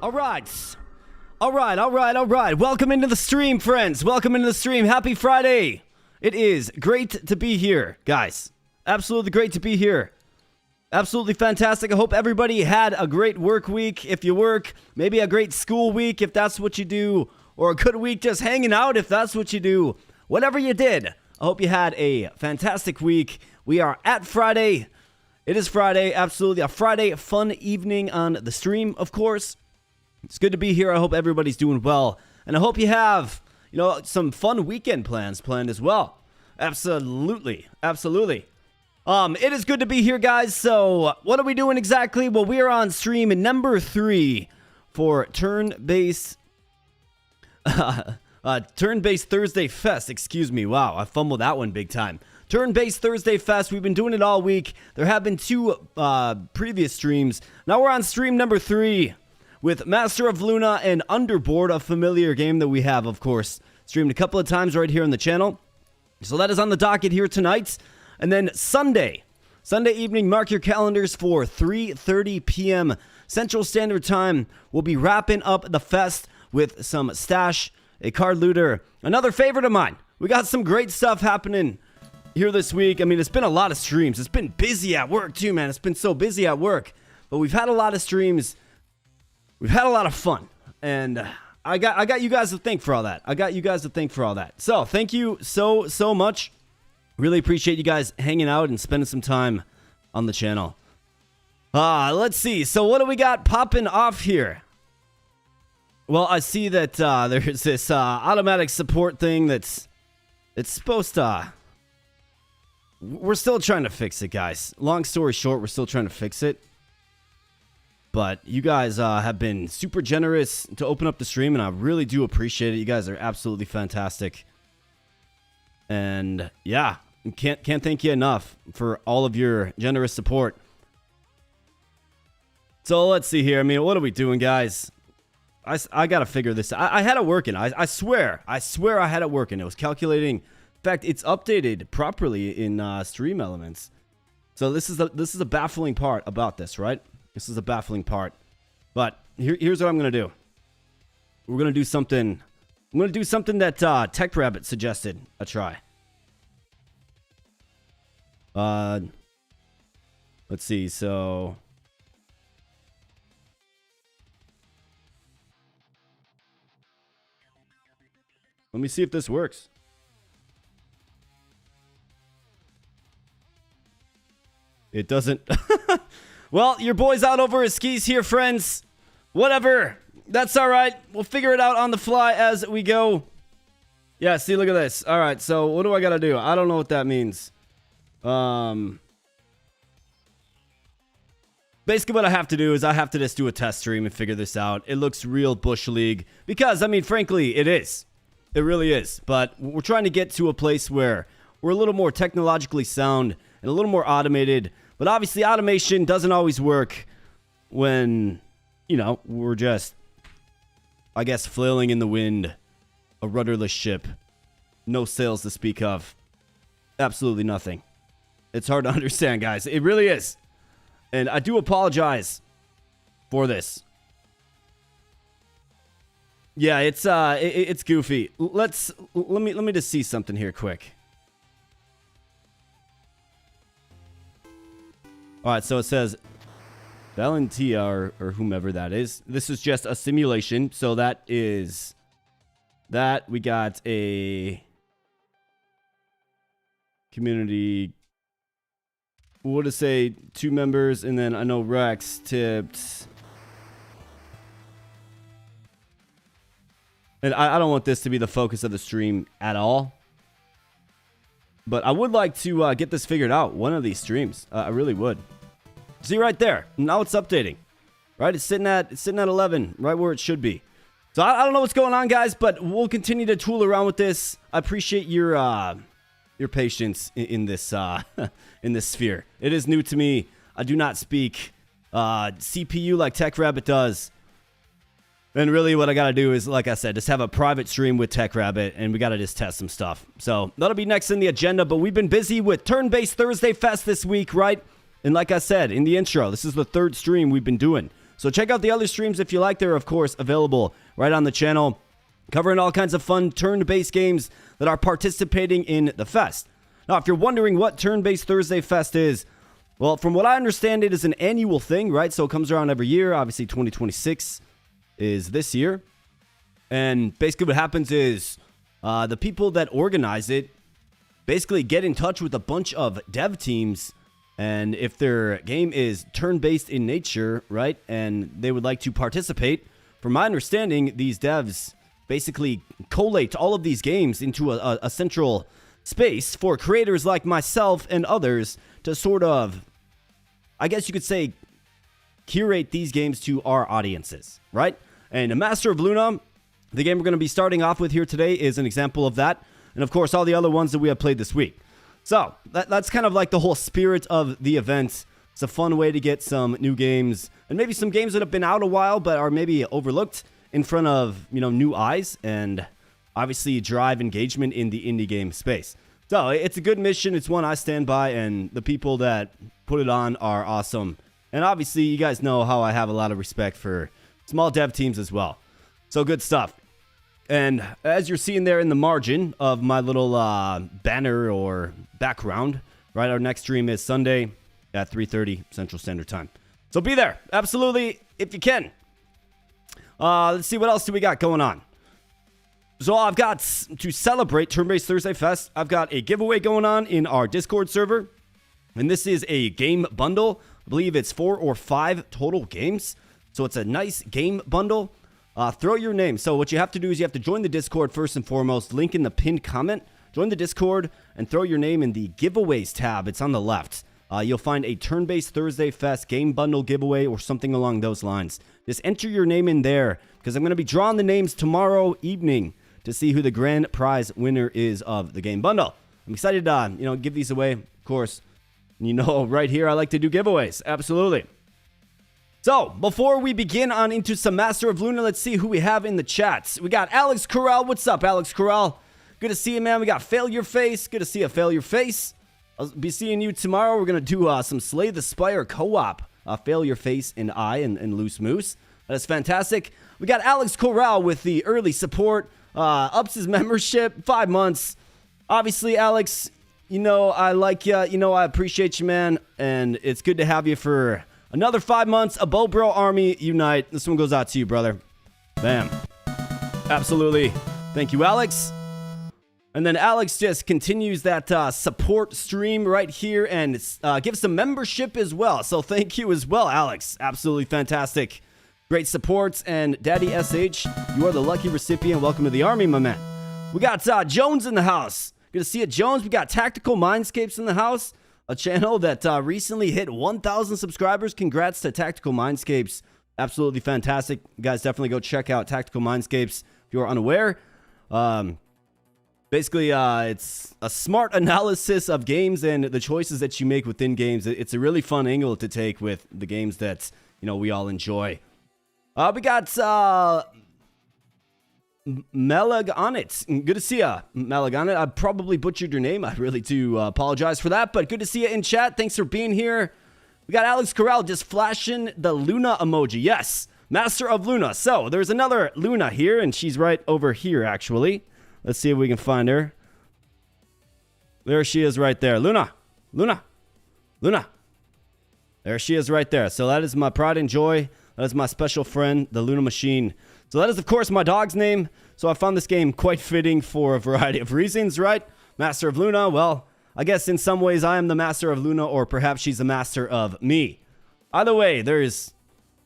All right. Welcome into the stream, friends. Welcome into the stream. Happy Friday. It is great to be here, guys. Absolutely great to be here. Absolutely fantastic. I hope everybody had a great work week if you work. Maybe a great school week if that's what you do. Or a good week just hanging out if that's what you do. Whatever you did, I hope you had a fantastic week. We are at Friday. It is Friday. Absolutely a Friday fun evening on the stream, of course. It's good to be here. I hope everybody's doing well. And I hope you have, some fun weekend plans planned as well. Absolutely. It is good to be here, guys. So, what are we doing exactly? Well, we are on stream number 3 for Turn-Based Thursday Fest. Excuse me. Wow, I fumbled that one big time. Turn-Based Thursday Fest. We've been doing it all week. There have been 2 previous streams. Now we're on stream number 3. With Master of Luna and Underboard, a familiar game that we have, of course, streamed a couple of times right here on the channel. So that is on the docket here tonight. And then Sunday evening, mark your calendars for 3:30 p.m. Central Standard Time. We'll be wrapping up the fest with some Stash, a card looter, another favorite of mine. We got some great stuff happening here this week. I mean, it's been a lot of streams. It's been busy at work too, man. It's been so busy at work. But we've had a lot of streams. We've had a lot of fun, and I got you guys to thank for all that. So thank you so much. Really appreciate you guys hanging out and spending some time on the channel. Let's see. So what do we got popping off here? Well, I see that there's this automatic support thing it's supposed to. We're still trying to fix it, guys. Long story short, we're still trying to fix it. But you guys have been super generous to open up the stream, and I really do appreciate it. You guys are absolutely fantastic. And yeah, can't thank you enough for all of your generous support. So let's see here. I mean, what are we doing, guys? I got to figure this out. I had it working. I swear I had it working. It was calculating. In fact, it's updated properly in Stream Elements. So this is a baffling part about this, right? This is a baffling part. But here's what I'm going to do. We're going to do something. I'm going to do something that Tech Rabbit suggested a try. Let's see. So let me see if this works. It doesn't. Well, your boy's out over his skis here, friends. Whatever. That's all right. We'll figure it out on the fly as we go. Yeah, see, look at this. All right, so what do I got to do? I don't know what that means. Basically, what I have to do is I have to just do a test stream and figure this out. It looks real Bush League. Because, I mean, frankly, it is. It really is. But we're trying to get to a place where we're a little more technologically sound and a little more automated. But obviously, automation doesn't always work when, we're just, I guess, flailing in the wind, a rudderless ship, no sails to speak of, absolutely nothing. It's hard to understand, guys. It really is. And I do apologize for this. Yeah, it's goofy. Let me just see something here quick. All right, so it says Valentia or whomever that is. This is just a simulation. So that is that. We got a community. What to say? 2 members, and then I know Rex tipped. And I don't want this to be the focus of the stream at all. But I would like to get this figured out one of these streams. I really would. See right there. Now it's updating. Right? It's sitting at 11, right where it should be. So I don't know what's going on, guys, but we'll continue to tool around with this. I appreciate your patience in this in this sphere. It is new to me. I do not speak CPU like Tech Rabbit does. And really what I got to do is, like I said, just have a private stream with Tech Rabbit, and we got to just test some stuff. So that'll be next in the agenda, but we've been busy with Turn-Based Thursday Fest this week, right? And like I said in the intro, this is the 3rd stream we've been doing. So check out the other streams if you like. They're, of course, available right on the channel, covering all kinds of fun turn-based games that are participating in the fest. Now, if you're wondering what Turn-Based Thursday Fest is, well, from what I understand, it is an annual thing, right? So it comes around every year. Obviously, 2026 is this year. And basically what happens is the people that organize it basically get in touch with a bunch of dev teams. And if their game is turn-based in nature, right, and they would like to participate, from my understanding, these devs basically collate all of these games into a central space for creators like myself and others to sort of, I guess you could say, curate these games to our audiences, right? And Master of Luna, the game we're going to be starting off with here today, is an example of that. And of course, all the other ones that we have played this week. So that's kind of like the whole spirit of the event. It's a fun way to get some new games and maybe some games that have been out a while but are maybe overlooked in front of, new eyes, and obviously drive engagement in the indie game space. So it's a good mission. It's one I stand by, and the people that put it on are awesome. And obviously, you guys know how I have a lot of respect for small dev teams as well. So good stuff. And as you're seeing there in the margin of my little banner or background, right, our next stream is Sunday at 3:30 Central Standard Time. So be there, absolutely, if you can. Let's see, what else do we got going on? So I've got, to celebrate Turn-Based Thursday Fest, I've got a giveaway going on in our Discord server. And this is a game bundle. I believe it's 4 or 5 total games. So it's a nice game bundle. Throw your name. So what you have to do is you have to join the Discord first and foremost. Link in the pinned comment. Join the Discord and throw your name in the giveaways tab. It's on the left. You'll find a Turn-Based Thursday Fest game bundle giveaway or something along those lines. Just enter your name in there because I'm going to be drawing the names tomorrow evening to see who the grand prize winner is of the game bundle. I'm excited to, give these away, of course. Right here I like to do giveaways. Absolutely. So, before we begin on into some Master of Luna, let's see who we have in the chats. We got Alex Corral. What's up, Alex Corral? Good to see you, man. We got Failure Face. Good to see you, Failure Face. I'll be seeing you tomorrow. We're going to do some Slay the Spire co-op. Failure Face and I and Loose Moose. That is fantastic. We got Alex Corral with the early support. Ups his membership, 5 months. Obviously, Alex, I like you. I appreciate you, man. And it's good to have you for another 5 months. AboBRO Army Unite. This one goes out to you, brother. Bam. Absolutely. Thank you, Alex. And then Alex just continues that support stream right here and gives some membership as well. So thank you as well, Alex. Absolutely fantastic. Great supports. And Daddy SH, you are the lucky recipient. Welcome to the army, my man. We got Jones in the house. Good to see you, Jones. We got Tactical Mindscapes in the house, a channel that recently hit 1,000 subscribers. Congrats to Tactical Mindscapes. Absolutely fantastic. You guys definitely go check out Tactical Mindscapes if you are unaware. Basically, it's a smart analysis of games and the choices that you make within games. It's a really fun angle to take with the games that, we all enjoy. We got Melag on it. Good to see ya, Melag on it. I probably butchered your name. I really do apologize for that, but good to see you in chat. Thanks for being here. We got Alex Corral just flashing the Luna emoji. Yes, Master of Luna. So there's another Luna here, and she's right over here, actually. Let's see if we can find her. There she is right there. Luna. Luna. Luna. There she is right there. So that is my pride and joy. That is my special friend, the Luna Machine. So that is, of course, my dog's name. So I found this game quite fitting for a variety of reasons, right? Master of Luna. Well, I guess in some ways I am the Master of Luna, or perhaps she's the master of me. Either way, there's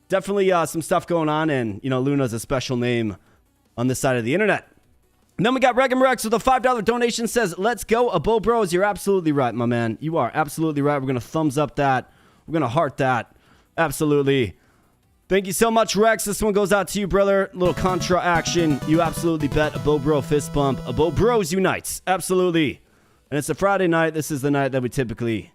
definitely some stuff going on, and, Luna's a special name on this side of the internet. And then we got Regum Rex with a $5 donation, says, let's go, AboBROs. You're absolutely right, my man. You are absolutely right. We're going to thumbs up that. We're going to heart that. Absolutely. Thank you so much, Rex. This one goes out to you, brother. Little contra action. You absolutely bet. AboBRO fist bump. AboBROs unites. Absolutely. And it's a Friday night. This is the night that we typically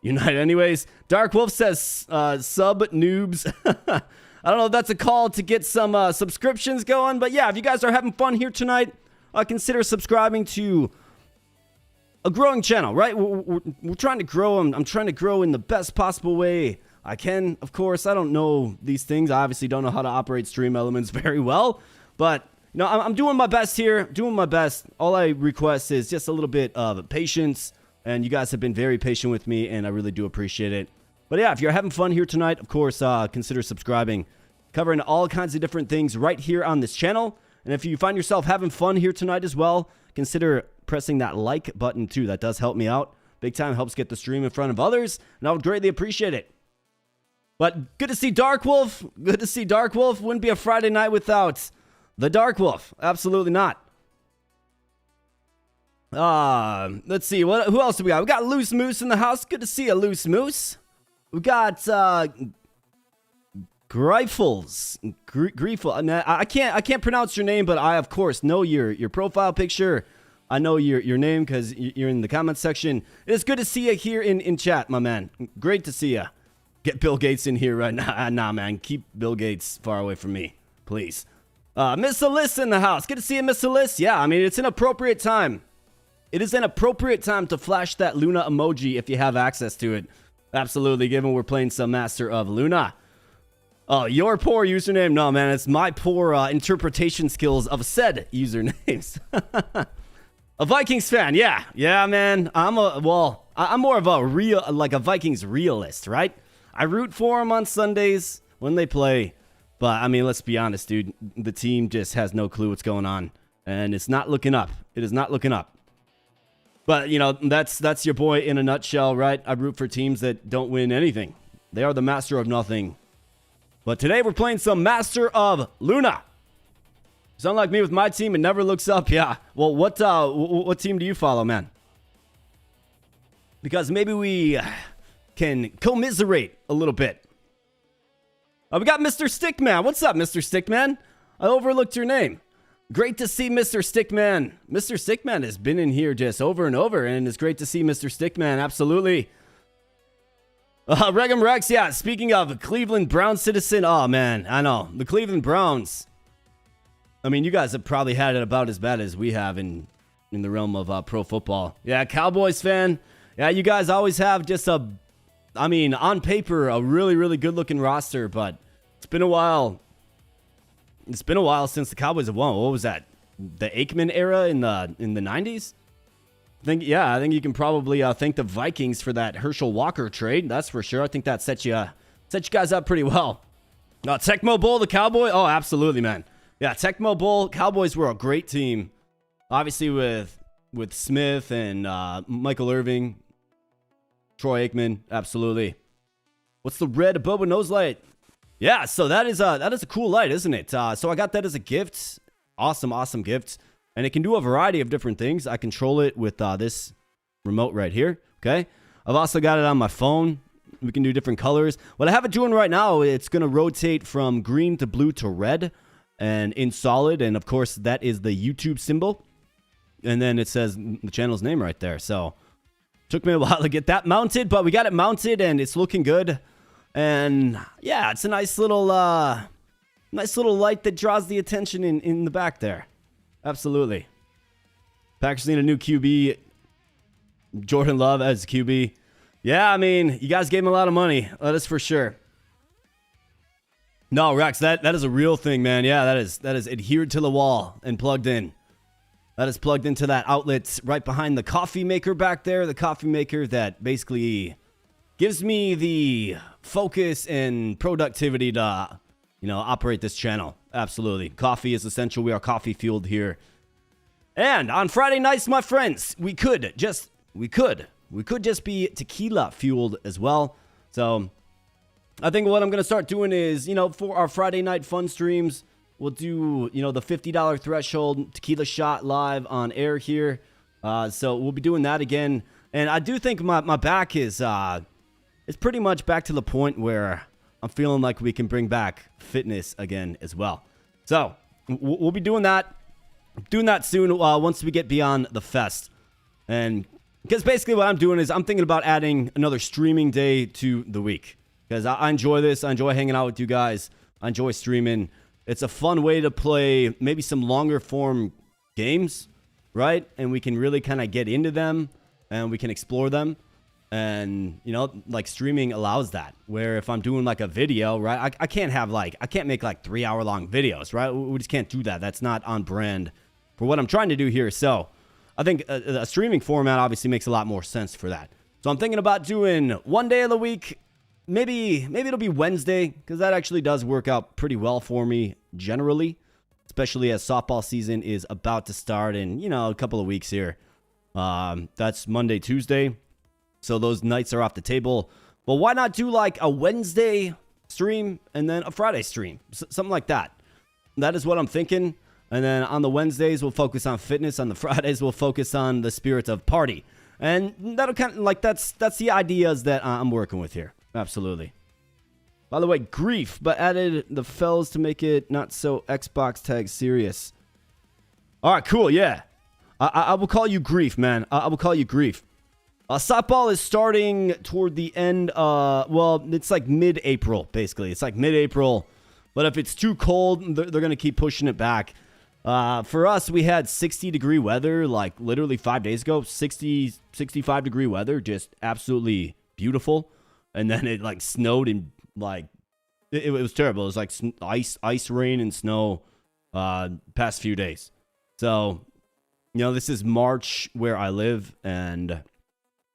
unite anyways. Dark Wolf says, sub noobs. I don't know if that's a call to get some subscriptions going, but yeah, if you guys are having fun here tonight, consider subscribing to a growing channel, right? We're trying to grow. I'm trying to grow in the best possible way I can, of course. I don't know these things. I obviously don't know how to operate Stream Elements very well. But, you know, I'm doing my best here. Doing my best. All I request is just a little bit of patience. And you guys have been very patient with me, and I really do appreciate it. But yeah, if you're having fun here tonight, of course, consider subscribing. Covering all kinds of different things right here on this channel. And if you find yourself having fun here tonight as well, consider pressing that like button too. That does help me out. Big time, helps get the stream in front of others, and I would greatly appreciate it. But good to see Dark Wolf. Good to see Dark Wolf. Wouldn't be a Friday night without the Dark Wolf. Absolutely not. Let's see. Who else do we got? We got Loose Moose in the house. Good to see you, Loose Moose. We got Greifels. Greifel. I can't pronounce your name, but I of course know your profile picture. I know your name because you're in the comments section. It is good to see you here in chat, my man. Great to see you. Get Bill Gates in here right now. Nah, man. Keep Bill Gates far away from me, please. Miss Alyssa in the house. Good to see you, Miss Alyssa. Yeah, I mean, it's an appropriate time. It is an appropriate time to flash that Luna emoji if you have access to it. Absolutely, given we're playing some Master of Luna. Oh, your poor username? No, man, it's my poor interpretation skills of said usernames. A Vikings fan, yeah. Yeah, man. I'm more of a Vikings realist, right? I root for them on Sundays when they play. But, I mean, let's be honest, dude. The team just has no clue what's going on. And it's not looking up. It is not looking up. But, you know, that's your boy in a nutshell, right? I root for teams that don't win anything. They are the master of nothing. But today we're playing some Master of Luna. It's unlike me with my team. It never looks up. Yeah. Well, what team do you follow, man? Because maybe we can commiserate a little bit. We got Mr. Stickman. What's up, Mr. Stickman? I overlooked your name. Great to see Mr. Stickman. Mr. Stickman has been in here just over and over, and it's great to see Mr. Stickman. Absolutely. Regum Rex, yeah. Speaking of Cleveland Brown citizen, oh man, I know the Cleveland Browns. I mean, you guys have probably had it about as bad as we have in the realm of pro football. Yeah, Cowboys fan. Yeah, you guys always have just on paper, a really, really good-looking roster, but it's been a while. It's been a while since the Cowboys have won. What was that? The Aikman era in the 90s? I think you can probably thank the Vikings for that Herschel Walker trade. That's for sure. I think that set you guys up pretty well. Tecmo Bowl, the Cowboy. Oh, absolutely, man. Yeah, Tecmo Bowl. Cowboys were a great team. Obviously with Smith and Michael Irving, Troy Aikman. Absolutely. What's the red AboBRO nose light? Yeah, so that is a cool light, isn't it? So I got that as a gift. Awesome gift. And it can do a variety of different things. I control it with this remote right here. Okay. I've also got it on my phone. We can do different colors. What I have it doing right now, it's going to rotate from green to blue to red and in solid. And of course, that is the YouTube symbol. And then it says the channel's name right there. So took me a while to get that mounted, but we got it mounted and it's looking good. And yeah, it's a nice little light that draws the attention in the back there. Absolutely. Packers need a new QB. Jordan Love as QB. Yeah, I mean, you guys gave him a lot of money. That is for sure. No, Rex, that is a real thing, man. Yeah, that is adhered to the wall and plugged in. That is plugged into that outlet right behind the coffee maker back there. The coffee maker that basically gives me the focus and productivity to, operate this channel. Absolutely. Coffee is essential. We are coffee fueled here. And on Friday nights, my friends, we could just be tequila fueled as well. So I think what I'm going to start doing is, for our Friday night fun streams, we'll do, the $50 threshold tequila shot live on air here. So we'll be doing that again. And I do think my back is it's pretty much back to the point where I'm feeling like we can bring back fitness again as well. So we'll be doing that soon once we get beyond the fest. And because basically what I'm doing is I'm thinking about adding another streaming day to the week. Because I enjoy this. I enjoy hanging out with you guys. I enjoy streaming. It's a fun way to play maybe some longer form games, right? And we can really kind of get into them and we can explore them. And, you know, like streaming allows that, where if I'm doing like a video, right, I can't have like, I can't make like 3-hour long videos, right? We just can't do that. That's not on brand for what I'm trying to do here. So I think a streaming format obviously makes a lot more sense for that. So I'm thinking about doing one day of the week. Maybe it'll be Wednesday, because that actually does work out pretty well for me generally, especially as softball season is about to start in, you know, a couple of weeks here. That's Monday, Tuesday. So those nights are off the table. Well, why not do like a Wednesday stream and then a Friday stream? Something like that. That is what I'm thinking. And then on the Wednesdays, we'll focus on fitness. On the Fridays, we'll focus on the spirit of party. And that'll kind of like, that's the ideas that I'm working with here. Absolutely. By the way, grief, but added the fells to make it not so Xbox tag serious. All right, cool. Yeah. I will call you grief, man. I will call you grief. Softball is starting toward the end. Well, it's like mid-April, basically. It's like mid-April. But if it's too cold, they're going to keep pushing it back. For us, we had 60-degree weather, like literally 5 days ago. 60, 65-degree weather, just absolutely beautiful. And then it like snowed and like, it was terrible. It was like ice, rain, and snow past few days. So, you know, this is March where I live, and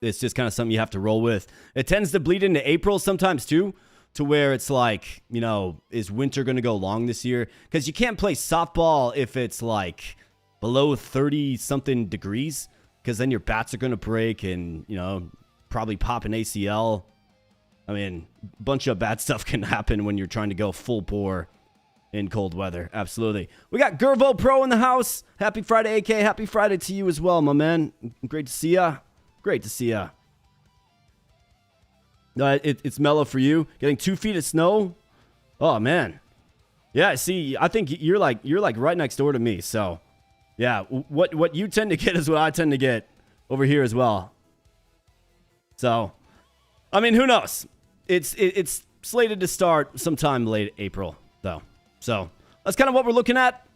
it's just kind of something you have to roll with. It tends to bleed into April sometimes too, to where it's like, you know, is winter going to go long this year? Because you can't play softball if it's like below 30-something degrees, because then your bats are going to break and, you know, probably pop an ACL. I mean, a bunch of bad stuff can happen when you're trying to go full bore in cold weather. Absolutely. We got Gervo Pro in the house. Happy Friday, AK. Happy Friday to you as well, my man. Great to see ya. Great to see ya. It's mellow for you. Getting 2 feet of snow. Oh man. Yeah. See, I think you're like right next door to me. So, yeah. What you tend to get is what I tend to get over here as well. So, I mean, who knows? It's slated to start sometime late April, though. So that's kind of what we're looking at.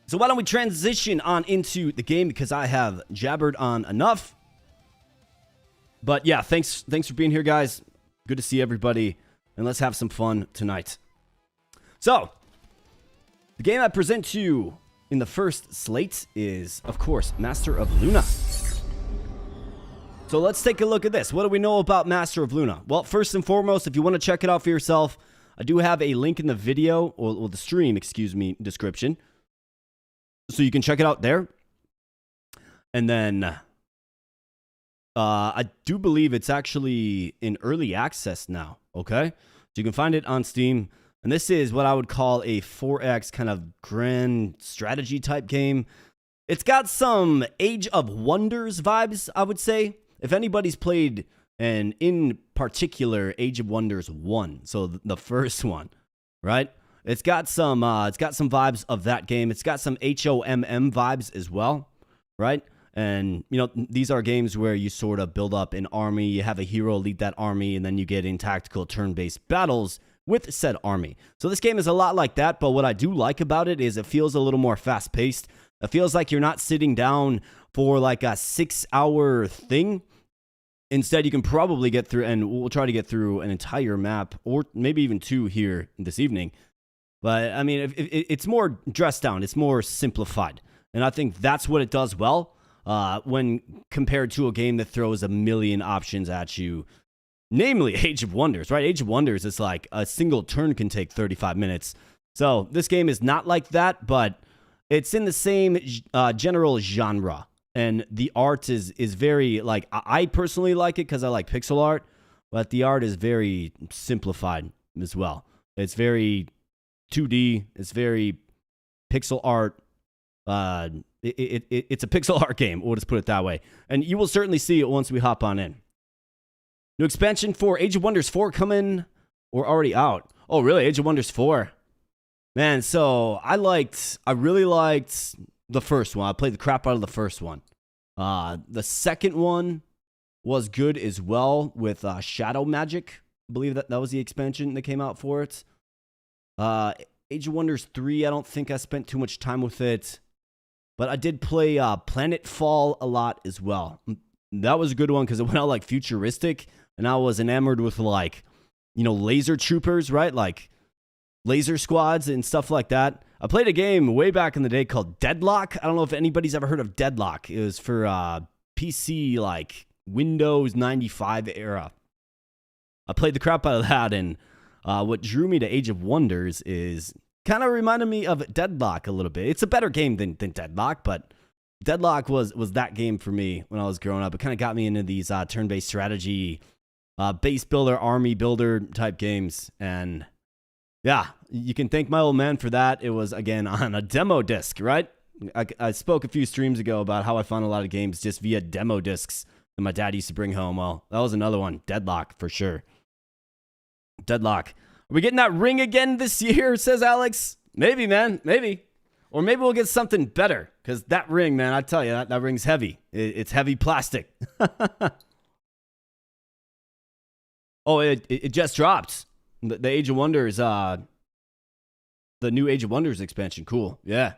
So why don't we transition on into the game, because I have jabbered on enough. But yeah, thanks for being here, guys. Good to see everybody, and let's have some fun tonight. So, the game I present to you in the first slate is, of course, Master of Luna. So let's take a look at this. What do we know about Master of Luna? Well, first and foremost, if you want to check it out for yourself, I do have a link in the video, or the stream, excuse me, description. So you can check it out there. And then I do believe it's actually in early access now, okay? So you can find it on Steam. And this is what I would call a 4X kind of grand strategy type game. It's got some Age of Wonders vibes, I would say. If anybody's played, and in particular, Age of Wonders 1, so the first one, right? It's got some vibes of that game. It's got some HOMM vibes as well, right? And, you know, these are games where you sort of build up an army, you have a hero lead that army, and then you get in tactical turn-based battles with said army. So this game is a lot like that, but what I do like about it is it feels a little more fast-paced. It feels like you're not sitting down for like a 6-hour thing. Instead, you can probably get through, and we'll try to get through an entire map, or maybe even 2 here this evening. But, I mean, it's more dressed down. It's more simplified. And I think that's what it does well when compared to a game that throws a million options at you. Namely, Age of Wonders, right? Age of Wonders is like a single turn can take 35 minutes. So this game is not like that, but it's in the same general genre. And the art is very, like, I personally like it because I like pixel art, but the art is very simplified as well. It's very 2D. It's very pixel art. It's a pixel art game. We'll just put it that way. And you will certainly see it once we hop on in. New expansion for Age of Wonders 4 coming or already out. Oh, really? Age of Wonders 4. Man, so I really liked the first one. I played the crap out of the first one. The second one was good as well with Shadow Magic. I believe that was the expansion that came out for it. Age of Wonders 3, I don't think I spent too much time with it. But I did play Planetfall a lot as well. That was a good one because it went out like futuristic, and I was enamored with like, laser troopers, right? Like laser squads and stuff like that. I played a game way back in the day called Deadlock. I don't know if anybody's ever heard of Deadlock. It was for PC, like Windows 95 era. I played the crap out of that, and what drew me to Age of Wonders is kind of reminded me of Deadlock a little bit. It's a better game than Deadlock, but Deadlock was that game for me when I was growing up. It kind of got me into these turn-based strategy, base builder, army builder type games. And yeah, you can thank my old man for that. It was, again, on a demo disc, right? I spoke a few streams ago about how I found a lot of games just via demo discs that my dad used to bring home. Well, that was another one. Deadlock, for sure. Deadlock. Are we getting that ring again this year, says Alex? Maybe, man. Maybe. Or maybe we'll get something better. Because that ring, man, I tell you, that ring's heavy. It's heavy plastic. Oh, it just dropped. The Age of Wonders, the new Age of Wonders expansion. Cool. Yeah.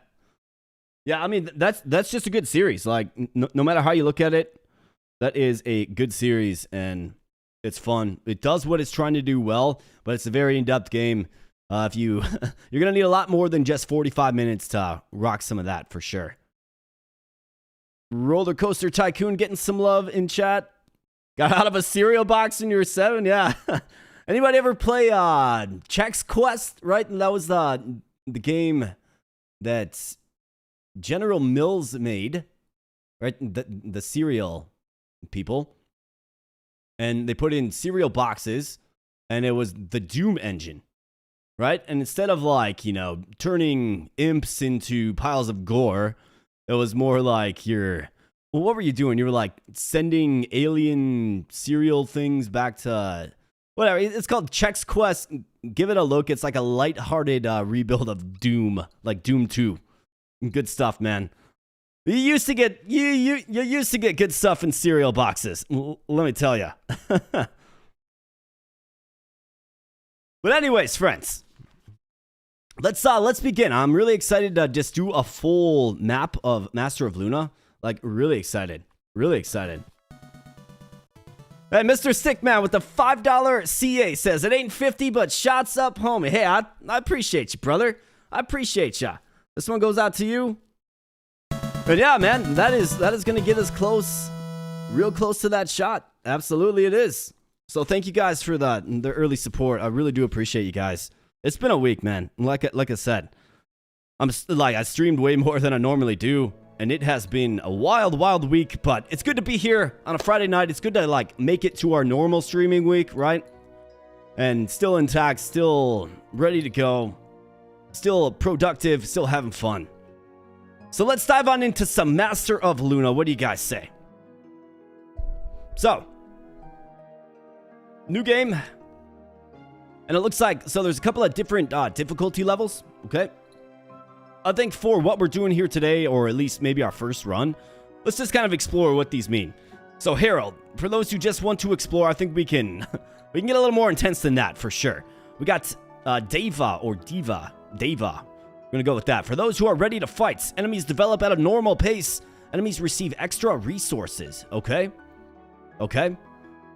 Yeah, I mean, that's just a good series. Like, no matter how you look at it, that is a good series, and it's fun. It does what it's trying to do well, but it's a very in-depth game. If you're gonna need a lot more than just 45 minutes to rock some of that for sure. Roller Coaster Tycoon getting some love in chat. Got out of a cereal box when you were 7, yeah. Anybody ever play Chex Quest? Right, and that was the game that General Mills made, right? The cereal people, and they put in cereal boxes, and it was the Doom engine, right? And instead of like, turning imps into piles of gore, it was more like what were you doing? You were like sending alien cereal things back to whatever. It's called Chex Quest. Give it a look. It's like a lighthearted rebuild of Doom, like Doom 2. Good stuff, man. You used to get good stuff in cereal boxes. Let me tell you. But anyways, friends, let's begin. I'm really excited to just do a full map of Master of Luna. Like, really excited. Really excited. Hey, Mr. Stickman with the $5 CA says, it ain't 50, but shots up, homie. Hey, I appreciate you, brother. I appreciate ya. This one goes out to you. But yeah, man, that is going to get us close, real close to that shot. Absolutely it is. So thank you guys for the early support. I really do appreciate you guys. It's been a week, man. Like I said, I streamed way more than I normally do, and it has been a wild week, but it's good to be here on a Friday night. It's good to make it to our normal streaming week, right? And still intact, still ready to go, still productive, still having fun. So let's dive on into some Master of Luna. What do you guys say? So, new game. And it looks like, so there's a couple of different difficulty levels, okay? I think for what we're doing here today, or at least maybe our first run, let's just kind of explore what these mean. So Harold, for those who just want to explore, I think we can get a little more intense than that for sure. We got Deva. We're gonna go with that. For those who are ready to fight, enemies develop at a normal pace. Enemies receive extra resources. Okay.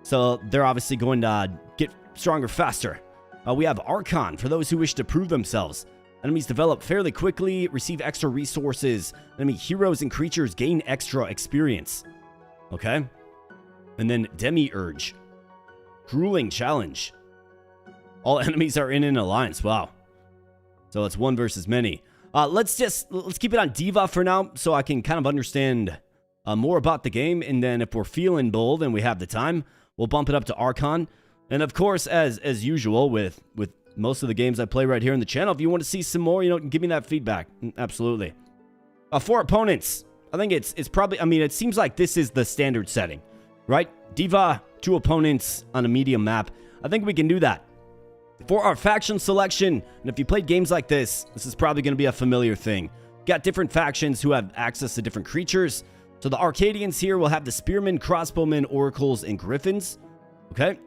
So they're obviously going to get stronger faster. We have Archon. For those who wish to prove themselves. Enemies develop fairly quickly, receive extra resources. Enemy heroes and creatures gain extra experience. Okay. And then Demiurge. Grueling challenge. All enemies are in an alliance. Wow. So it's one versus many. Let's keep it on Diva for now, so I can kind of understand more about the game. And then if we're feeling bold and we have the time, we'll bump it up to Archon. And of course, as usual with most of the games I play right here on the channel, if you want to see some more, give me that feedback. Absolutely. For opponents, I think it's probably, it seems like this is the standard setting, right? Diva, 2 opponents on a medium map. I think we can do that. For our faction selection, and if you played games like this is probably going to be a familiar thing. Got different factions who have access to different creatures. So the Arcadians here will have the Spearmen, Crossbowmen, Oracles, and Griffins. Okay.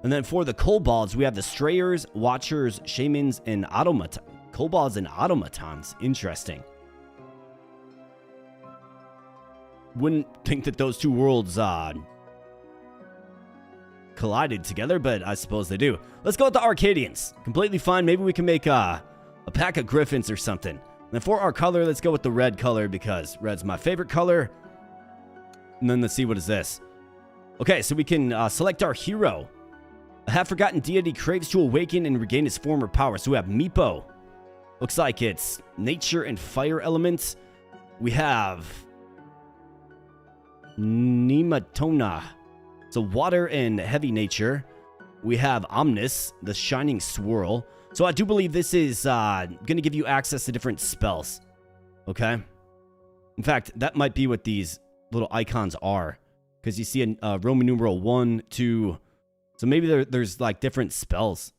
And then for the Kobolds, we have the Strayers, Watchers, Shamans, and Kobolds and Automatons. Interesting. wouldn't think that those two worlds collided together, but I suppose they do. Let's go with the Arcadians. Completely fine. Maybe we can make a pack of Griffins or something. And then for our color, let's go with the red color because red's my favorite color. And then let's see, what is this? Okay, so we can select our hero. A half-forgotten deity craves to awaken and regain his former power. So we have Meepo. Looks like it's nature and fire elements. We have Nematona. So water and heavy nature. We have Omnis, the shining swirl. So I do believe this is going to give you access to different spells. Okay? In fact, that might be what these little icons are. Because you see a Roman numeral 1, 2. So maybe there's like different spells.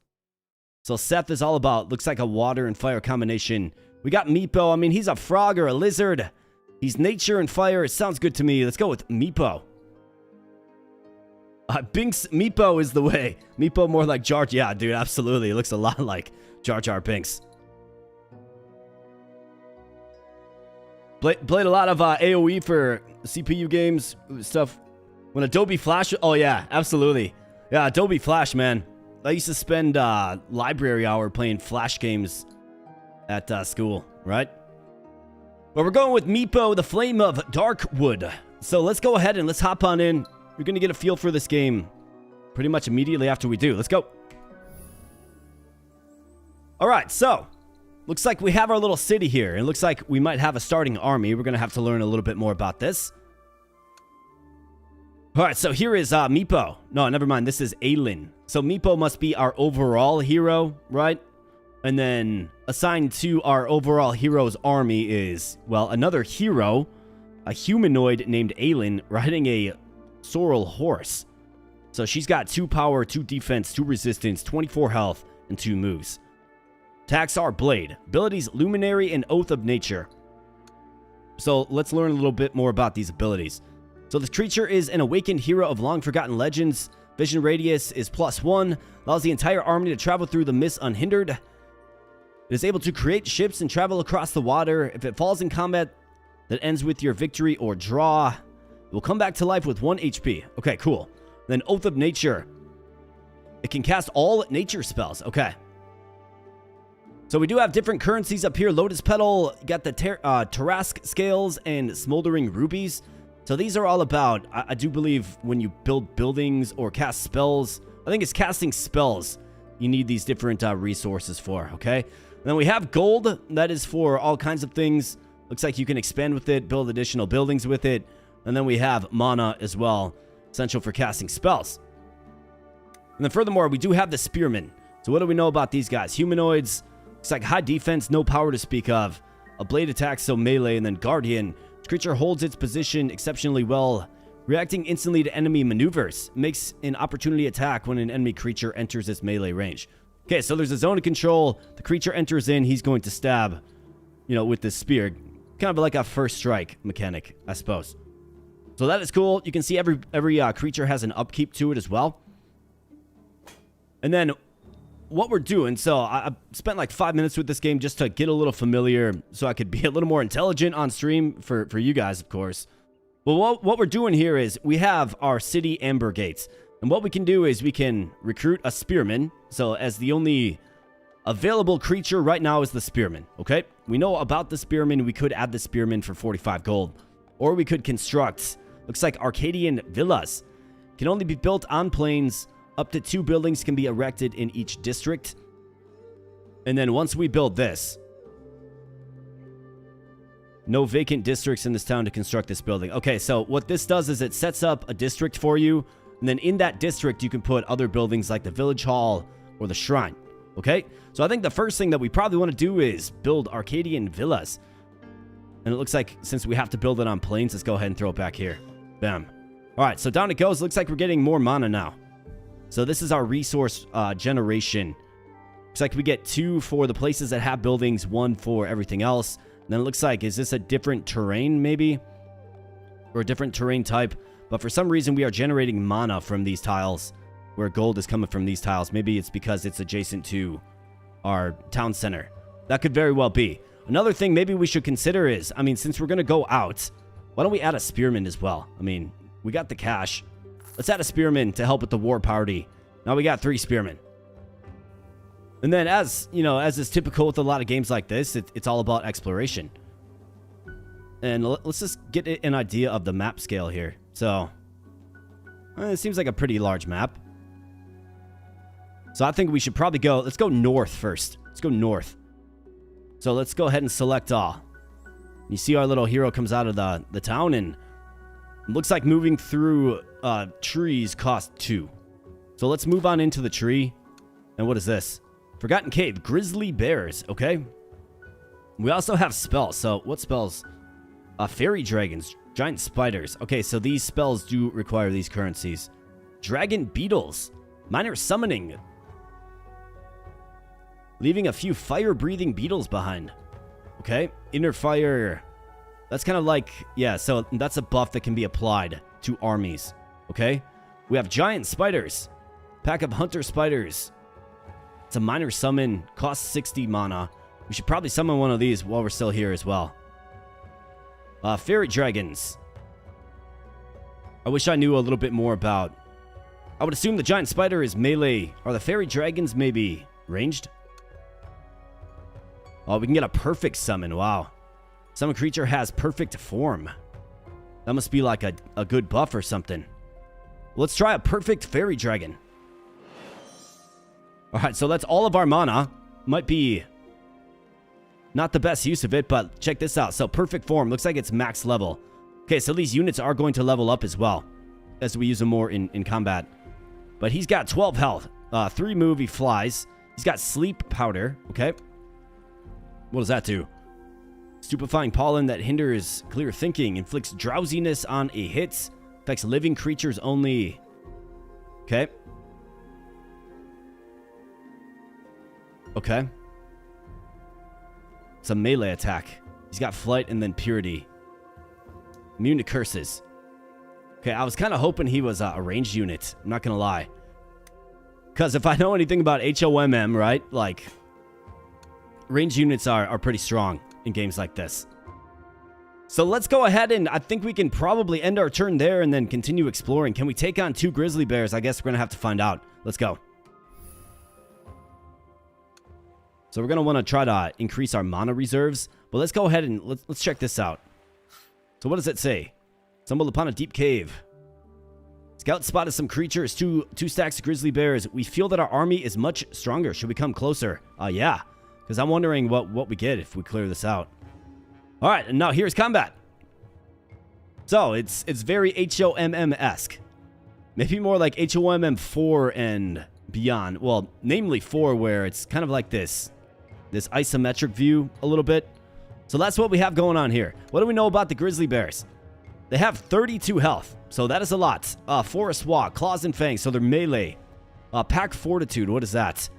So Seth is all about, looks like a water and fire combination. We got Meepo. I mean, he's a frog or a lizard. He's nature and fire. It sounds good to me. Let's go with Meepo. Binks, Meepo is the way. Meepo more like Jar. Yeah, dude, absolutely. It looks a lot like Jar Jar Binks. Played a lot of AoE for CPU games, stuff. When Adobe Flash... Oh, yeah, absolutely. Yeah, Adobe Flash, man. I used to spend library hour playing Flash games at school, right? But we're going with Meepo, the Flame of Darkwood. So let's go ahead and let's hop on in. You're going to get a feel for this game pretty much immediately after we do. Let's go. All right, so looks like we have our little city here. It looks like we might have a starting army. We're going to have to learn a little bit more about this. All right, so here is Meepo. No, never mind. This is Aelin. So Meepo must be our overall hero, right? And then assigned to our overall hero's army is, well, another hero, a humanoid named Aelin riding a sorrel horse. So she's got 2 power, 2 defense, 2 resistance, 24 health, and 2 moves. Attacks are Blade. Abilities Luminary and Oath of Nature. So let's learn a little bit more about these abilities. So this creature is an awakened hero of long-forgotten legends. Vision radius is +1. Allows the entire army to travel through the mist unhindered. It is able to create ships and travel across the water. If it falls in combat that ends with your victory or draw, it will come back to life with 1 HP. Okay, cool. Then Oath of Nature. It can cast all nature spells. Okay. So we do have different currencies up here. Lotus Petal, you got the Tarask Scales, and Smoldering Rubies. So these are all about, I do believe, when you build buildings or cast spells. I think it's casting spells you need these different resources for, okay? And then we have gold. That is for all kinds of things. Looks like you can expand with it, build additional buildings with it. And then we have mana as well, essential for casting spells. And then furthermore, we do have the Spearmen. So what do we know about these guys? Humanoids. Looks like high defense, no power to speak of. A blade attack, so melee, and then Guardian. This creature holds its position exceptionally well, reacting instantly to enemy maneuvers. Makes an opportunity attack when an enemy creature enters its melee range. Okay, so there's a zone of control. The creature enters in, he's going to stab, with this spear. Kind of like a first strike mechanic, I suppose. So that is cool. You can see every creature has an upkeep to it as well. And then what we're doing, so I spent like 5 minutes with this game just to get a little familiar so I could be a little more intelligent on stream for you guys, of course. Well, what we're doing here is we have our city amber gates. And what we can do is we can recruit a spearman. So as the only available creature right now is the spearman, okay? We know about the spearman. We could add the spearman for 45 gold. Or we could construct, looks like Arcadian villas. Can only be built on plains. Up to 2 buildings can be erected in each district. And then once we build this, no vacant districts in this town to construct this building. Okay, so what this does is it sets up a district for you. And then in that district, you can put other buildings like the village hall or the shrine. Okay, so I think the first thing that we probably want to do is build Arcadian villas. And it looks like since we have to build it on plains, let's go ahead and throw it back here. Bam. All right, so down it goes. Looks like we're getting more mana now. So this is our resource generation. Looks like we get 2 for the places that have buildings, 1 for everything else. And then it looks like, is this a different terrain maybe? Or a different terrain type? But for some reason we are generating mana from these tiles, where gold is coming from these tiles. Maybe it's because it's adjacent to our town center. That could very well be. Another thing maybe we should consider is, I mean, since we're going to go out, Why don't we add a spearman as well? I mean, we got the cash. Let's add a spearman to help with the war party. Now we got 3 spearmen. And then as, you know, as is typical with a lot of games like this, it's all about exploration. And let's just get an idea of the map scale here. So, it seems like a pretty large map. So I think we should probably go, let's go north first. Let's go north. So let's go ahead and select all. You see our little hero comes out of the town, and it looks like moving through trees cost 2. So let's move on into the tree. And what is this? Forgotten Cave, Grizzly Bears, okay. We also have spells. So what spells? Fairy Dragons, Giant Spiders. Okay, so these spells do require these currencies. Dragon Beetles, Minor Summoning. Leaving a few fire-breathing beetles behind. Okay, Inner Fire. That's kind of like, yeah, so that's a buff that can be applied to armies. Okay, we have Giant Spiders. Pack of Hunter Spiders. It's a minor summon, costs 60 mana. We should probably summon one of these while we're still here as well. Fairy Dragons. I wish I knew a little bit more about... I would assume the Giant Spider is melee. Are the Fairy Dragons maybe ranged? Oh, we can get a perfect summon. Wow. Summon creature has perfect form. That must be like a good buff or something. Let's try a perfect Fairy Dragon. Alright, so that's all of our mana. Might be not the best use of it, but check this out. So perfect form, looks like it's max level. Okay, so these units are going to level up as well as we use them more in combat. But he's got 12 health, 3 move, he flies. He's got sleep powder, okay. What does that do? Stupefying pollen that hinders clear thinking, inflicts drowsiness on a hit, affects living creatures only. Okay. Okay. It's a melee attack. He's got flight and then purity. Immune to curses. Okay, I was kind of hoping he was a ranged unit. I'm not going to lie. Because if I know anything about HOMM, right? Like, ranged units are pretty strong in games like this. So let's go ahead and I think we can probably end our turn there and then continue exploring. Can we take on 2 grizzly bears? I guess we're going to have to find out. Let's go. So we're going to want to try to increase our mana reserves. But let's go ahead and let's check this out. So what does it say? Stumbled upon a deep cave. Scout spotted some creatures, two stacks of grizzly bears. We feel that our army is much stronger. Should we come closer? Yeah. Because I'm wondering what we get if we clear this out. All right, and now here's combat. So it's very HOMM-esque. Maybe more like HOMM 4 and beyond. Well, namely 4, where it's kind of like this isometric view a little bit. So that's what we have going on here. What do we know about the grizzly bears? They have 32 health, so that is a lot. Forest Walk, Claws and Fangs, so they're melee. Pack Fortitude, what is that?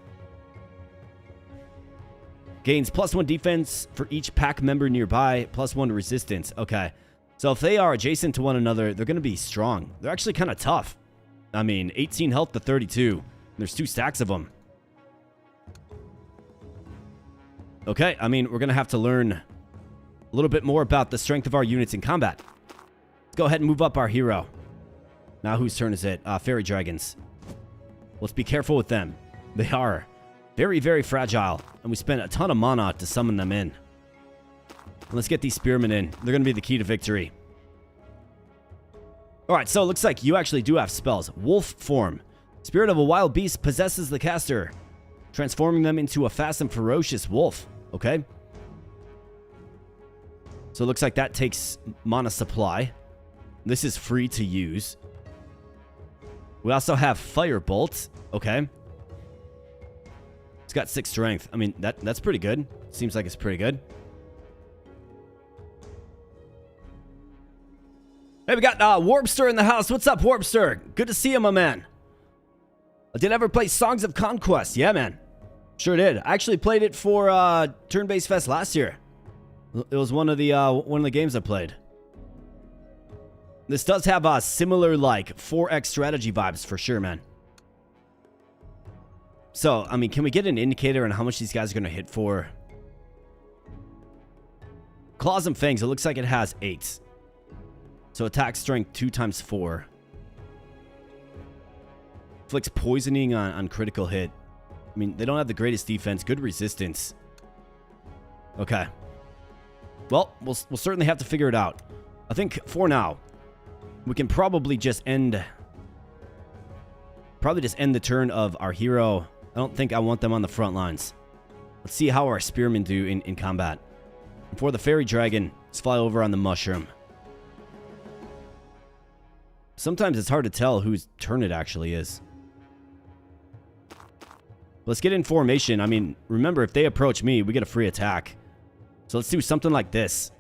Gains +1 defense for each pack member nearby, +1 resistance. Okay, so if they are adjacent to one another, they're going to be strong. They're actually kind of tough. I mean, 18 health to 32. There's 2 stacks of them. Okay, I mean, we're going to have to learn a little bit more about the strength of our units in combat. Let's go ahead and move up our hero. Now whose turn is it? Fairy Dragons. Let's be careful with them. They are very, very fragile, and we spent a ton of mana to summon them in. Let's get these spearmen in. They're going to be the key to victory. Alright, so it looks like you actually do have spells. Wolf form. Spirit of a wild beast possesses the caster, transforming them into a fast and ferocious wolf. Okay. So it looks like that takes mana supply. This is free to use. We also have Firebolt. Okay. It's got 6 strength. I mean, that's pretty good. Seems like it's pretty good. Hey, we got Warpster in the house. What's up, Warpster? Good to see you, my man. Did I ever play Songs of Conquest? Yeah, man. Sure did. I actually played it for Turn-Based Fest last year. It was one of the games I played. This does have similar like 4X strategy vibes for sure, man. So, I mean, can we get an indicator on how much these guys are going to hit for? Claws and Fangs, it looks like it has 8. So attack strength 2 times 4. Inflicts poisoning on critical hit. I mean, they don't have the greatest defense. Good resistance. Okay. Well, we'll certainly have to figure it out. I think for now, we can probably just end... the turn of our hero. I don't think I want them on the front lines. Let's see how our spearmen do in combat. Before the fairy dragon, let's fly over on the mushroom. Sometimes it's hard to tell whose turn it actually is. Let's get in formation. I mean, remember, if they approach me, we get a free attack. So let's do something like this.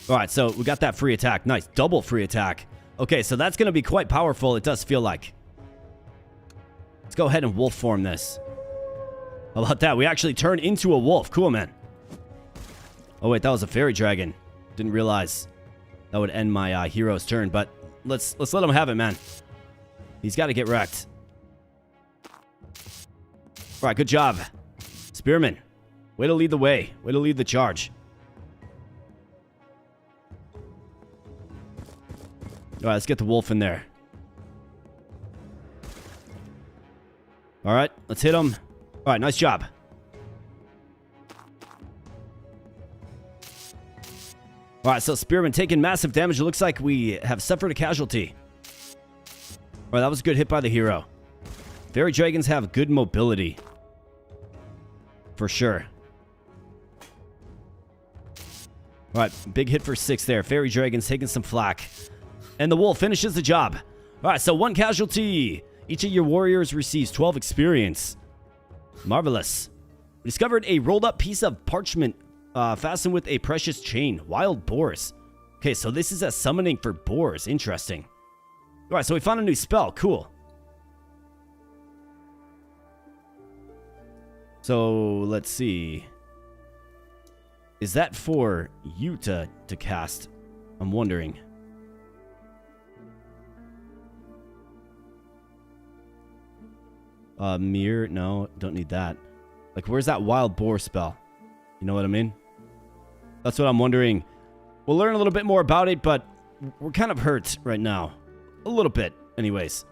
Alright, so we got that free attack. Nice, double free attack. Okay, so that's going to be quite powerful, it does feel like. Let's go ahead and wolf form this. How about that? We actually turn into a wolf. Cool, man. Oh, wait, that was a fairy dragon. Didn't realize that would end my hero's turn, but let's let him have it, man. He's got to get wrecked. All right, good job. Spearman, way to lead the way. Way to lead the charge. All right, let's get the wolf in there. All right, let's hit him. All right, nice job. All right, so Spearman taking massive damage. It looks like we have suffered a casualty. All right, that was a good hit by the hero. Fairy dragons have good mobility. For sure. All right, big hit for 6 there. Fairy dragons taking some flak. And the wolf finishes the job. All right, so 1 casualty. Each of your warriors receives 12 experience. Marvelous. We discovered a rolled up piece of parchment fastened with a precious chain. Wild boars. Okay, so this is a summoning for boars. Interesting. All right, so we found a new spell. Cool. So let's see. Is that for you to cast? I'm wondering. Mirror? No, don't need that. Like, where's that wild boar spell? You know what I mean? That's what I'm wondering. We'll learn a little bit more about it, but we're kind of hurt right now. A little bit, anyways.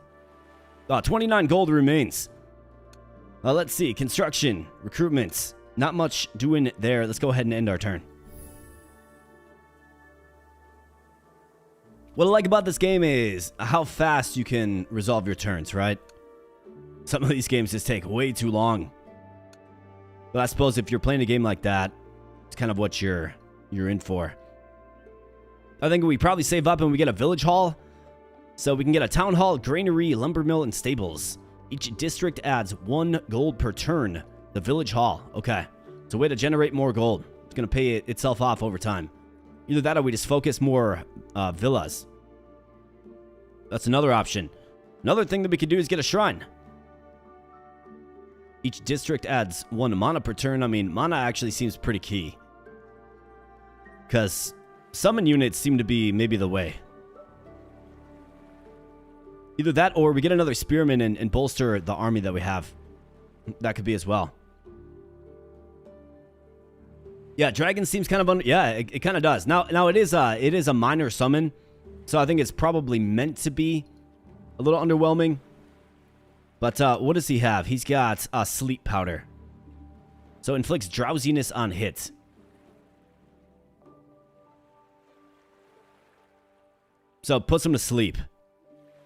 29 gold remains. Let's see. Construction. Recruitments. Not much doing there. Let's go ahead and end our turn. What I like about this game is how fast you can resolve your turns, right? Some of these games just take way too long. But I suppose if you're playing a game like that, it's kind of what you're in for. I think we probably save up and we get a village hall. So we can get a town hall, granary, lumber mill, and stables. Each district adds 1 gold per turn. The village hall. Okay. It's a way to generate more gold. It's going to pay itself off over time. Either that or we just focus more villas. That's another option. Another thing that we could do is get a shrine. Each district adds 1 mana per turn. I mean, mana actually seems pretty key. Because summon units seem to be maybe the way. Either that or we get another spearman and bolster the army that we have. That could be as well. Yeah, dragon seems kind of... yeah, it kind of does. Now it is a minor summon. So I think it's probably meant to be a little underwhelming. But what does he have? He's got sleep powder. So inflicts drowsiness on hit. So puts him to sleep,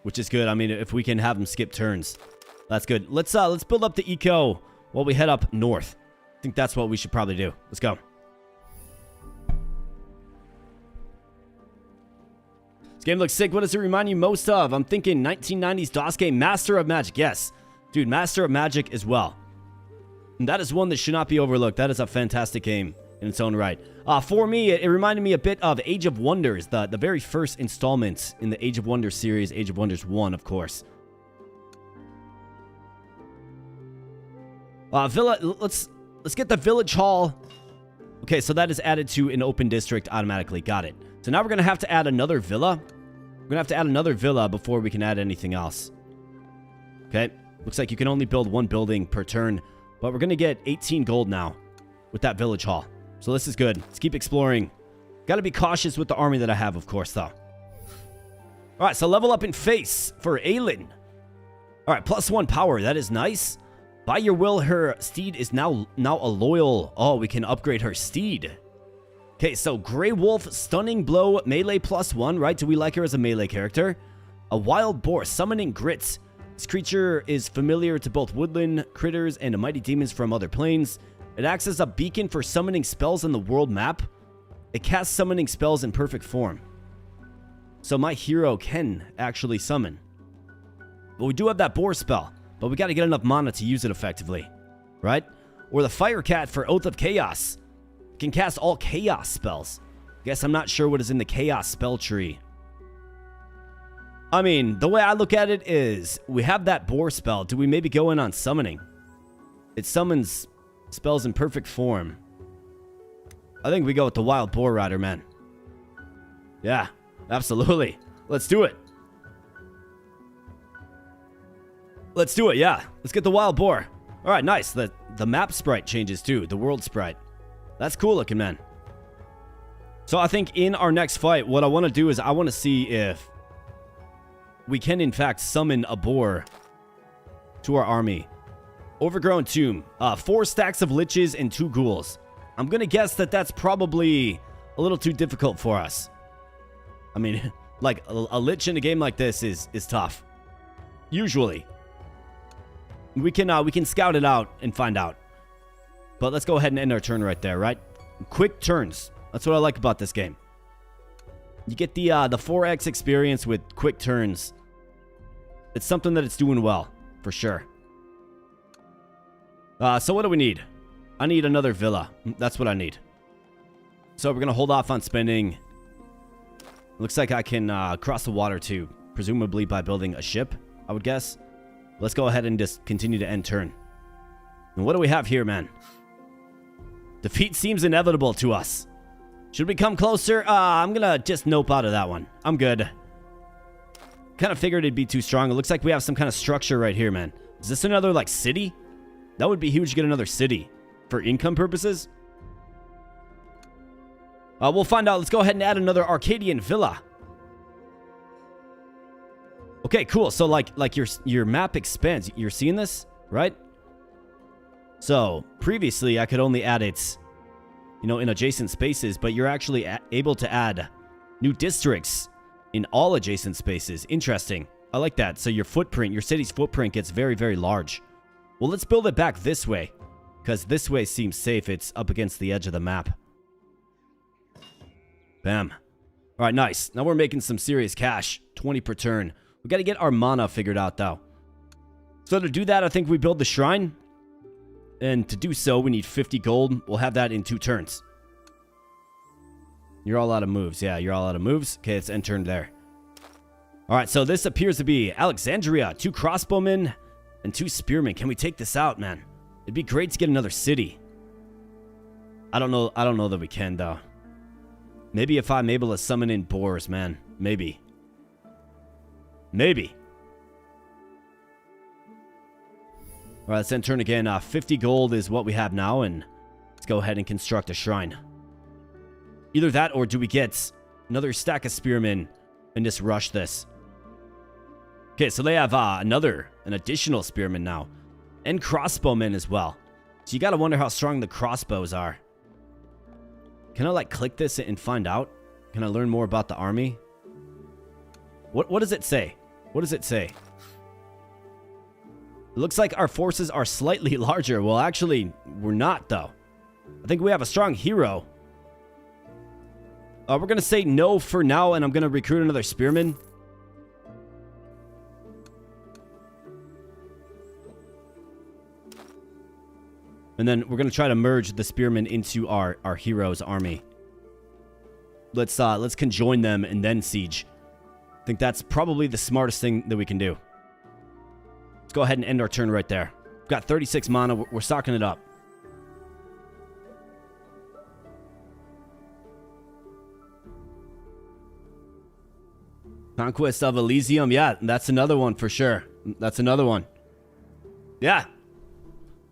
which is good. I mean, if we can have him skip turns, that's good. Let's build up the eco while we head up north. I think that's what we should probably do. Let's go. This game looks sick. What does it remind you most of? I'm thinking 1990s DOS game, Master of Magic. Yes. Dude, Master of Magic as well. And that is one that should not be overlooked. That is a fantastic game in its own right. For me, it reminded me a bit of Age of Wonders, the very first installment in the Age of Wonders series, Age of Wonders 1, of course. Villa, let's get the village hall. Okay, so that is added to an open district automatically. Got it. So now we're going to have to add another villa. We're going to have to add another villa before we can add anything else. Okay. Looks like you can only build 1 building per turn. But we're going to get 18 gold now with that village hall. So this is good. Let's keep exploring. Got to be cautious with the army that I have, of course, though. All right, so level up in face for Aelin. All right, +1 power. That is nice. By your will, her steed is now a loyal. Oh, we can upgrade her steed. Okay, so Grey Wolf, stunning blow, melee +1, right? Do we like her as a melee character? A wild boar, summoning grits. This creature is familiar to both woodland critters and mighty demons from other planes. It acts as a beacon for summoning spells on the world map. It casts summoning spells in perfect form. So my hero can actually summon. But we do have that boar spell. But we got to get enough mana to use it effectively. Right? Or the Fire Cat for Oath of Chaos. It can cast all chaos spells. Guess I'm not sure what is in the chaos spell tree. I mean, the way I look at it is, we have that boar spell. Do we maybe go in on summoning? It summons spells in perfect form. I think we go with the Wild Boar Rider, man. Yeah, absolutely. Let's do it. Let's do it, yeah. Let's get the Wild Boar. All right, nice. The map sprite changes too, the world sprite. That's cool looking, man. So I think in our next fight, what I want to do is I want to see if we can, in fact, summon a boar to our army. Overgrown Tomb. 4 stacks of liches and 2 ghouls. I'm going to guess that that's probably a little too difficult for us. I mean, like, a lich in a game like this is tough. Usually. We can scout it out and find out. But let's go ahead and end our turn right there, right? Quick turns. That's what I like about this game. You get the 4x experience with quick turns. It's something that it's doing well, for sure. So what do we need? I need another villa. That's what I need. So we're going to hold off on spending. Looks like I can cross the water too. Presumably by building a ship, I would guess. Let's go ahead and just continue to end turn. And what do we have here, man? Defeat seems inevitable to us. Should we come closer? I'm going to just nope out of that one. I'm good. Kind of figured it'd be too strong. It looks like we have some kind of structure right here, man. Is this another, like, city? That would be huge to get another city. For income purposes? We'll find out. Let's go ahead and add another Arcadian villa. Okay, cool. So, like your map expands. You're seeing this, right? So, previously, I could only add it, you know, in adjacent spaces, but you're actually able to add new districts in all adjacent spaces. Interesting. I like that. So your footprint, your city's footprint gets very, very large. Well, let's build it back this way, because this way seems safe. It's up against the edge of the map. Bam. All right, nice. Now we're making some serious cash. 20 per turn. We got to get our mana figured out, though. So to do that, I think we build the shrine. And to do so, we need 50 gold. We'll have that in 2 turns. You're all out of moves. Yeah, you're all out of moves. Okay, let's end turn there. All right, so this appears to be Alexandria. 2 crossbowmen and 2 spearmen. Can we take this out, man? It'd be great to get another city. I don't know that we can, though. Maybe if I'm able to summon in boars, man. Maybe. Maybe. All right, let's end turn again. 50 gold is what we have now, and let's go ahead and construct a shrine. Either that, or do we get another stack of spearmen and just rush this? Okay, so they have an additional spearman now, and crossbowmen as well. So you gotta wonder how strong the crossbows are. Can I, like, click this and find out? Can I learn more about the army? What does it say? What does it say? It looks like our forces are slightly larger. Well, actually, we're not, though. I think we have a strong hero. We're going to say no for now, and I'm going to recruit another spearman. And then we're going to try to merge the spearmen into our hero's army. Let's conjoin them and then siege. I think that's probably the smartest thing that we can do. Let's go ahead and end our turn right there. We've got 36 mana. We're stocking it up. Conquest of Elysium. Yeah, that's another one for sure. That's another one. Yeah.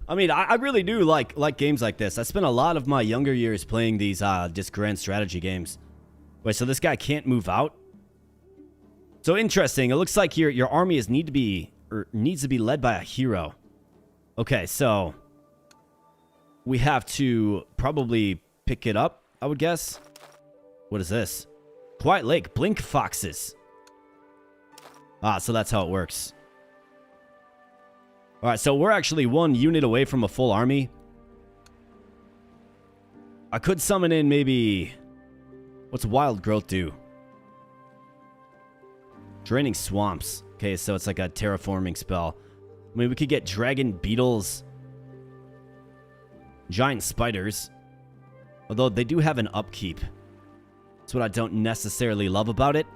I mean, I really do like games like this. I spent a lot of my younger years playing these just grand strategy games. Wait, so this guy can't move out? So interesting. It looks like your army needs to be led by a hero. Okay, so we have to probably pick it up, I would guess. What is this? Quiet Lake, blink foxes. Ah, so that's how it works. All right, so we're actually 1 unit away from a full army. I could summon in maybe... What's Wild Growth do? Draining Swamps. Okay, so it's like a terraforming spell. I mean, we could get Dragon Beetles. Giant Spiders. Although they do have an upkeep. That's what I don't necessarily love about it.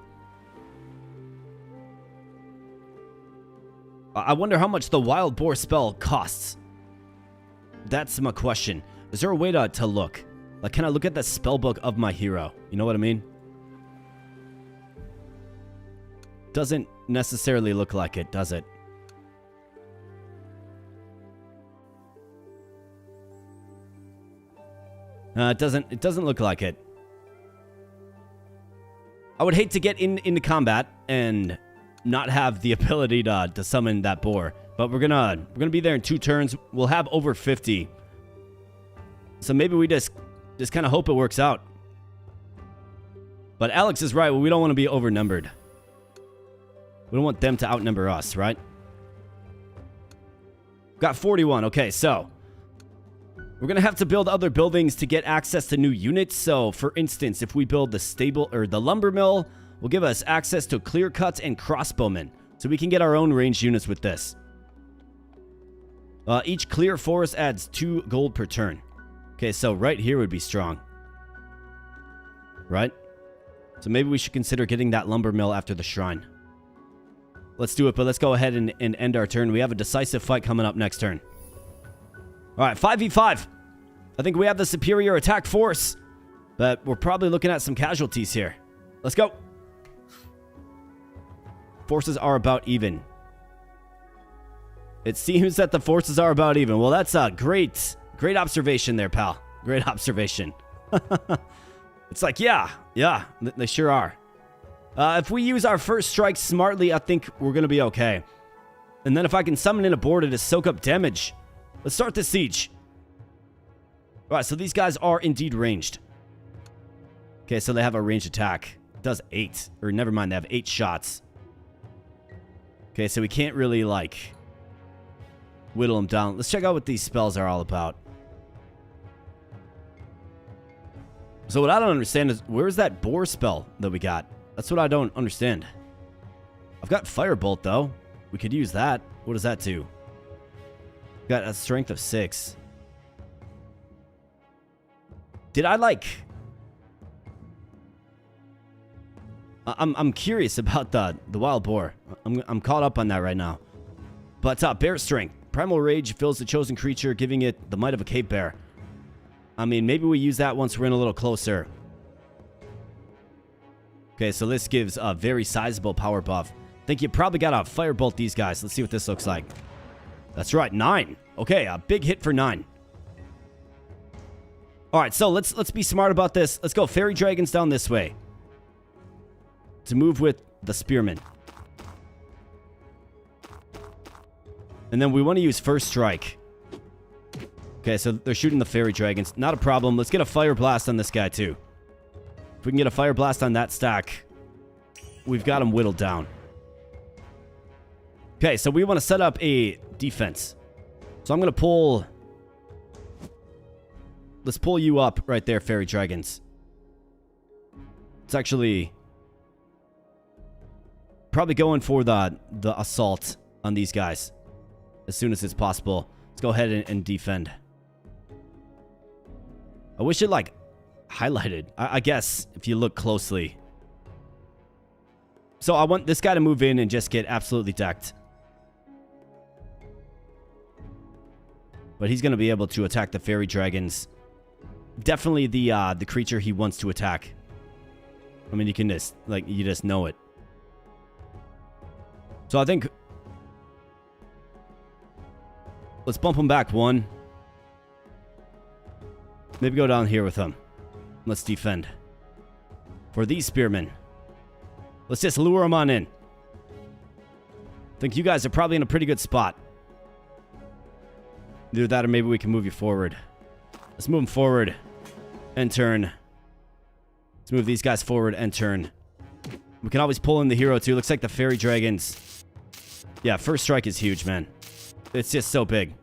I wonder how much the Wild Boar spell costs. That's my question. Is there a way to look? Like, can I look at the spell book of my hero? You know what I mean? Doesn't necessarily look like it, does it? It doesn't look like it. I would hate to get into combat and not have the ability to summon that boar, but we're gonna be there in 2 turns. We'll have over 50, so maybe we just kind of hope it works out. But Alex is right. We don't want to be overnumbered. We don't want them to outnumber us, right? Got 41. Okay, so we're gonna have to build other buildings to get access to new units. So, for instance, if we build the stable or the lumber mill, will give us access to clear cuts and crossbowmen, so we can get our own ranged units with this. Each clear forest adds 2 gold per turn. Okay, so right here would be strong. Right? So maybe we should consider getting that lumber mill after the shrine. Let's do it, but let's go ahead and end our turn. We have a decisive fight coming up next turn. Alright, 5v5. I think we have the superior attack force, but we're probably looking at some casualties here. Let's go. Forces are about even. It seems that the forces are about even. Well, that's a great observation there, pal. Great observation. It's like, yeah, they sure are. If we use our first strike smartly, I think we're going to be okay. And then if I can summon in a board to soak up damage. Let's start the siege. Alright, so these guys are indeed ranged. Okay, so they have a ranged attack. It does 8. Or never mind, they have 8 shots. Okay, so we can't really, like, whittle them down. Let's check out what these spells are all about. So what I don't understand is, where's that boar spell that we got? That's what I don't understand. I've got Firebolt, though. We could use that. What does that do? Got a strength of 6. Did I, like... I'm curious about the wild boar. I'm caught up on that right now. But bear strength. Primal rage fills the chosen creature, giving it the might of a cave bear. I mean, maybe we use that once we're in a little closer. Okay, so this gives a very sizable power buff. I think you probably gotta firebolt these guys. Let's see what this looks like. That's right, 9. Okay, a big hit for 9. All right, so let's be smart about this. Let's go fairy dragons down this way to move with the spearmen. And then we want to use first strike. Okay, so they're shooting the fairy dragons. Not a problem. Let's get a fire blast on this guy too. If we can get a fire blast on that stack, we've got him whittled down. Okay, so we want to set up a defense. So I'm going to pull... Let's pull you up right there, fairy dragons. It's actually... probably going for the assault on these guys as soon as it's possible. Let's go ahead and defend. I wish it, like, highlighted. I guess, if you look closely. So I want this guy to move in and just get absolutely decked. But he's going to be able to attack the fairy dragons. Definitely the creature he wants to attack. I mean, you can just, like, you just know it. So I think... let's bump him back 1. Maybe go down here with him. Let's defend. for these spearmen. Let's just lure them on in. I think you guys are probably in a pretty good spot. Either that or maybe we can move you forward. Let's move them forward and turn. Let's move these guys forward and turn. We can always pull in the hero too. Looks like the fairy dragons. Yeah, first strike is huge, man. It's just so big.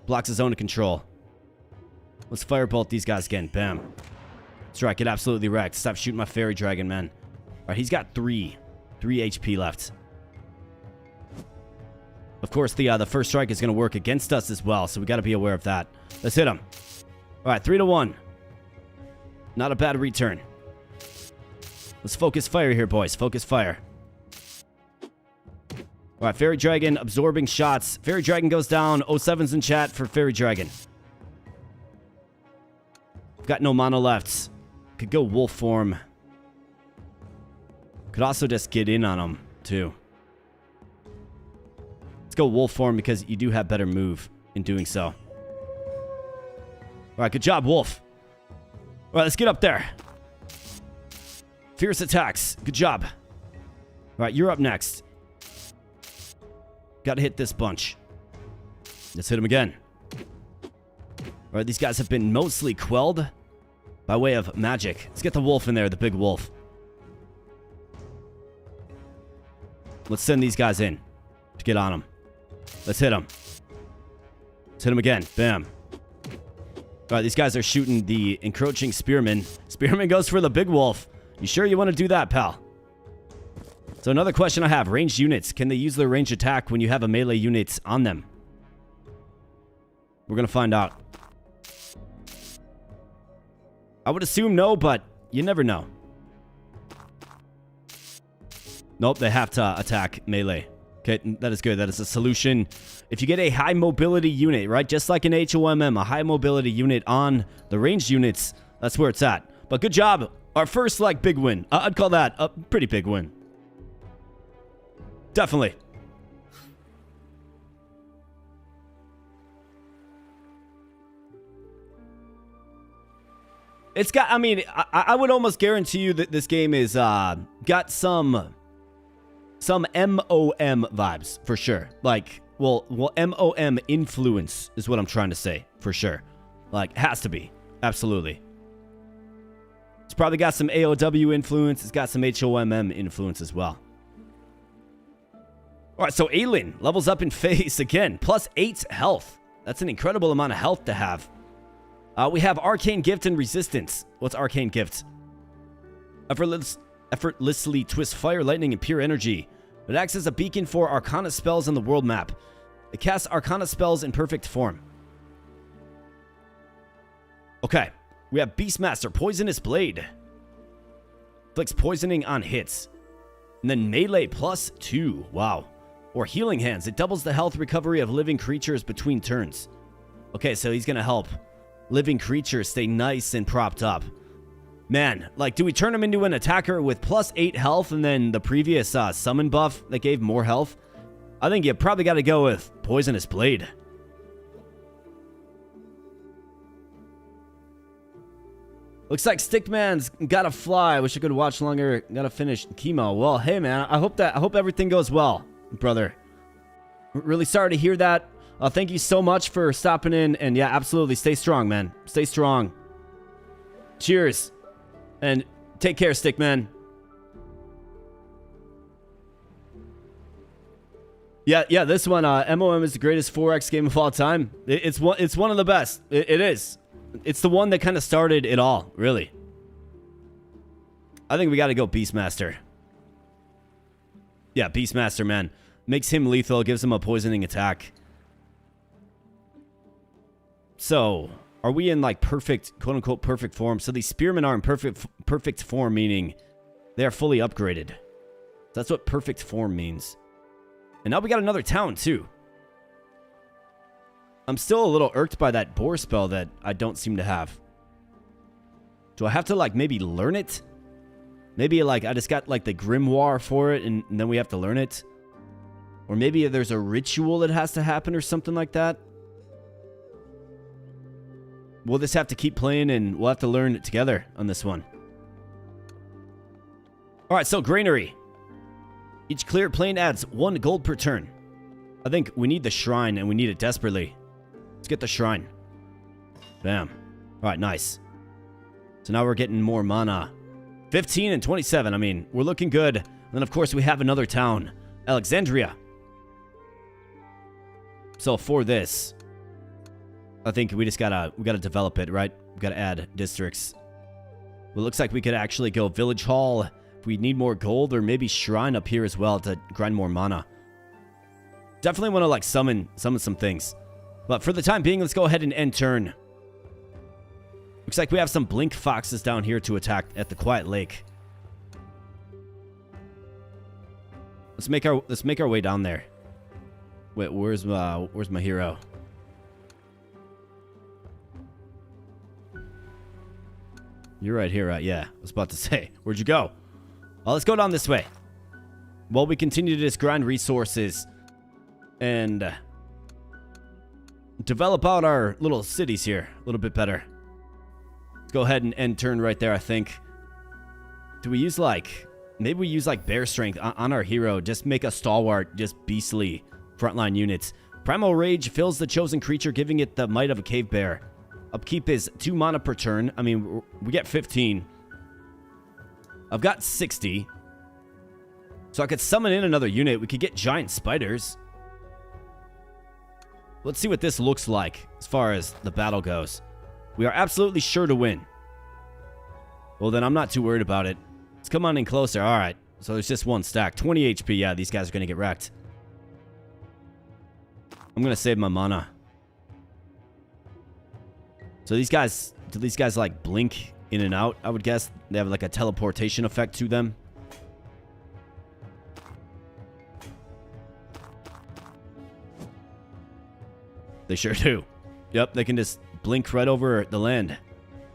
Blocks his own control. Let's firebolt these guys again. Bam. Strike, get absolutely wrecked. Stop shooting my fairy dragon, man. Alright, he's got 3 HP left. Of course, the first strike is going to work against us as well, so we got to be aware of that. Let's hit him. Alright, 3-1. Not a bad return. Let's focus fire here, boys. Focus fire. Alright, Fairy Dragon absorbing shots. Fairy Dragon goes down. 07's in chat for Fairy Dragon. Got no mana left. Could go wolf form. Could also just get in on him, too. Let's go wolf form because you do have better move in doing so. Alright, good job, wolf. Alright, let's get up there. Fierce attacks. Good job. Alright, you're up next. Gotta hit this bunch. Let's hit him again. Alright, these guys have been mostly quelled by way of magic. Let's get the wolf in there, the big wolf. Let's send these guys in to get on them. Let's hit them. Let's hit them again. Bam. Alright, these guys are shooting the encroaching spearman. Spearman goes for the big wolf. You sure you want to do that, pal? So another question I have. Ranged units. Can they use their ranged attack when you have a melee unit on them? We're going to find out. I would assume no, but you never know. Nope, they have to attack melee. Okay, that is good. That is a solution. If you get a high mobility unit, right? Just like an HOMM, a high mobility unit on the ranged units, that's where it's at. But good job. Our first, like, big win. I'd call that a pretty big win. Definitely. It's got, I mean, I would almost guarantee you that this game is, got some MOM vibes, for sure. Like, well, MOM influence is what I'm trying to say, for sure. Like, has to be. Absolutely. It's probably got some AOW influence. It's got some HOMM influence as well. Alright, so Aelin levels up in phase again. Plus 8 health. That's an incredible amount of health to have. We have Arcane Gift and Resistance. What's Arcane Gift? Effortlessly twist fire, lightning, and pure energy. It acts as a beacon for Arcana spells on the world map. It casts Arcana spells in perfect form. Okay. We have Beastmaster, Poisonous Blade. Inflicts poisoning on hits. And then Melee plus 2. Wow. Or Healing Hands. It doubles the health recovery of living creatures between turns. Okay, so he's going to help living creatures stay nice and propped up. Man, like, do we turn him into an attacker with plus 8 health and then the previous summon buff that gave more health? I think you probably got to go with Poisonous Blade. Looks like Stickman's gotta fly. Wish I could watch longer. Gotta finish chemo. Well, hey man, I hope everything goes well, brother. Really sorry to hear that. Thank you so much for stopping in, and yeah, absolutely, stay strong, man. Stay strong. Cheers, and take care, Stickman. Yeah, this one, MOM is the greatest 4X game of all time. It's one of the best. It is. It's the one that kind of started it all, really. I think we got to go Beastmaster. Yeah, Beastmaster, man. Makes him lethal, gives him a poisoning attack. So, are we in, like, perfect, quote-unquote, perfect form? So these spearmen are in perfect form, meaning they are fully upgraded. That's what perfect form means. And now we got another town, too. I'm still a little irked by that boar spell that I don't seem to have. Do I have to, like, maybe learn it? Maybe, like, I just got, like, the grimoire for it, and then we have to learn it? Or maybe there's a ritual that has to happen or something like that? We'll just have to keep playing, and we'll have to learn it together on this one. All right, so granary. Each clear plane adds 1 gold per turn. I think we need the shrine, and we need it desperately. Let's get the shrine. Bam. All right, nice. So now we're getting more mana. 15 and 27. I mean, we're looking good. And then, of course, we have another town. Alexandria. So for this, I think we just gotta develop it, right? We gotta add districts. Well, it looks like we could actually go village hall if we need more gold, or maybe shrine up here as well to grind more mana. Definitely want to like summon some things. But for the time being, let's go ahead and end turn. Looks like we have some blink foxes down here to attack at the quiet lake. Let's make our way down there. Wait, where's my hero? You're right here, right? Yeah, I was about to say. Where'd you go? Well, let's go down this way. While we continue to just grind resources and develop out our little cities here a little bit better. Let's go ahead and end turn right there, I think. Do we use like... Maybe we use like bear strength on our hero. Just make a stalwart, just beastly frontline units. Primal Rage fills the chosen creature, giving it the might of a cave bear. Upkeep is 2 mana per turn. I mean, we get 15. I've got 60. So I could summon in another unit. We could get giant spiders. Let's see what this looks like as far as the battle goes. We are absolutely sure to win. Well, then I'm not too worried about it. Let's come on in closer. All right. So there's just 1 stack. 20 HP. Yeah, these guys are going to get wrecked. I'm going to save my mana. So these guys, do these guys like blink in and out? I would guess they have like a teleportation effect to them. They sure do. Yep, they can just blink right over the land,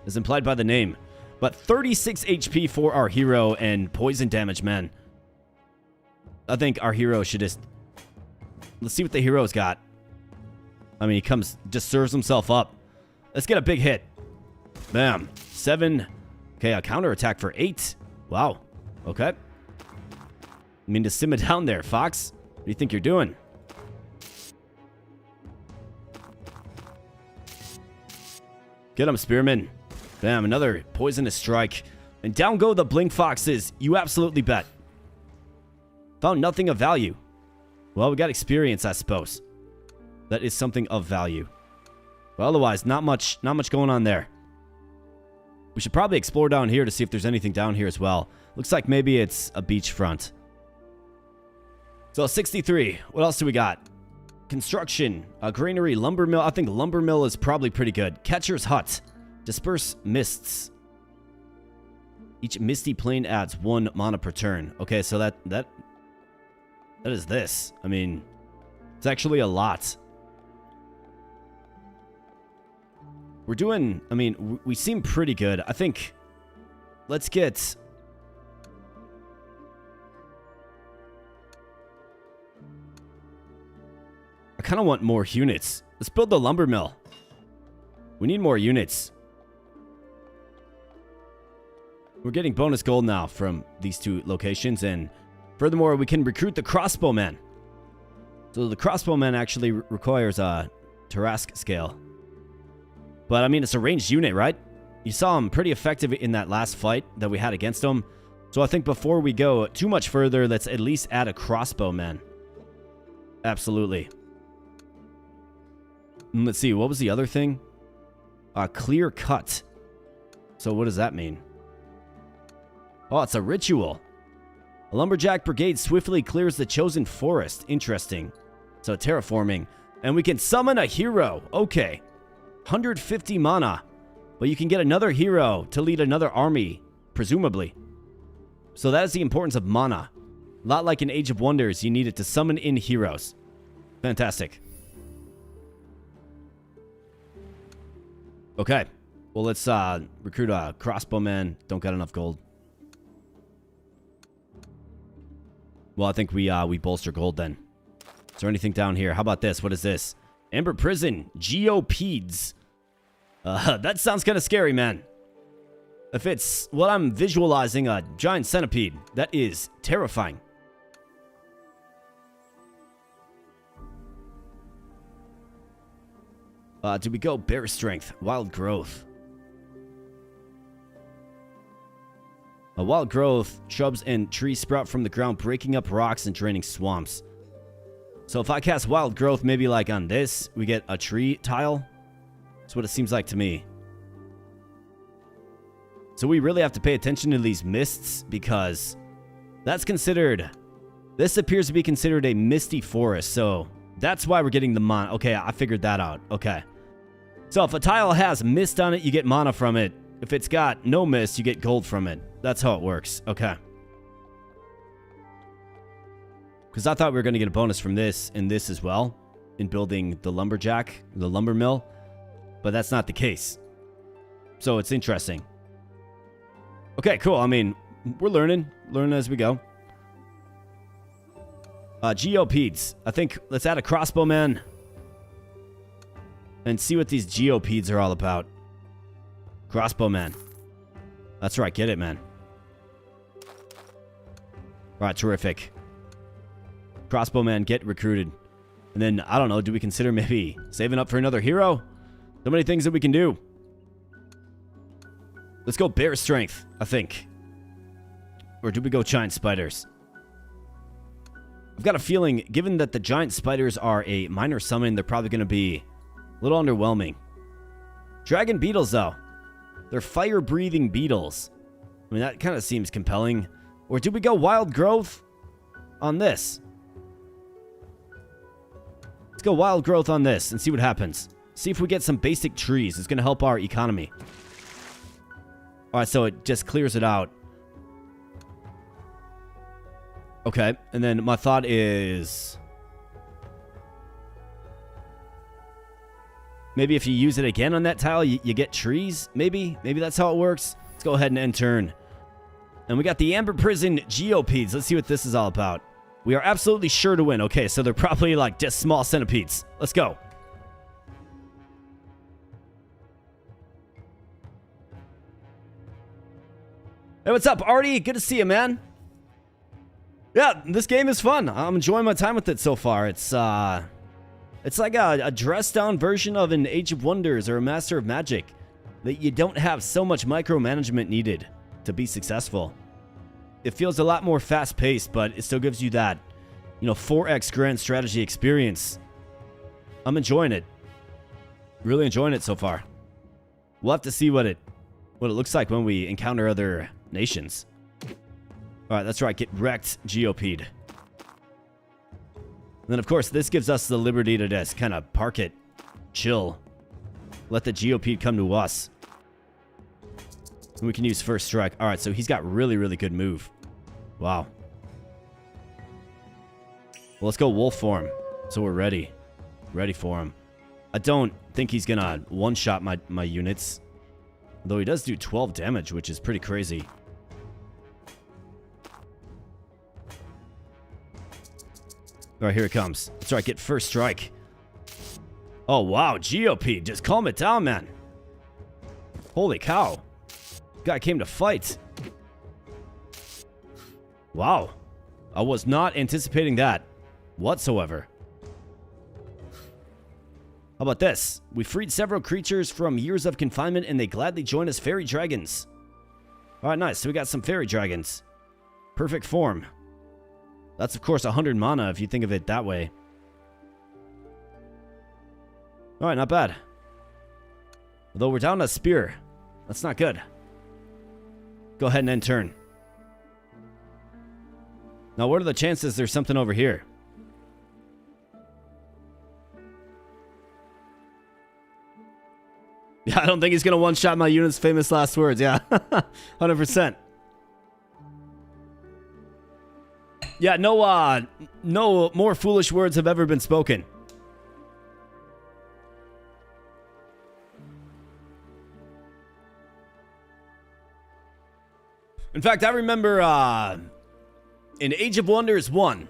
as implied by the name. But 36 HP for our hero and poison damage, man. I think our hero should just... Let's see what the hero's got. I mean, he comes, just serves himself up. Let's get a big hit. Bam. 7. Okay, a counterattack for 8. Wow. Okay. I mean to sim it down there, Fox. What do you think you're doing? Get him, Spearman. Bam, another poisonous strike. And down go the Blink Foxes. You absolutely bet. Found nothing of value. Well, we got experience, I suppose. That is something of value. But otherwise, not much going on there. We should probably explore down here to see if there's anything down here as well. Looks like maybe it's a beachfront. So 63. What else do we got? Construction, a granary, lumber mill. I think lumber mill is probably pretty good. Catcher's hut. Disperse mists. Each misty plane adds 1 mana per turn. Okay, so that is this. I mean, it's actually a lot. We're doing, I mean, we seem pretty good. I think, let's get... I kind of want more units. Let's build the lumber mill. We need more units. We're getting bonus gold now from these 2 locations, and furthermore, we can recruit the crossbowman. So the crossbowman actually requires a Tarask scale. But, I mean, it's a ranged unit, right? You saw him pretty effective in that last fight that we had against him. So I think before we go too much further, let's at least add a crossbowman. Absolutely. And let's see, what was the other thing? Clear cut. So what does that mean? Oh, it's a ritual. A lumberjack brigade swiftly clears the chosen forest. Interesting. So terraforming. And we can summon a hero. Okay. 150 mana. But you can get another hero to lead another army, presumably. So that is the importance of mana. A lot like in Age of Wonders, you need it to summon in heroes. Fantastic. Okay. Well, let's recruit a crossbowman. Don't got enough gold. Well, I think we bolster gold then. Is there anything down here? How about this? What is this? Amber Prison. Geopeds. That sounds kind of scary, man. If it's what I'm visualizing, a giant centipede, that is terrifying. Do we go bear strength, wild growth? A wild growth, shrubs and trees sprout from the ground, breaking up rocks and draining swamps. So if I cast wild growth, maybe like on this, we get a tree tile. That's what it seems like to me. So we really have to pay attention to these mists because that's considered... This appears to be considered a misty forest, so that's why we're getting the mana. Okay, I figured that out. Okay. So if a tile has mist on it, you get mana from it. If it's got no mist, you get gold from it. That's how it works. Okay. Because I thought we were going to get a bonus from this and this as well in building the lumberjack, the lumber mill. But that's not the case. So it's interesting. Okay, cool. I mean, we're learning as we go. Geopeds. I think let's add a crossbowman and see what these geopeds are all about. Crossbowman. That's right. Get it, man. All right, terrific. Crossbowman, get recruited. And then, I don't know, do we consider maybe saving up for another hero? So many things that we can do. Let's go bear strength, I think. Or do we go giant spiders? I've got a feeling, given that the giant spiders are a minor summon, they're probably going to be a little underwhelming. Dragon beetles, though. They're fire-breathing beetles. I mean, that kind of seems compelling. Or do we go wild growth on this? Let's go wild growth on this and see what happens. See if we get some basic trees. It's going to help our economy. All right, so it just clears it out. Okay, and then my thought is... maybe if you use it again on that tile, you get trees, maybe? Maybe that's how it works. Let's go ahead and end turn. And we got the Amber Prison Geopeds. Let's see what this is all about. We are absolutely sure to win. Okay, so they're probably like just small centipedes. Let's go. Hey, what's up, Artie? Good to see you, man. Yeah, this game is fun. I'm enjoying my time with it so far. It's like a dressed-down version of an Age of Wonders or a Master of Magic that you don't have so much micromanagement needed to be successful. It feels a lot more fast-paced, but it still gives you that, 4x grand strategy experience. I'm enjoying it. Really enjoying it so far. We'll have to see what it looks like when we encounter other nations. All right, that's right. Get wrecked, Geopede. And then, of course, this gives us the liberty to just kind of park it, chill, let the Geopede come to us. And we can use first strike. All right, so he's got really, really good move. Wow. Well, let's go wolf form. So we're ready. Ready for him. I don't think he's going to one-shot my units. Though he does do 12 damage, which is pretty crazy. All right, here it comes. That's right, get first strike. Oh, wow, Geopede. Just calm it down, man. Holy cow. Guy came to fight. Wow. I was not anticipating that whatsoever. How about this? We freed several creatures from years of confinement and they gladly join us fairy dragons. All right, nice. So we got some fairy dragons. Perfect form. That's, of course, 100 mana if you think of it that way. All right, not bad. Although we're down a spear. That's not good. Go ahead and end turn. Now, what are the chances there's something over here? Yeah, I don't think he's going to one-shot my unit's famous last words. Yeah, 100%. Yeah, no more foolish words have ever been spoken. In fact, I remember in Age of Wonders 1,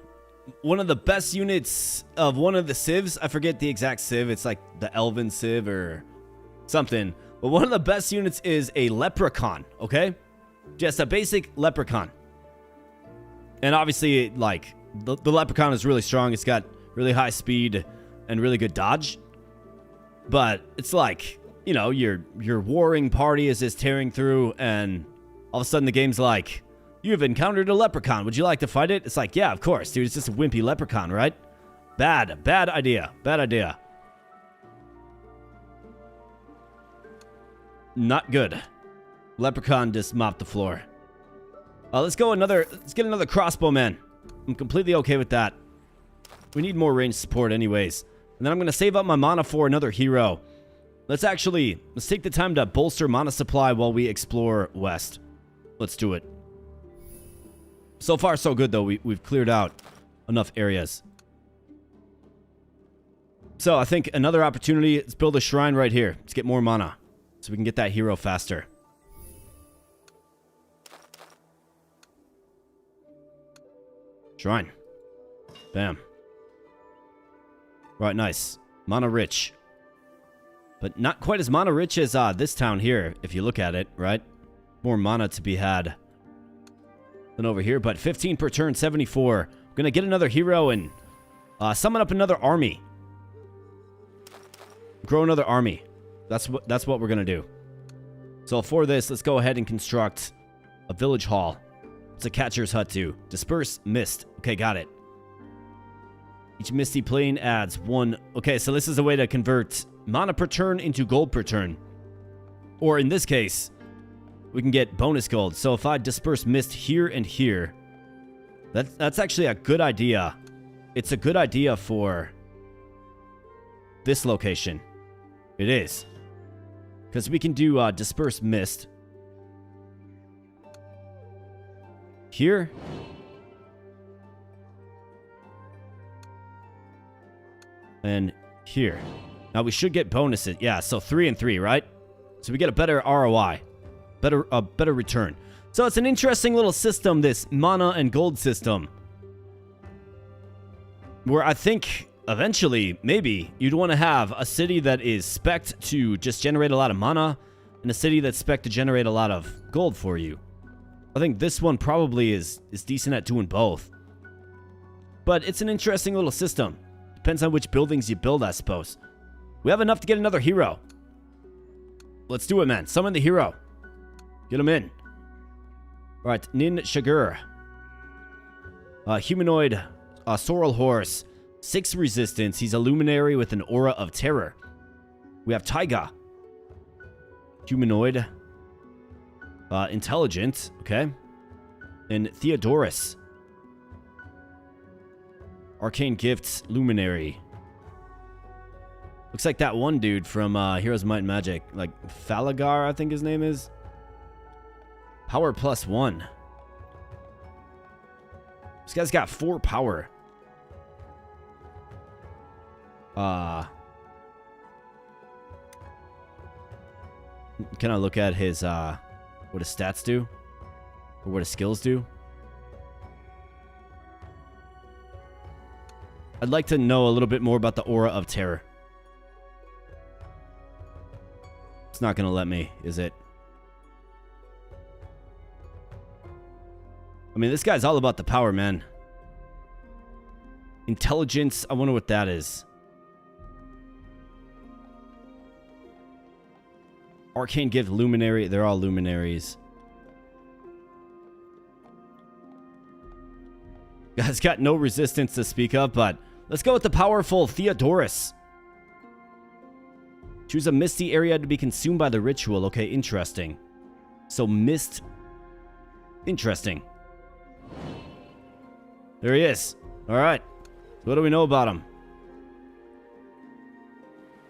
one of the best units of one of the civs, I forget the exact civ, it's like the Elven civ or something, But one of the best units is a leprechaun, okay? Just a basic leprechaun. And obviously, like, the leprechaun is really strong. It's got really high speed and really good dodge. But it's like, you know, your warring party is just tearing through, and all of a sudden the game's like, you've encountered a leprechaun. Would you like to fight it? It's like, yeah, of course, dude. It's just a wimpy leprechaun, right? Bad idea. Bad idea. Not good. Leprechaun just mopped the floor. Let's get another crossbow man. I'm completely okay with that. We need more range support anyways. And then I'm going to save up my mana for another hero. Let's take the time to bolster mana supply while we explore west. Let's do it. So far, so good, though. We've cleared out enough areas. So I think another opportunity is build a shrine right here. Let's get more mana so we can get that hero faster. Shrine. Bam. Right, nice. Mana rich. But not quite as mana rich as this town here, if you look at it, right? More mana to be had than over here, but 15 per turn, 74. I'm gonna get another hero and summon up another army. Grow another army. That's what we're gonna do. So for this, let's go ahead and construct a village hall. It's a catcher's hut too. Disperse mist. Okay, got it. Each misty plane adds 1. Okay, so this is a way to convert mana per turn into gold per turn. Or in this case, we can get bonus gold. So if I disperse mist here and here, that's actually a good idea. It's a good idea for this location. It is. Because we can do disperse mist here. And here. Now we should get bonuses. Yeah, so 3 and 3, right? So we get a better ROI. A better return. So it's an interesting little system, this mana and gold system. Where I think eventually, maybe, you'd want to have a city that is spec'd to just generate a lot of mana, and a city that's spec'd to generate a lot of gold for you. I think this one probably is decent at doing both. But it's an interesting little system. Depends on which buildings you build, I suppose. We have enough to get another hero. Let's do it, man. Summon the hero. Get him in. Alright, Nin Shagur. Humanoid, Sorrel Horse. 6 resistance. He's a luminary with an aura of terror. We have Taiga. Humanoid. Intelligent. Okay. And Theodorus. Arcane Gifts, Luminary. Looks like that one dude from Heroes Might and Magic. Like, Falagar, I think his name is. Power +1. This guy's got 4 power. Can I look at his, what his stats do? Or what his skills do? I'd like to know a little bit more about the Aura of Terror. It's not going to let me, is it? I mean, this guy's all about the power, man. Intelligence, I wonder what that is. Arcane Gift, Luminary, they're all luminaries. Guy's got no resistance to speak of, but let's go with the powerful Theodorus. Choose a misty area to be consumed by the ritual. Okay, interesting. So mist. Interesting. There he is. Alright. What do we know about him?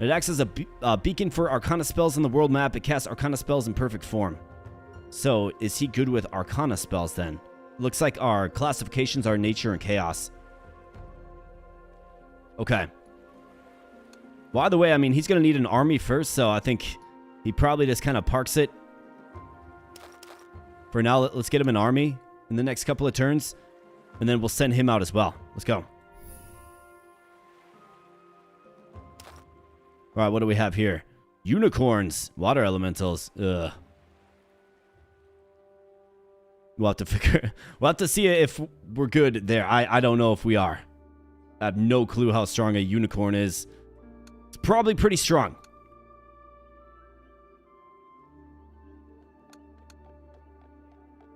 It acts as a beacon for Arcana spells on the world map. It casts Arcana spells in perfect form. So, is he good with Arcana spells then? Looks like our classifications are Nature and Chaos. Okay. By the way, I mean, he's going to need an army first, so I think he probably just kind of parks it. For now, let's get him an army in the next couple of turns, and then we'll send him out as well. Let's go. All right, what do we have here? Unicorns. Water elementals. Ugh. We'll have to figure... We'll have to see if we're good there. I don't know if we are. I have no clue how strong a unicorn is. It's probably pretty strong.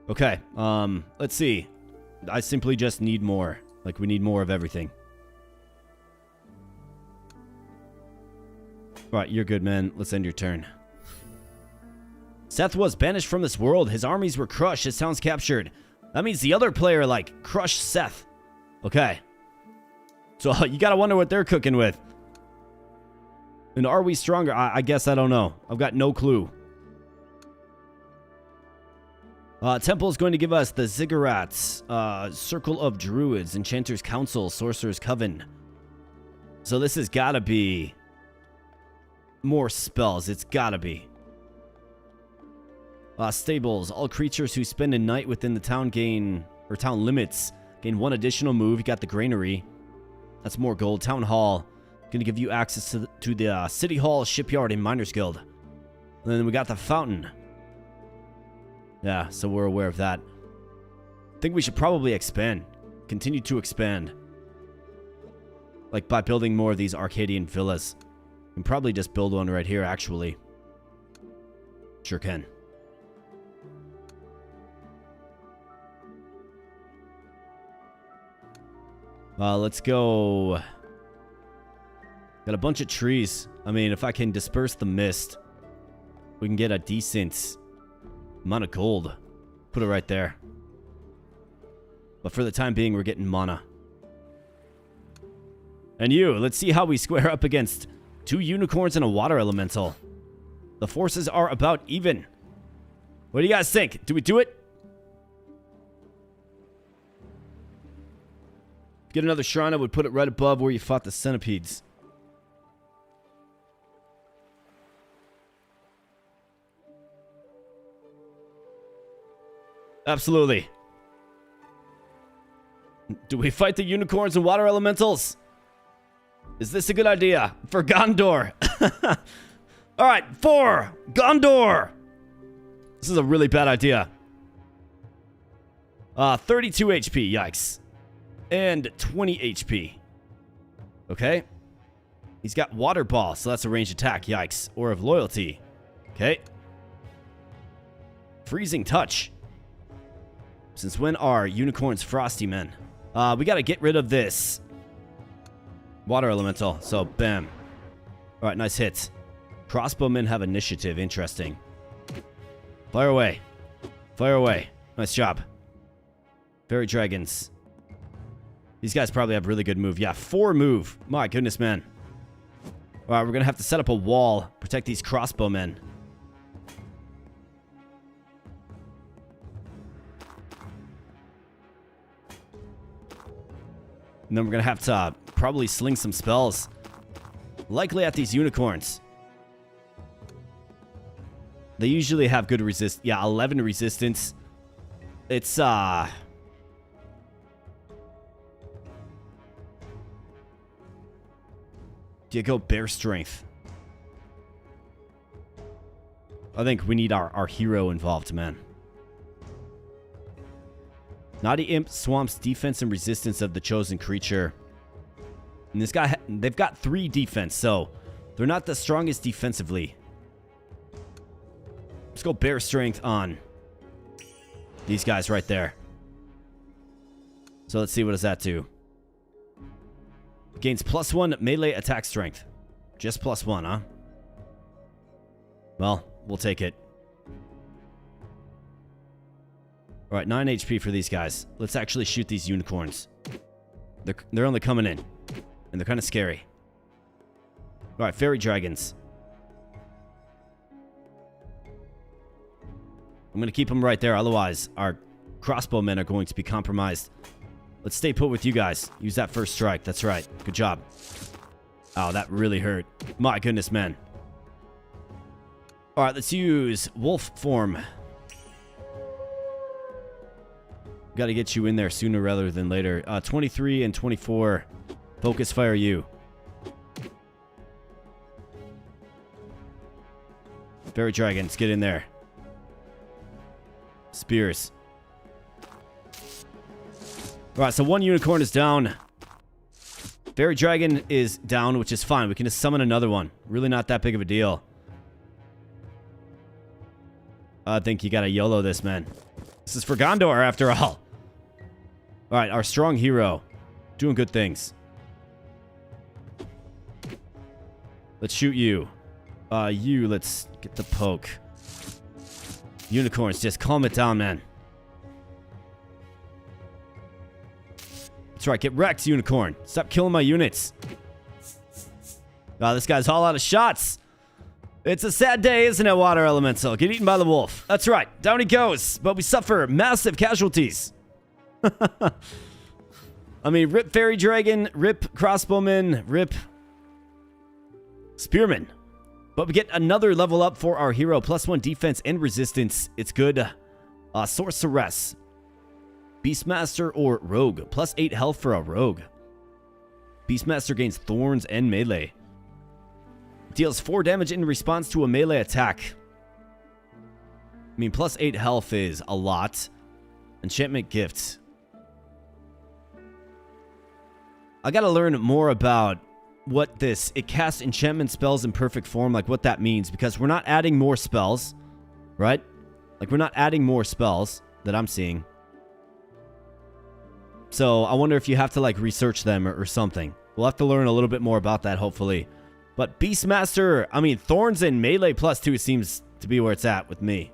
Okay, let's see. I simply just need more. Like, we need more of everything. Alright, you're good, man. Let's end your turn. Seth was banished from this world. His armies were crushed. His towns captured. That means the other player, like, crushed Seth. Okay. So, you gotta wonder what they're cooking with. And are we stronger? I guess I don't know. I've got no clue. Temple is going to give us the Ziggurats, Circle of Druids, Enchanter's Council, Sorcerer's Coven. So this has got to be more spells. It's got to be. Stables. All creatures who spend a night within the town gain, or town limits, gain one additional move. You got the Granary. That's more gold. Town Hall. Going to give you access to the City Hall, Shipyard, and Miners Guild. And then we got the Fountain. Yeah, so we're aware of that. I think we should probably expand. Continue to expand. Like by building more of these Arcadian villas. We can probably just build one right here, actually. Sure can. Let's go. Got a bunch of trees. I mean, if I can disperse the mist, we can get a decent amount of gold. Put it right there. But for the time being, we're getting mana. And you, let's see how we square up against 2 unicorns and a water elemental. The forces are about even. What do you guys think? Do we do it? Get another shrine, I would put it right above where you fought the centipedes. Absolutely. Do we fight the unicorns and water elementals? Is this a good idea? For Gondor. Alright, for Gondor. This is a really bad idea. 32 HP, yikes. And 20 HP. Okay. He's got Water Ball, so that's a ranged attack, yikes. Or of Loyalty. Okay. Freezing Touch. Since when are unicorns frosty men? We gotta get rid of this water elemental. So, bam. Alright, nice hits. Crossbowmen have initiative. Interesting. Fire away. Fire away. Nice job. Fairy dragons. These guys probably have really good move. Yeah, 4 move. My goodness, man. Alright, we're gonna have to set up a wall. Protect these crossbowmen. And then we're going to have to probably sling some spells. Likely at these unicorns. They usually have good resist. Yeah, 11 resistance. It's, do you go bear strength? I think we need our hero involved, man. Naughty Imp swamps defense and resistance of the chosen creature. And this guy, they've got 3 defense, so they're not the strongest defensively. Let's go bear strength on these guys right there. So let's see, what does that do? Gains +1 melee attack strength. Just +1, huh? Well, we'll take it. Alright, 9 HP for these guys. Let's actually shoot these unicorns. They're only coming in. And they're kind of scary. Alright, fairy dragons. I'm going to keep them right there. Otherwise, our crossbowmen are going to be compromised. Let's stay put with you guys. Use that first strike. That's right. Good job. Oh, that really hurt. My goodness, man. Alright, let's use wolf form. Got to get you in there sooner rather than later. 23 and 24. Focus fire you. Fairy dragons, get in there. Spears. Alright, so one unicorn is down. Fairy dragon is down, which is fine. We can just summon another one. Really not that big of a deal. I think you gotta YOLO this, man. This is for Gondor, after all. Alright, our strong hero. Doing good things. Let's shoot you. Let's get the poke. Unicorns, just calm it down, man. That's right, get wrecked, unicorn. Stop killing my units. This guy's all out of shots. It's a sad day, isn't it, water elemental? Get eaten by the wolf. That's right, down he goes. But we suffer massive casualties. I mean, rip fairy dragon, rip crossbowman, rip spearman. But we get another level up for our hero. +1 defense and resistance. It's good. Sorceress. Beastmaster or rogue. +8 health for a rogue. Beastmaster gains thorns and melee. Deals 4 damage in response to a melee attack. I mean, +8 health is a lot. Enchantment gift. I gotta learn more about what this... It casts enchantment spells in perfect form, like what that means. Because we're not adding more spells, right? Like, we're not adding more spells that I'm seeing. So, I wonder if you have to, like, research them or something. We'll have to learn a little bit more about that, hopefully. But Beastmaster, I mean, Thorns and Melee +2 seems to be where it's at with me.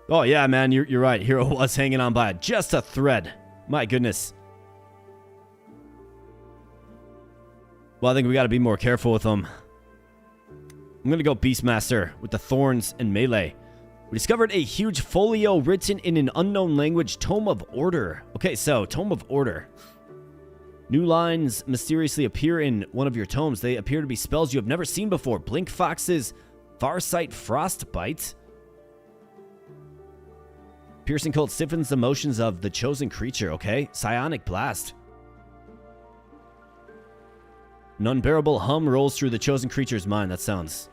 Oh, yeah, man, you're right. Hero was hanging on by just a thread. My goodness. Well, I think we got to be more careful with them. I'm going to go Beastmaster with the Thorns and Melee. We discovered a huge folio written in an unknown language, Tome of Order. Okay, so, Tome of Order. New lines mysteriously appear in one of your tomes. They appear to be spells you have never seen before. Blink Fox's Farsight Frostbite. Piercing Cold stiffens the motions of the chosen creature. Okay, Psionic Blast. An unbearable hum rolls through the chosen creature's mind. That sounds...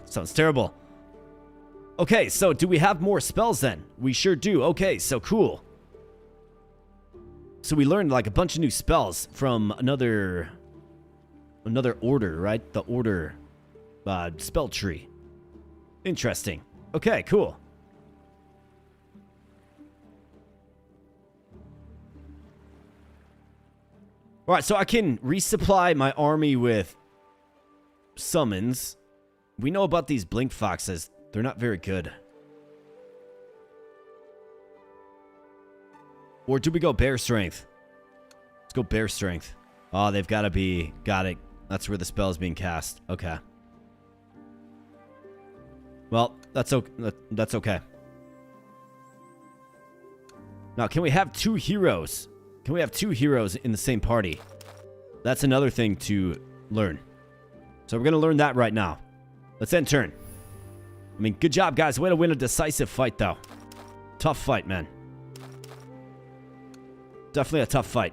sounds terrible. Okay, so do we have more spells then? We sure do. Okay, so cool. So we learned like a bunch of new spells from another order, right? The order spell tree. Interesting. Okay, cool. Alright, so I can resupply my army with summons. We know about these blink foxes. They're not very good. Or do we go bear strength? Let's go bear strength. Oh, they've got to be... Got it. That's where the spell is being cast. Okay. Well, that's okay. Now, can we have 2 heroes? Can we have 2 heroes in the same party? That's another thing to learn. So we're going to learn that right now. Let's end turn. I mean, good job, guys. Way to win a decisive fight, though. Tough fight, man. Definitely a tough fight.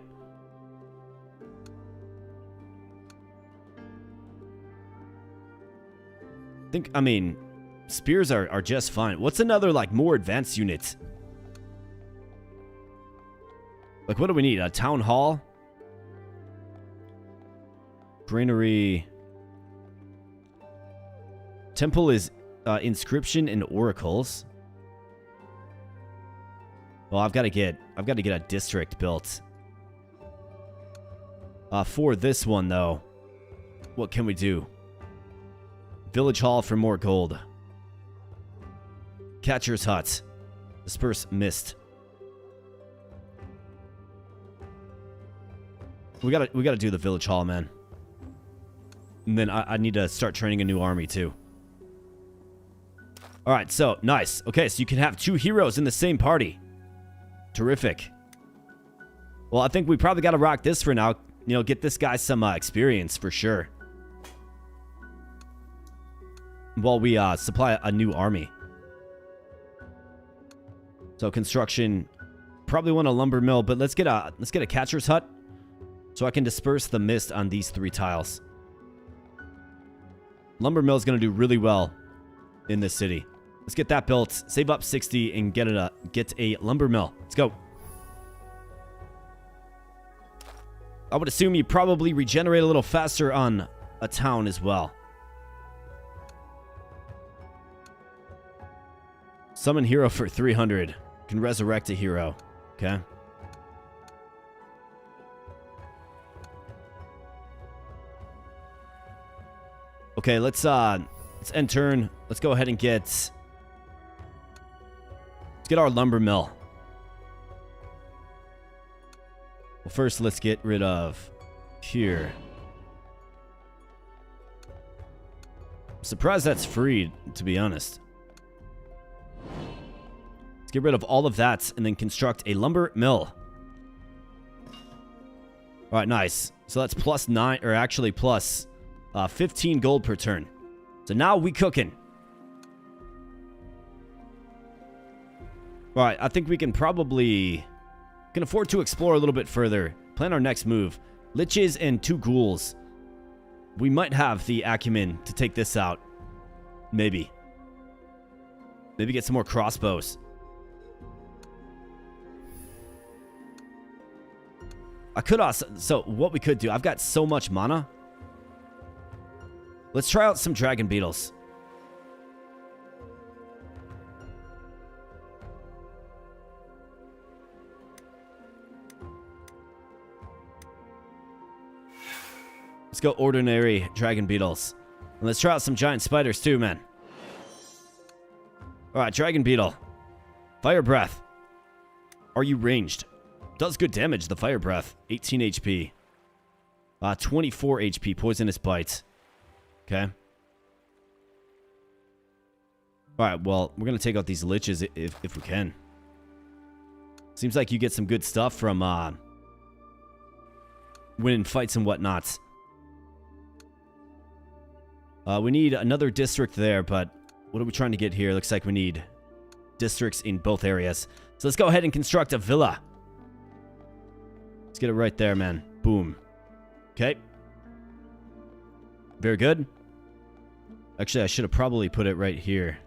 I mean, spears are just fine. What's another, like, more advanced unit? Like, what do we need? A town hall? Granary. Temple is inscription and oracles. Well, I've got to get a district built. For this one though, what can we do? Village hall for more gold. Catcher's hut. Disperse mist. We gotta do the village hall, man. And then I need to start training a new army too. Alright, so nice. Okay, so you can have 2 heroes in the same party. Terrific. Well, I think we probably got to rock this for now. You know, get this guy some experience for sure. While we supply a new army. So construction, probably want a lumber mill, but let's get a catcher's hut, so I can disperse the mist on these 3 tiles. Lumber mill is going to do really well in this city. Let's get that built. Save up 60 and get a lumber mill. Let's go. I would assume you probably regenerate a little faster on a town as well. Summon hero for 300. Can resurrect a hero. Okay. Okay, let's end turn. Let's go ahead and let's get our lumber mill. Well, first let's get rid of here. I'm surprised that's free, to be honest. Let's get rid of all of that and then construct a lumber mill. All right, nice. So that's plus 9, or actually plus 15 gold per turn. So now we cooking. All right, I think we can afford to explore a little bit further. Plan our next move. Liches and 2 ghouls. We might have the acumen to take this out. Maybe. Maybe get some more crossbows. I could also... So, what we could do... I've got so much mana. Let's try out some dragon beetles. Let's go ordinary dragon beetles. And let's try out some giant spiders too, man. Alright, dragon beetle. Fire breath. Are you ranged? Does good damage, the fire breath. 18 HP. 24 HP, poisonous bite. Okay. Alright, well, we're going to take out these liches if we can. Seems like you get some good stuff from winning fights and whatnot. We need another district there, but what are we trying to get here? Looks like we need districts in both areas. So let's go ahead and construct a villa. Let's get it right there, man. Boom. Okay. Very good. Actually, I should have probably put it right here.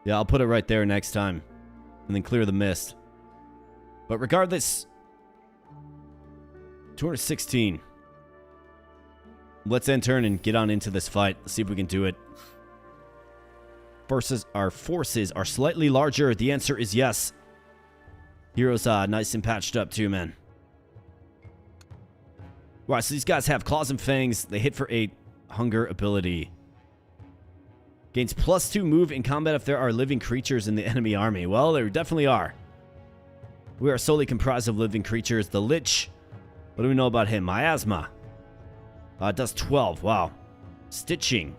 Yeah, I'll put it right there next time. And then clear the mist. But regardless... 216. Let's end turn and get on into this fight. Let's see if we can do it. Our forces are slightly larger. The answer is yes. Heroes nice and patched up too, man. Right, so these guys have claws and fangs. They hit for 8. Hunger ability. Gains +2 move in combat if there are living creatures in the enemy army. Well, there definitely are. We are solely comprised of living creatures. The Lich. What do we know about him? Miasma. Does 12. Wow. Stitching.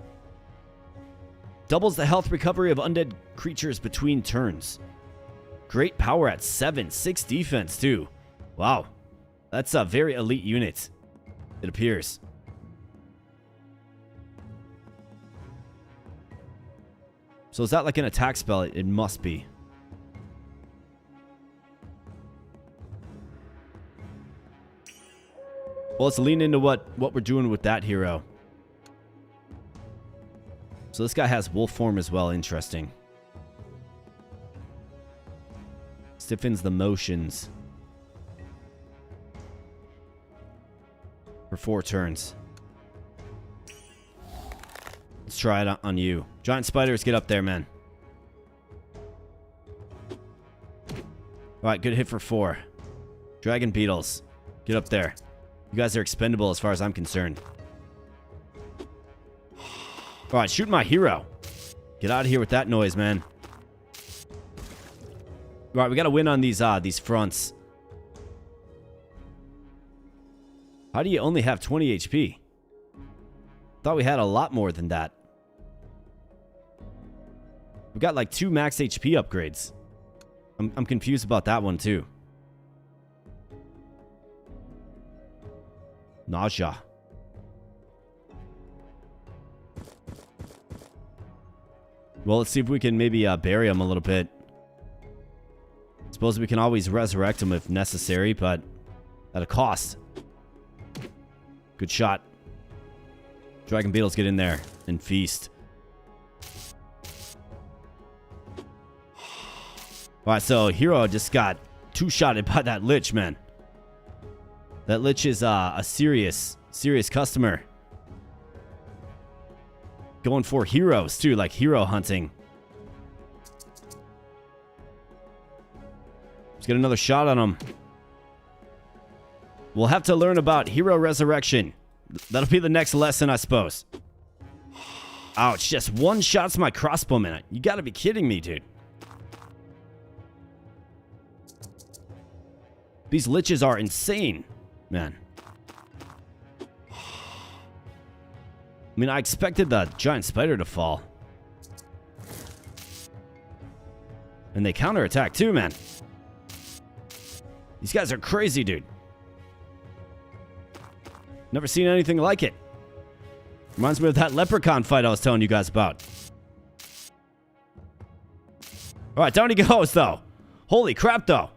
Doubles the health recovery of undead creatures between turns. Great power at 7. 6 defense, too. Wow. That's a very elite unit. It appears. So is that like an attack spell? It must be. Well, let's lean into what we're doing with that hero. So this guy has wolf form as well. Interesting. Stiffens the motions. For 4 turns. Let's try it on you. Giant spiders, get up there, man. Alright, good hit for 4. Dragon beetles, get up there. You guys are expendable as far as I'm concerned. Alright, shoot my hero. Get out of here with that noise, man. Alright, we gotta win on these fronts. How do you only have 20 HP? Thought we had a lot more than that. We got like 2 max HP upgrades. I'm confused about that one too. Nausea. Well, let's see if we can maybe bury him a little bit. Suppose we can always resurrect him if necessary, but at a cost. Good shot. Dragon Beetles get in there and feast. Alright, so Hero just got two-shotted by that Lich, man. That Lich is a serious customer. Going for heroes, too, like hero hunting. Let's get another shot on him. We'll have to learn about hero resurrection. That'll be the next lesson, I suppose. Ouch, just one shot's my crossbowman. You gotta be kidding me, dude. These liches are insane, man. I mean, I expected the giant spider to fall. And they counterattack too, man. These guys are crazy, dude. Never seen anything like it. Reminds me of that leprechaun fight I was telling you guys about. Alright, down he goes, though. Holy crap, though.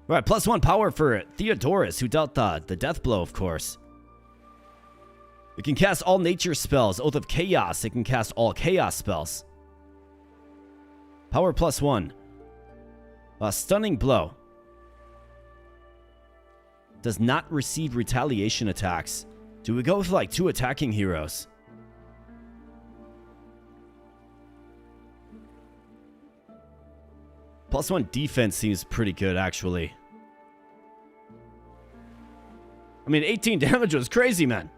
Alright, +1 power for Theodorus, who dealt the death blow, of course. It can cast all nature spells. Oath of Chaos, it can cast all chaos spells. Power +1. Stunning blow. Does not receive retaliation attacks. Do we go with like 2 attacking heroes? +1 defense seems pretty good, actually. I mean, 18 damage was crazy, man.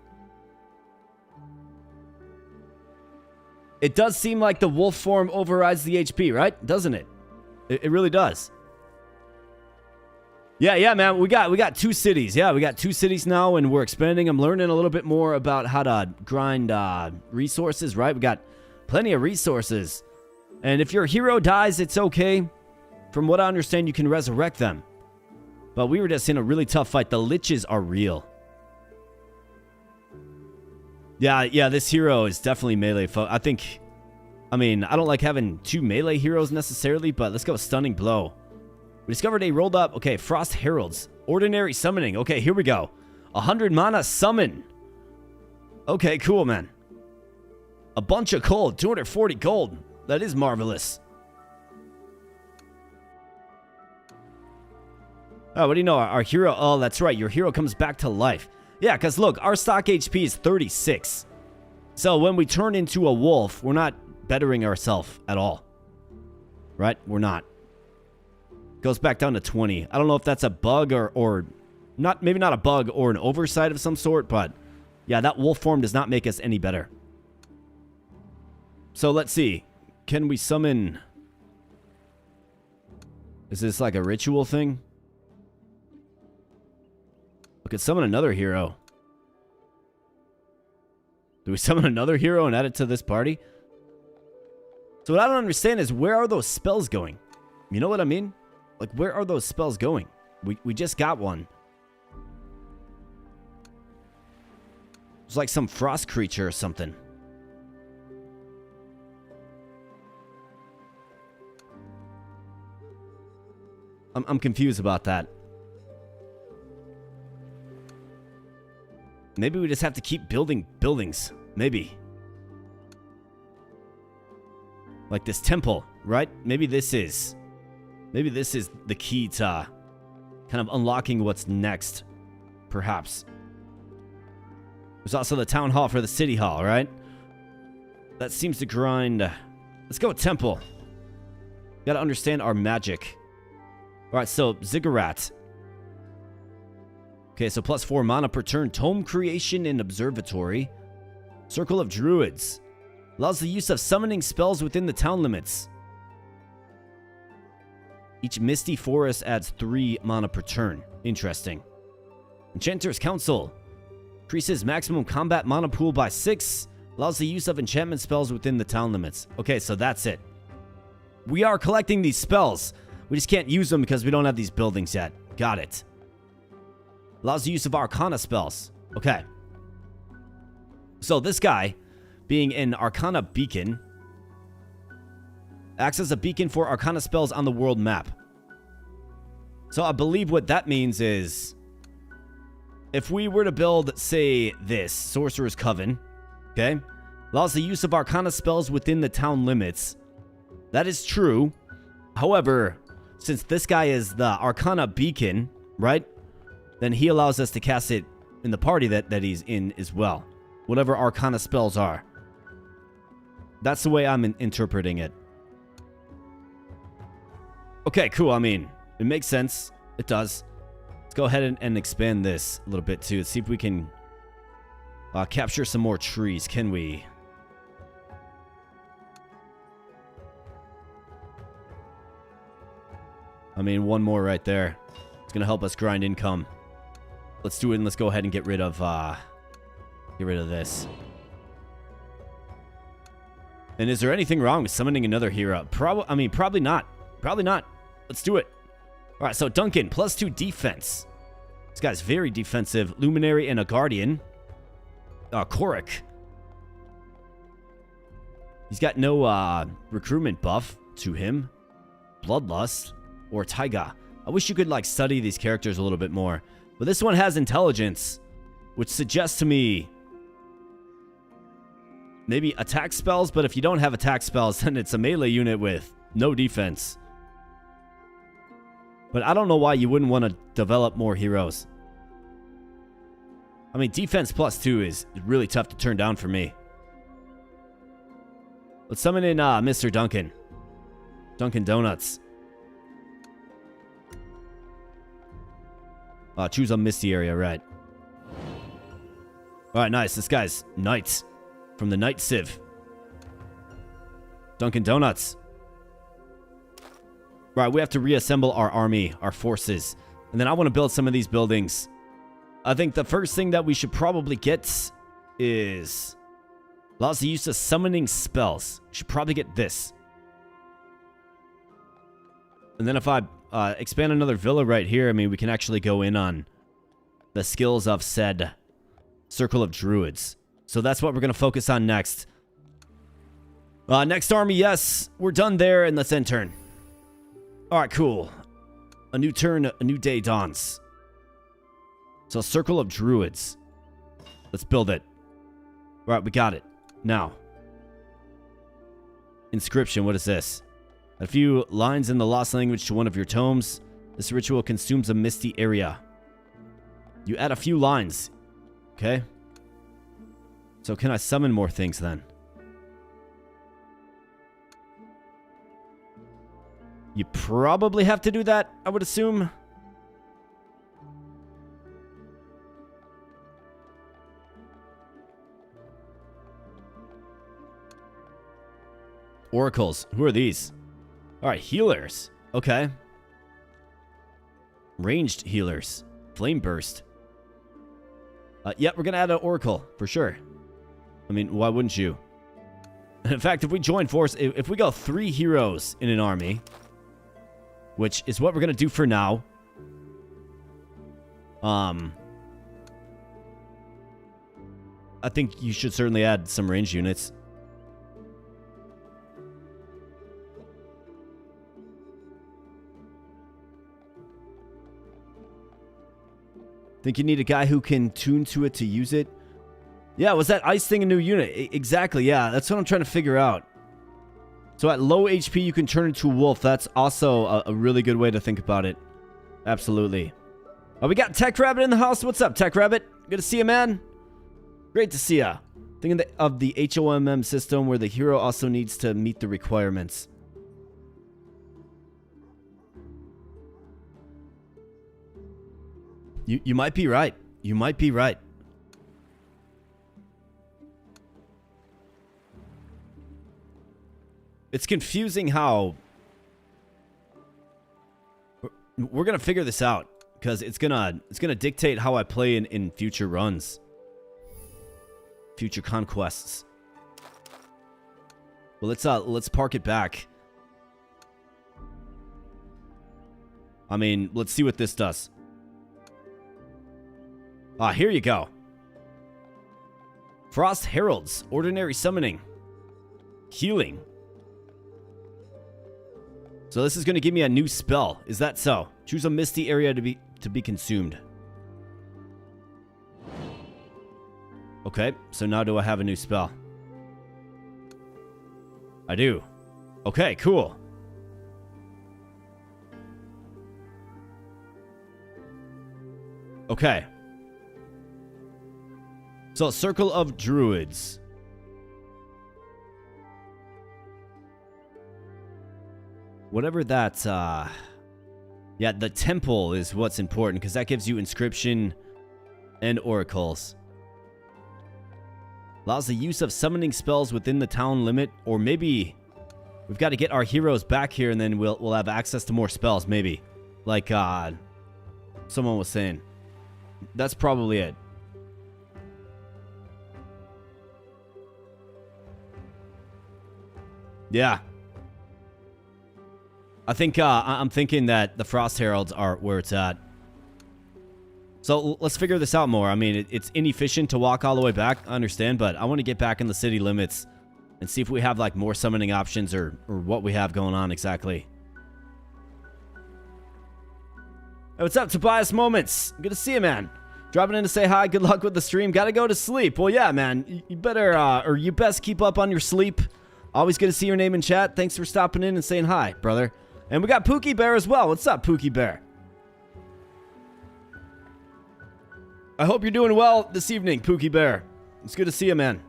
It does seem like the wolf form overrides the HP, right? Doesn't it? It really does. Yeah, man. We got 2 cities. Yeah, we got 2 cities now, and we're expanding. I'm learning a little bit more about how to grind resources, right? We got plenty of resources. And if your hero dies, it's okay. From what I understand, you can resurrect them. But we were just in a really tough fight. The liches are real. Yeah, this hero is definitely melee. I mean, I don't like having 2 melee heroes necessarily, but let's go Stunning Blow. We discovered a rolled up, okay, Frost Heralds. Ordinary Summoning. Okay, here we go. 100 mana summon. Okay, cool, man. A bunch of gold. 240 gold. That is marvelous. Oh, what do you know? Our hero... Oh, that's right. Your hero comes back to life. Yeah, because look, our stock HP is 36. So when we turn into a wolf, we're not bettering ourselves at all. Right? We're not. Goes back down to 20. I don't know if that's a bug or not, maybe not a bug or an oversight of some sort, but yeah, that wolf form does not make us any better. So let's see. Can we summon... Is this like a ritual thing? We could summon another hero. Do we summon another hero and add it to this party? So what I don't understand is, where are those spells going? You know what I mean? Like, where are those spells going? We just got one. It's like some frost creature or something. I'm confused about that. Maybe we just have to keep building buildings. Maybe. Like this temple, right? Maybe this is the key to kind of unlocking what's next. Perhaps. There's also the town hall for the city hall, right? That seems to grind. Let's go with temple. Gotta understand our magic. Alright, so Ziggurat. Okay, so +4 mana per turn. Tome Creation and Observatory. Circle of Druids. Allows the use of summoning spells within the town limits. Each Misty Forest adds 3 mana per turn. Interesting. Enchanter's Council. Increases maximum combat mana pool by 6. Allows the use of enchantment spells within the town limits. Okay, so that's it. We are collecting these spells. We just can't use them because we don't have these buildings yet. Got it. Allows the use of Arcana spells. Okay. So this guy, being an Arcana beacon, acts as a beacon for Arcana spells on the world map. So I believe what that means is if we were to build, say, this, Sorcerer's Coven, okay? Allows the use of Arcana spells within the town limits. That is true. However, since this guy is the Arcana Beacon, right? Then he allows us to cast it in the party that he's in as well. Whatever Arcana spells are. That's the way I'm interpreting it. Okay, cool. I mean, it makes sense. It does. Let's go ahead and expand this a little bit too. Let's see if we can capture some more trees. Can we? I mean, one more right there. It's going to help us grind income. Let's do it and let's go ahead and get rid of this. And is there anything wrong with summoning another hero? Probably not. Probably not. Let's do it. All right, so Duncan, +2 defense. This guy's very defensive. Luminary and a Guardian. Korik. He's got no recruitment buff to him. Bloodlust or Taiga. I wish you could like study these characters a little bit more. But this one has intelligence, which suggests to me maybe attack spells, but if you don't have attack spells, then it's a melee unit with no defense. But I don't know why you wouldn't want to develop more heroes. I mean, defense +2 is really tough to turn down for me. Let's summon in Mr. Duncan. Dunkin' Donuts. Choose a Misty area, right. Alright, nice. This guy's Knight. From the Night Civ. Dunkin' Donuts. Right, we have to reassemble our army, our forces. And then I want to build some of these buildings. I think the first thing that we should probably get is allows the use of summoning spells. We should probably get this. And then if I expand another villa right here, I mean, we can actually go in on the skills of said Circle of Druids. So that's what we're going to focus on next. Next army, yes, we're done there, and let's end turn. All right, cool. A new turn, a new day dawns. So Circle of Druids. Let's build it. All right, we got it. Now. Inscription, what is this? A few lines in the lost language to one of your tomes. This ritual consumes a misty area. You add a few lines. Okay. So can I summon more things then? You probably have to do that, I would assume. Oracles. Who are these? Alright, healers. Okay. Ranged healers. Flame burst. Yeah, we're gonna add an oracle, for sure. I mean, why wouldn't you? In fact, if we join force, if we go 3 heroes in an army, which is what we're gonna do for now. I think you should certainly add some range units. Think you need a guy who can tune to it to use it? Yeah, was that ice thing a new unit? Exactly, yeah. That's what I'm trying to figure out. So at low HP, you can turn into a wolf. That's also a really good way to think about it. Absolutely. Oh, we got Tech Rabbit in the house. What's up, Tech Rabbit? Good to see you, man. Great to see ya. Thinking of the HOMM system where the hero also needs to meet the requirements. You might be right. You might be right. It's confusing how... We're going to figure this out. Because it's gonna dictate how I play in future runs. Future conquests. Well, let's park it back. I mean, let's see what this does. Ah, here you go. Frost Heralds. Ordinary summoning. Healing. So this is going to give me a new spell. Is that so? Choose a misty area to be consumed. Okay, so now do I have a new spell? I do. Okay, cool. Okay. So, Circle of Druids. Whatever that, yeah, the temple is what's important, because that gives you inscription and oracles. Allows the use of summoning spells within the town limit, or maybe we've got to get our heroes back here, and then we'll have access to more spells, maybe. Like, someone was saying. That's probably it. Yeah. I think, I'm thinking that the Frost Heralds are where it's at. So, let's figure this out more. I mean, it's inefficient to walk all the way back, I understand, but I want to get back in the city limits and see if we have, like, more summoning options or what we have going on exactly. Hey, what's up, Tobias Moments? Good to see you, man. Dropping in to say hi. Good luck with the stream. Gotta go to sleep. Well, yeah, man. You better, or you best keep up on your sleep. Always good to see your name in chat. Thanks for stopping in and saying hi, brother. And we got Pookie Bear as well. What's up, Pookie Bear? I hope you're doing well this evening, Pookie Bear. It's good to see you, man.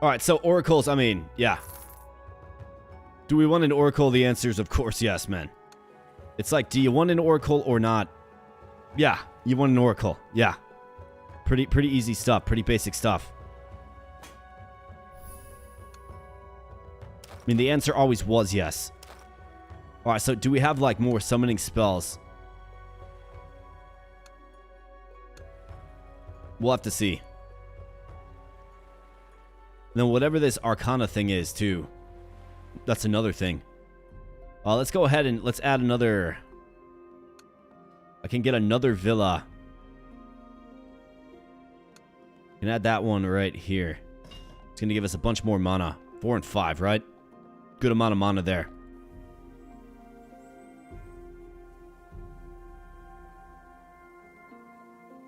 Alright, so oracles, I mean, yeah. Do we want an oracle? The answer is, of course, yes, man. It's like, do you want an oracle or not? Yeah, you want an oracle. Yeah. Pretty easy stuff. Pretty basic stuff. I mean, the answer always was yes. Alright, so do we have, like, more summoning spells? We'll have to see. And then whatever this Arcana thing is, too. That's another thing. Let's go ahead and let's add another... I can get another villa. I can add that one right here. It's going to give us a bunch more mana. 4 and 5, right? Good amount of mana there.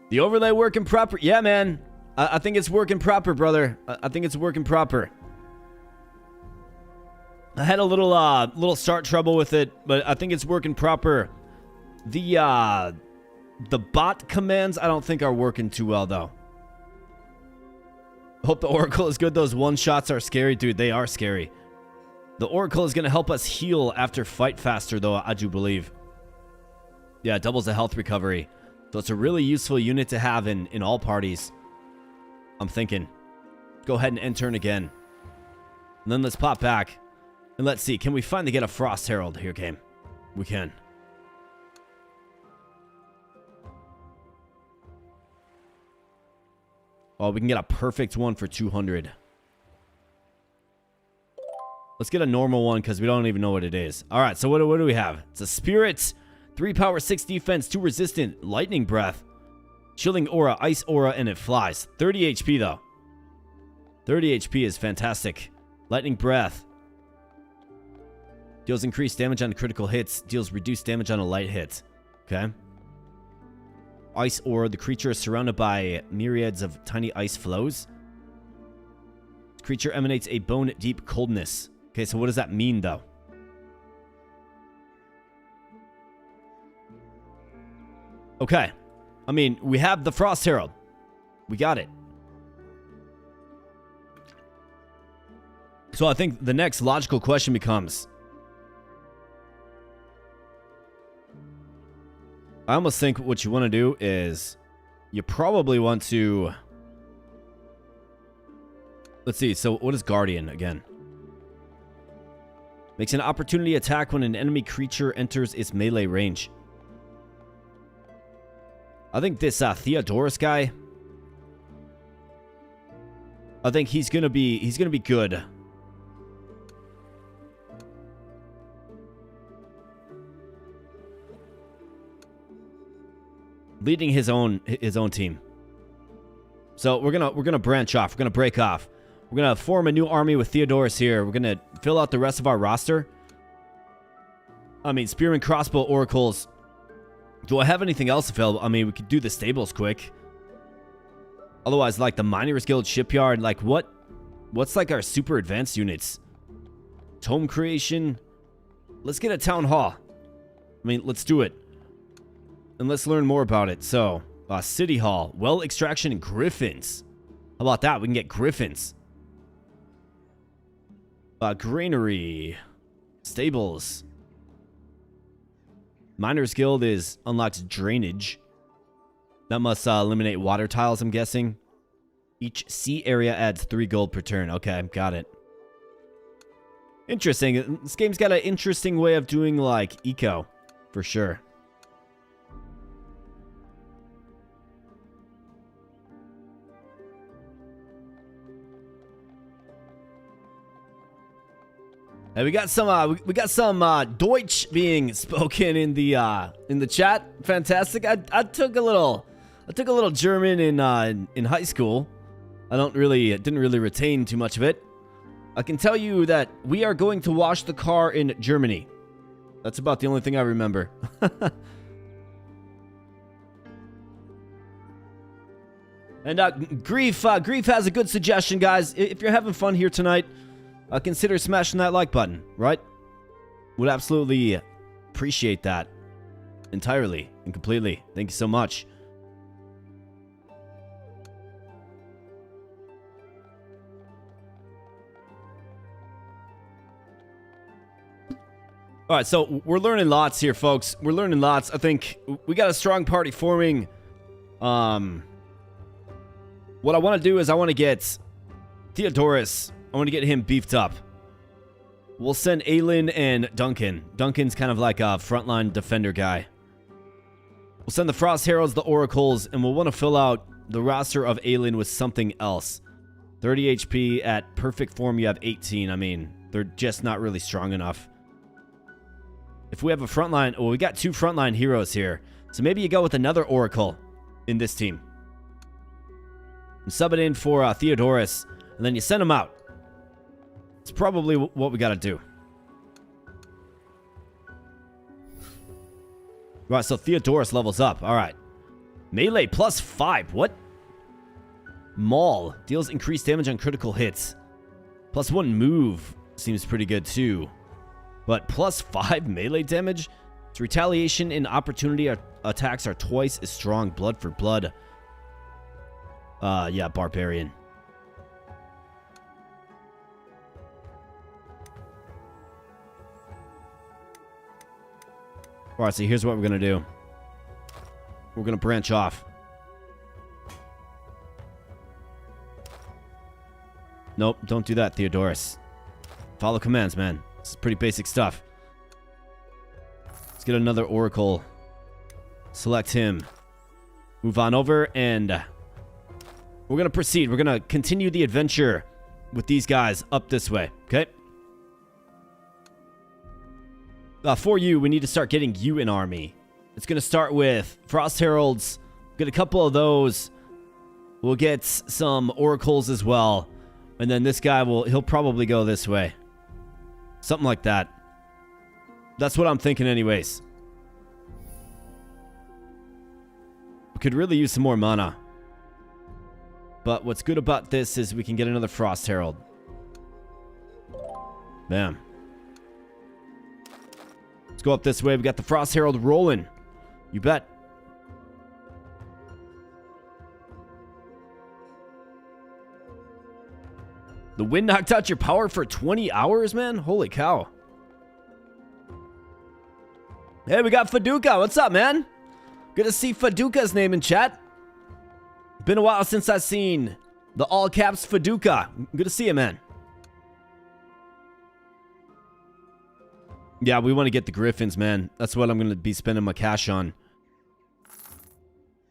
The overlay working proper? Yeah, man. I think it's working proper, brother. I think it's working proper. I had a little start trouble with it, but I think it's working proper. The bot commands I don't think are working too well, though. Hope the Oracle is good. Those one-shots are scary, dude. They are scary. The Oracle is going to help us heal after fight faster, though, I do believe. Yeah, it doubles the health recovery. So it's a really useful unit to have in all parties. I'm thinking. Go ahead and end turn again. And then let's pop back. And let's see. Can we finally get a Frost Herald here, game? We can. Oh, we can get a perfect one for 200. Let's get a normal one because we don't even know what it is. All right, so what do we have? It's a Spirit, 3 power, 6 defense, 2 resistant, lightning breath, chilling aura, ice aura, and it flies. 30 HP though. 30 HP is fantastic. Lightning breath. Deals increased damage on critical hits. Deals reduced damage on a light hit. Okay. Ice aura. The creature is surrounded by myriads of tiny ice flows. The creature emanates a bone-deep coldness. Okay, so what does that mean, though? Okay. I mean, we have the Frost Herald. We got it. So I think the next logical question becomes... I almost think what you want to do is... You probably want to... Let's see, so what is Guardian again? Makes an opportunity attack when an enemy creature enters its melee range. I think this Theodorus guy... I think he's gonna be good. Leading his own team. So we're gonna branch off. We're gonna break off. We're gonna form a new army with Theodorus here. We're gonna fill out the rest of our roster. I mean, spearman, crossbow, oracles. Do I have anything else available? I mean, we could do the stables quick. Otherwise, like the Miners Guild shipyard, like what's like our super advanced units? Tome creation. Let's get a town hall. I mean, let's do it. And let's learn more about it. So, city hall, well extraction, and griffins. How about that? We can get griffins. Granary. Stables. Miners Guild is unlocks drainage. That must eliminate water tiles, I'm guessing. Each sea area adds 3 gold per turn. Okay, got it. Interesting. This game's got an interesting way of doing, like, eco. For sure. Hey, we got some Deutsch being spoken in the chat. Fantastic. I took a little German in high school. Didn't really retain too much of it. I can tell you that we are going to wash the car in Germany. That's about the only thing I remember. And Grief has a good suggestion, guys. If you're having fun here tonight, consider smashing that like button, right? Would absolutely appreciate that entirely and completely. Thank you so much. All right, so we're learning lots here, folks. We're learning lots. I think we got a strong party forming. What I want to do is I want to get Theodorus. I want to get him beefed up. We'll send Aelin and Duncan. Duncan's kind of like a frontline defender guy. We'll send the Frost Heralds, the Oracles, and we'll want to fill out the roster of Aelin with something else. 30 HP at perfect form, you have 18. I mean, they're just not really strong enough. If we have a frontline... Well, we got 2 frontline heroes here. So maybe you go with another Oracle in this team. And sub it in for Theodorus. And then you send him out. It's probably what we got to do. Right, so Theodorus levels up. All right. Melee +5. What? Maul. Deals increased damage on critical hits. +1 move. Seems pretty good too. But +5 melee damage? Its retaliation and opportunity attacks are twice as strong. Blood for blood. Yeah, Barbarian. Alright, so here's what we're going to do. We're going to branch off. Nope, don't do that, Theodorus. Follow commands, man. This is pretty basic stuff. Let's get another Oracle. Select him. Move on over, and we're going to proceed. We're going to continue the adventure with these guys up this way, okay? For you, we need to start getting you an army. It's going to start with Frost Heralds. Get a couple of those. We'll get some Oracles as well. And then this guy he'll probably go this way. Something like that. That's what I'm thinking anyways. We could really use some more mana. But what's good about this is we can get another Frost Herald. Bam. Let's go up this way. We got the Frost Herald rolling. You bet. The wind knocked out your power for 20 hours, man? Holy cow. Hey, we got Faduka. What's up, man? Good to see Faduka's name in chat. Been a while since I've seen the all caps Faduka. Good to see you, man. Yeah, we want to get the Griffins, man. That's what I'm going to be spending my cash on.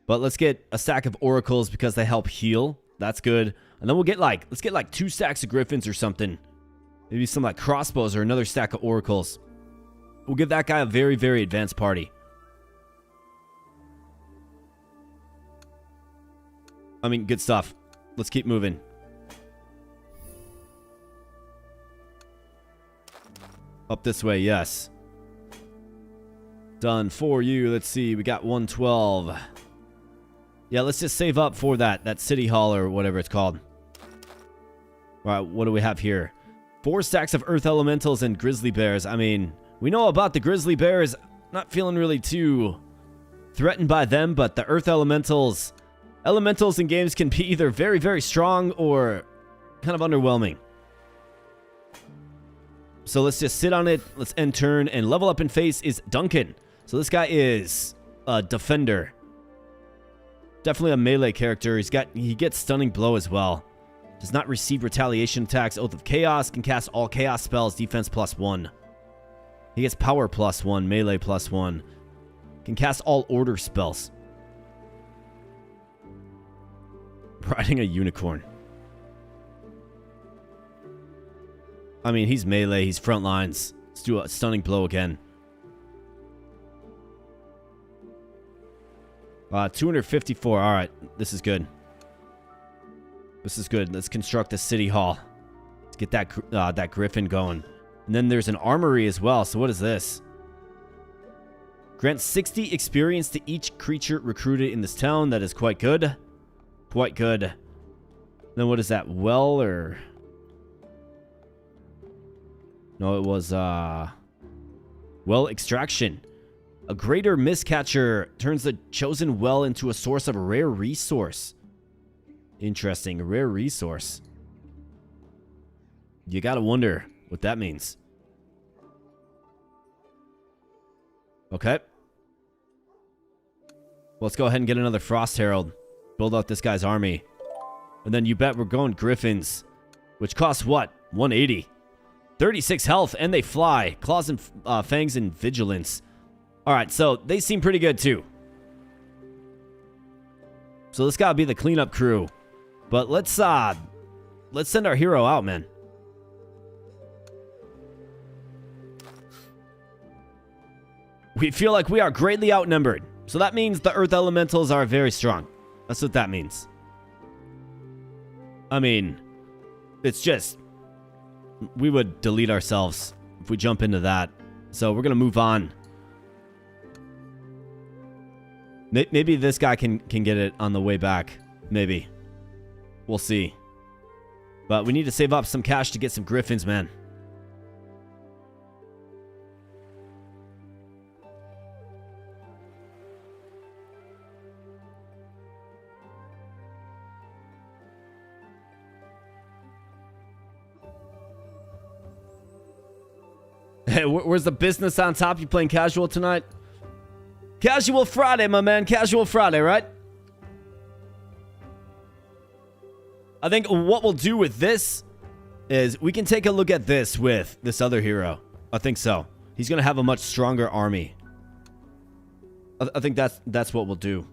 But let's get a stack of Oracles because they help heal. That's good. And then we'll get let's get like 2 stacks of Griffins or something. Maybe some like crossbows or another stack of Oracles. We'll give that guy a very, very advanced party. I mean, good stuff. Let's keep moving. Up this way, yes. Done for you. Let's see. We got 112. Yeah, let's just save up for that city hall or whatever it's called. All right, what do we have here? 4 stacks of earth elementals and grizzly bears. I mean, we know about the grizzly bears. Not feeling really too threatened by them, but the earth elementals in games can be either very, very strong or kind of underwhelming. So let's just sit on it. Let's end turn, and level up in face is Duncan. So this guy is a defender. Definitely a melee character. He gets stunning blow as well. Does not receive retaliation attacks. Oath of Chaos. Can cast all chaos spells. Defense +1. He gets power +1. Melee +1. Can cast all order spells. Riding a unicorn. I mean, he's melee. He's front lines. Let's do a stunning blow again. 254. All right. This is good. This is good. Let's construct a city hall. Let's get that griffin going. And then there's an armory as well. So what is this? Grants 60 experience to each creature recruited in this town. That is quite good. Quite good. Then what is that? Well, or... No, it was, well, extraction. A greater miscatcher turns the chosen well into a source of a rare resource. Interesting. A rare resource. You gotta wonder what that means. Okay. Well, let's go ahead and get another Frost Herald. Build out this guy's army. And then you bet we're going Griffins. Which costs what? 180. 36 health, and they fly. Claws and fangs and vigilance. Alright, so they seem pretty good too. So this gotta be the cleanup crew. But let's send our hero out, man. We feel like we are greatly outnumbered. So that means the earth elementals are very strong. That's what that means. I mean, it's just... we would delete ourselves if we jump into that. So we're going to move on. Maybe this guy can get it on the way back. Maybe. We'll see. But we need to save up some cash to get some griffins, man. Hey, where's the business on top? You playing casual tonight? Casual Friday, my man. Casual Friday, right? I think what we'll do with this is we can take a look at this with this other hero. I think so. He's going to have a much stronger army. I think that's what we'll do.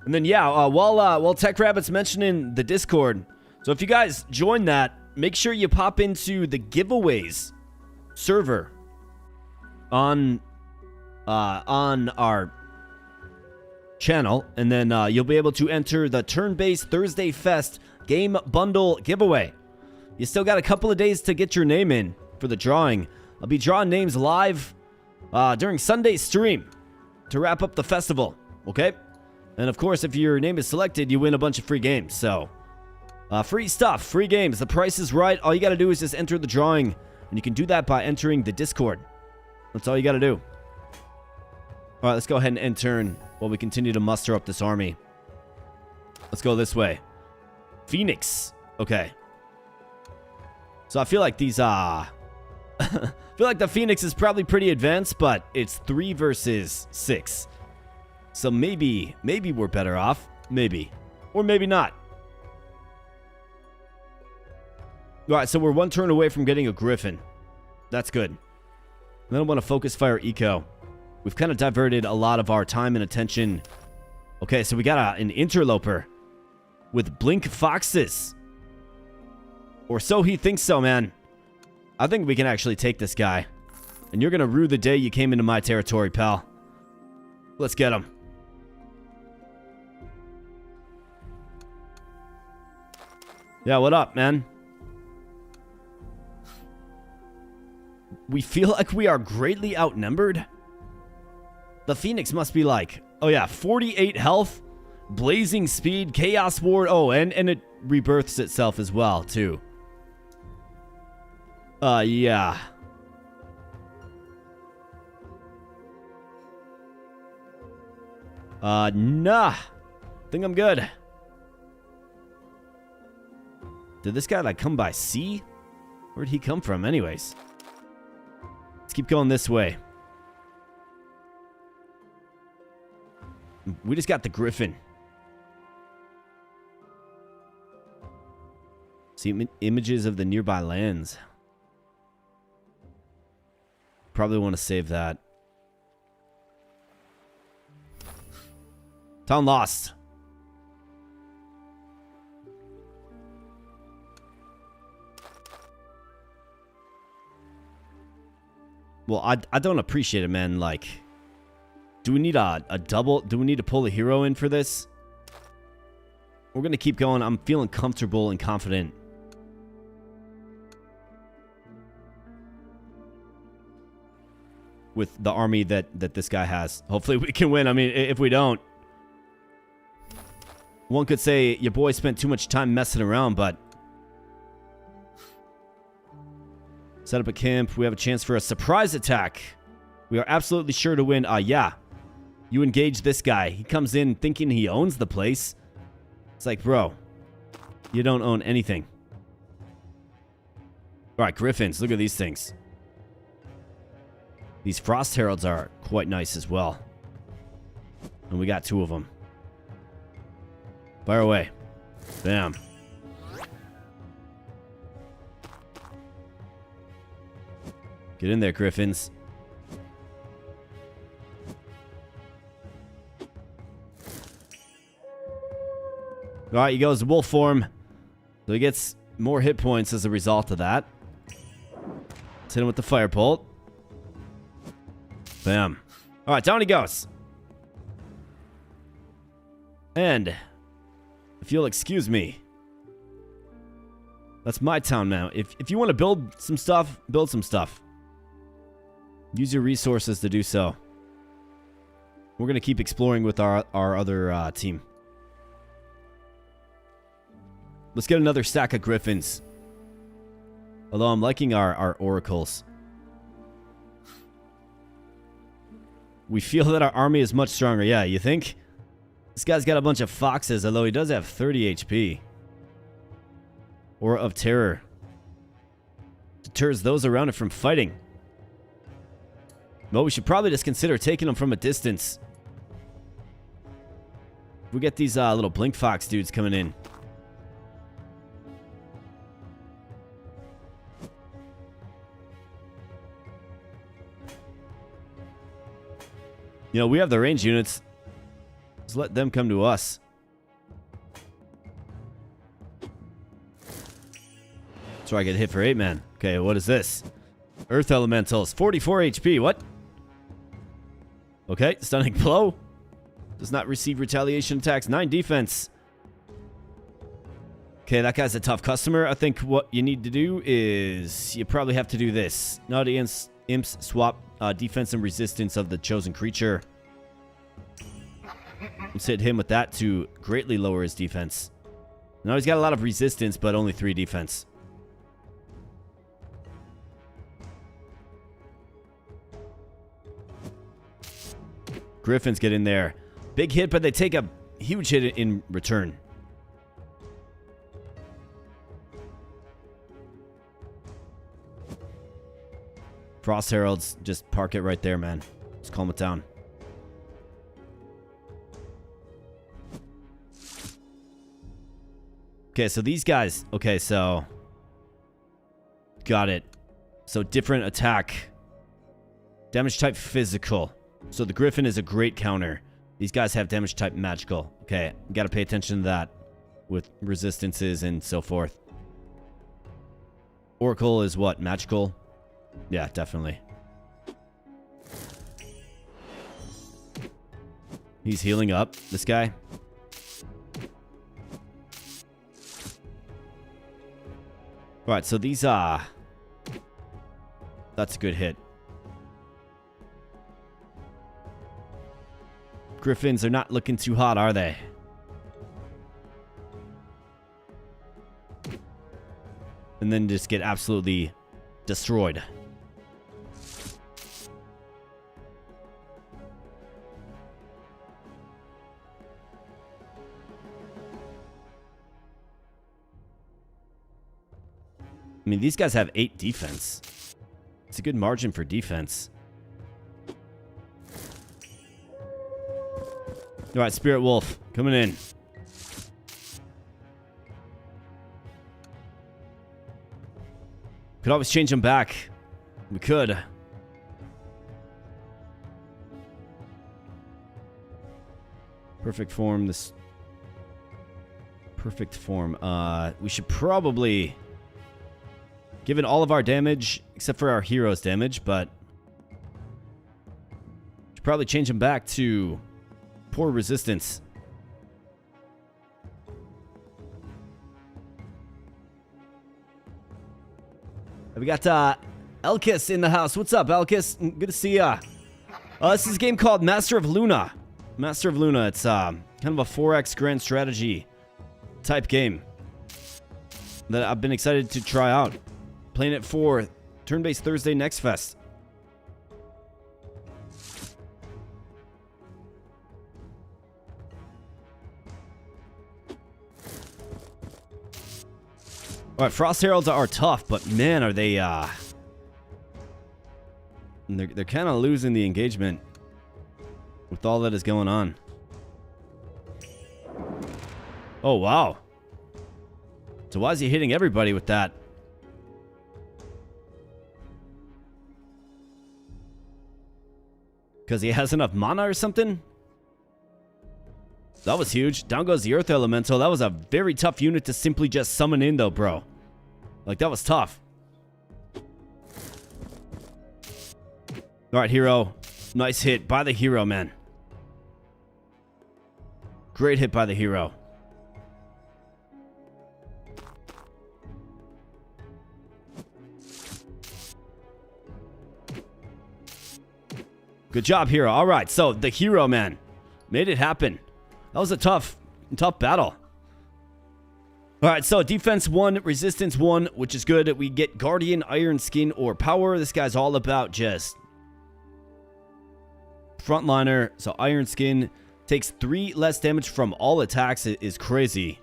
And then, yeah, while Tech Rabbit's mentioning the Discord, so if you guys join that, make sure you pop into the giveaways server on our channel, and then you'll be able to enter the turn-based Thursday Fest game bundle giveaway. You still got a couple of days to get your name in for the drawing. I'll be drawing names live during Sunday's stream to wrap up the festival, okay? And of course, if your name is selected, you win a bunch of free games. So free stuff, free games. The price is right. All you got to do is just enter the drawing. And you can do that by entering the Discord. That's all you got to do. All right, let's go ahead and end turn while we continue to muster up this army. Let's go this way. Phoenix. Okay. So I feel like these, I feel like the Phoenix is probably pretty advanced, but it's 3 versus 6. So maybe we're better off. Maybe. Or maybe not. Alright, so we're 1 turn away from getting a Griffin. That's good. And then I want to focus fire eco. We've kind of diverted a lot of our time and attention. Okay, so we got an interloper with Blink Foxes. Or so he thinks so, man. I think we can actually take this guy. And you're going to rue the day you came into my territory, pal. Let's get him. Yeah, what up, man? We feel like we are greatly outnumbered. The Phoenix must be like, oh yeah, 48 health, blazing speed, chaos ward. Oh, and it rebirths itself as well, too. Yeah. Nah. Think I'm good. Did this guy, like, come by sea? Where'd he come from, anyways? Let's keep going this way. We just got the Griffin. See images of the nearby lands. Probably want to save that. Town lost. Well, I don't appreciate it, man. Like, do we need a double? Do we need to pull a hero in for this? We're going to keep going. I'm feeling comfortable and confident. With the army that this guy has. Hopefully we can win. I mean, if we don't. One could say your boy spent too much time messing around, but... Set up a camp. We have a chance for a surprise attack. We are absolutely sure to win. Yeah. You engage this guy. He comes in thinking he owns the place. It's like, bro, you don't own anything. All right, Griffins. Look at these things. These Frost Heralds are quite nice as well. And we got 2 of them. Fire away. Bam. Get in there, Griffins. Alright, he goes wolf form. So he gets more hit points as a result of that. Let's hit him with the firebolt. Bam. Alright, down he goes. And if you'll excuse me, that's my town now. If you want to build some stuff, build some stuff. Use your resources to do so. We're going to keep exploring with our other team. Let's get another stack of Griffins. Although I'm liking our oracles. We feel that our army is much stronger. Yeah, you think? This guy's got a bunch of foxes, although he does have 30 HP. Aura of Terror. Deters those around it from fighting. Well, we should probably just consider taking them from a distance. We get these little blink fox dudes coming in. You know, we have the range units. Just let them come to us. So I get hit for 8, man. Okay, what is this? Earth Elementals. 44 HP. What? Okay, stunning blow. Does not receive retaliation attacks. 9 defense. Okay, that guy's a tough customer. I think what you need to do is you probably have to do this. Naughty imps swap defense and resistance of the chosen creature. Let's hit him with that to greatly lower his defense. Now he's got a lot of resistance, but only 3 defense. Griffins get in there. Big hit, but they take a huge hit in return. Frost Heralds, just park it right there, man. Just calm it down. Okay, so these guys... Okay, so... Got it. So different attack. Damage type physical. So the Griffin is a great counter. These guys have damage type magical. Okay, gotta pay attention to that. With resistances and so forth. Oracle is what? Magical? Yeah, definitely. He's healing up, this guy. Alright, so these, that's a good hit. Griffins are not looking too hot, are they? And then just get absolutely destroyed. I mean, these guys have 8 defense. It's a good margin for defense. All right, Spirit Wolf, coming in. Could always change them back. We could. Perfect form. This perfect form. We should probably, given all of our damage, except for our hero's damage, but should probably change them back to poor resistance. We got Elkis in the house. What's up, Elkis? Good to see ya. This is a game called Master of Luna. Master of Luna. It's kind of a 4X grand strategy type game that I've been excited to try out. Playing it for Turn-Based Thursday Next Fest. Alright, Frost Heralds are tough, but man, are they, they're kind of losing the engagement with all that is going on. Oh, wow. So why is he hitting everybody with that? Because he has enough mana or something? That was huge. Down goes the Earth Elemental. That was a very tough unit to simply just summon in, though, bro. Like, that was tough. All right, hero. Nice hit by the hero, man. Great hit by the hero. Good job, hero. All right, so the hero, man, made it happen. That was a tough battle. All right, so defense 1, resistance 1, which is good. We get Guardian, Iron Skin, or Power. This guy's all about just frontliner. So Iron Skin takes 3 less damage from all attacks. It is crazy.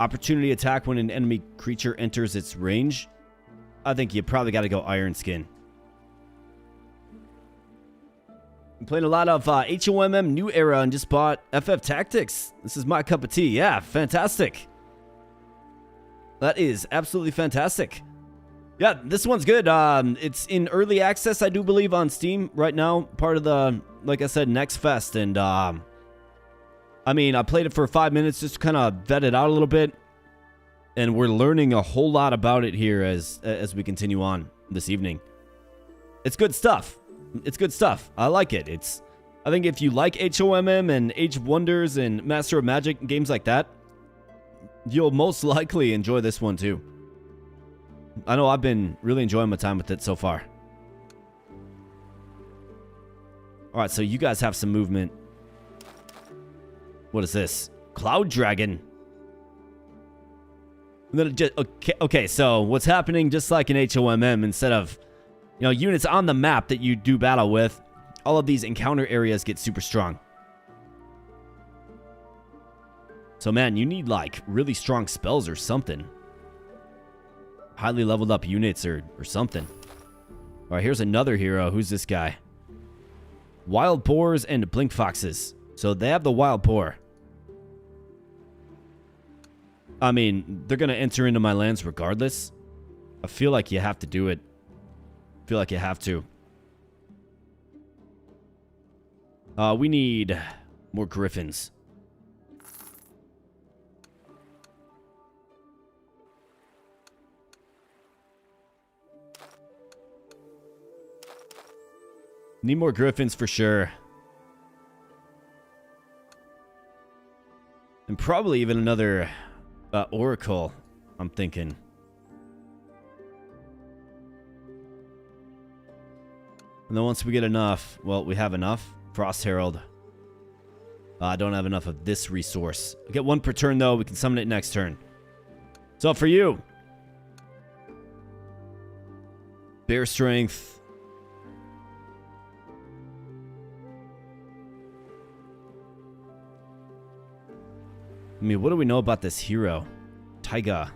Opportunity attack when an enemy creature enters its range. I think you probably got to go Iron Skin. I'm playing a lot of HOMM New Era and just bought FF Tactics. This is my cup of tea. Yeah, fantastic. That is absolutely fantastic. Yeah, this one's good. It's in early access, I do believe, on Steam right now. Part of the, like I said, Next Fest. And, I mean, I played it for 5 minutes just to kind of vet it out a little bit. And we're learning a whole lot about it here as we continue on this evening. It's good stuff. It's good stuff. I like it. I think if you like HOMM and Age of Wonders and Master of Magic and games like that, you'll most likely enjoy this one too. I know I've been really enjoying my time with it so far. Alright, so you guys have some movement. What is this? Cloud Dragon. And then it just, okay, so what's happening, just like in HOMM, instead of, you know, units on the map that you do battle with, all of these encounter areas get super strong. So, man, you need, like, really strong spells or something. Highly leveled up units or something. All right, here's another hero. Who's this guy? Wild Boars and Blink Foxes. So they have the Wild Boar. I mean, they're going to enter into my lands regardless. I feel like you have to do it. I feel like you have to. We need more Griffins. Need more Griffins for sure. And probably even another Oracle, I'm thinking. And then once we get enough, well, we have enough. Frost Herald. I don't have enough of this resource. I get 1 per turn, though. We can summon it next turn. So for you. Bear Strength. I mean, what do we know about this hero? Taiga.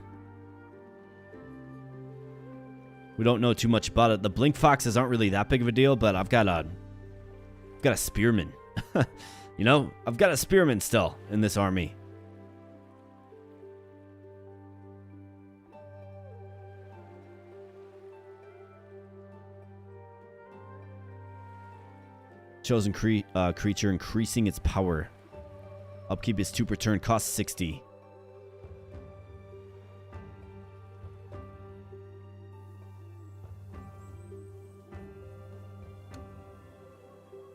We don't know too much about it. The Blink Foxes aren't really that big of a deal, but I've got a Spearman. You know, I've got a Spearman still in this army. Chosen creature increasing its power. Upkeep is 2 per turn, costs 60.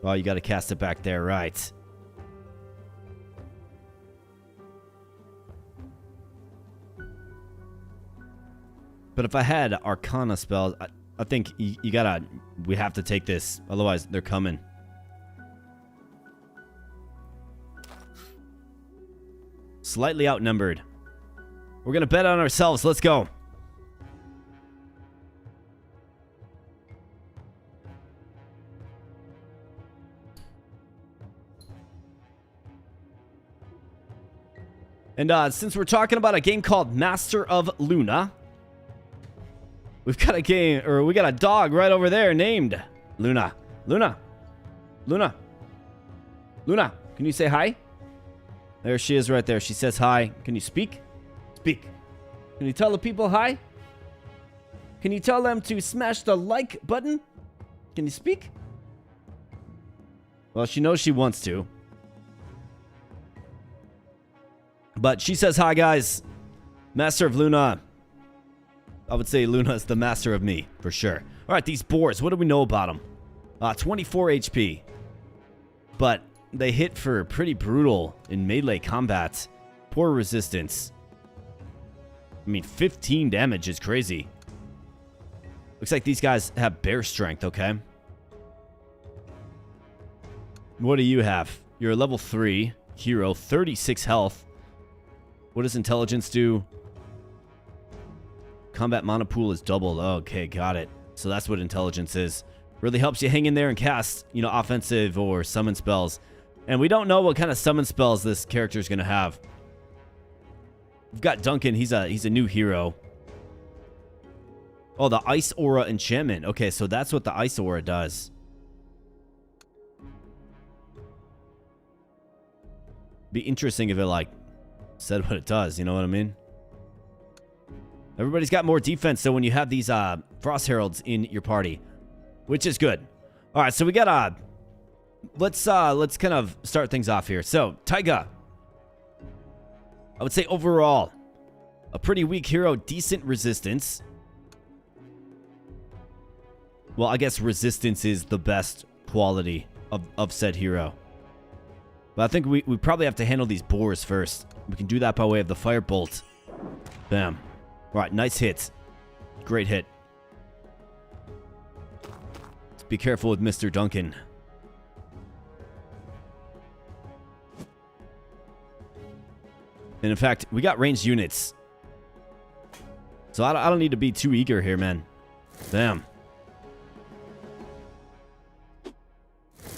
Oh, you got to cast it back there, right? But if I had Arcana spells, I think you gotta... We have to take this, otherwise they're coming. Slightly outnumbered. We're gonna bet on ourselves. Let's go. And since we're talking about a game called Master of Luna, we've got a game, or we got a dog right over there named Luna. Luna. Luna. Luna, can you say hi? There she is right there. She says hi. Can you speak? Speak. Can you tell the people hi? Can you tell them to smash the like button? Can you speak? Well, she knows she wants to. But she says hi, guys. Master of Luna. I would say Luna is the master of me, for sure. All right, these boars. What do we know about them? 24 HP. But they hit for pretty brutal in melee combat. Poor resistance. I mean, 15 damage is crazy. Looks like these guys have bear strength, okay? What do you have? You're a level 3 hero, 36 health. What does intelligence do? Combat mana pool is doubled. Oh, okay, got it. So that's what intelligence is. Really helps you hang in there and cast, you know, offensive or summon spells. And we don't know what kind of summon spells this character is going to have. We've got Duncan. He's a new hero. Oh, the Ice Aura enchantment. Okay, so that's what the Ice Aura does. Be interesting if it, like, said what it does. You know what I mean? Everybody's got more defense, so when you have these Frost Heralds in your party, which is good. All right, so we got let's kind of start things off here. So, Taiga. I would say overall, a pretty weak hero, decent resistance. Well, I guess resistance is the best quality of said hero. But I think we probably have to handle these boars first. We can do that by way of the Firebolt. Bam. All right, nice hit. Great hit. Let's be careful with Mr. Duncan. And in fact, we got ranged units. So I don't need to be too eager here, man. Bam.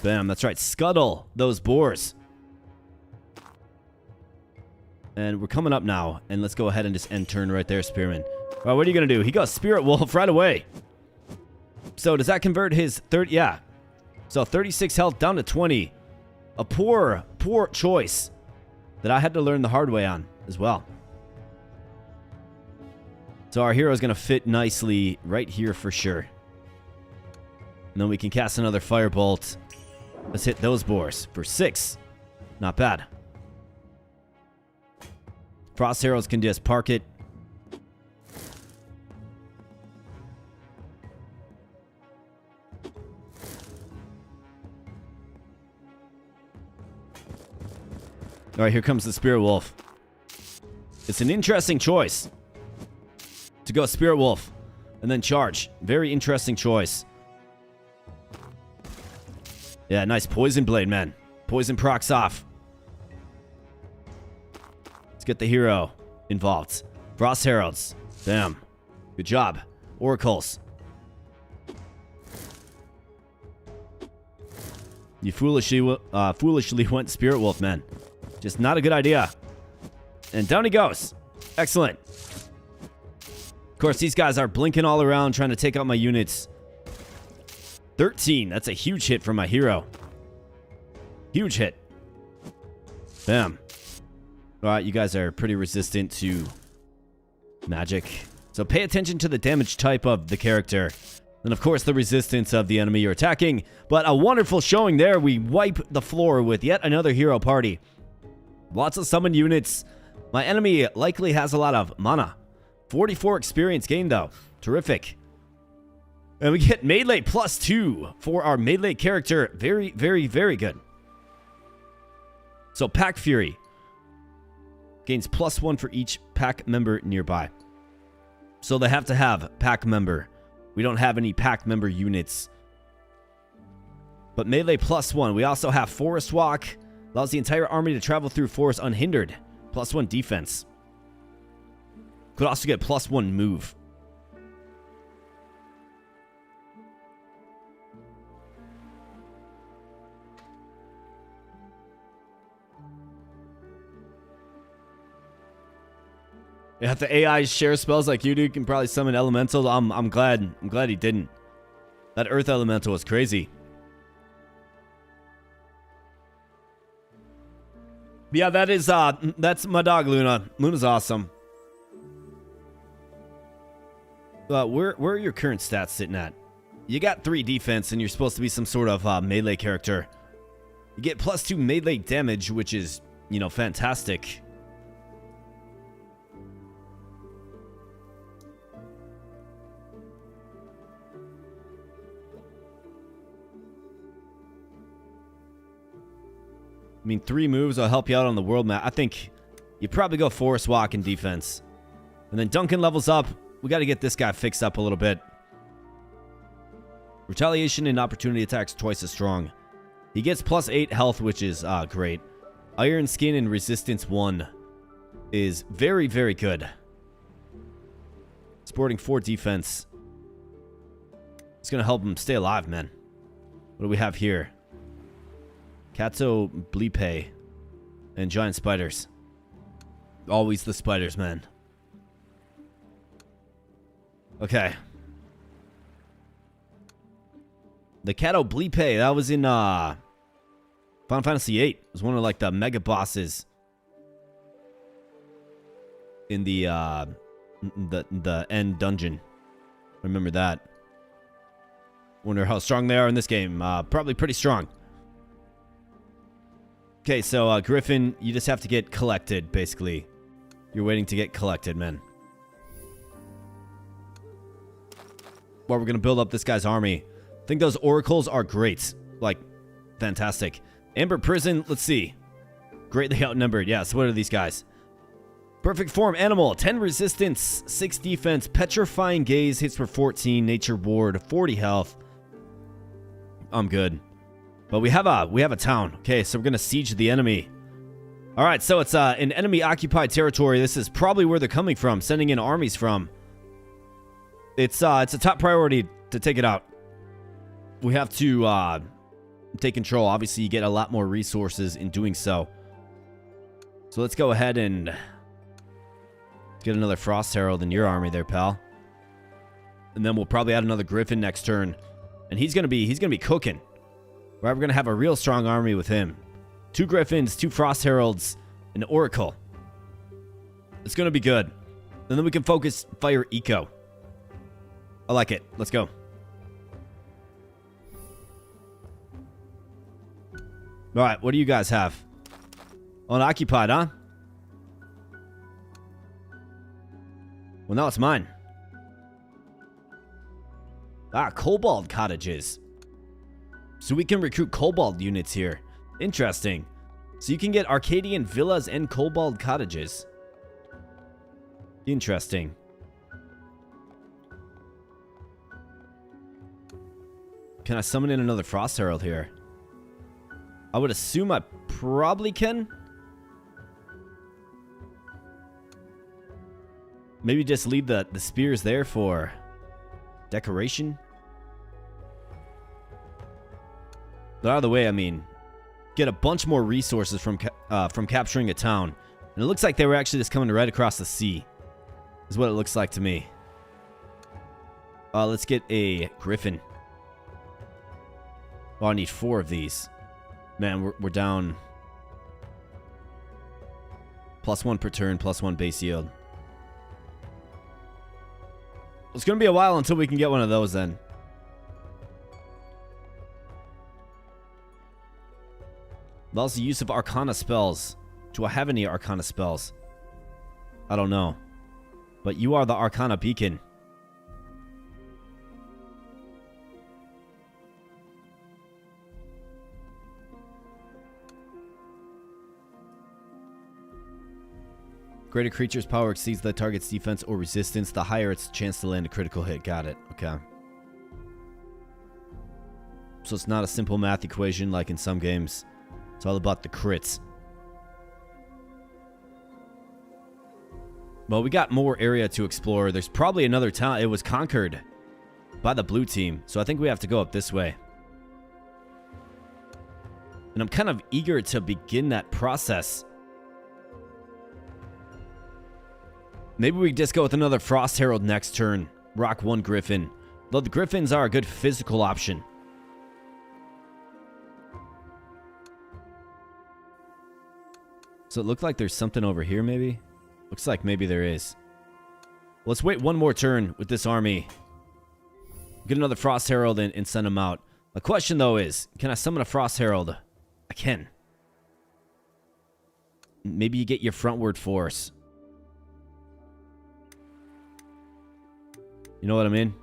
Bam, that's right. Scuttle those boars. And we're coming up now. And let's go ahead and just end turn right there, Spearman. All right, what are you going to do? He goes Spirit Wolf right away. So does that convert his third? Yeah. So 36 health down to 20. A poor choice that I had to learn the hard way on as well. So our hero is going to fit nicely right here for sure. And then we can cast another Firebolt. Let's hit those boars for 6. Not bad. Frost Heralds can just park it. All right, here comes the Spirit Wolf. It's an interesting choice to go Spirit Wolf and then charge. Very interesting choice. Yeah, nice poison blade, man. Poison procs off. Let's get the hero involved. Frost Heralds. Damn. Good job. Oracles. You foolishly went Spirit Wolf, man. Just not a good idea. And down he goes. Excellent. Of course, these guys are blinking all around, trying to take out my units. 13. That's a huge hit from my hero. Huge hit. Bam. Alright, you guys are pretty resistant to magic. So pay attention to the damage type of the character. And of course, the resistance of the enemy you're attacking. But a wonderful showing there. We wipe the floor with yet another hero party. Lots of summon units. My enemy likely has a lot of mana. 44 experience gained, though. Terrific. And we get melee +2 for our melee character. Very, very, very good. So Pack Fury gains +1 for each pack member nearby. So they have to have pack member. We don't have any pack member units. But melee +1. We also have Forest Walk. Allows the entire army to travel through forest unhindered. +1 defense. Could also get +1 move. If the AI share spells like you do, can probably summon elementals. I'm glad he didn't. That earth elemental was crazy. Yeah, that's my dog Luna. Luna's awesome. Where are your current stats sitting at? You got 3 defense and you're supposed to be some sort of melee character. You get +2 melee damage, which is, you know, fantastic. I mean, 3 moves will help you out on the world map. I think you probably go Forest Walk and defense. And then Duncan levels up. We got to get this guy fixed up a little bit. Retaliation and opportunity attacks twice as strong. He gets +8 health, which is great. Iron Skin and Resistance 1 is very, very good. Sporting 4 defense. It's going to help him stay alive, man. What do we have here? Kato Blipe and giant spiders. Always the spiders, man. Okay. The Kato Blipe, that was in Final Fantasy VIII. It was one of like the mega bosses in the end dungeon. Remember that. Wonder how strong they are in this game. Probably pretty strong. Okay, so Griffin, you just have to get collected, basically. You're waiting to get collected, man. Well, we're going to build up this guy's army. I think those oracles are great. Like, fantastic. Amber Prison, let's see. Greatly outnumbered. Yeah, so what are these guys? Perfect Form Animal, 10 resistance, 6 defense, Petrifying Gaze, hits for 14, Nature Ward, 40 health. I'm good. But we have a town. Okay, so we're going to siege the enemy. All right, so it's an enemy-occupied territory. This is probably where they're coming from, sending in armies from. It's a top priority to take it out. We have to take control. Obviously, you get a lot more resources in doing so. So let's go ahead and get another Frost Herald in your army there, pal. And then we'll probably add another Griffin next turn. And he's gonna be cooking. Right, we're gonna have a real strong army with him. 2 Griffins, 2 Frost Heralds, an Oracle. It's gonna be good. And then we can focus Fire Eco. I like it. Let's go. Alright, what do you guys have? Unoccupied, huh? Well, now it's mine. Kobold Cottages. So we can recruit Kobold units here. Interesting. So you can get Arcadian Villas and Kobold Cottages. Interesting. Can I summon in another Frost Herald here? I would assume I probably can. Maybe just leave the spears there for decoration. But out of the way, I mean, get a bunch more resources from capturing a town. And it looks like they were actually just coming right across the sea. Is what it looks like to me. Let's get a griffin. Oh, I need 4 of these. Man, we're down. +1 per turn, +1 base yield. It's going to be a while until we can get one of those then. Also, use of Arcana spells. Do I have any Arcana spells? I don't know. But you are the Arcana beacon. Greater creature's power exceeds the target's defense or resistance, the higher its chance to land a critical hit. Got it. Okay. So it's not a simple math equation like in some games. It's all about the crits. Well, we got more area to explore. There's probably another town. It was conquered by the blue team, so I think we have to go up this way. And I'm kind of eager to begin that process. Maybe we just go with another Frost Herald next turn. Rock 1 Griffin. Though the Griffins are a good physical option. So it looked like there's something over here, maybe? Looks like maybe there is. Let's wait one more turn with this army. Get another Frost Herald and send them out. The question, though, is, can I summon a Frost Herald? I can. Maybe you get your frontward force. You know what I mean?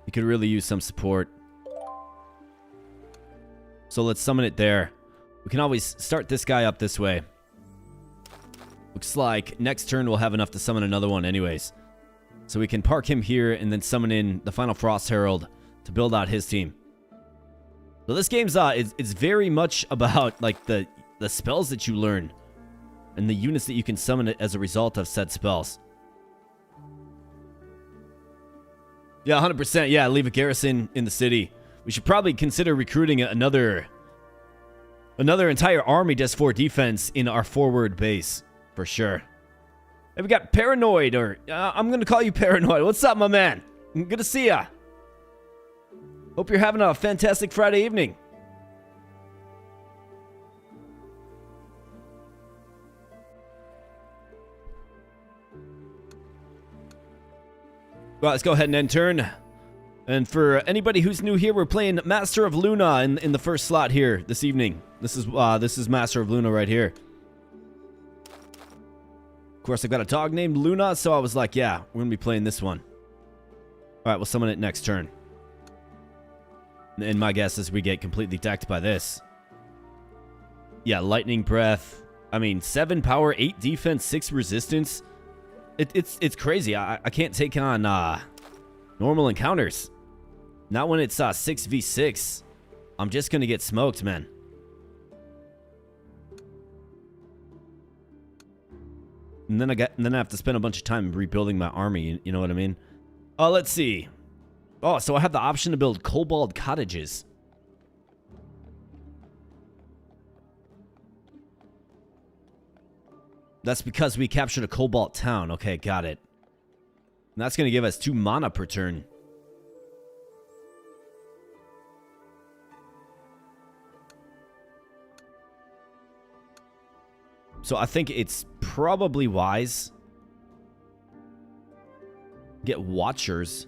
You could really use some support. So let's summon it there. We can always start this guy up this way. Looks like next turn we'll have enough to summon another one anyways. So we can park him here and then summon in the final Frost Herald to build out his team. So this game's it's very much about like the spells that you learn and the units that you can summon as a result of said spells. Yeah, 100%. Yeah, leave a garrison in the city. We should probably consider recruiting another entire army just for defense in our forward base, for sure. And we got Paranoid, or I'm going to call you Paranoid. What's up, my man? Good to see ya. Hope you're having a fantastic Friday evening. Well, let's go ahead and end turn. And for anybody who's new here, we're playing Master of Luna in the first slot here this evening. This is Master of Luna right here. Of course, I've got a dog named Luna, so I was like, yeah, we're gonna be playing this one. All right, we'll summon it next turn. And my guess is we get completely decked by this. Yeah, Lightning Breath. I mean, 7 power, 8 defense, 6 resistance. It's crazy. I can't take on normal encounters. Not when it's 6v6. I'm just gonna get smoked, man. And then I have to spend a bunch of time rebuilding my army. You know what I mean? Oh, let's see. Oh, so I have the option to build kobold cottages. That's because we captured a cobalt town. Okay, got it. And that's going to give us 2 mana per turn. So I think it's probably wise. Get watchers.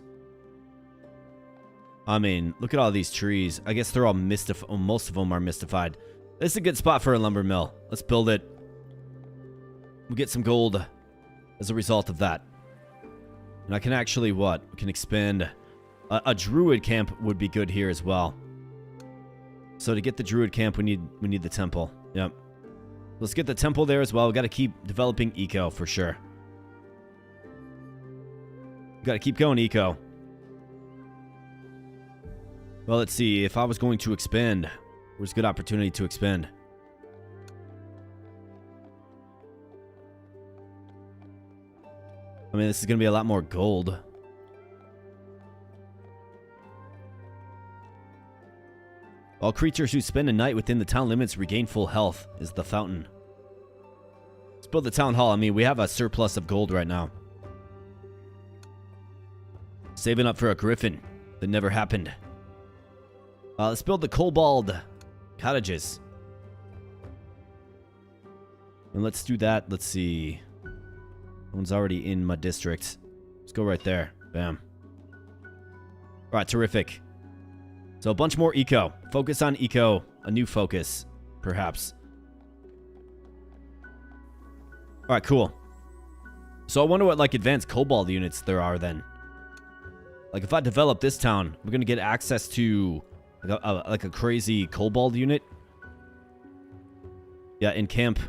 I mean, look at all these trees. I guess they're all mystified. Oh, most of them are mystified. This is a good spot for a lumber mill. Let's build it. We'll get some gold as a result of that. And I can actually, what? We can expand. A druid camp would be good here as well. So to get the druid camp, we need the temple. Yep. Let's get the temple there as well. We got to keep developing eco for sure. Got to keep going eco. Well, let's see. If I was going to expand, where's a good opportunity to expand? I mean, this is going to be a lot more gold. All creatures who spend a night within the town limits regain full health is the fountain. Let's build the town hall. I mean, we have a surplus of gold right now. Saving up for a griffin that never happened. Let's build the kobold cottages. And let's do that. Let's see. One's already in my district. Let's go right there. Bam. Alright, terrific. So a bunch more eco. Focus on eco. A new focus, perhaps. Alright, cool. So I wonder what, like, advanced kobold units there are then. Like, if I develop this town, we're going to get access to, like a crazy kobold unit. Yeah, in camp.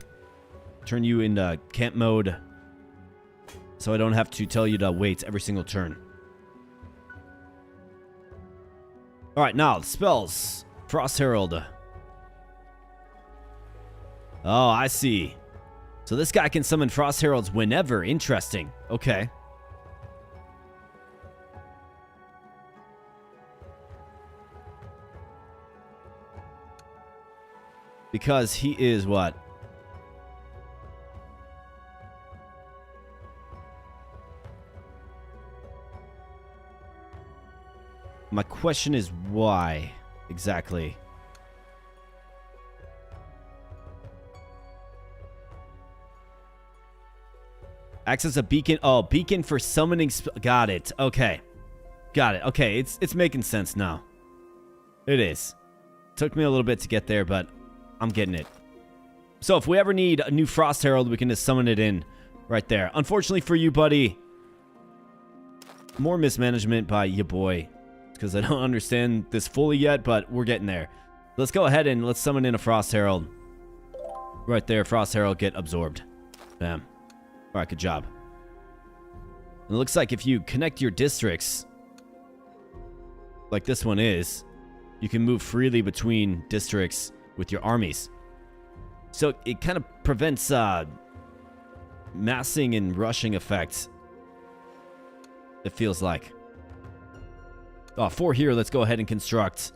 Turn you into camp mode. So I don't have to tell you to wait every single turn. Alright, now, spells. Frost Herald. Oh, I see. So this guy can summon Frost Heralds whenever. Interesting. Okay. Because he is what? My question is why exactly? Acts as a beacon. Oh, beacon for summoning. Got it. Okay. Got it. Okay, it's making sense now. It is. Took me a little bit to get there, but I'm getting it. So if we ever need a new Frost Herald, we can just summon it in right there. Unfortunately for you, buddy, more mismanagement by your boy. Because I don't understand this fully yet, but we're getting there. Let's go ahead and let's summon in a Frost Herald. Right there, Frost Herald, get absorbed. Bam. Alright, good job. And it looks like if you connect your districts, like this one is, you can move freely between districts with your armies. So it kind of prevents massing and rushing effects, it feels like. Oh, 4 here. Let's go ahead and construct.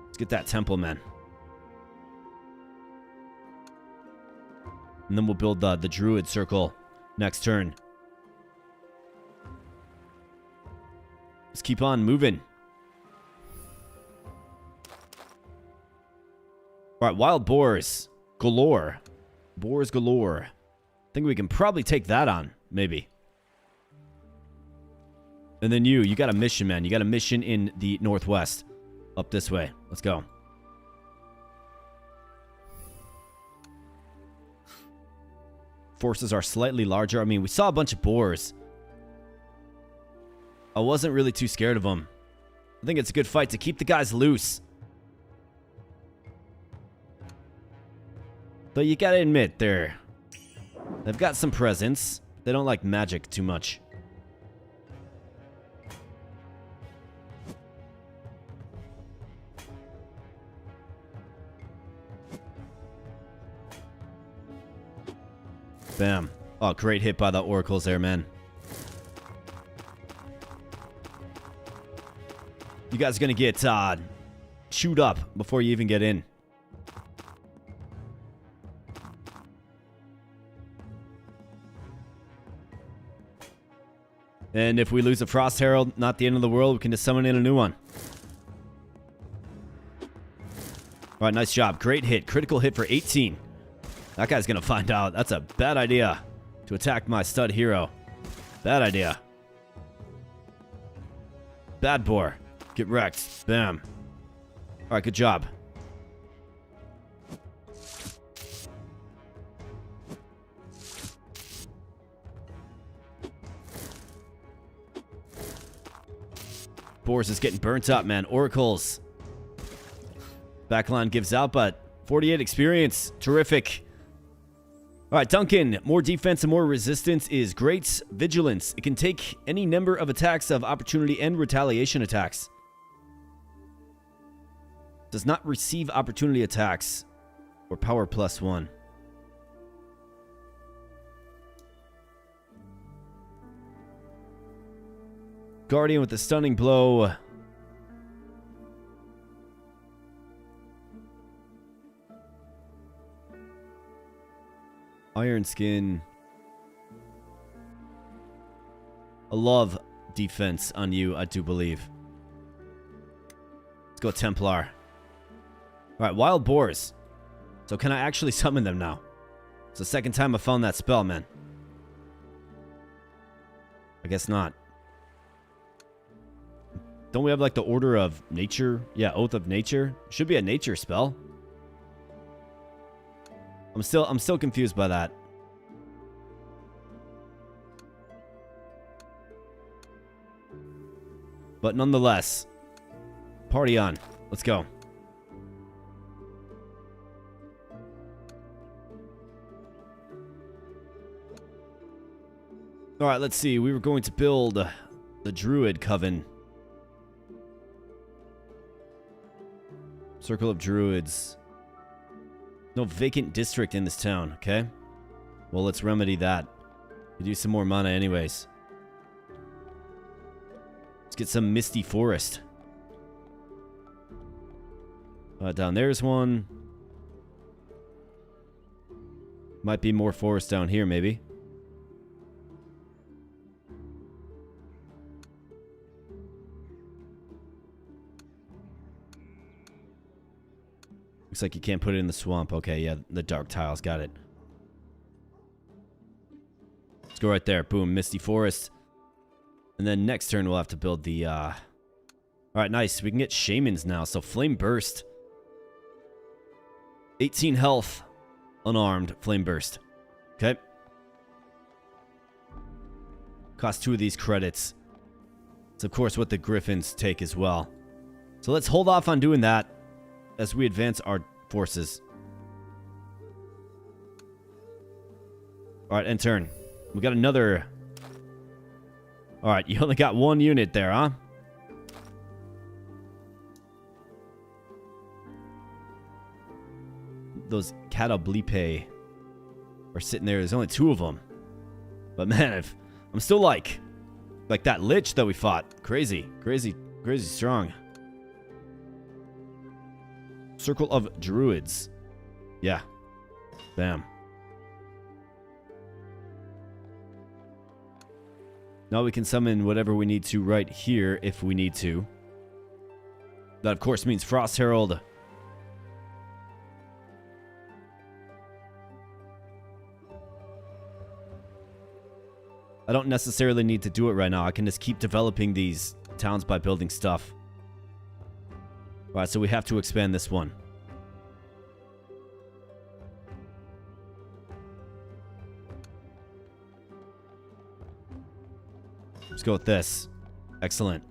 Let's get that temple, man. And then we'll build the druid circle next turn. Let's keep on moving. Alright, wild boars. Galore. Boars galore. I think we can probably take that on, maybe. And then you got a mission, man. You got a mission in the northwest. Up this way. Let's go. Forces are slightly larger. I mean, we saw a bunch of boars. I wasn't really too scared of them. I think it's a good fight to keep the guys loose. But you gotta admit, they've got some presence. They don't like magic too much. Bam. Oh, great hit by the oracles there, man. You guys are gonna get chewed up before you even get in. And if we lose a Frost Herald, not the end of the world. We can just summon in a new one. Alright, nice job. Great hit. Critical hit for 18. That guy's gonna find out. That's a bad idea to attack my stud hero. Bad idea. Bad boar. Get wrecked. Bam. Alright, good job. Boars is getting burnt up, man. Oracles. Backline gives out, but 48 experience. Terrific. All right, Duncan, more defense and more resistance is great. Vigilance, it can take any number of attacks of opportunity and retaliation attacks. Does not receive opportunity attacks or power +1. Guardian with the stunning blow. Iron Skin. I love defense on you, I do believe. Let's go Templar. Alright, Wild Boars. So can I actually summon them now? It's the second time I found that spell, man. I guess not. Don't we have like the Order of Nature? Yeah, Oath of Nature. Should be a nature spell. I'm still confused by that. But nonetheless, party on. Let's go. All right, let's see. We were going to build the Druid Coven. Circle of Druids. No vacant district in this town, okay? Well, let's remedy that. We do some more mana anyways. Let's get some Misty Forest. Down there's one. Might be more forest down here, maybe. Looks like you can't put it in the swamp. Okay, yeah, the dark tiles. Got it. Let's go right there. Boom, Misty Forest. And then next turn we'll have to build the... Alright, nice. We can get Shamans now. So Flame Burst. 18 health. Unarmed. Flame Burst. Okay. Cost 2 of these credits. It's of course what the Griffins take as well. So let's hold off on doing that as we advance our forces. Alright, end turn. We got another... Alright, you only got one unit there, huh? Those Catablipe are sitting there. There's only 2 of them. But man, I'm still like that Lich that we fought. Crazy, crazy, crazy strong. Circle of Druids. Yeah. Bam. Now we can summon whatever we need to right here if we need to. That of course means Frost Herald. I don't necessarily need to do it right now. I can just keep developing these towns by building stuff. Alright, so we have to expand this one. Let's go with this. Excellent.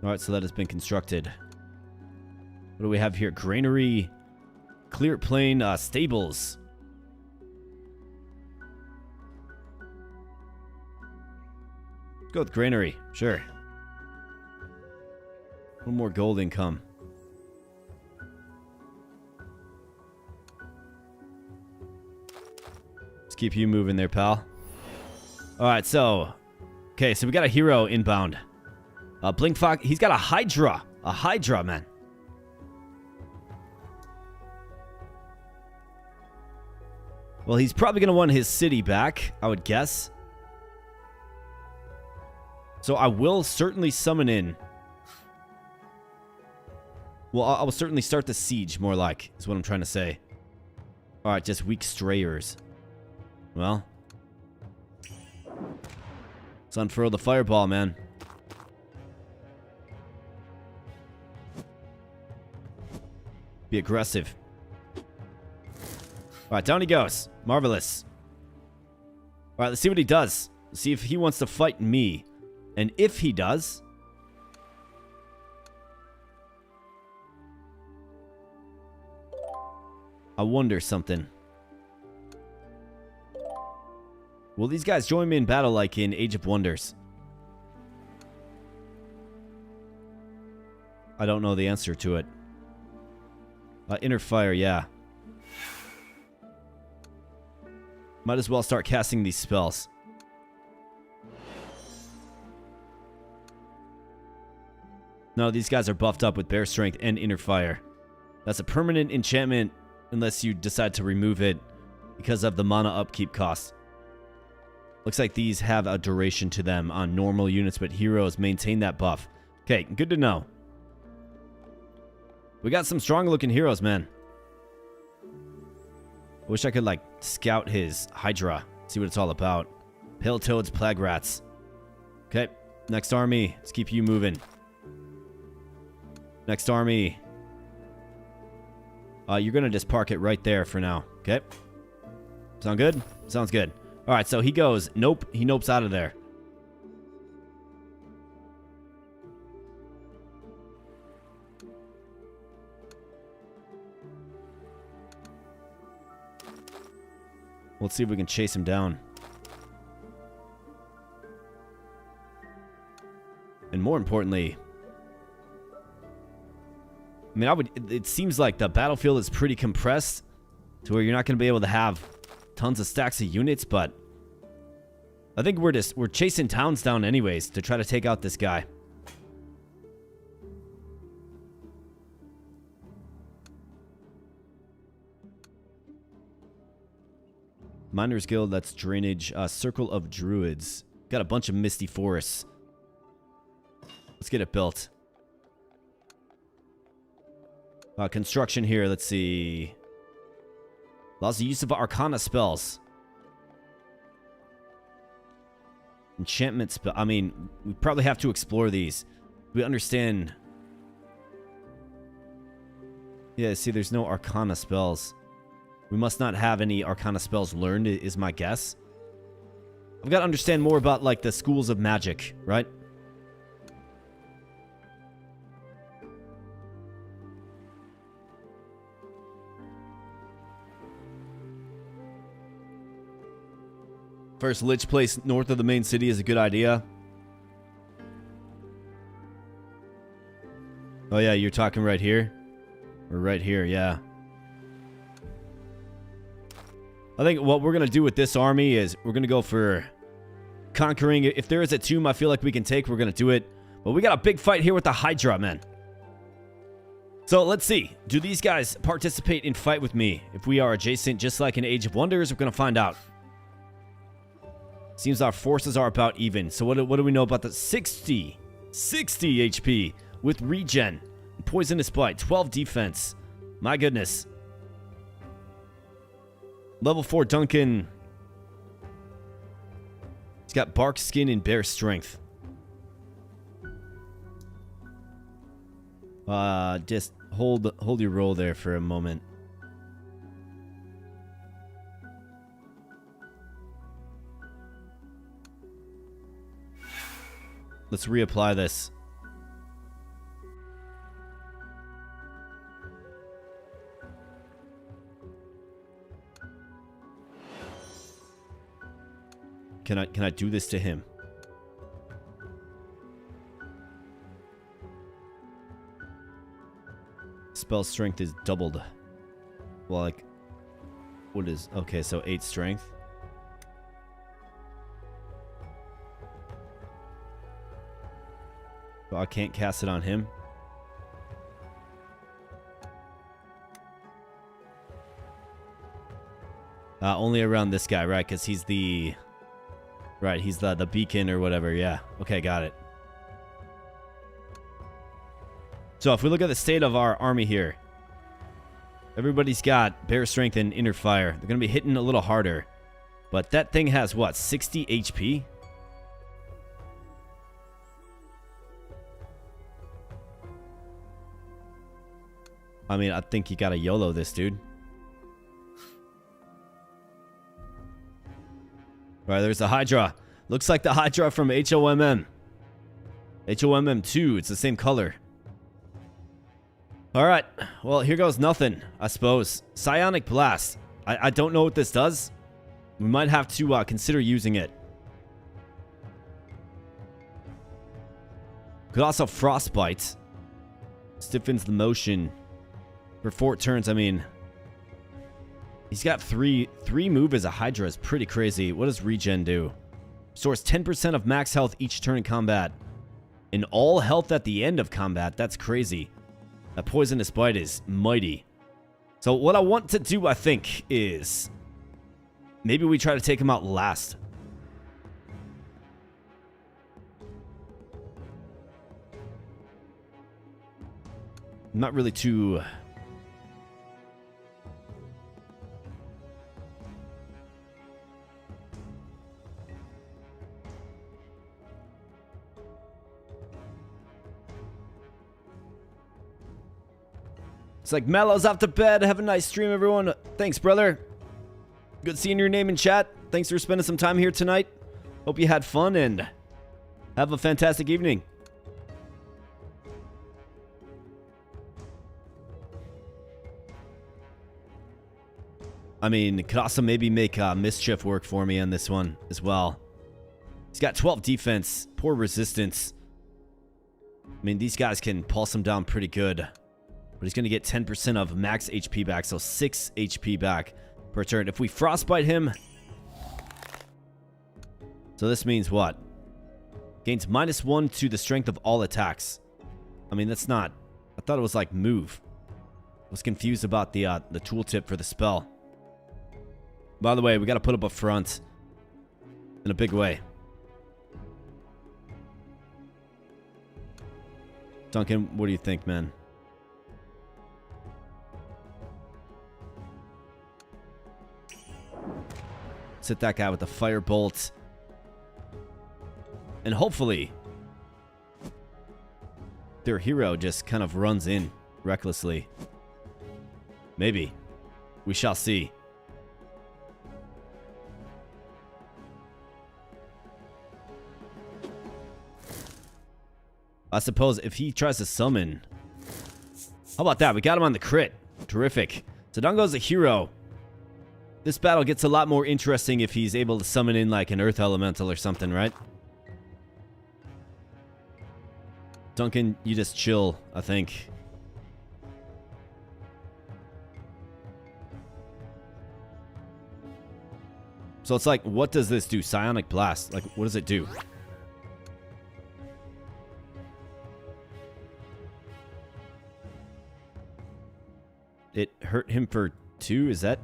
Alright, so that has been constructed. What do we have here? Granary, clear plain, stables. Let's go with granary, sure. One more gold income. Let's keep you moving there, pal. Alright, so... Okay, so we got a hero inbound. Blink Fox, he's got a Hydra. A Hydra, man. Well, he's probably going to want his city back, I would guess. So I will certainly summon in... Well, I will certainly start the siege, more like, is what I'm trying to say. Alright, just weak strayers. Well. Let's unfurl the fireball, man. Be aggressive. Alright, down he goes. Marvelous. Alright, let's see what he does. Let's see if he wants to fight me. And if he does... I wonder something. Will these guys join me in battle like in Age of Wonders? I don't know the answer to it. Inner fire, yeah. Might as well start casting these spells. No, these guys are buffed up with bear strength and inner fire. That's a permanent enchantment unless you decide to remove it because of the mana upkeep cost. Looks like these have a duration to them on normal units, but heroes maintain that buff. Okay, good to know. We got some strong looking heroes, man. I wish I could, like, scout his Hydra, see what it's all about. Pale Toads, Plague Rats. Okay, next army. Let's keep you moving. Next army. You're going to just park it right there for now. Okay. Sound good? Sounds good. All right, so he goes. Nope. He nopes out of there. Let's see if we can chase him down. And more importantly, I mean, it seems like the battlefield is pretty compressed to where you're not going to be able to have tons of stacks of units, but I think we're chasing towns down anyways to try to take out this guy. Miners Guild, that's drainage. Circle of Druids. Got a bunch of misty forests. Let's get it built. Construction here, let's see. Allows the use of Arcana spells. Enchantment spell. I mean, we probably have to explore these. We understand. Yeah, see, there's no Arcana spells. We must not have any Arcana spells learned, is my guess. I've got to understand more about, like, the schools of magic, right? First Lich place north of the main city is a good idea. Oh yeah, you're talking right here? Or right here, yeah. I think what we're going to do with this army is we're going to go for conquering. If there is a tomb I feel like we can take, we're going to do it. But we got a big fight here with the Hydra, man. So let's see. Do these guys participate in fight with me? If we are adjacent, just like in Age of Wonders, we're going to find out. Seems our forces are about even. So what do we know about the 60 HP with regen, poisonous bite, 12 defense. My goodness. Level 4 Duncan. He's got bark skin and bear strength. Just hold your roll there for a moment. Let's reapply this. Can I do this to him? Spell strength is doubled. Well, like, what is... Okay, so 8 strength. So I can't cast it on him. Only around this guy, right? Because he's the... Right, he's the beacon or whatever, yeah. Okay, got it. So if we look at the state of our army here, everybody's got bear strength and inner fire. They're going to be hitting a little harder. But that thing has, what, 60 HP? I mean, I think you got to YOLO this, dude. All right, there's the Hydra. Looks like the Hydra from HOMM. HOMM 2. It's the same color. All right. Well, here goes nothing, I suppose. Psionic Blast. I don't know what this does. We might have to consider using it. Could also Frostbite. Stiffens the motion. For 4 turns, I mean... He's got 3 move as a Hydra is pretty crazy. What does Regen do? Restores 10% of max health each turn in combat. And all health at the end of combat. That's crazy. That Poisonous Bite is mighty. So what I want to do, I think, is... Maybe we try to take him out last. I'm not really too... It's like Mellow's off to bed. Have a nice stream, everyone. Thanks, brother. Good seeing your name in chat. Thanks for spending some time here tonight. Hope you had fun and have a fantastic evening. I mean, it could also maybe make Mischief work for me on this one as well. He's got 12 defense, poor resistance. I mean, these guys can pulse him down pretty good. But he's going to get 10% of max HP back, so 6 HP back per turn. If we Frostbite him... So this means what? Gains -1 to the strength of all attacks. I mean, that's not... I thought it was like move. I was confused about the tooltip for the spell. By the way, we got to put up a front in a big way. Duncan, what do you think, man? Let's hit that guy with the firebolt. And hopefully their hero just kind of runs in recklessly. Maybe. We shall see. I suppose if he tries to summon... How about that? We got him on the crit. Terrific. So down goes the hero. This battle gets a lot more interesting if he's able to summon in like an Earth Elemental or something, right? Duncan, you just chill, I think. So it's like, what does this do? Psionic Blast. Like, what does it do? It hurt him for 2, is that...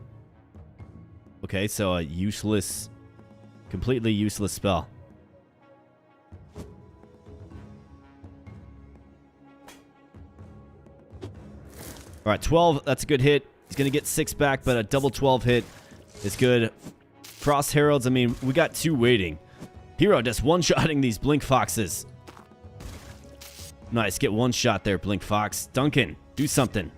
Okay, so a useless, completely useless spell. Alright, 12, that's a good hit. He's going to get 6 back, but a double 12 hit is good. Frost Heralds, I mean, we got 2 waiting. Hero just one-shotting these Blink Foxes. Nice, get 1 shot there, Blink Fox. Duncan, do something.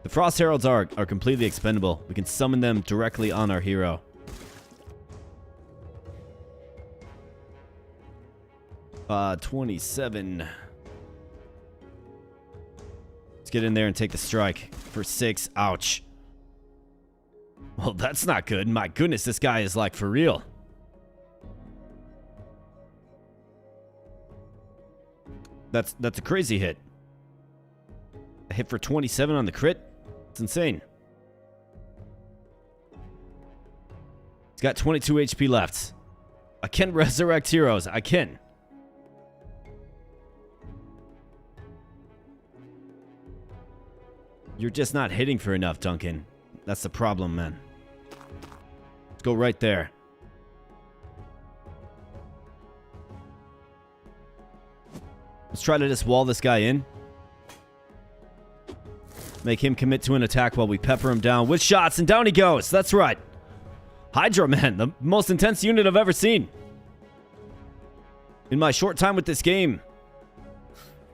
The Frost Heralds are completely expendable. We can summon them directly on our hero. Uh, 27. Let's get in there and take the strike for 6. Ouch. Well, that's not good. My goodness, this guy is like for real. That's a crazy hit. A hit for 27 on the crit. It's insane. He's got 22 HP left. I can resurrect heroes. I can. You're just not hitting for enough, Duncan. That's the problem, man. Let's go right there. Let's try to just wall this guy in. Make him commit to an attack while we pepper him down with shots, and down he goes. That's right. Hydra, man, the most intense unit I've ever seen. In my short time with this game.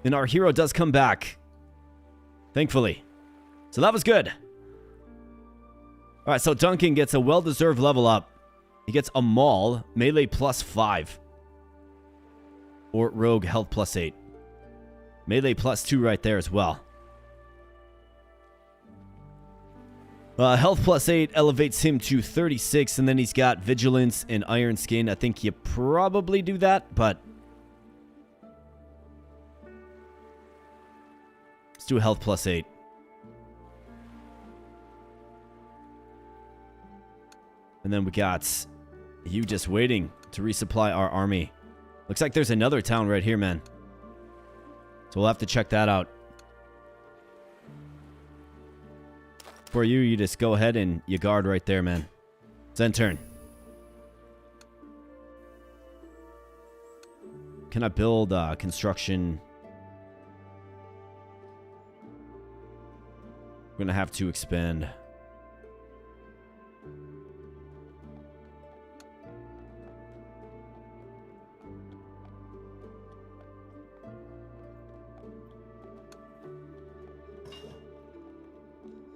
And our hero does come back. Thankfully. So that was good. Alright, so Duncan gets a well-deserved level up. He gets a Maul, melee +5. Or Rogue health +8. Melee +2 right there as well. Health +8 elevates him to 36, and then he's got Vigilance and Iron Skin. I think you probably do that, but let's do a health +8. And then we got you just waiting to resupply our army. Looks like there's another town right here, man. So we'll have to check that out. For you, you just go ahead and you guard right there, man. It's end turn. Can I build construction? I'm going to have to expand.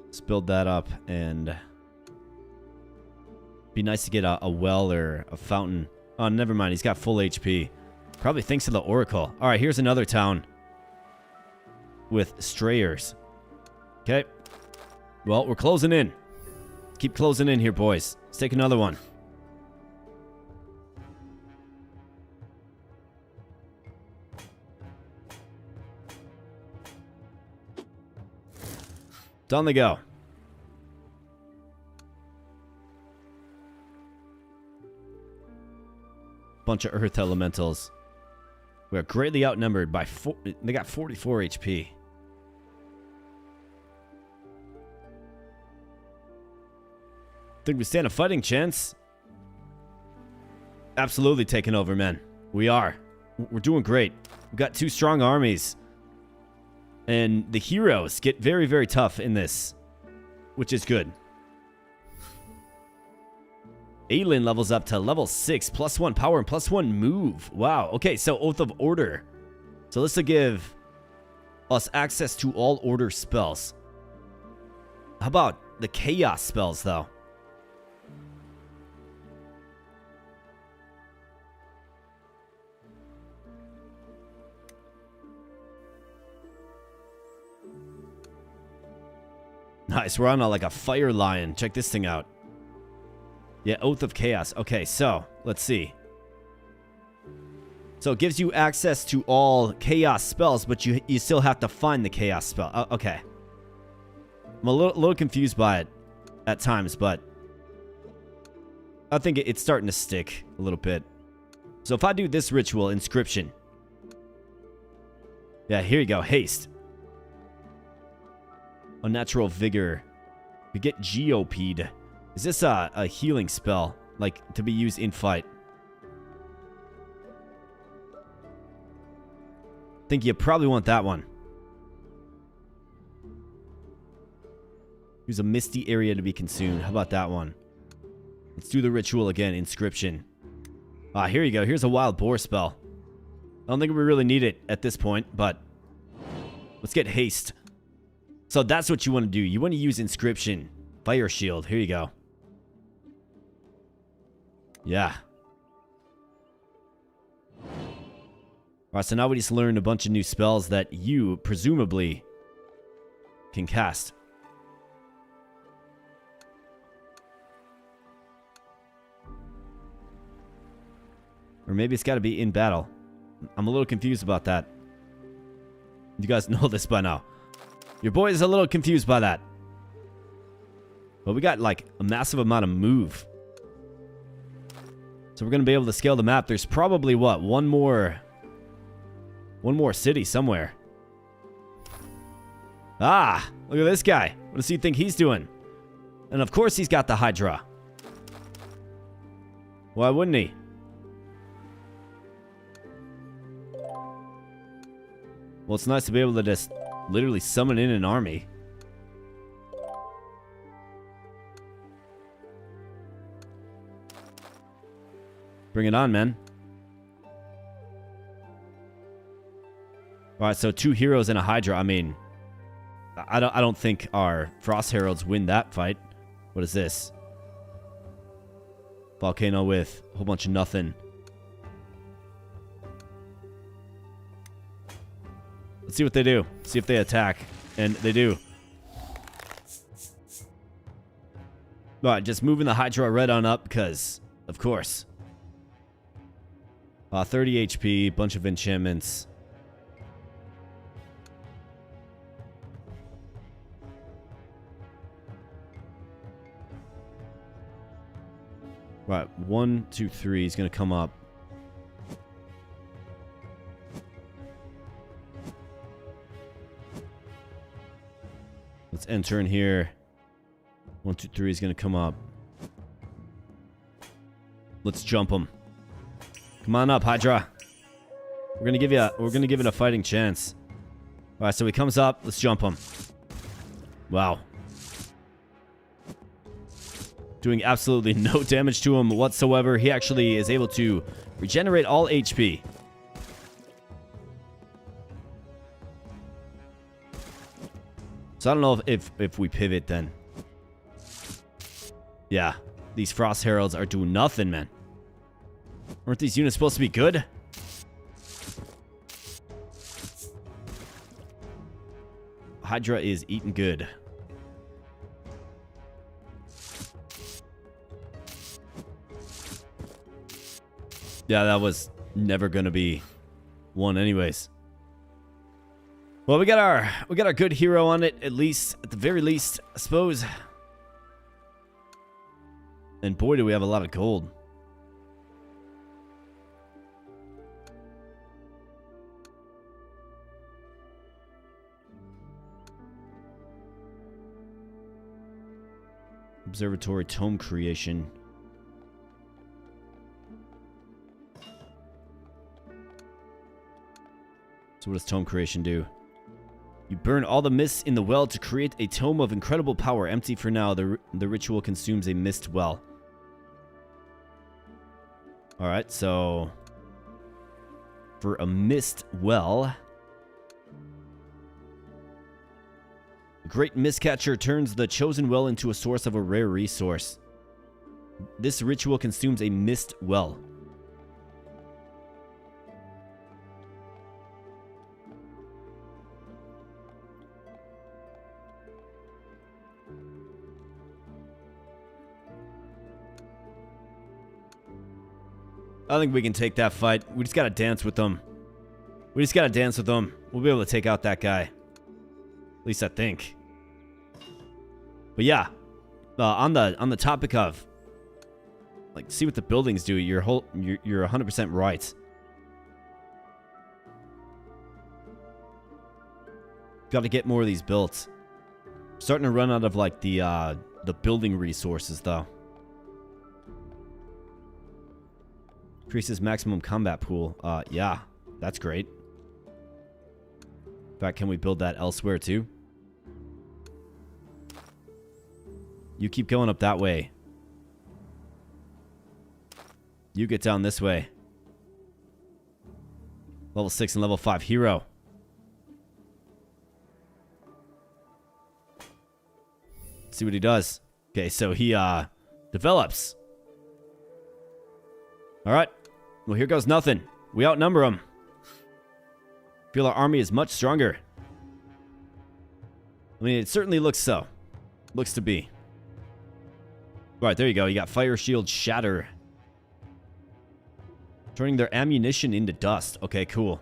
Let's build that up, and be nice to get a well or a fountain. Oh, never mind. He's got full HP. Probably thanks to the Oracle. All right, here's another town with Strayers. Okay. Well, we're closing in. Keep closing in here, boys. Let's take another one. Down they go. Bunch of Earth Elementals. We are greatly outnumbered by they got 44 HP. Think we stand a fighting chance? Absolutely taking over, man. We are. We're doing great. We've got 2 strong armies. And the heroes get very, very tough in this, which is good. Aelin levels up to level 6, +1 power and +1 move. Wow. Okay, so Oath of Order. So this will give us access to all order spells. How about the chaos spells, though? Nice, we're on like a fire lion. Check this thing out. Yeah, Oath of Chaos. Okay, so let's see. So it gives you access to all chaos spells, but you still have to find the chaos spell. Okay. I'm a little confused by it at times, but I think it's starting to stick a little bit. So if I do this ritual, Inscription. Yeah, here you go. Haste. Unnatural Vigor. We get GOP'd. Is this a healing spell? Like, to be used in fight? Think you probably want that one. Use a misty area to be consumed. How about that one? Let's do the ritual again. Inscription. Ah, here you go. Here's a wild boar spell. I don't think we really need it at this point, but let's get haste. So that's what you want to do. You want to use Inscription. Fire Shield. Here you go. Yeah. Alright, so now we just learned a bunch of new spells that you, presumably, can cast. Or maybe it's got to be in battle. I'm a little confused about that. You guys know this by now. Your boy is a little confused by that. But we got like a massive amount of move. So we're going to be able to scale the map. There's probably what? One more city somewhere. Ah, look at this guy. What does he think he's doing? And of course he's got the Hydra. Why wouldn't he? Well, it's nice to be able to just literally summon in an army. Bring it on, man. Alright, so 2 heroes and a Hydra. I mean, I don't think our Frost Heralds win that fight. What is this? Volcano with a whole bunch of nothing. Let's see what they do. See if they attack. And they do. Alright, just moving the Hydra red on up because, of course. 30 HP, bunch of enchantments. Right, 1, 2, 3 is going to come up. Let's enter in here. 1, 2, 3 is going to come up. Let's jump him. Come on up, Hydra. We're going to give it a fighting chance. All right, so he comes up. Let's jump him. Wow. Doing absolutely no damage to him whatsoever. He actually is able to regenerate all HP. So I don't know if we pivot then. Yeah, these Frost Heralds are doing nothing, man. Aren't these units supposed to be good? Hydra is eating good. Yeah, that was never gonna be one anyways. Well, we got our good hero on it, at the very least, I suppose. And boy, do we have a lot of gold. Observatory tome creation. So what does tome creation do? You burn all the mists in the well to create a tome of incredible power. Empty for now. The ritual consumes a mist well. Alright, so for a mist well, the great mist catcher turns the chosen well into a source of a rare resource. This ritual consumes a mist well. I think we can take that fight. We just gotta dance with them. We'll be able to take out that guy. At least I think. But yeah, on the topic of like, see what the buildings do. You're 100% right. Got to get more of these built. Starting to run out of like the building resources though. Increases maximum combat pool. Yeah, that's great. In fact, can we build that elsewhere too? You keep going up that way. You get down this way. Level 6 and level 5 hero. See what he does. Okay, so he develops. Alright. Well, here goes nothing. We outnumber them. Feel our army is much stronger. I mean, it certainly looks so. Looks to be. Right, there you go. You got Fire Shield Shatter. Turning their ammunition into dust. Okay, cool.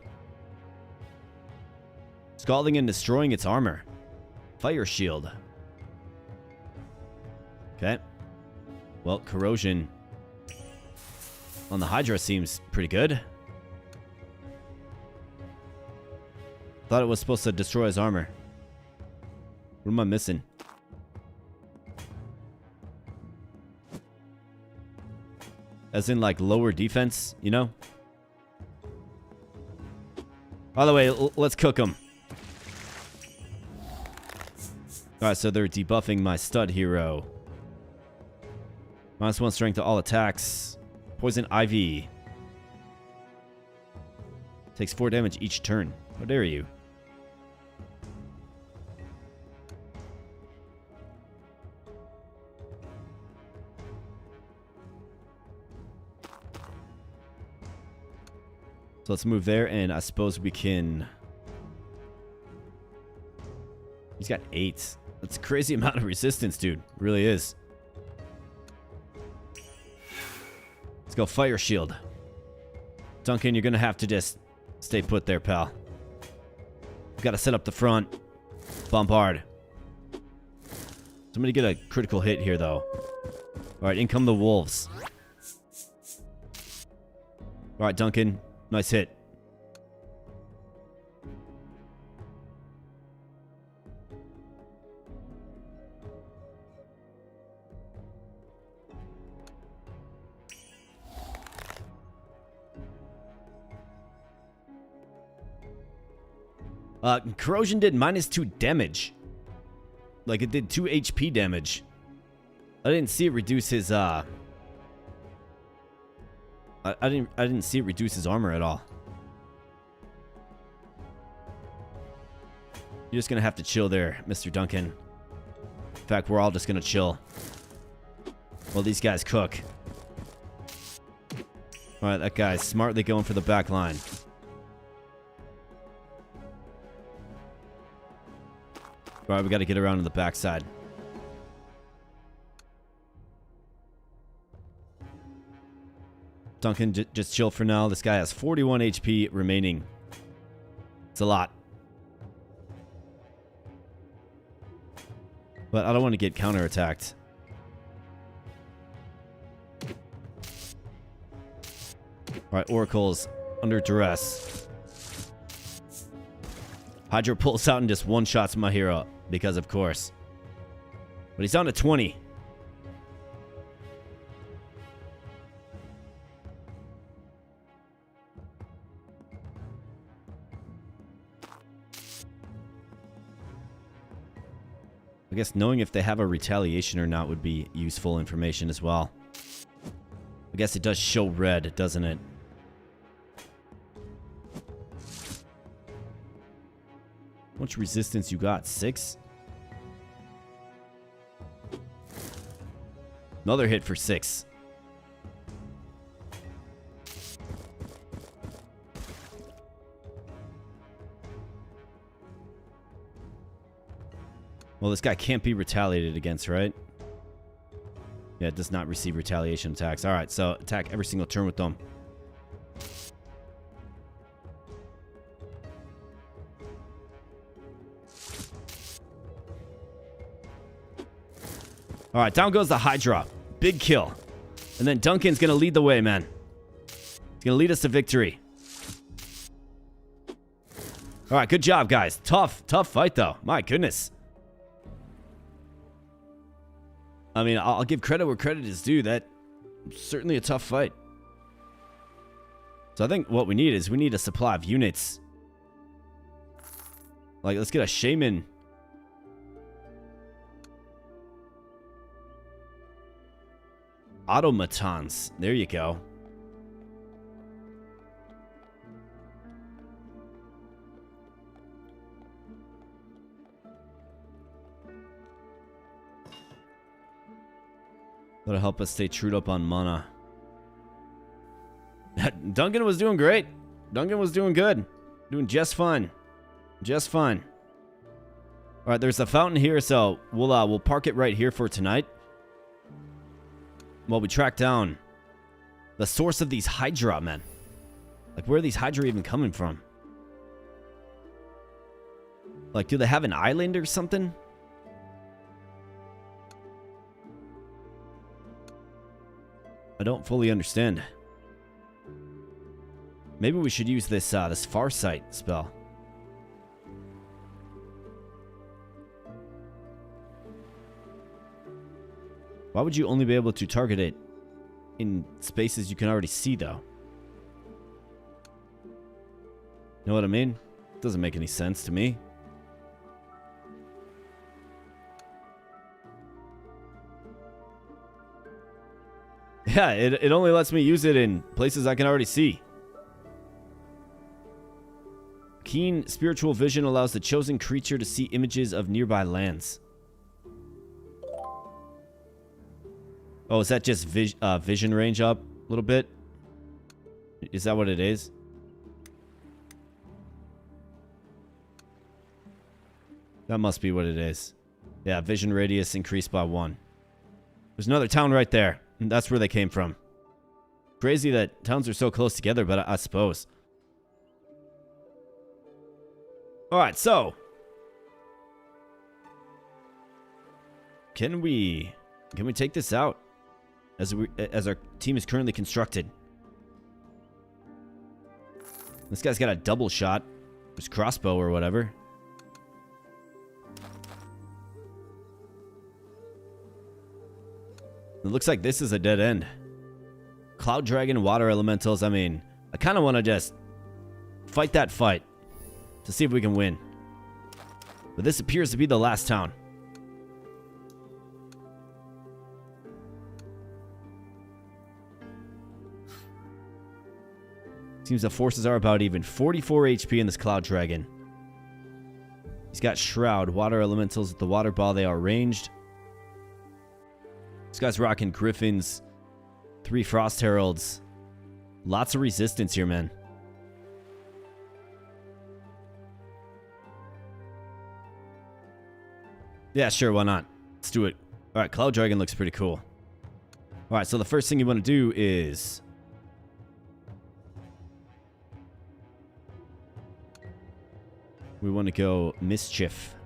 Scalding and destroying its armor. Fire Shield. Okay. Well, corrosion on the Hydra seems pretty good. Thought it was supposed to destroy his armor. What am I missing? As in, like, lower defense, you know? By the way, let's cook them. Alright, so they're debuffing my stud hero. -1 strength to all attacks. Poison Ivy. Takes 4 damage each turn. How dare you? So let's move there, and I suppose we can... He's got 8. That's a crazy amount of resistance, dude. It really is. Let's go fire shield. Duncan, you're going to have to just stay put there, pal. Got to set up the front. Bombard. Somebody get a critical hit here, though. Alright, in come the wolves. Alright, Duncan. Nice hit. Corrosion did -2 damage. Like, it did 2 HP damage. I didn't see it reduce his, I didn't see it reduce his armor at all. You're just gonna have to chill there, Mr. Duncan. In fact, we're all just gonna chill while these guys cook. Alright, that guy's smartly going for the back line. Alright, we gotta get around to the backside. Duncan, just chill for now. This guy has 41 HP remaining. It's a lot. But I don't want to get counterattacked. Alright, Oracle's under duress. Hydra pulls out and just one-shots my hero. Because, of course. But he's down to 20. I guess knowing if they have a retaliation or not would be useful information as well. I guess it does show red, doesn't it? How much resistance you got? 6? Another hit for 6. Well, this guy can't be retaliated against, right? Yeah, it does not receive retaliation attacks. Alright, so attack every single turn with them. Alright, down goes the Hydra. Big kill. And then Duncan's going to lead the way, man. He's going to lead us to victory. Alright, good job, guys. Tough fight, though. My goodness. I mean, I'll give credit where credit is due. That's certainly a tough fight. So I think what we need is we need a supply of units. Like, let's get a Shaman. Automatons. There you go. That'll help us stay trued up on mana. Duncan was doing great. Duncan was doing good. Doing just fine. Just fine. Alright, there's a fountain here, so we'll park it right here for tonight. While we track down the source of these Hydra, men. Like, where are these Hydra even coming from? Like, do they have an island or something? I don't fully understand. Maybe we should use this this Farsight spell. Why would you only be able to target it in spaces you can already see, though? Know what I mean? Doesn't make any sense to me. Yeah, it only lets me use it in places I can already see. Keen spiritual vision allows the chosen creature to see images of nearby lands. Oh, is that just vision range up a little bit? Is that what it is? That must be what it is. Yeah, vision radius increased by 1. There's another town right there. And that's where they came from. Crazy that towns are so close together, but I suppose. Alright, so. Can we take this out? As our team is currently constructed. This guy's got a double shot. His crossbow or whatever. It looks like this is a dead end. Cloud Dragon, Water Elementals. I mean, I kind of want to just fight that fight to see if we can win. But this appears to be the last town. Seems the forces are about even. 44 HP in this Cloud Dragon. He's got Shroud, Water Elementals with the Water Ball. They are ranged. This guy's rocking Griffins. 3 Frost Heralds. Lots of resistance here, man. Yeah, sure, why not? Let's do it. Alright, Cloud Dragon looks pretty cool. Alright, so the first thing you want to do is... we want to go Mischief.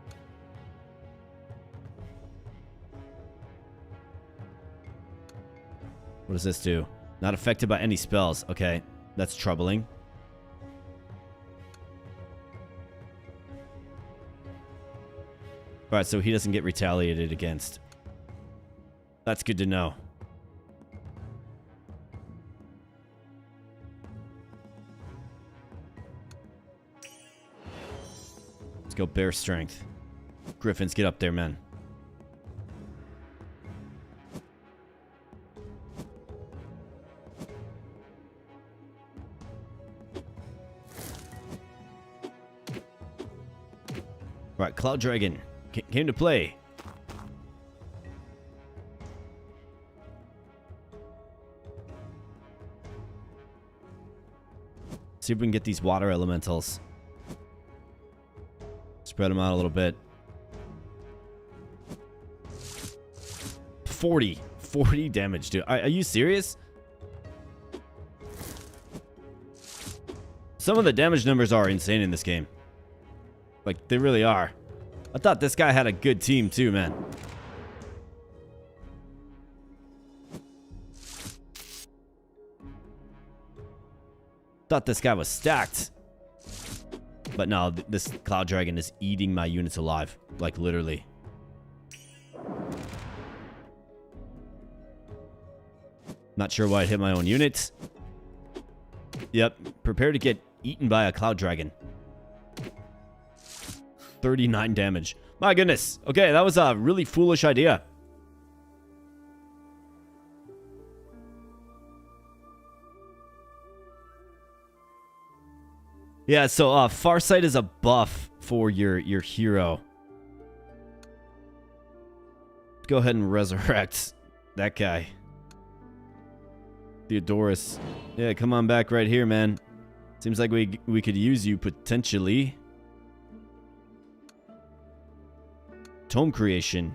What does this do? Not affected by any spells. Okay, that's troubling. Alright, so he doesn't get retaliated against. That's good to know. Let's go Bear Strength. Griffins, get up there, man. Alright, Cloud Dragon came to play. See if we can get these water elementals. Spread them out a little bit. 40 damage, dude. Are you serious? Some of the damage numbers are insane in this game. Like, they really are. I thought this guy had a good team too, man. Thought this guy was stacked. But no, this Cloud Dragon is eating my units alive. Like, literally. Not sure why it hit my own units. Yep, prepare to get eaten by a Cloud Dragon. 39 damage. My goodness. Okay, that was a really foolish idea. Yeah, so Farsight is a buff for your hero. Go ahead and resurrect that guy. Theodorus. Yeah, come on back right here, man. Seems like we could use you potentially. Tome creation.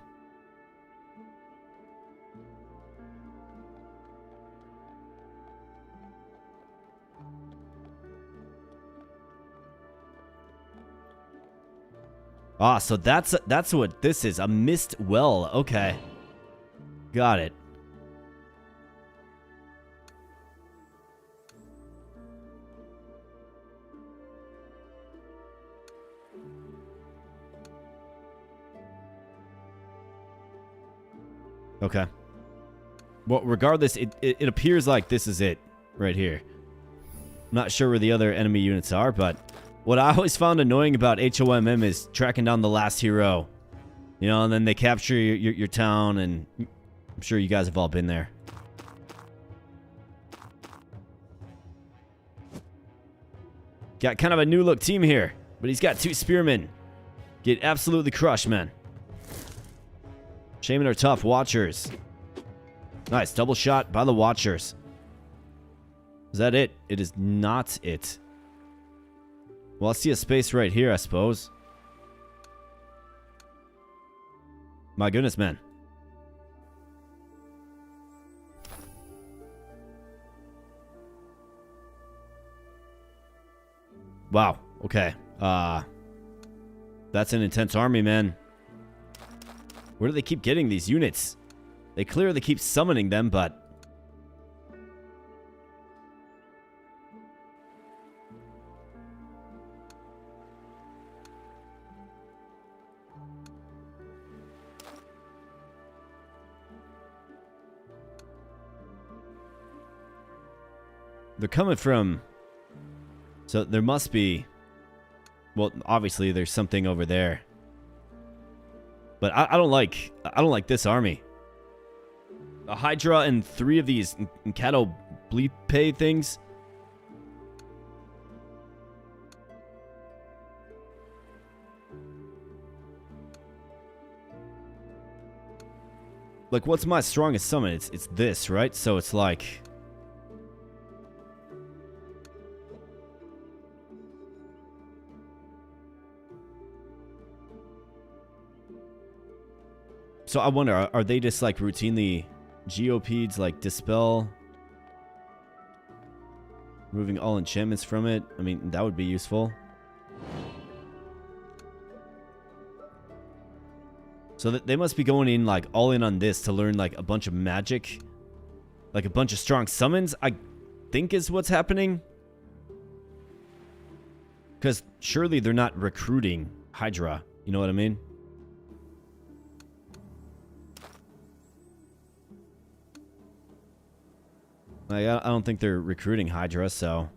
Ah, so that's what this is. A mist well. Okay. Got it. Okay. Well, regardless, it appears like this is it right here. I'm not sure where the other enemy units are, but what I always found annoying about HOMM is tracking down the last hero. You know, and then they capture your town, and I'm sure you guys have all been there. Got kind of a new look team here, but he's got 2 spearmen. Get absolutely crushed, man. Shaman are tough. Watchers. Nice. Double shot by the Watchers. Is that it? It is not it. Well, I see a space right here, I suppose. My goodness, man. Wow. Okay. That's an intense army, man. Where do they keep getting these units? They clearly keep summoning them, but... they're coming from... so there must be... well, obviously there's something over there. But I don't like this army. A Hydra and 3 of these Cato Bleepe things. Like, what's my strongest summon? It's this, right? So it's like... so I wonder, are they just like routinely Geopedes, like dispel? Removing all enchantments from it? I mean, that would be useful. So they must be going in like all in on this to learn like a bunch of magic. Like a bunch of strong summons, I think is what's happening. Because surely they're not recruiting Hydra. You know what I mean? Like, I don't think they're recruiting Hydra, so...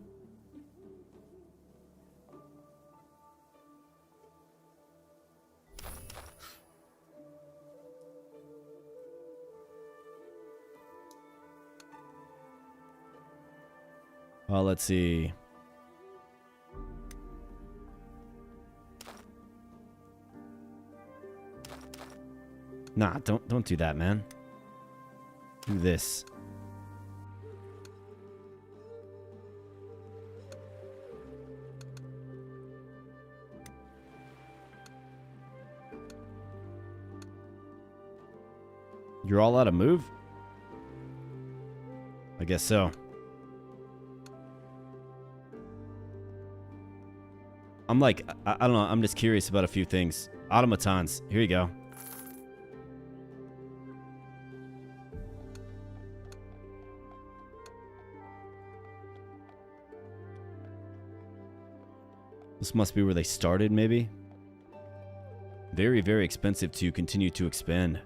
well, let's see. Nah, don't do that, man. Do this. You're all out of move? I guess so. I'm like, I don't know, I'm just curious about a few things. Automatons, here you go. This must be where they started, maybe? Very, very expensive to continue to expand.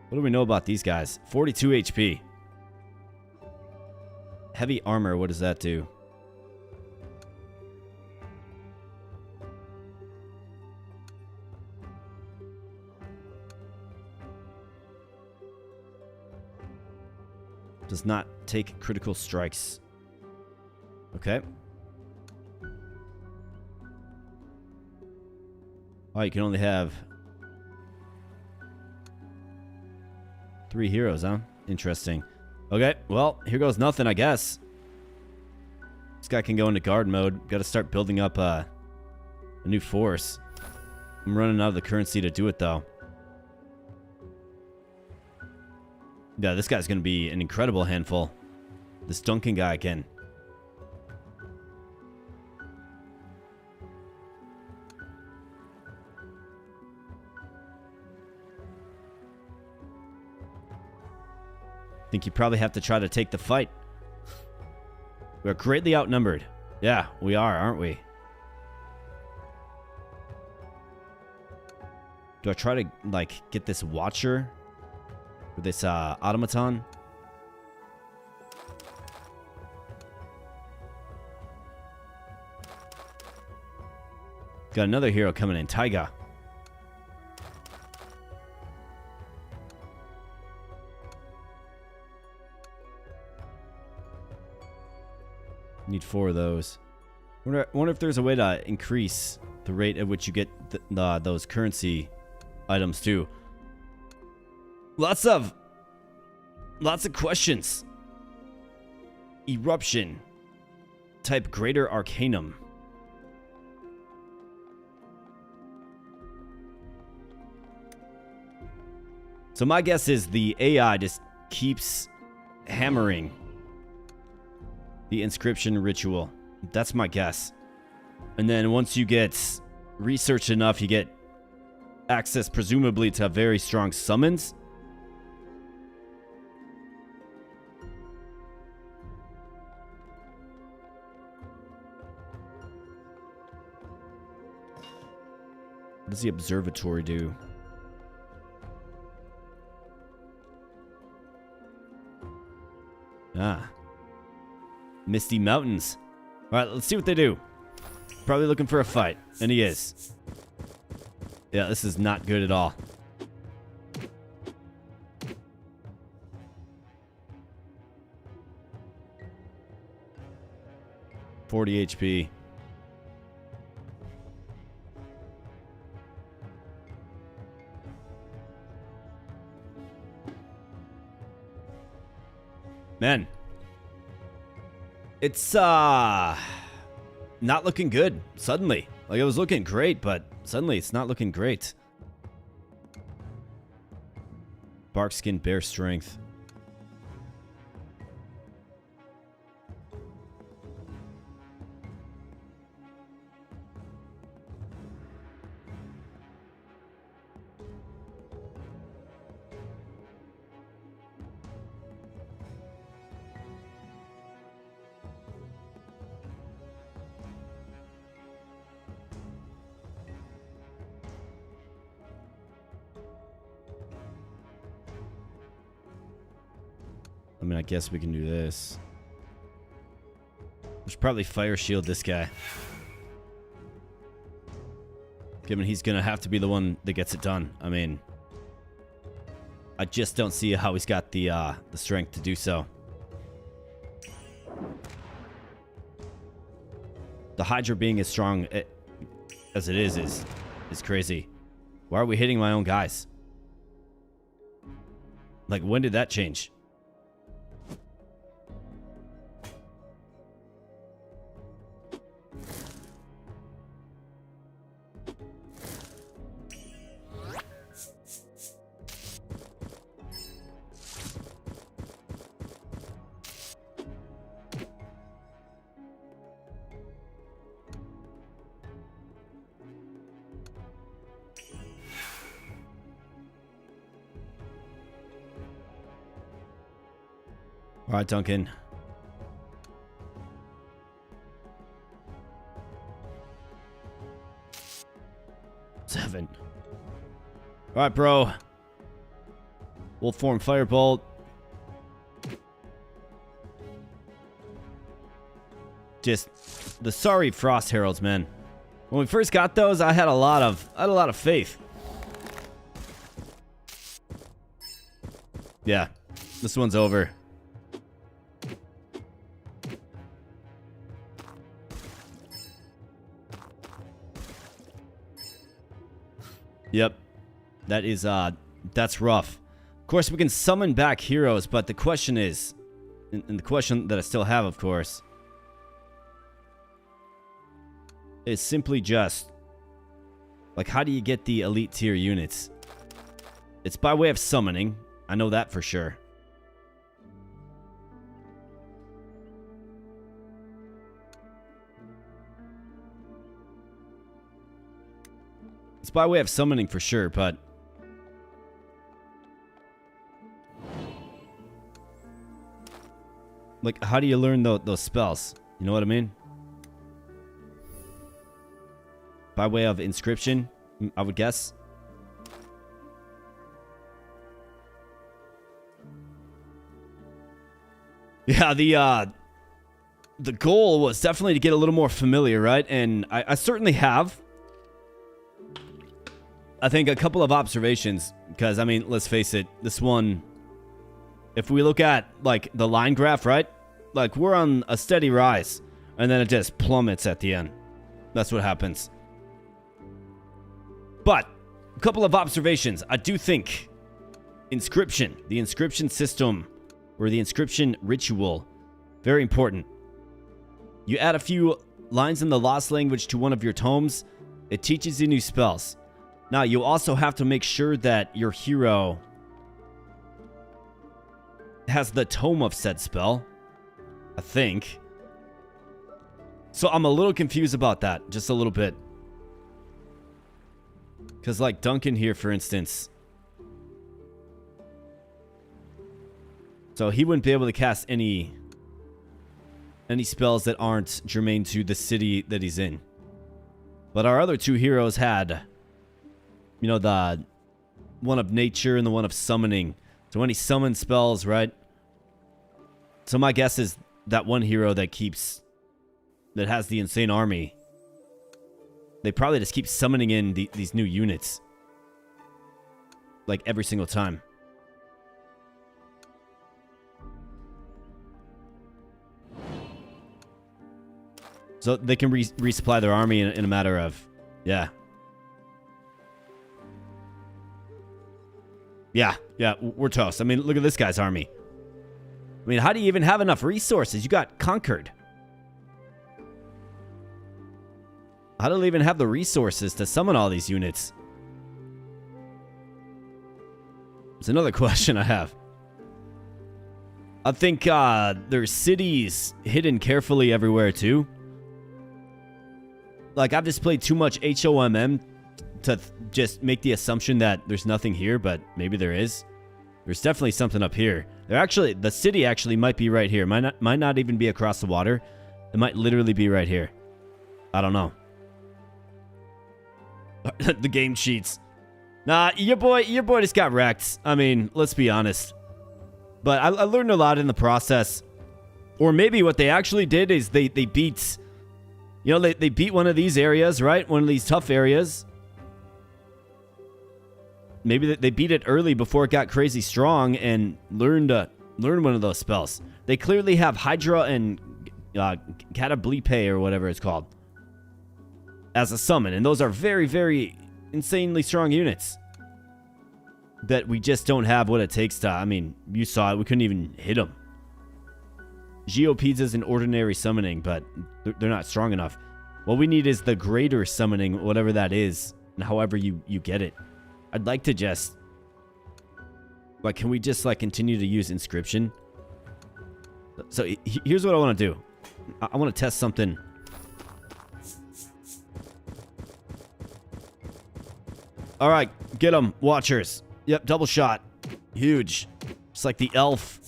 What do we know about these guys? 42 HP. Heavy armor, what does that do? Does not take critical strikes. Okay. Oh, you can only have 3 heroes, huh? Interesting. Okay, well, here goes nothing, I guess. This guy can go into guard mode. Got to start building up a new force. I'm running out of the currency to do it, though. Yeah, this guy's going to be an incredible handful. This Duncan guy can... think you probably have to try to take the fight. We're greatly outnumbered. Yeah, we are, aren't we? Do I try to, like, get this Watcher? Or this, Automaton? Got another hero coming in, Taiga. Need 4 of those. Wonder if there's a way to increase the rate at which you get those currency items too. Lots of questions. Eruption. Type Greater Arcanum. So my guess is the AI just keeps hammering the inscription ritual. That's my guess. And then once you get researched enough, you get access presumably to very strong summons. What does the observatory do? Ah. Misty Mountains. Alright, let's see what they do. Probably looking for a fight. And he is. Yeah, this is not good at all. $40 HP. Man. It's, not looking good, suddenly. Like, it was looking great, but suddenly it's not looking great. Barkskin, bear strength. I mean, I guess we can do this. We should probably fire shield this guy. Given he's gonna have to be the one that gets it done. I mean, I just don't see how he's got the strength to do so. The Hydra being as strong as it is crazy. Why are we hitting my own guys? Like, when did that change? All right, Duncan. Seven. All right, bro. Wolf form firebolt. Just the sorry frost heralds, man. When we first got those, I had a lot of faith. Yeah, this one's over. Yep. That is, that's rough. Of course, we can summon back heroes, but the question is, and the question that I still have, of course, is simply just, like, how do you get the elite tier units? It's by way of summoning. I know that for sure. It's by way of summoning for sure, but like, how do you learn those spells? You know what I mean? By way of inscription, I would guess. Yeah, the goal was definitely to get a little more familiar, right? And I certainly have. I think a couple of observations, because, I mean, let's face it, this one, if we look at, like, the line graph, right? Like, we're on a steady rise, and then it just plummets at the end. That's what happens. But, a couple of observations. I do think inscription, the inscription system, or the inscription ritual, very important. You add a few lines in the lost language to one of your tomes, it teaches you new spells. Now, you also have to make sure that your hero has the tome of said spell, I think. So I'm a little confused about that, just a little bit. Because like Duncan here, for instance. So he wouldn't be able to cast any spells that aren't germane to the city that he's in. But our other two heroes had, you know, the one of nature and the one of summoning. So when he summons spells, right? So my guess is that one hero that has the insane army, they probably just keep summoning in these new units. Like every single time. So they can resupply their army in a matter of, yeah. Yeah, we're toast. I mean, look at this guy's army. I mean, how do you even have enough resources? You got conquered. How do they even have the resources to summon all these units? It's another question I have. I think there's cities hidden carefully everywhere too. Like, I've just played too much HOMM to just make the assumption that there's nothing here, but maybe there is. There's definitely something up here. The city actually might be right here. Might not even be across the water. It might literally be right here. I don't know. The game cheats. Nah, your boy just got wrecked. I mean, let's be honest. But I learned a lot in the process. Or maybe what they actually did is they beat... You know, they beat one of these areas, right? One of these tough areas. Maybe they beat it early before it got crazy strong and learned one of those spells. They clearly have Hydra and Catablipe or whatever it's called as a summon. And those are very, very insanely strong units that we just don't have what it takes to... I mean, you saw it. We couldn't even hit them. Geopedes is an ordinary summoning, but they're not strong enough. What we need is the greater summoning, whatever that is, and however you get it. I'd like to just... Like, can we just, like, continue to use inscription? So, here's what I want to do. I want to test something. Alright, get them, Watchers. Yep, double shot. Huge. It's like the elf.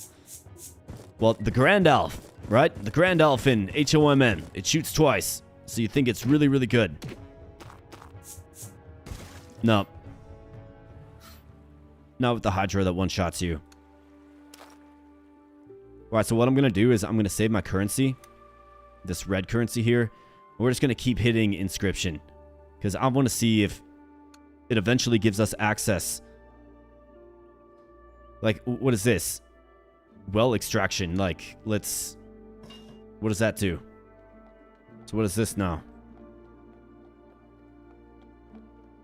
Well, the Grand Elf, right? The Grand Elf in HOMN. It shoots twice. So you think it's really, really good. No. Not with the Hydra that one-shots you. Alright, so what I'm going to do is I'm going to save my currency. This red currency here. We're just going to keep hitting inscription. Because I want to see if it eventually gives us access. Like, what is this? Well, extraction. Like, let's... What does that do? So what is this now?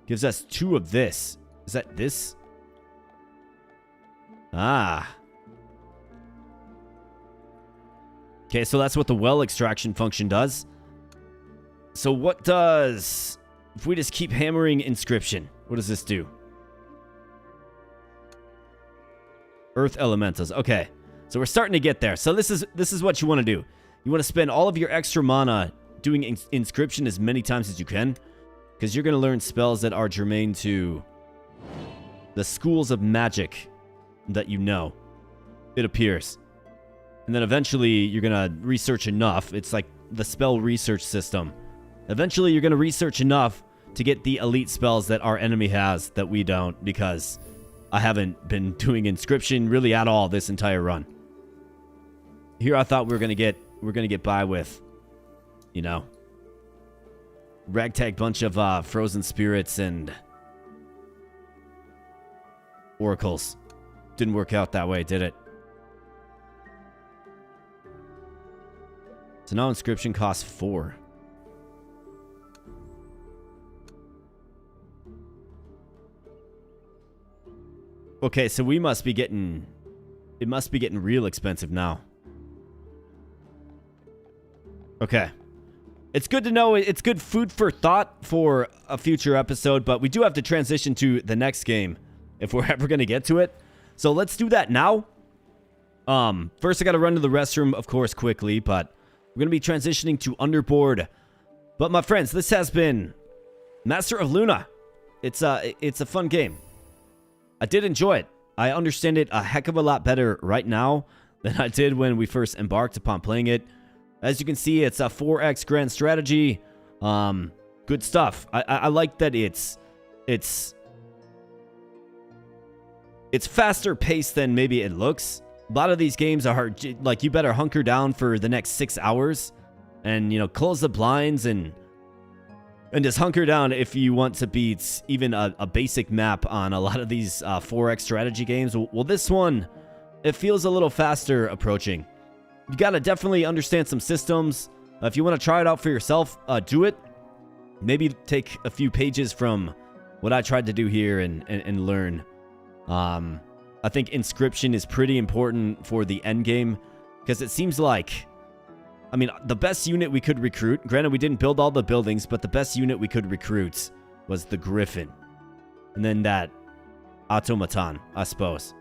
Gives us 2 of this. Is that this? Ah. Okay, so that's what the well extraction function does. So what does... If we just keep hammering inscription, what does this do? Earth elementals. Okay. So we're starting to get there. So this is what you want to do. You want to spend all of your extra mana doing inscription as many times as you can. Because you're going to learn spells that are germane to the schools of magic that you know. It appears. And then eventually you're going to research enough. It's like the spell research system. Eventually you're going to research enough to get the elite spells that our enemy has that we don't. Because I haven't been doing inscription really at all this entire run. Here I thought we were gonna get by with, you know, ragtag bunch of frozen spirits and oracles. Didn't work out that way, did it? So now inscription costs 4. Okay, so we must be getting... It must be getting real expensive now. Okay. It's good to know. It's good food for thought for a future episode, but we do have to transition to the next game if we're ever going to get to it. So let's do that now. First I gotta run to the restroom, of course, quickly, but we're gonna be transitioning to Underboard. But my friends, this has been Master of Luna. It's a fun game. I did enjoy it. I understand it a heck of a lot better right now than I did when we first embarked upon playing it. As you can see, it's a 4x grand strategy. Good stuff. I like that it's faster paced than maybe it looks. A lot of these games are like, you better hunker down for the next 6 hours and, you know, close the blinds and just hunker down if you want to beat even a basic map on a lot of these 4x strategy games. Well, this one, it feels a little faster approaching. You gotta definitely understand some systems. If you want to try it out for yourself, do it. Maybe take a few pages from what I tried to do here and learn. I think Inscription is pretty important for the end game, because it seems like, I mean, the best unit we could recruit, granted we didn't build all the buildings, but the best unit we could recruit was the Griffin. And then that Automaton, I suppose.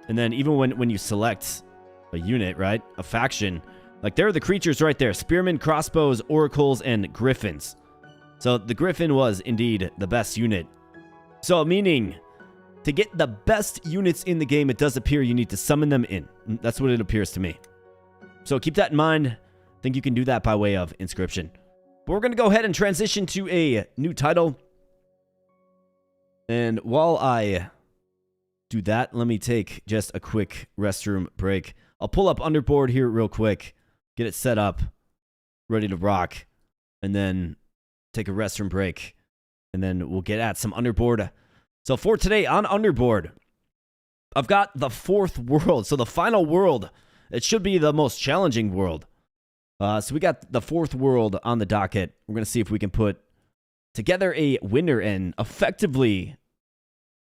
And then even when you select a unit, right, a faction, like there are the creatures right there: spearmen, crossbows, oracles, and griffins. So the Griffin was indeed the best unit. So meaning, to get the best units in the game, it does appear you need to summon them in. That's what it appears to me. So keep that in mind. I think you can do that by way of Inscription. But we're going to go ahead and transition to a new title. And while I do that, let me take just a quick restroom break. I'll pull up Underboard here real quick, get it set up, ready to rock, and then take a restroom break, and then we'll get at some Underboard. So for today on Underboard, I've got the 4th world. So the final world, it should be the most challenging world. So we got the 4th world on the docket. We're going to see if we can put together a winner and effectively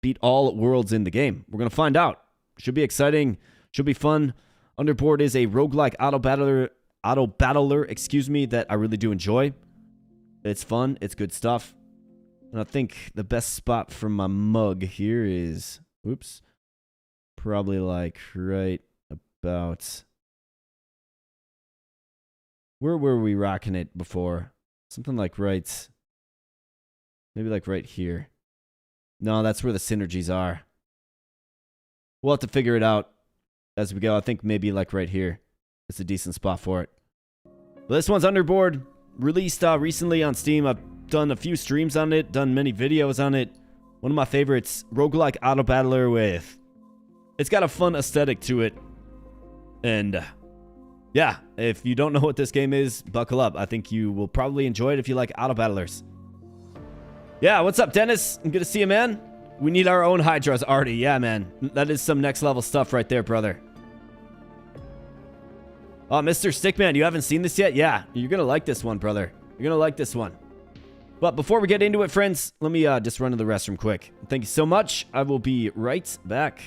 beat all worlds in the game. We're going to find out. Should be exciting. Should be fun. Underboard is a roguelike autobattler, excuse me, that I really do enjoy. It's fun. It's good stuff. And I think the best spot for my mug here is, oops, probably like right about, where were we rocking it before? Something like right, maybe like right here. No, that's where the synergies are. We'll have to figure it out as we go. I think maybe like right here. It's a decent spot for it. But this one's Underboard, released recently on Steam. I've done a few streams on it, done many videos on it. One of my favorites, Roguelike Autobattler with... It's got a fun aesthetic to it. And yeah, if you don't know what this game is, buckle up. I think you will probably enjoy it if you like autobattlers. Yeah, what's up, Dennis? Good to see you, man. We need our own Hydras, Artie. Yeah, man. That is some next level stuff right there, brother. Oh, Mr. Stickman, you haven't seen this yet? Yeah, you're going to like this one, brother. You're going to like this one. But before we get into it, friends, let me just run to the restroom quick. Thank you so much. I will be right back.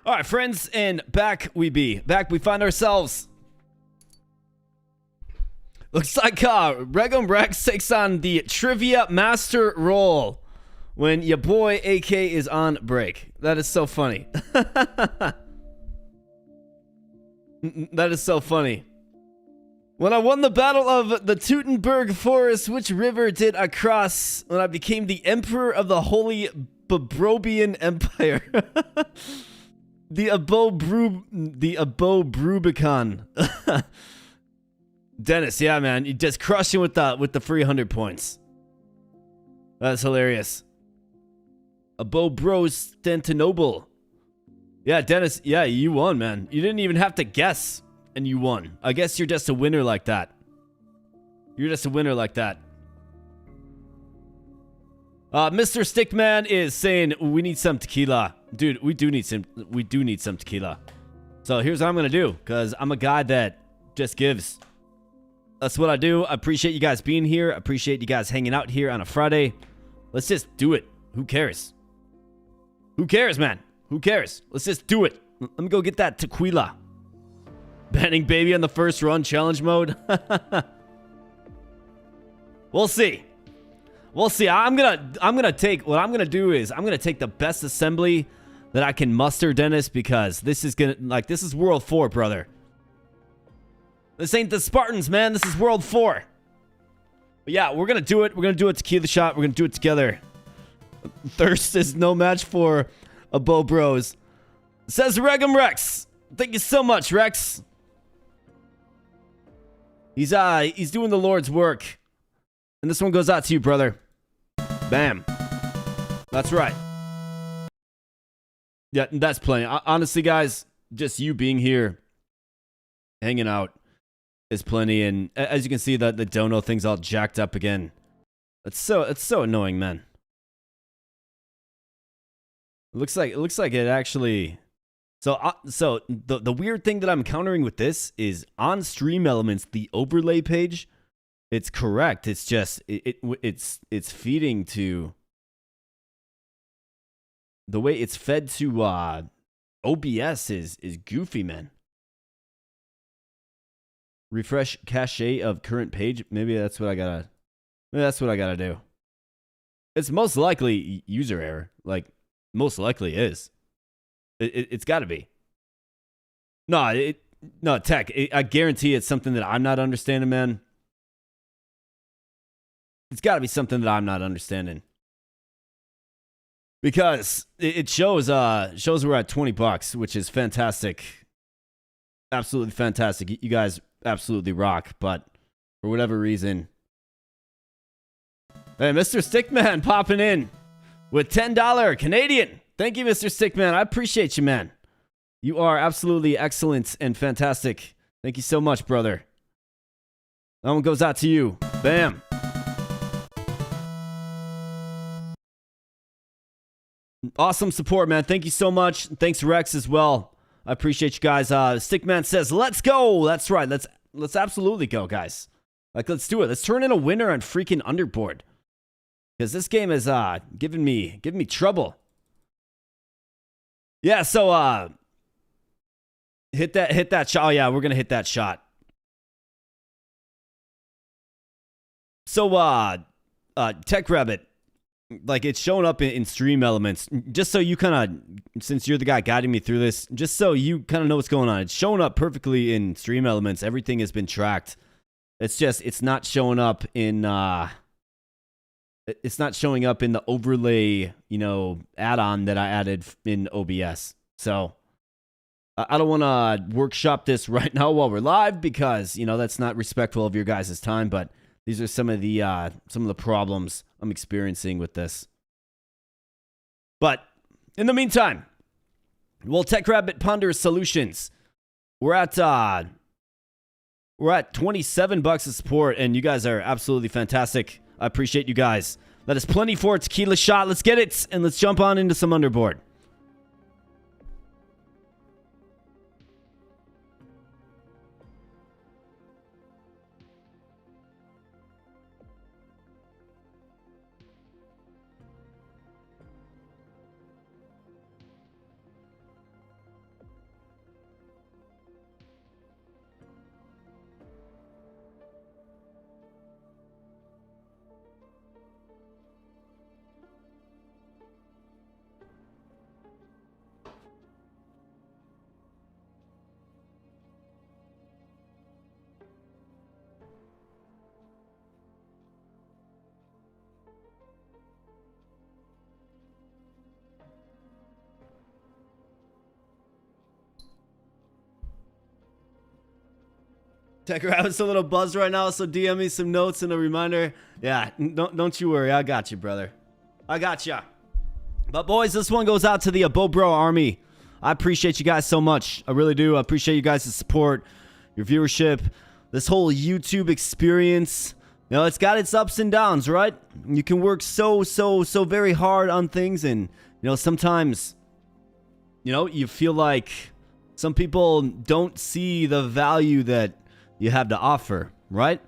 All right, friends, and back we find ourselves. Looks like Regum Rex takes on the trivia master role when your boy AK is on break. That is so funny. That is so funny. When I won the battle of the Teutonberg Forest, which river did I cross when I became the emperor of the Holy Babrobian Empire? The AboBRO. Dennis, yeah, man, you just crushing with the 300 points. That's hilarious. AboBRO Stantinople. Yeah, Dennis, yeah, you won, man. You didn't even have to guess, and you won. I guess you're just a winner like that. You're just a winner like that. Mr. Stickman is saying we need some tequila. Dude, we do need some tequila. So here's what I'm gonna do, because I'm a guy that just gives. That's what I do. I appreciate you guys being here. I appreciate you guys hanging out here on a Friday. Let's just do it. Who cares? Who cares, man? Who cares? Let's just do it. Let me go get that tequila. Banning baby on the first run challenge mode. We'll see. We'll see. I'm gonna take what I'm gonna do is I'm gonna take the best assembly that I can muster, Dennis, because this is World 4, brother. This ain't the Spartans, man. This is World 4. But yeah, we're gonna do it. We're gonna do a tequila shot. We're gonna do it together. Thirst is no match for AboBROs. Says Regum Rex. Thank you so much, Rex. He's doing the Lord's work. And this one goes out to you, brother. Bam. That's right. Yeah, that's plenty. Honestly, guys, just you being here, hanging out, is plenty. And as you can see, the dono thing's all jacked up again. It's so annoying, man. It looks like it actually. So the weird thing that I'm encountering with this is on Stream Elements, the overlay page. It's correct. It's just it's feeding to the way it's fed to OBS is goofy, man. Refresh cache of current page. Maybe that's what I gotta do. It's most likely user error. Like most likely is. It's got to be. No, Tech. I guarantee it's something that I'm not understanding, man. It's got to be something that I'm not understanding. Because it shows we're at $20, which is fantastic. Absolutely fantastic. You guys absolutely rock, but for whatever reason. Hey, Mr. Stickman popping in with $10 Canadian. Thank you, Mr. Stickman. I appreciate you, man. You are absolutely excellent and fantastic. Thank you so much, brother. That one goes out to you. Bam. Awesome support, man. Thank you so much. Thanks, Rex, as well. I appreciate you guys. Stickman says, let's go. That's right. Let's absolutely go, guys. Like, let's do it. Let's turn in a winner on freaking Underboard. Because this game is giving me trouble. Yeah, so hit that shot. Oh yeah, we're gonna hit that shot. So Tech Rabbit, like it's showing up in Stream Elements, just so you kind of, since you're the guy guiding me through this, just so you kind of know what's going on. It's showing up perfectly in Stream Elements. Everything has been tracked. It's just it's not showing up in it's not showing up in the overlay, add-on that I added in OBS. So I don't want to workshop this right now while we're live because, that's not respectful of your guys' time. But these are some of the problems I'm experiencing with this. But in the meantime, TechRabbit ponders solutions. We're at $27 of support, and you guys are absolutely fantastic. I appreciate you guys. That is plenty for a tequila shot. Let's get it, and let's jump on into some Underboard. Tech Rabbit's a little buzzed right now, so DM me some notes and a reminder. Yeah, don't you worry. I got you, brother. I got ya. But boys, this one goes out to the AboBRO army. I appreciate you guys so much. I really do. I appreciate you guys' support, your viewership, this whole YouTube experience. You know, it's got its ups and downs, right? You can work so very hard on things, and you know, sometimes, you know, you feel like some people don't see the value that you have to offer, right?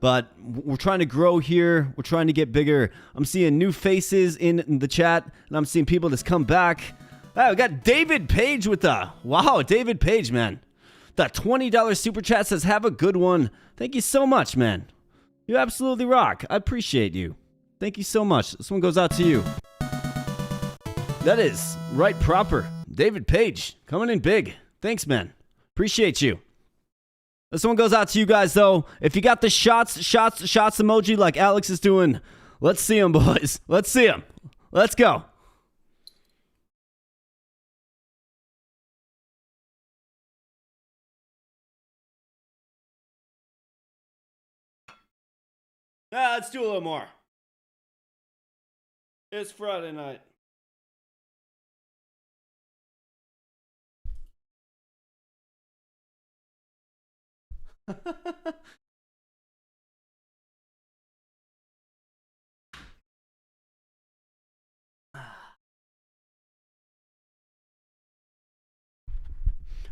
But we're trying to grow here. We're trying to get bigger. I'm seeing new faces in the chat, and I'm seeing people just come back. Hey, we got David Page with the... Wow, David Page, man. The $20 super chat says, have a good one. Thank you so much, man. You absolutely rock. I appreciate you. Thank you so much. This one goes out to you. That is right proper. David Page, coming in big. Thanks, man. Appreciate you. This one goes out to you guys, though. If you got the shots emoji like Alex is doing, let's see them, boys. Let's see them. Let's go. Let's do a little more. It's Friday night.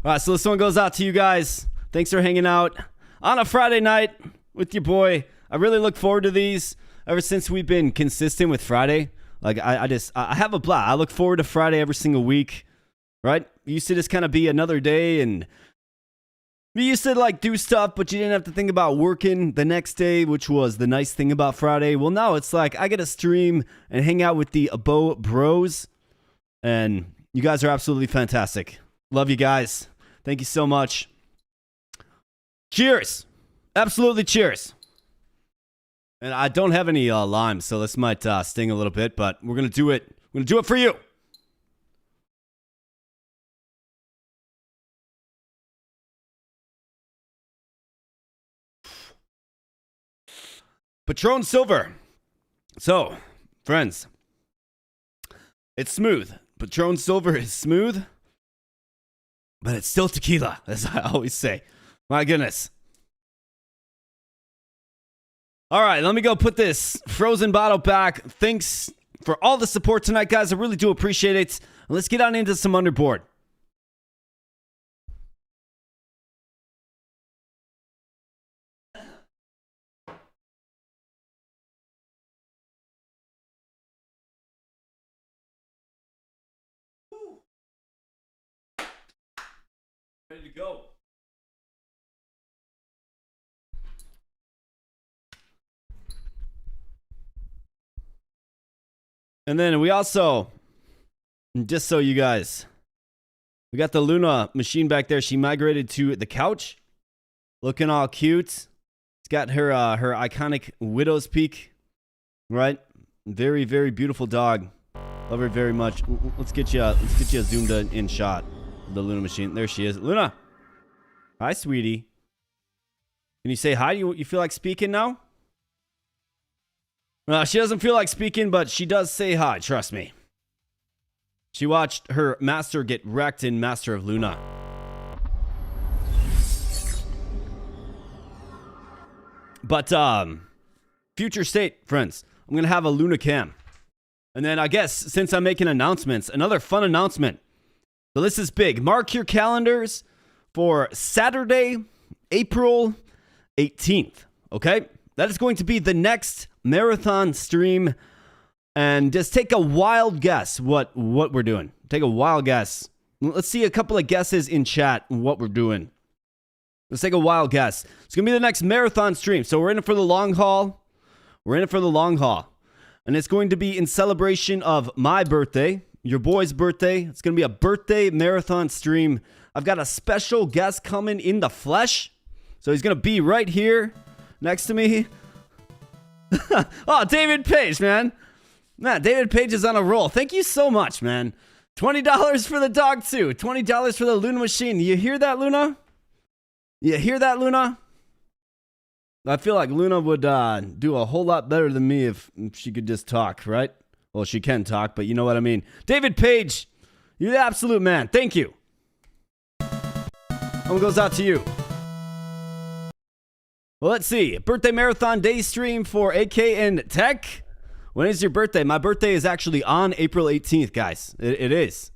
All right, so this one goes out to you guys. Thanks for hanging out on a Friday night with your boy. I really look forward to these. Ever since we've been consistent with Friday, like I have a blast. I look forward to Friday every single week, right? It used to just kind of be another day, and we used to like do stuff, but you didn't have to think about working the next day, which was the nice thing about Friday. Well, now it's like I get to stream and hang out with the AboBROs, and you guys are absolutely fantastic. Love you guys. Thank you so much. Cheers. Absolutely cheers. And I don't have any lime, so this might sting a little bit, but we're going to do it. We're going to do it for you. Patron Silver. So, friends, it's smooth. Patron Silver is smooth, but it's still tequila, as I always say. My goodness. All right, let me go put this frozen bottle back. Thanks for all the support tonight, guys. I really do appreciate it. Let's get on into some Underboard. Ready to go. And then we also, just so you guys, we got the Luna machine back there. She migrated to the couch, looking all cute. It's got her her iconic widow's peak, right? Very, very beautiful dog. Love her very much. Let's get you a zoomed in shot of the Luna machine. There she is, Luna. Hi, sweetie. Can you say hi? You feel like speaking now? She doesn't feel like speaking, but she does say hi, trust me. She watched her master get wrecked in Master of Luna. But, future state, friends. I'm going to have a Luna cam. And then I guess, since I'm making announcements, another fun announcement. So this is big. Mark your calendars for Saturday, April 18th. Okay? That is going to be the next marathon stream, and just take a wild guess what we're doing. Take a wild guess. Let's see a couple of guesses in chat what we're doing. Let's take a wild guess. It's gonna be the next marathon stream, so we're in it for the long haul. We're in it for the long haul, and it's going to be in celebration of my birthday, your boy's birthday. It's gonna be a birthday marathon stream. I've got a special guest coming in the flesh, so he's gonna be right here next to me. Oh, David Page, man. Man, David Page is on a roll. Thank you so much, man. $20 for the dog, too. $20 for the Luna machine. You hear that, Luna? You hear that, Luna? I feel like Luna would do a whole lot better than me if she could just talk, right? Well, she can talk, but you know what I mean. David Page, you're the absolute man. Thank you. One goes out to you. Well, let's see. Birthday Marathon Day stream for AK and Tech. When is your birthday? My birthday is actually on April 18th, guys. It is.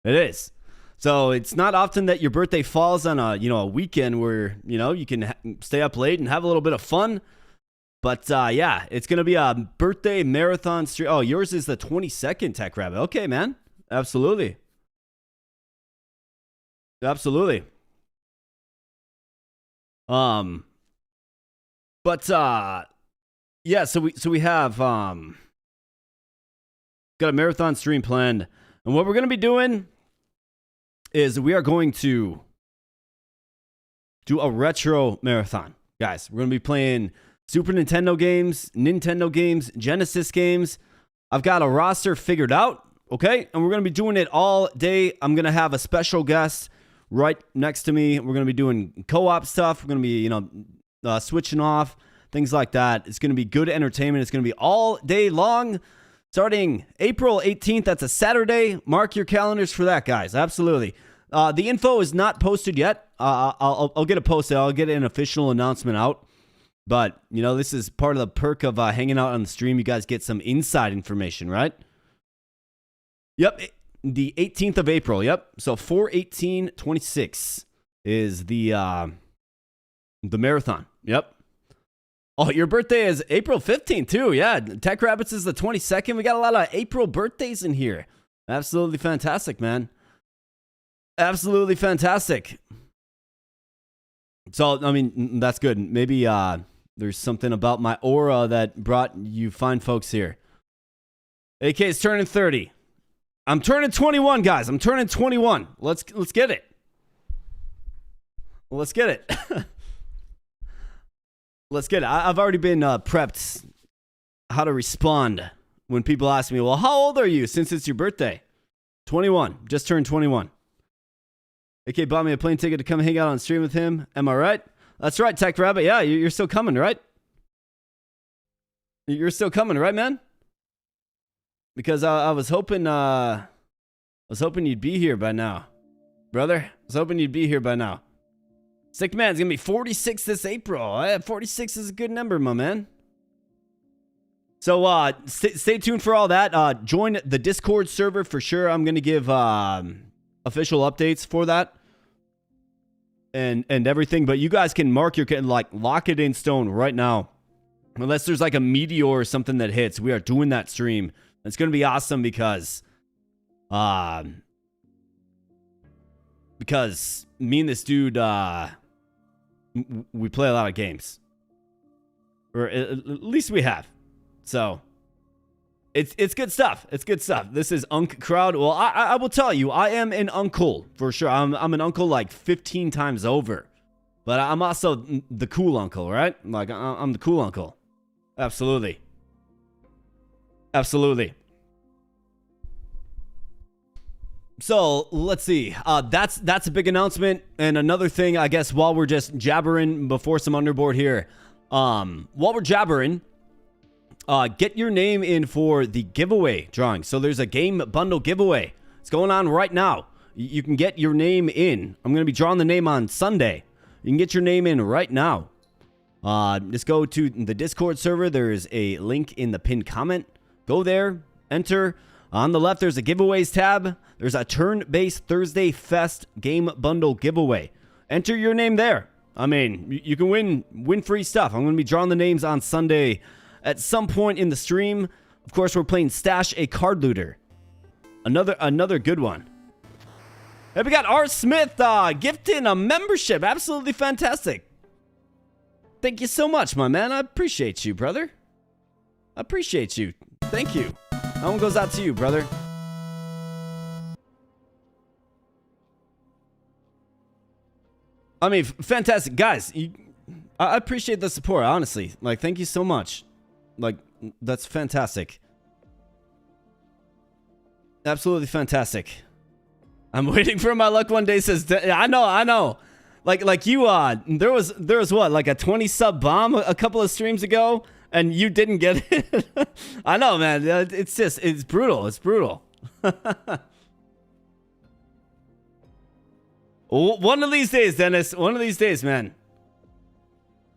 It is. So it's not often that your birthday falls on a weekend where, you can stay up late and have a little bit of fun. But yeah, it's going to be a birthday marathon stream. Oh, yours is the 22nd, Tech Rabbit. Okay, man. Absolutely. Absolutely. But yeah, so we have got a marathon stream planned. And what we're going to be doing is we are going to do a retro marathon. Guys, we're going to be playing Super Nintendo games, Genesis games. I've got a roster figured out, okay? And we're going to be doing it all day. I'm going to have a special guest right next to me. We're going to be doing co-op stuff. We're going to be, switching off, things like that. It's going to be good entertainment. It's going to be all day long. Starting April 18th, that's a Saturday. Mark your calendars for that, guys. Absolutely. The info is not posted yet. I'll get it posted. I'll get an official announcement out. But, this is part of the perk of hanging out on the stream. You guys get some inside information, right? Yep, the 18th of April. Yep. So 4/18/26 is the marathon. Yep. Oh, your birthday is April 15th, too. Yeah, Tech Rabbits is the 22nd. We got a lot of April birthdays in here. Absolutely fantastic, man. Absolutely fantastic. So, I mean, that's good. Maybe there's something about my aura that brought you fine folks here. AK is turning 30. I'm turning 21, guys. I'm turning 21. Let's get it. Let's get it. Let's get it. I've already been prepped how to respond when people ask me, well, how old are you since it's your birthday? 21. Just turned 21. AK bought me a plane ticket to come hang out on stream with him. Am I right? That's right, Tech Rabbit. Yeah, you're still coming, right? You're still coming, right, man? Because I was hoping you'd be here by now. Brother, I was hoping you'd be here by now. Sick man's gonna be 46 this April. 46 is a good number, my man. So stay tuned for all that. Join the Discord server for sure. I'm gonna give official updates for that and everything. But you guys can lock it in stone right now. Unless there's like a meteor or something that hits, we are doing that stream. It's gonna be awesome because me and this dude we play a lot of games, or at least we have. So it's good stuff. It's good stuff. This is Unk Crowd. Well, I will tell you, I am an uncle for sure. I'm an uncle like 15 times over, but I'm also the cool uncle, right? Like I'm the cool uncle. Absolutely. Absolutely. So let's see. That's a big announcement. And another thing, I guess, while we're just jabbering before some Underboard here, while we're jabbering, get your name in for the giveaway drawing. So there's a game bundle giveaway. It's going on right now. You can get your name in. I'm going to be drawing the name on Sunday. You can get your name in right now. Just go to the Discord server. There's a link in the pinned comment. Go there, enter. On the left, there's a giveaways tab. There's a turn-based Thursday Fest game bundle giveaway. Enter your name there. I mean, you can win free stuff. I'm going to be drawing the names on Sunday at some point in the stream. Of course, we're playing Stash a Card Looter. Another good one. Hey, we got R. Smith gifting a membership. Absolutely fantastic. Thank you so much, my man. I appreciate you, brother. I appreciate you. Thank you. That one goes out to you, brother. I mean, fantastic. Guys, I appreciate the support, honestly. Like, thank you so much. Like, that's fantastic. Absolutely fantastic. I'm waiting for my luck one day, says... I know. Like you there was what, like a 20 sub bomb a couple of streams ago, and you didn't get it. I know, man. It's brutal. It's brutal. One of these days, Dennis. One of these days, man.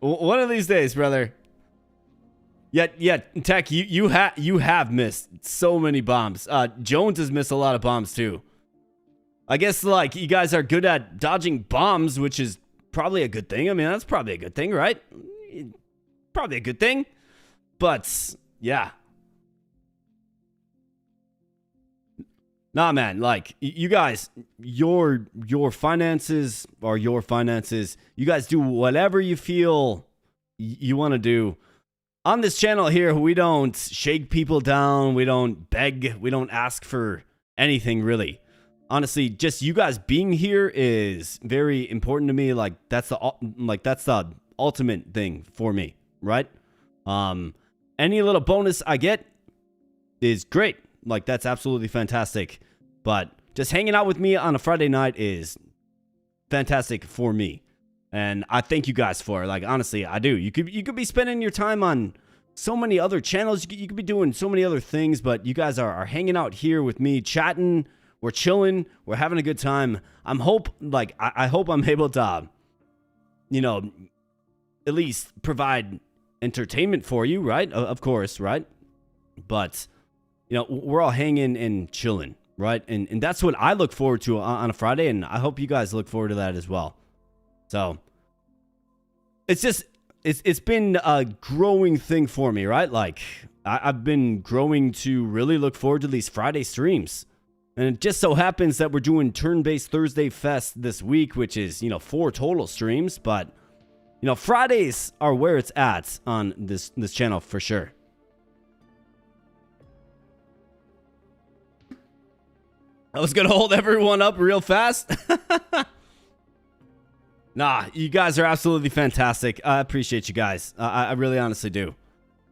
One of these days, brother. Yeah, Tech, you have missed so many bombs. Jones has missed a lot of bombs too. I guess like you guys are good at dodging bombs, which is probably a good thing. I mean, that's probably a good thing, right? Probably a good thing. But yeah. Nah, man, like you guys, your finances are your finances. You guys do whatever you feel you want to do. On this channel here, we don't shake people down. We don't beg. We don't ask for anything, really. Honestly, just you guys being here is very important to me. Like that's the ultimate thing for me, right? Any little bonus I get is great. Like that's absolutely fantastic. But just hanging out with me on a Friday night is fantastic for me. And I thank you guys for it. Like honestly, I do. You could be spending your time on so many other channels. You could be doing so many other things, but you guys are hanging out here with me, chatting. We're chilling. We're having a good time. I hope I'm able to, you know, at least provide entertainment for you, right? Of course, right? But, you know, we're all hanging and chilling, right? And that's what I look forward to on a Friday, and I hope you guys look forward to that as well. So, it's been a growing thing for me, right? Like, I've been growing to really look forward to these Friday streams. And it just so happens that we're doing Turn-Based Thursday Fest this week, which is, 4 total streams. But, Fridays are where it's at on this channel for sure. I was going to hold everyone up real fast. Nah, you guys are absolutely fantastic. I appreciate you guys. I really honestly do.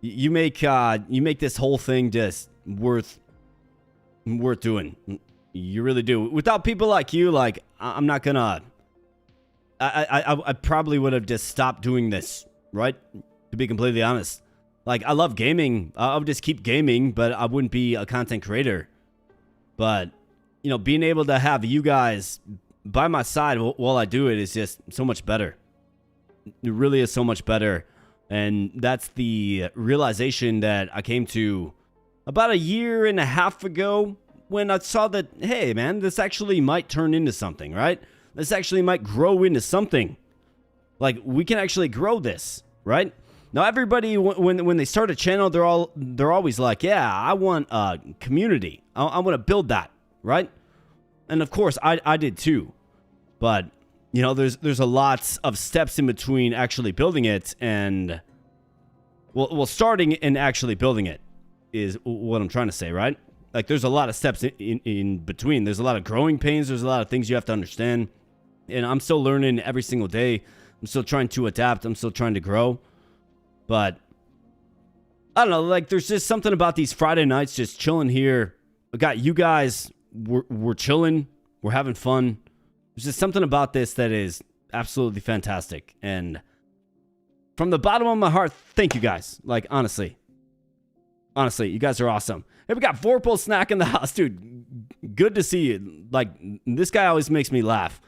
You make this whole thing just worth doing. You really do. Without people like you, like I'm not gonna. I probably would have just stopped doing this, right? To be completely honest, like I love gaming. I would just keep gaming, but I wouldn't be a content creator. But being able to have you guys by my side while I do it is just so much better. It really is so much better, and that's the realization that I came to about 1.5 years ago when I saw that, hey, man, this actually might turn into something, right? This actually might grow into something. Like, we can actually grow this, right? Now, everybody, when they start a channel, they're always like, yeah, I want a community. I want to build that, right? And, of course, I did too. But, there's a lot of steps in between actually building it and, well, starting and actually building it is what I'm trying to say, right? Like, there's a lot of steps in between. There's a lot of growing pains. There's a lot of things you have to understand. And I'm still learning every single day. I'm still trying to adapt. I'm still trying to grow. But, I don't know, like, there's just something about these Friday nights just chilling here. I got you guys. We're chilling. We're having fun. There's just something about this that is absolutely fantastic. And from the bottom of my heart, thank you guys. Like, honestly. Honestly, you guys are awesome. Hey, we got Vorpal Snack in the house. Dude, good to see you. Like, this guy always makes me laugh.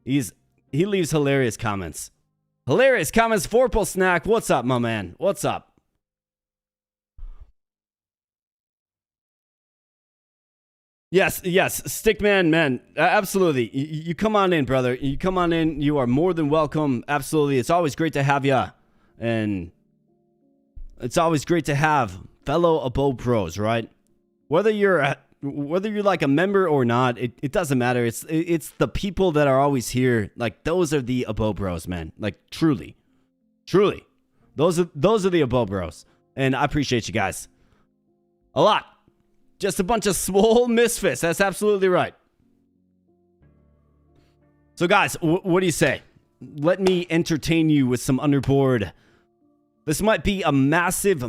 He leaves hilarious comments. Hilarious comments. Vorpal Snack, what's up, my man? What's up? Yes, Stickman, man. Absolutely. You come on in, brother. You come on in. You are more than welcome. Absolutely. It's always great to have you. And it's always great to have fellow AboBROs, right? Whether you're like a member or not, it doesn't matter. It's the people that are always here. Like, those are the AboBROs, man. Like, truly. Those are the AboBROs. And I appreciate you guys a lot. Just a bunch of swole misfits. That's absolutely right. So, guys, what do you say? Let me entertain you with some Underboard. This might be a massive,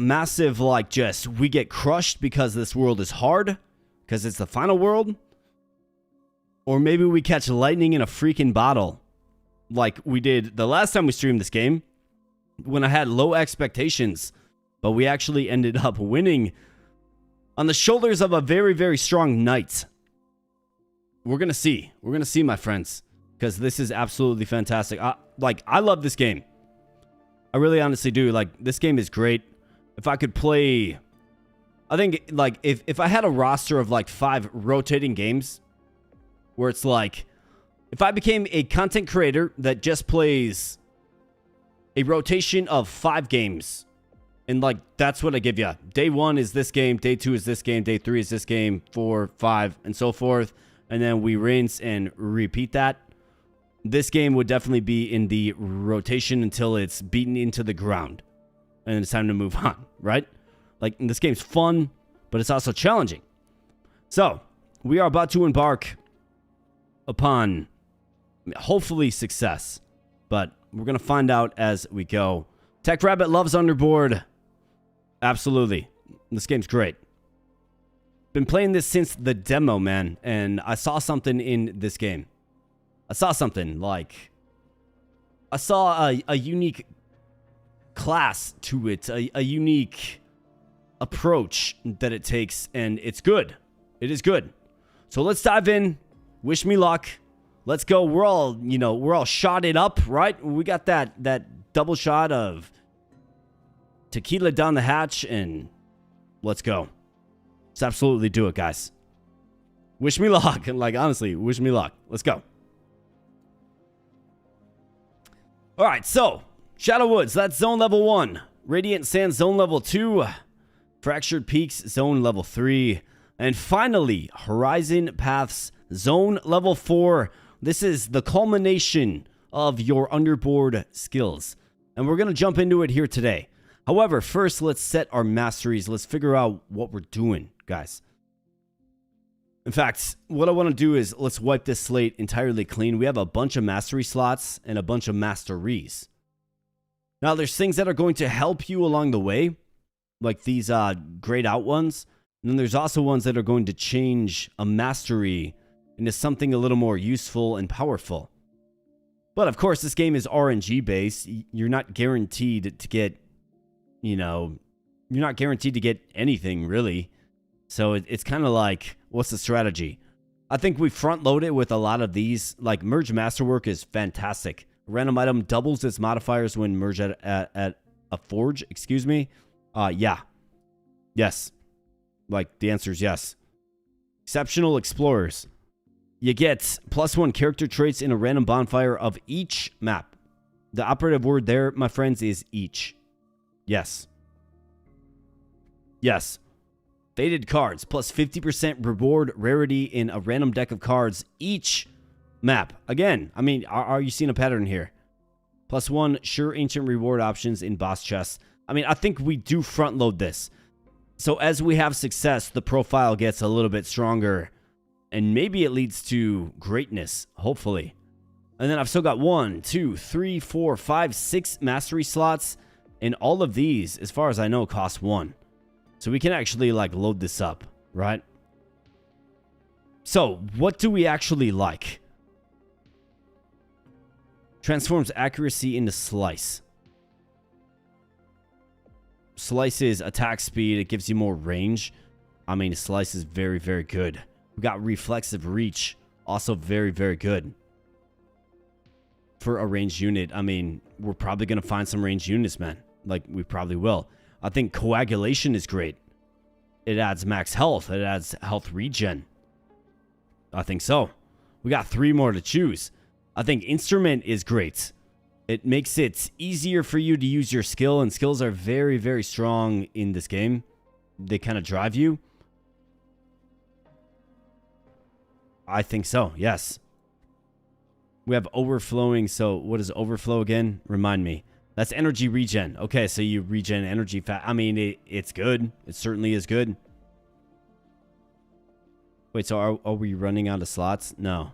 like, just we get crushed because this world is hard, because it's the final world. Or maybe we catch lightning in a freaking bottle. like we did the last time we streamed this game when I had low expectations, but we actually ended up winning on the shoulders of a very, very strong knight. We're going to see. We're going to see, my friends, because this is absolutely fantastic. I love this game. I really honestly do. Like, this game is great. If I could play, I think, like, if I had a roster of, like, 5 rotating games where it's like, if I became a content creator that just plays a rotation of 5 games, and, like, that's what I give you. Day 1 is this game, day 2 is this game, day 3 is this game, 4, 5, and so forth. And then we rinse and repeat that. This game would definitely be in the rotation until it's beaten into the ground. And it's time to move on, right? Like, this game's fun, but it's also challenging. So, we are about to embark upon, hopefully, success. But we're going to find out as we go. Tech Rabbit loves Underboard. Absolutely. This game's great. Been playing this since the demo, man. And I saw something in this game. I saw something, like, I saw a unique class to it, a unique approach that it takes, and it's good. It is good. So let's dive in. Wish me luck. Let's go. We're all, we're all shotted up, right? We got that double shot of tequila down the hatch, and let's go. Let's absolutely do it, guys. Wish me luck. Like, honestly, wish me luck. Let's go. All right, so Shadow Woods, that's zone level 1. Radiant Sands, zone level 2. Fractured Peaks, zone level 3. And finally, Horizon Paths, zone level 4. This is the culmination of your Underboard skills. And we're going to jump into it here today. However, first, let's set our masteries. Let's figure out what we're doing, guys. In fact, what I want to do is let's wipe this slate entirely clean. We have a bunch of mastery slots and a bunch of masteries. Now, there's things that are going to help you along the way, like these grayed out ones. And then there's also ones that are going to change a mastery into something a little more useful and powerful. But of course, this game is RNG based. You're not guaranteed to get, you're not guaranteed to get anything really. So it's kind of like, what's the strategy? I think we front load it with a lot of these. Like, Merge Masterwork is fantastic. A random item doubles its modifiers when merged at a forge. Excuse me. Yeah. Yes. Like, the answer is yes. Exceptional Explorers. You get +1 character traits in a random bonfire of each map. The operative word there, my friends, is each. Yes. Yes. Faded cards, plus 50% reward rarity in a random deck of cards each map. Again, I mean, are you seeing a pattern here? +1 sure ancient reward options in boss chests. I mean, I think we do front load this. So as we have success, the profile gets a little bit stronger. And maybe it leads to greatness, hopefully. And then I've still got 1, 2, 3, 4, 5, 6 mastery slots. And all of these, as far as I know, cost 1. So we can actually, like, load this up, right? So, what do we actually like? Transforms accuracy into slice. Slice is attack speed. It gives you more range. I mean, slice is very, very good. We got reflexive reach. Also very, very good. For a ranged unit, I mean, we're probably going to find some ranged units, man. Like, we probably will. I think coagulation is great. It adds max health. It adds health regen. I think so. We got 3 more to choose. I think instrument is great. It makes it easier for you to use your skill, and skills are very, very strong in this game. They kind of drive you. I think so, yes. We have overflowing, so what is overflow again? Remind me. That's energy regen. Okay, so you regen energy fat. I mean, it's good. It certainly is good. Wait, so are we running out of slots? No.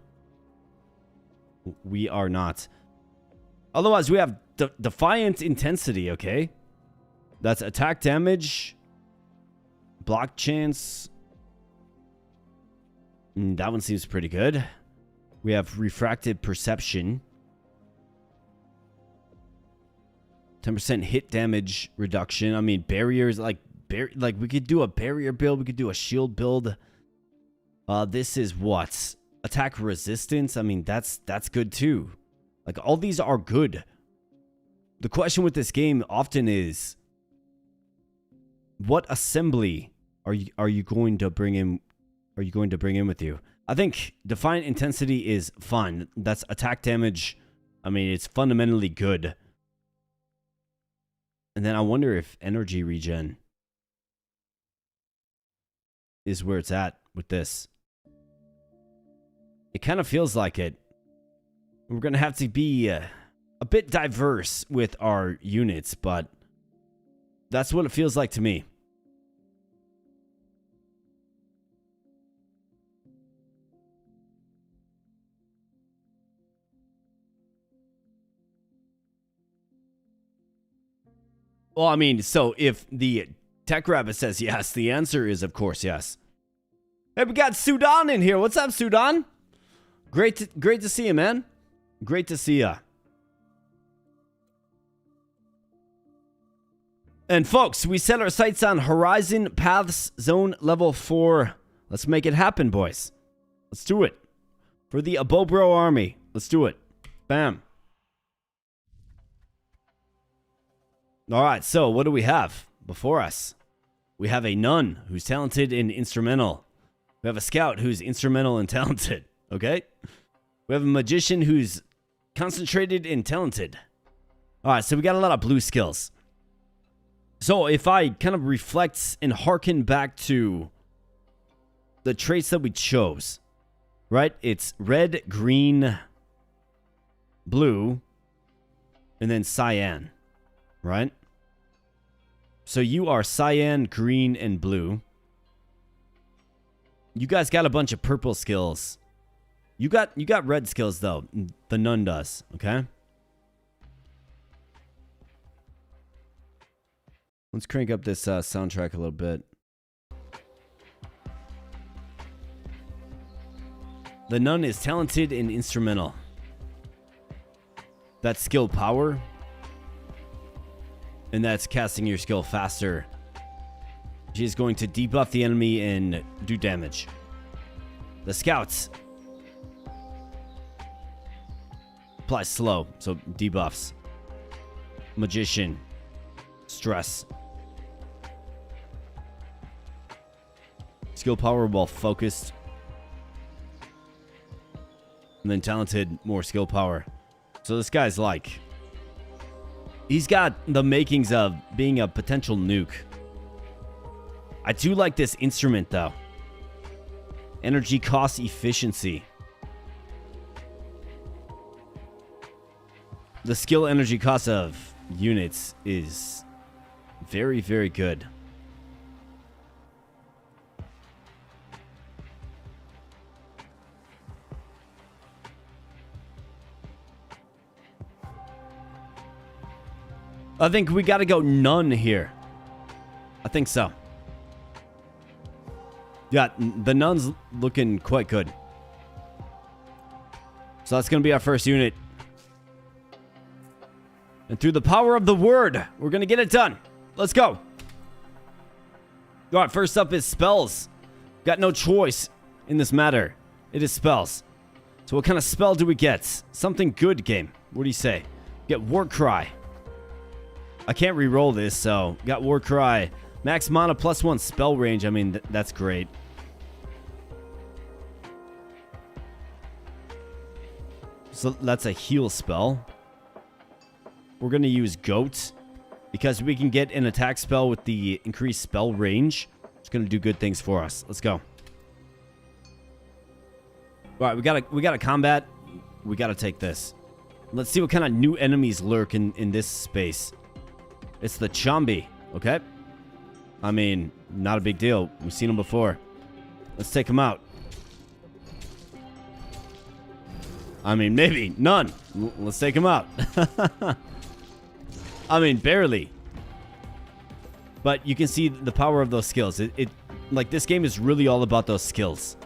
We are not. Otherwise, we have Defiant Intensity, okay? That's attack damage. Block chance. That one seems pretty good. We have Refracted Perception. 10% hit damage reduction. I mean, barriers, like we could do a barrier build. We could do a shield build. This is what? Attack resistance. I mean, that's good too. Like, all these are good. The question with this game often is, what assembly are you going to bring in? Are you going to bring in with you? I think Defiant Intensity is fun. That's attack damage. I mean, it's fundamentally good. And then I wonder if energy regen is where it's at with this. It kind of feels like it. We're going to have to be a bit diverse with our units, but that's what it feels like to me. Well, I mean, so if the Tech Rabbit says yes, the answer is, of course, yes. Hey, we got Sudan in here. What's up, Sudan? Great to see you, man. Great to see ya. And folks, we set our sights on Horizon Paths Zone Level 4. Let's make it happen, boys. Let's do it. For the AboBRO army. Let's do it. Bam. Alright, so what do we have before us? We have a nun who's talented and instrumental. We have a scout who's instrumental and talented. Okay? We have a magician who's concentrated and talented. Alright, so we got a lot of blue skills. So if I kind of reflect and harken back to the traits that we chose, right? It's red, green, blue, and then cyan, right? So you are cyan, green, and blue. You guys got a bunch of purple skills. You got red skills though. The nun does, okay? Let's crank up this soundtrack a little bit. The nun is talented and instrumental. That's skill power. And that's casting your skill faster. She's going to debuff the enemy and do damage. The scouts apply slow, so debuffs. Magician, stress. Skill power while focused. And then talented, more skill power. So this guy's like, he's got the makings of being a potential nuke. I do like this instrument though. Energy cost efficiency. The skill energy cost of units is very, very good. I think we gotta go none here. I think so. Yeah, the nun's looking quite good. So that's gonna be our first unit. And through the power of the word, we're gonna get it done. Let's go. Alright, first up is spells. Got no choice in this matter. It is spells. So what kind of spell do we get? Something good, game. What do you say? Get War Cry. I can't re-roll this, so got War Cry. Max mana +1 spell range. I mean, that's great. So that's a heal spell. We're going to use Goat because we can get an attack spell with the increased spell range. It's going to do good things for us. Let's go. All right, we got a combat. We got to take this. Let's see what kind of new enemies lurk in this space. It's the Chombi, okay? I mean, not a big deal. We've seen them before. Let's take them out. I mean, maybe. None. Let's take them out. I mean, barely. But you can see the power of those skills. Like, this game is really all about those skills.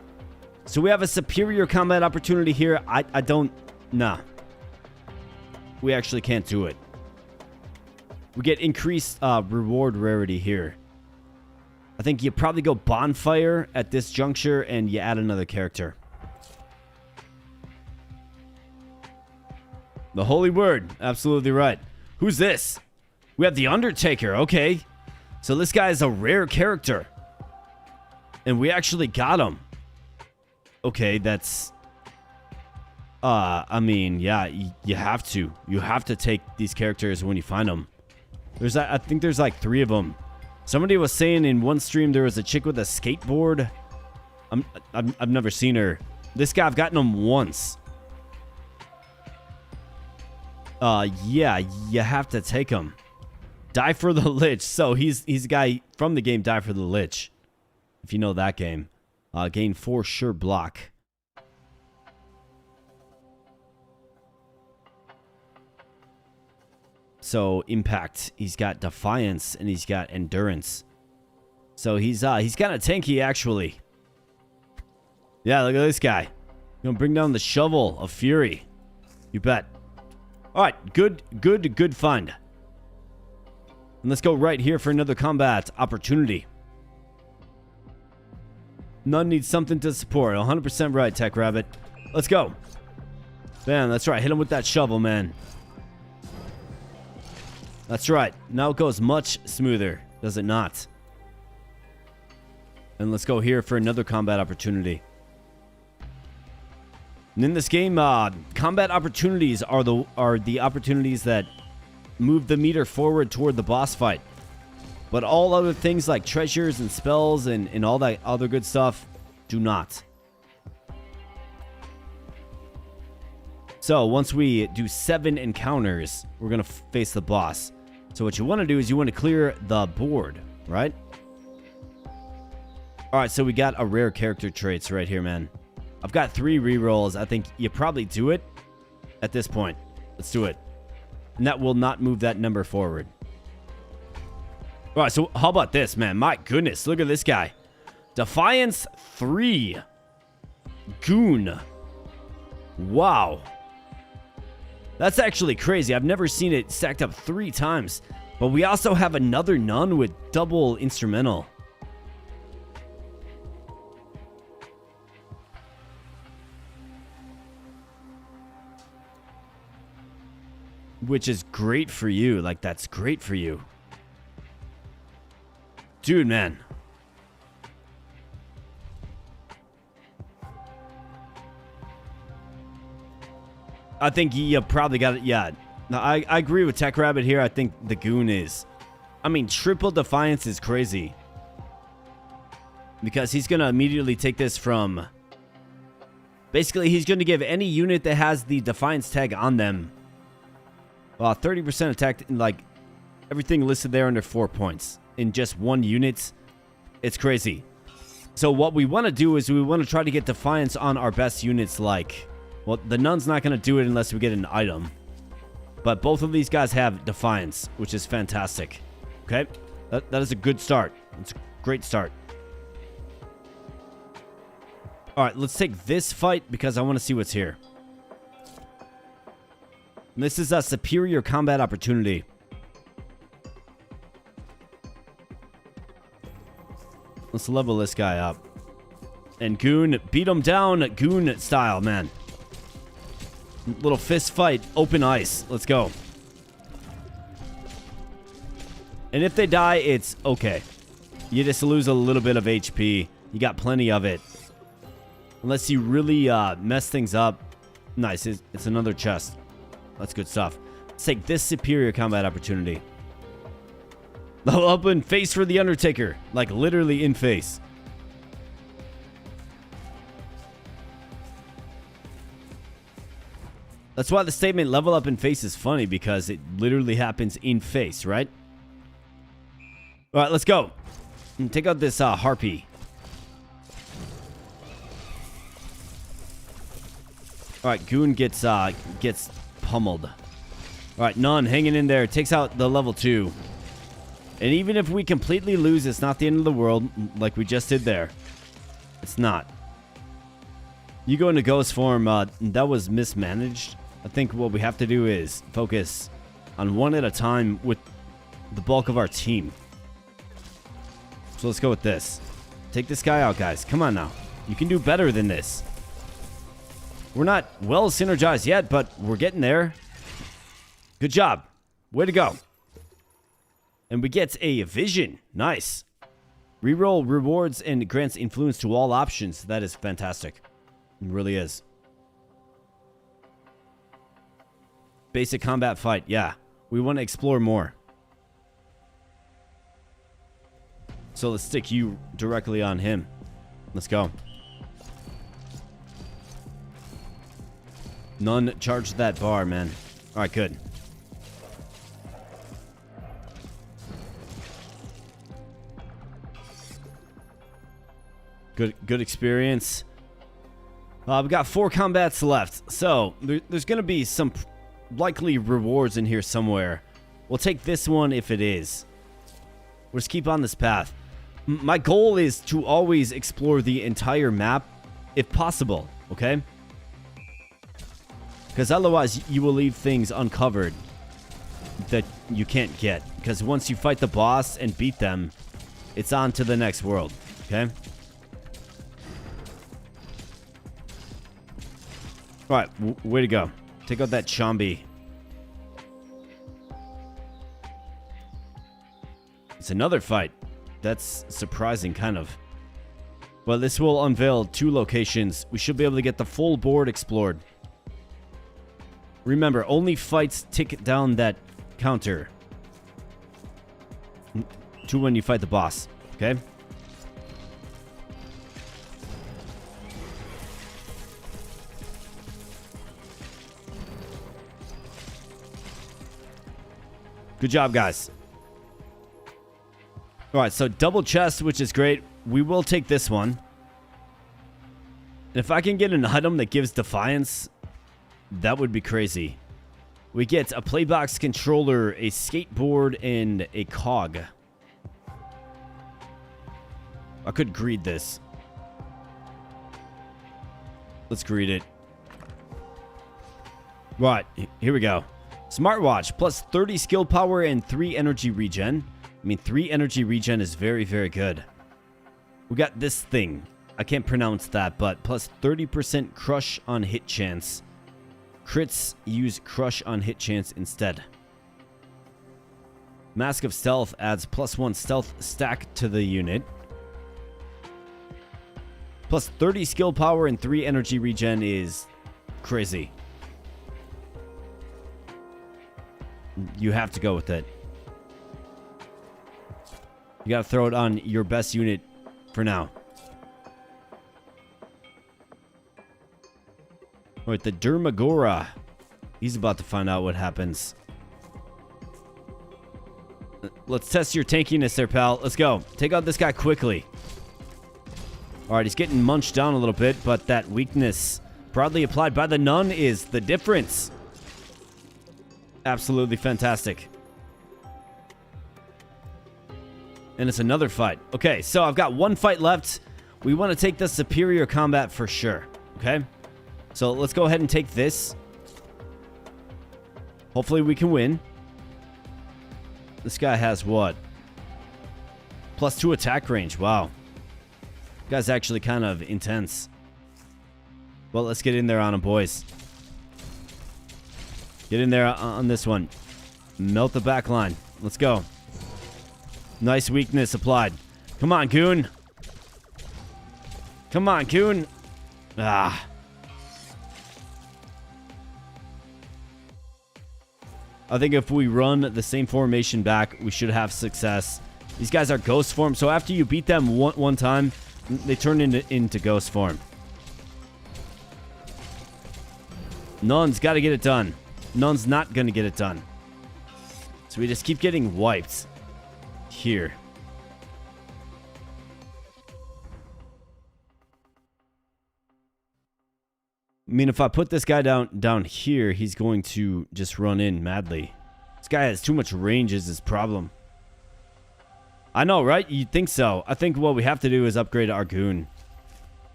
So we have a superior combat opportunity here. I don't... Nah. We actually can't do it. we get increased reward rarity here. I think you probably go bonfire at this juncture and you add another character. The holy word. Absolutely right. Who's this? We have the Undertaker. Okay. So this guy is a rare character. And we actually got him. Okay, that's... I mean, yeah, you have to. You have to take these characters when you find them. I think there's like 3 of them. Somebody was saying in one stream there was a chick with a skateboard. I've never seen her. This guy, I've gotten him once. Yeah, you have to take him. Die for the Lich. So he's a guy from the game Die for the Lich. If you know that game. Gain 4 sure block. So impact, he's got defiance and he's got endurance. So he's kind of tanky actually. Yeah, look at this guy. Gonna bring down the shovel of fury. You bet. All right, good find. And let's go right here for another combat opportunity. None needs something to support. 100% right, Tech Rabbit. Let's go. Bam, that's right. Hit him with that shovel, man. That's right. Now it goes much smoother, does it not? And let's go here for another combat opportunity. And in this game, combat opportunities are the opportunities that move the meter forward toward the boss fight. But all other things like treasures and spells and all that other good stuff do not. So once we do 7 encounters, we're going to face the boss. So what you want to do is you want to clear the board, right? All right, so we got a rare character traits right here, man. I've got 3 rerolls. I think you probably do it at this point. Let's do it. And that will not move that number forward. All right, so how about this, man? My goodness, look at this guy. Defiance 3. Goon. Wow. That's actually crazy. I've never seen it stacked up 3 times. But we also have another nun with double instrumental. Which is great for you. Like, that's great for you. Dude, man. I think you probably got it. Yeah. No, I agree with Tech Rabbit here. I think the Goon is. I mean, triple Defiance is crazy. Because he's going to immediately take this from... Basically, he's going to give any unit that has the Defiance tag on them 30% attack, like everything listed there under 4 points in just 1 unit. It's crazy. So what we want to do is we want to try to get Defiance on our best units like... Well, the Nun's not going to do it unless we get an item. But both of these guys have Defiance, which is fantastic. Okay? That is a good start. It's a great start. Alright, let's take this fight because I want to see what's here. This is a superior combat opportunity. Let's level this guy up. And Goon, beat him down Goon style, man. Little fist fight, open ice. Let's go. And if they die, it's okay. You just lose a little bit of HP. You got plenty of it. Unless you really mess things up. Nice, it's another chest. That's good stuff. Let's take this superior combat opportunity. Level up in face for the Undertaker. Like literally in face. That's why the statement level up in face is funny, because it literally happens in face, right? Alright, let's go. And take out this harpy. Alright, Goon gets pummeled. Alright, Nun hanging in there. Takes out the level 2. And even if we completely lose, it's not the end of the world, like we just did there. It's not. You go into ghost form, that was mismanaged. I think what we have to do is focus on one at a time with the bulk of our team. So let's go with this. Take this guy out, guys. Come on now. You can do better than this. We're not well synergized yet, but we're getting there. Good job. Way to go. And we get a vision. Nice. Reroll rewards and grants influence to all options. That is fantastic. It really is. Basic combat fight. Yeah. We want to explore more. So let's stick you directly on him. Let's go. None charged that bar, man. Alright, good. Good experience. We've got 4 combats left. So, there's going to be some likely rewards in here somewhere. We'll take this one if it is. We'll just keep on this path. My goal is to always explore the entire map, if possible, okay? Because otherwise, you will leave things uncovered that you can't get. Because once you fight the boss and beat them, it's on to the next world, okay? Alright, way to go. Take out that Chombi. It's another fight. That's surprising, kind of. Well, this will unveil 2 locations. We should be able to get the full board explored. Remember, only fights tick down that counter to when you fight the boss, okay? Good job, guys. Alright, so double chest, which is great. We will take this one. And if I can get an item that gives defiance, that would be crazy. We get a playbox controller, a skateboard, and a cog. I could greed this. Let's greed it. Right, here we go. Smartwatch, plus 30 skill power and 3 energy regen. I mean, 3 energy regen is very, very good. We got this thing. I can't pronounce that, but plus 30% crush on hit chance. Crits use crush on hit chance instead. Mask of Stealth adds plus 1 stealth stack to the unit. Plus 30 skill power and 3 energy regen is crazy. You have to go with it. You gotta throw it on your best unit for now. Alright, the Dermagora. He's about to find out what happens. Let's test your tankiness there, pal. Let's go. Take out this guy quickly. Alright, he's getting munched down a little bit, but that weakness broadly applied by the nun is the difference. Absolutely fantastic. And it's another fight. Okay, so I've got 1 fight left. We want to take the superior combat for sure. Okay? So let's go ahead and take this. Hopefully we can win. This guy has what? Plus 2 attack range. Wow. This guy's actually kind of intense. Well, let's get in there on him, boys. Get in there on this one. Melt the back line. Let's go. Nice weakness applied. Come on, goon. Come on, goon. Ah. I think if we run the same formation back, we should have success. These guys are ghost form, so after you beat them one time, they turn into ghost form. Nun's got to get it done. Nun's not going to get it done. So we just keep getting wiped here. I mean, if I put this guy down here, he's going to just run in madly. This guy has too much range is his problem. I know, right? You'd think so. I think what we have to do is upgrade our goon.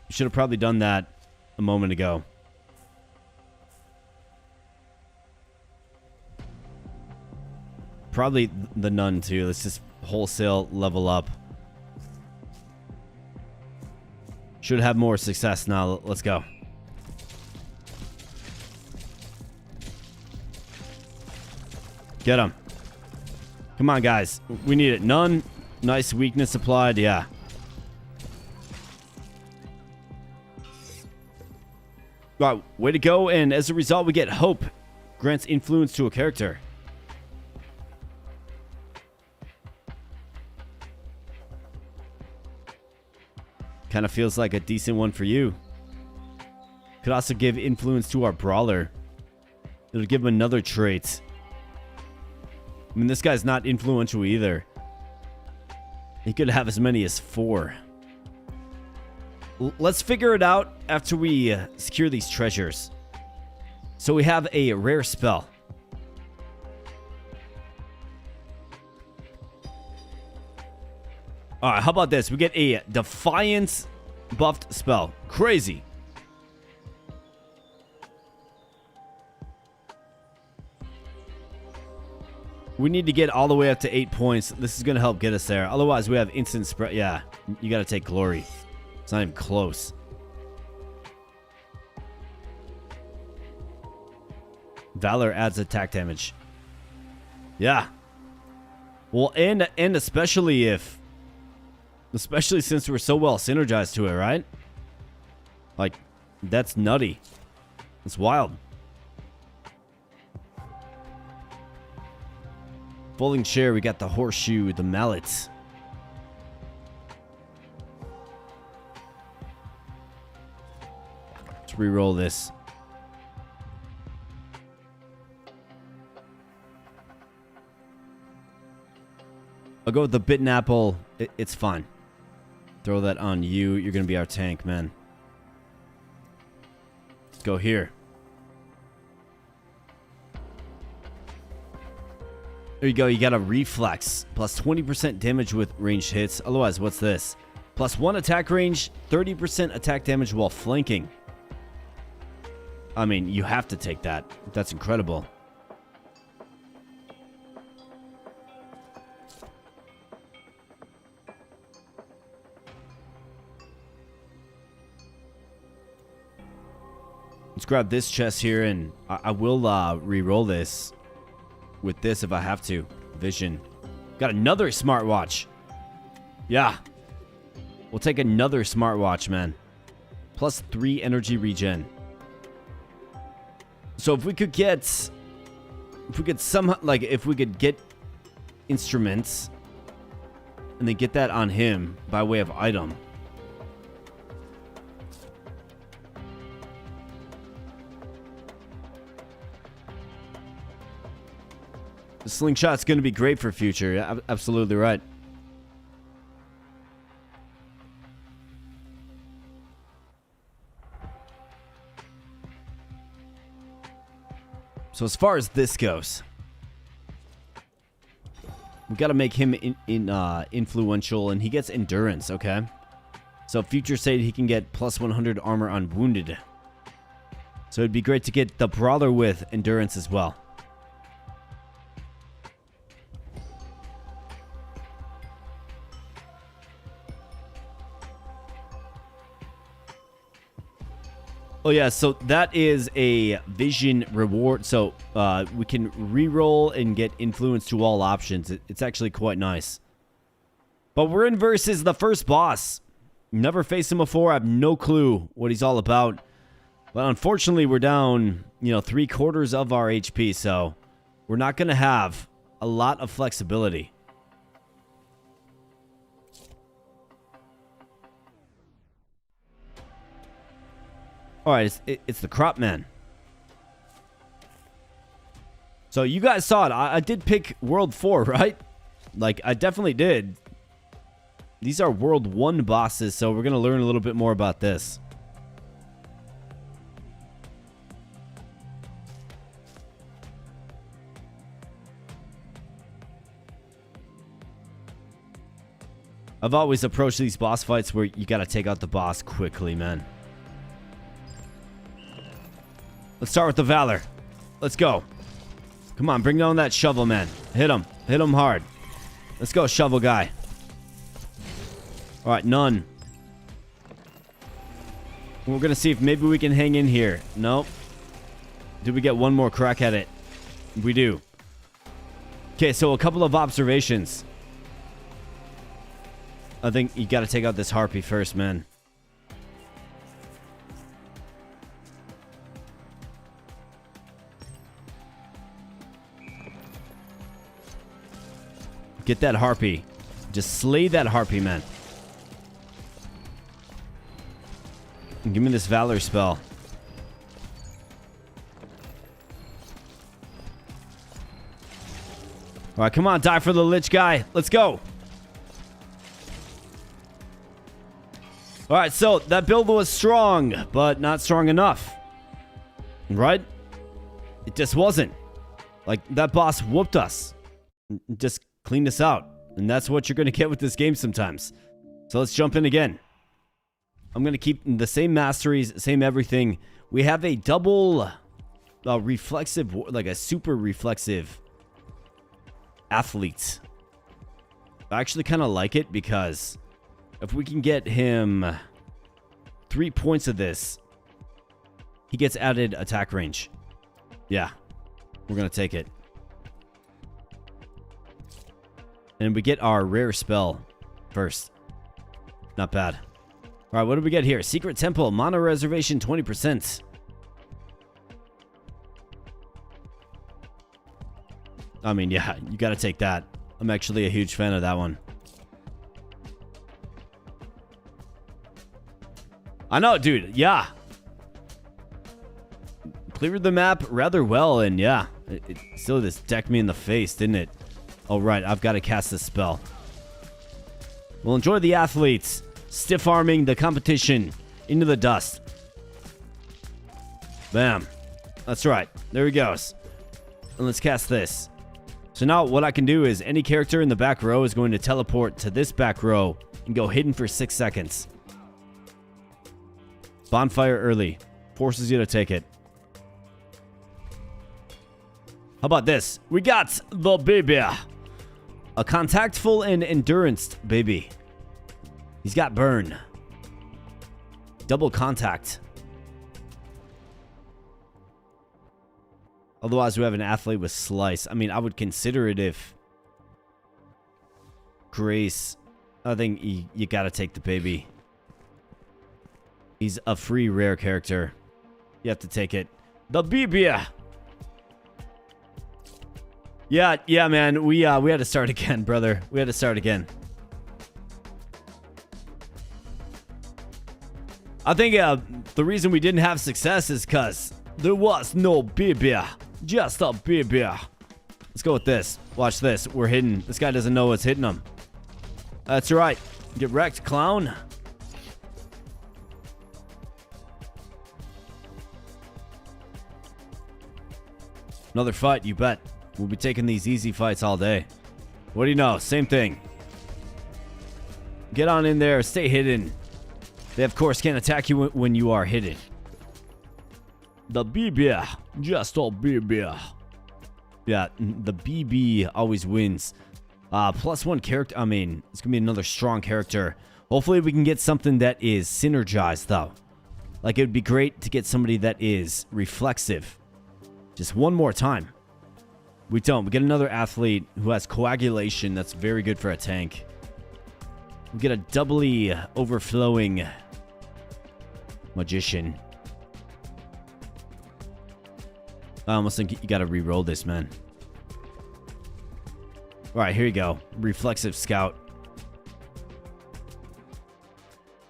We should have probably done that a moment ago. Probably the nun too. Let's just wholesale level up. Should have more success now. Let's go. Get him. Come on, guys. We need it. Nun. Nice weakness applied. Yeah. Wow. Way to go. And as a result, we get hope. Grants influence to a character. Kind of feels like a decent one for you. Could also give influence to our brawler. It'll give him another trait. I mean, this guy's not influential either. He could have as many as 4. Let's figure it out after we secure these treasures. So we have a rare spell. Alright, how about this? We get a Defiance buffed spell. Crazy. We need to get all the way up to 8 points. This is going to help get us there. Otherwise, we have instant spread. Yeah, you got to take glory. It's not even close. Valor adds attack damage. Yeah. Well, and especially since we're so well synergized to it, right? Like, that's nutty. It's wild. Folding chair, we got the horseshoe, the mallet. Let's re-roll this. I'll go with the bitten apple. It's fine. Throw that on you. You're going to be our tank, man. Let's go here. There you go. You got a reflex. Plus 20% damage with ranged hits. Otherwise, what's this? Plus 1 attack range. 30% attack damage while flanking. I mean, you have to take that. That's incredible. Let's grab this chest here, and I will re-roll this with this if I have to. Vision. Got another smartwatch. Yeah. We'll take another smartwatch, man. Plus 3 energy regen. So if we could get... If we could get instruments and then get that on him by way of item. The slingshot's going to be great for future. Yeah, absolutely right. So as far as this goes, we got to make him influential, and he gets endurance, okay? So future said he can get plus 100 armor on wounded. So it'd be great to get the brawler with endurance as well. Oh yeah, so that is a vision reward. So we can re-roll and get influence to all options. It's actually quite nice. But we're in versus the first boss. Never faced him before. I have no clue what he's all about. But unfortunately, we're down, 3/4 of our HP. So we're not going to have a lot of flexibility. Alright, it's the Crop Man. So you guys saw it. I did pick World 4, right? Like, I definitely did. These are World 1 bosses, so we're going to learn a little bit more about this. I've always approached these boss fights where you got to take out the boss quickly, man. Let's start with the Valor. Let's go. Come on, bring down that shovel, man. Hit him. Hit him hard. Let's go, shovel guy. All right, none. We're going to see if maybe we can hang in here. Nope. Did we get one more crack at it? We do. Okay, so a couple of observations. I think you got to take out this harpy first, man. Get that harpy. Just slay that harpy, man. And give me this valor spell. All right, come on, die for the lich guy. Let's go. All right, so that build was strong, but not strong enough. Right? It just wasn't. Like, that boss whooped us. Just cleaned us out. And that's what you're going to get with this game sometimes. So let's jump in again. I'm going to keep the same masteries, same everything. We have a double reflexive, like a super reflexive athlete. I actually kind of like it because if we can get him 3 points of this, he gets added attack range. Yeah, we're going to take it. And we get our rare spell first. Not bad. All right, what do we get here? Secret Temple, Mana Reservation, 20%. I mean, yeah, you got to take that. I'm actually a huge fan of that one. I know, dude. Yeah. Cleared the map rather well, and yeah, it still just decked me in the face, didn't it? Oh, right. I've got to cast this spell. We'll enjoy the athletes. Stiff arming the competition into the dust. Bam. That's right. There he goes. And let's cast this. So now what I can do is any character in the back row is going to teleport to this back row and go hidden for 6 seconds. Bonfire early. Forces you to take it. How about this? We got the baby. A contactful and endurance baby. He's got burn. Double contact. Otherwise, we have an athlete with slice. I mean, I would consider it if Grace. I think you gotta take the baby. He's a free rare character. You have to take it. The baby. Yeah, man. We had to start again, brother. We had to start again. I think the reason we didn't have success is because there was no baby. Just a baby. Let's go with this. Watch this. We're hidden. This guy doesn't know what's hitting him. That's right. Get wrecked, clown. Another fight, you bet. We'll be taking these easy fights all day. What do you know? Same thing. Get on in there. Stay hidden. They, of course, can't attack you when you are hidden. The BB. Just a BB. Yeah, the BB always wins. +1 character. I mean, it's going to be another strong character. Hopefully, we can get something that is synergized, though. Like, it would be great to get somebody that is reflexive. Just one more time. We don't. We get another athlete who has coagulation. That's very good for a tank. We get a doubly overflowing magician. I almost think you got to re-roll this, man. All right, here you go. Reflexive scout.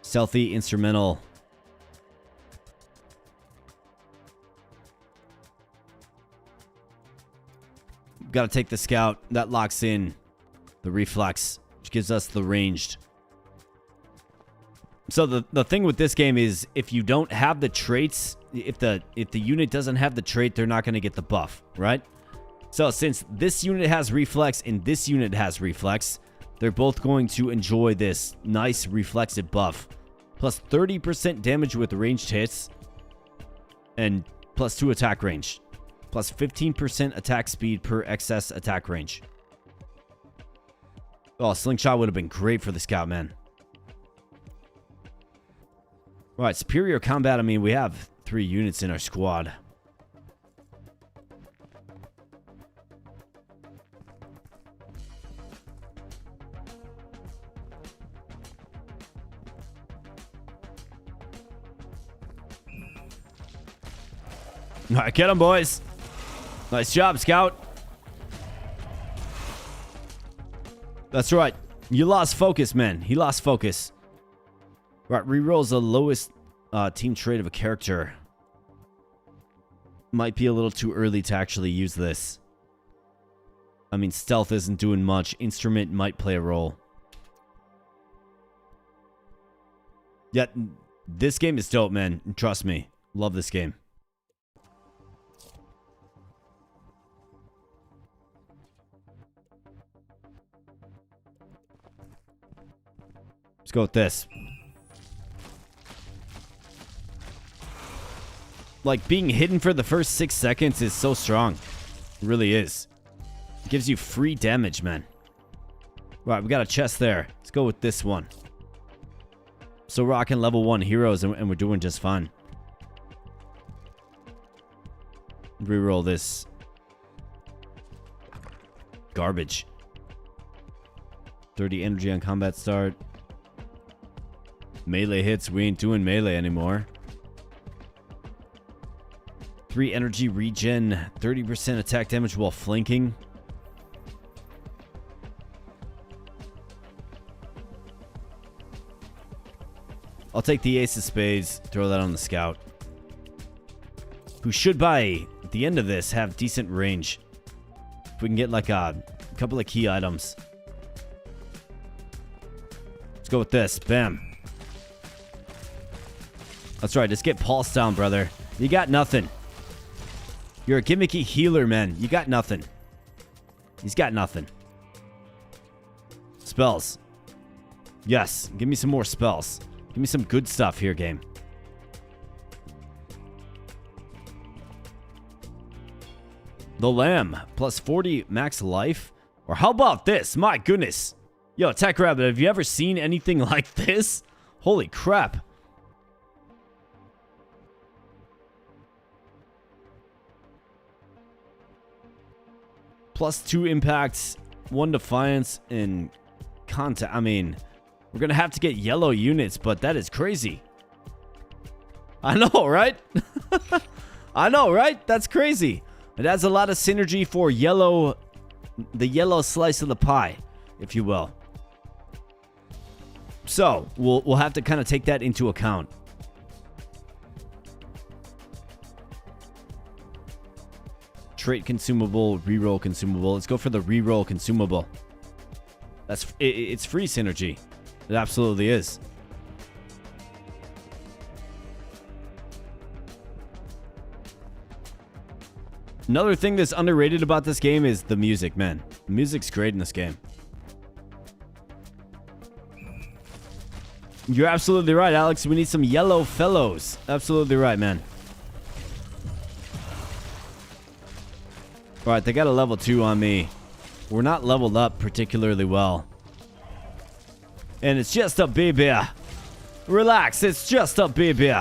Stealthy instrumental. Got to take the scout. That locks in the reflex, which gives us the ranged. So the thing with this game is if you don't have the traits, if the unit doesn't have the trait, they're not going to get the buff, right? So since this unit has reflex and this unit has reflex, they're both going to enjoy this nice reflexive buff. Plus 30% damage with ranged hits and +2 attack range. Plus 15% attack speed per excess attack range. Oh, slingshot would have been great for the scout, man. All right, superior combat. I mean, we have 3 units in our squad. All right, get him, boys. Nice job, scout. That's right. You lost focus, man. He lost focus. Right, rerolls the lowest team trait of a character. Might be a little too early to actually use this. I mean, stealth isn't doing much. Instrument might play a role. Yeah, this game is dope, man. Trust me. Love this game. Let's go with this. Like, being hidden for the first 6 seconds is so strong. It really is. It gives you free damage, man. Right, we got a chest there. Let's go with this one. So rocking level 1 heroes, and we're doing just fine. Reroll this. Garbage. 30 energy on combat start. Melee hits. We ain't doing melee anymore. 3 energy regen. 30% attack damage while flanking. I'll take the ace of spades. Throw that on the scout. Who should, by the end of this, have decent range. If we can get like a couple of key items. Let's go with this. Bam. That's right. Just get pulse down, brother. You got nothing. You're a gimmicky healer, man. You got nothing. He's got nothing. Spells. Yes. Give me some more spells. Give me some good stuff here, game. The Lamb. Plus 40 max life. Or how about this? My goodness. Yo, Tech Rabbit, have you ever seen anything like this? Holy crap. Plus 2 impacts, 1 defiance, and contact. I mean, we're going to have to get yellow units, but that is crazy. I know, right? I know, right? That's crazy. It adds a lot of synergy for yellow, the yellow slice of the pie, if you will. So, we'll have to kind of take that into account. Trait consumable, reroll consumable. Let's go for the reroll consumable. It's free synergy. It absolutely is. Another thing that's underrated about this game is the music, man. The music's great in this game. You're absolutely right, Alex. We need some yellow fellows. Absolutely right, man. All right, they got a level 2 on me. We're not leveled up particularly well. And it's just a baby. Relax, it's just a baby.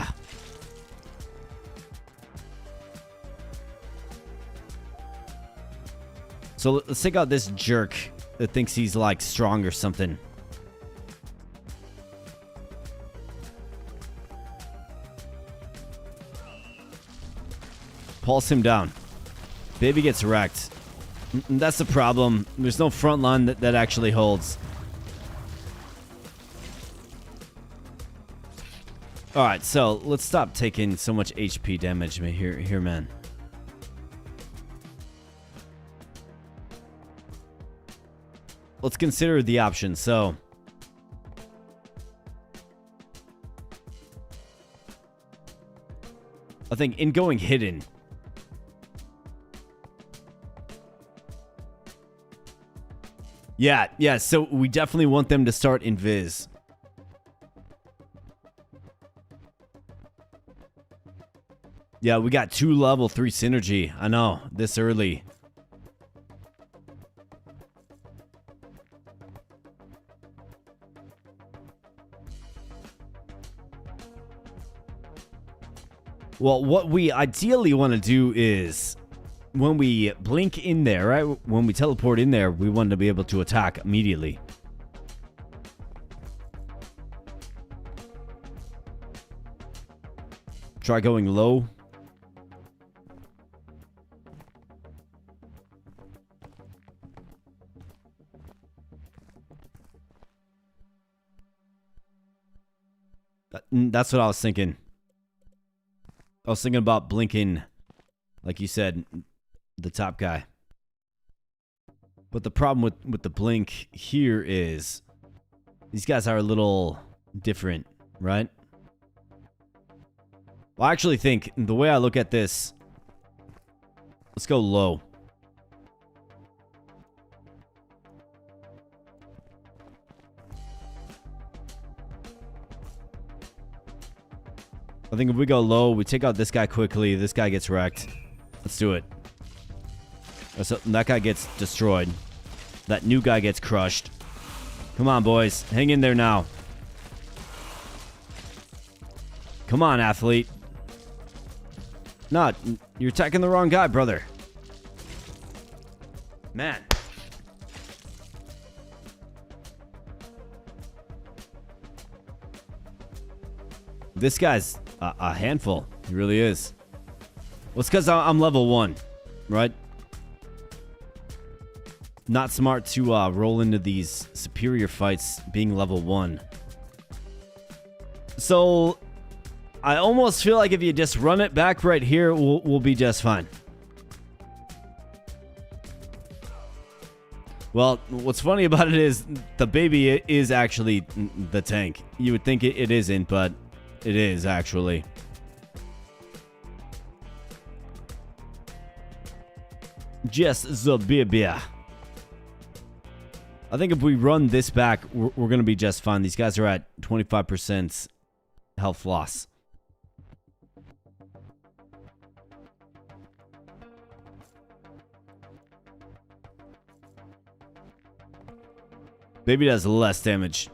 So let's take out this jerk that thinks he's like strong or something. Pulse him down. Baby gets wrecked. That's the problem. There's no front line that actually holds. Alright, so let's stop taking so much HP damage here, man. Let's consider the options. So, I think in going hidden, yeah, so we definitely want them to start invis. Yeah, we got 2 level 3 synergy. I know, this early. Well, what we ideally want to do is when we blink in there, right? When we teleport in there, we want to be able to attack immediately. Try going low. That's what I was thinking. I was thinking about blinking, like you said, the top guy. But the problem with the blink here is these guys are a little different, right? Well, I actually think the way I look at this, let's go low. I think if we go low, we take out this guy quickly. This guy gets wrecked. Let's do it. So that guy gets destroyed. That new guy gets crushed. Come on, boys. Hang in there now. Come on, athlete. No, you're attacking the wrong guy, brother. Man. This guy's a handful. He really is. Well, it's because I'm level 1, right? Not smart to roll into these superior fights being level 1. So I almost feel like if you just run it back right here, we'll be just fine. Well, what's funny about it is the baby is actually the tank. You would think it isn't, but it is actually. Just the baby. I think if we run this back, we're going to be just fine. These guys are at 25% health loss. Baby does less damage.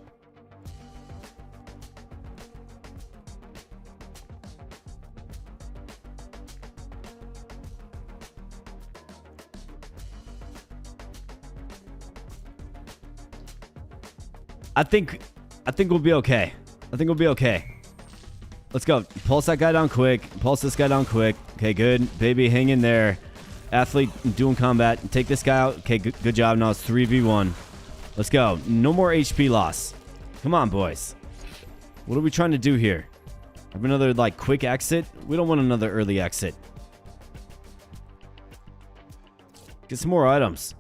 I think we'll be okay. I think we'll be okay. Let's go. Pulse that guy down quick. Pulse this guy down quick. Okay, good. Baby, hang in there. Athlete, doing combat. Take this guy out. Okay, good job. Now it's 3v1. Let's go. No more HP loss. Come on, boys. What are we trying to do here? Have another, like, quick exit? We don't want another early exit. Get some more items.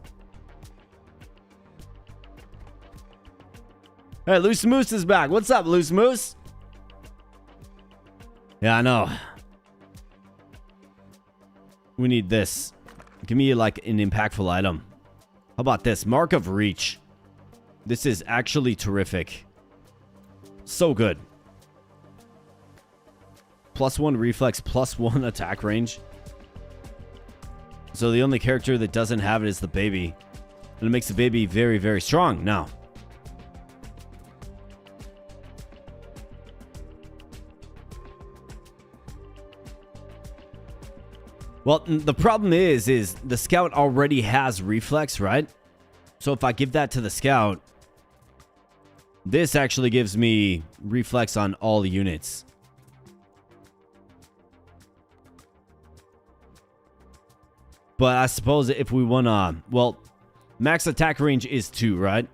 All right, Loose Moose is back. What's up, Loose Moose? Yeah, I know. We need this. Give me, like, an impactful item. How about this? Mark of Reach. This is actually terrific. So good. +1 reflex, +1 attack range. So the only character that doesn't have it is the baby. And it makes the baby very, very strong now. Well, the problem is the scout already has reflex, right? So if I give that to the scout, this actually gives me reflex on all units. But I suppose if we want to... Well, max attack range is 2, right?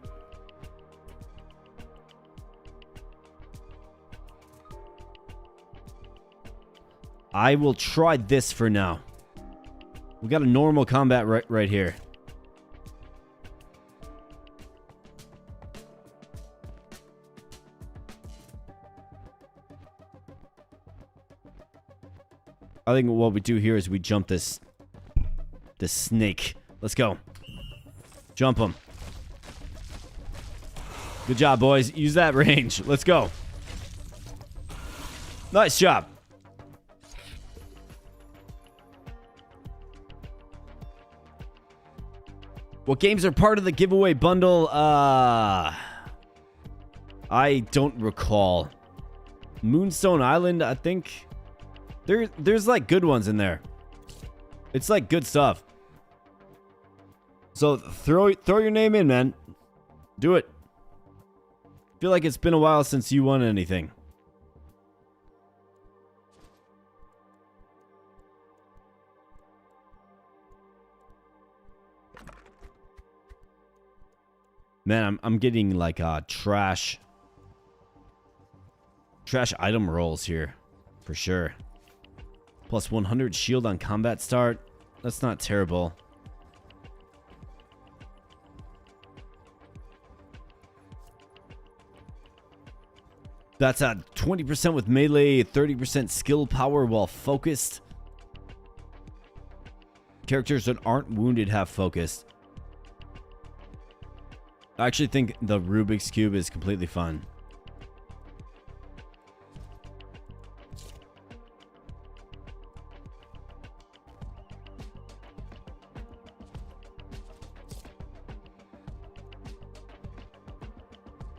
I will try this for now. We got a normal combat right here. I think what we do here is we jump this snake. Let's go. Jump him. Good job, boys. Use that range. Let's go. Nice job. What games are part of the giveaway bundle? I don't recall. Moonstone Island, I think. There's like good ones in there. It's like good stuff. So throw your name in, man. Do it. Feel like it's been a while since you won anything. Man, I'm getting like trash item rolls here for sure. Plus 100 shield on combat start. That's not terrible. That's at 20% with melee, 30% skill power while focused. Characters that aren't wounded have focused. I actually think the Rubik's Cube is completely fun.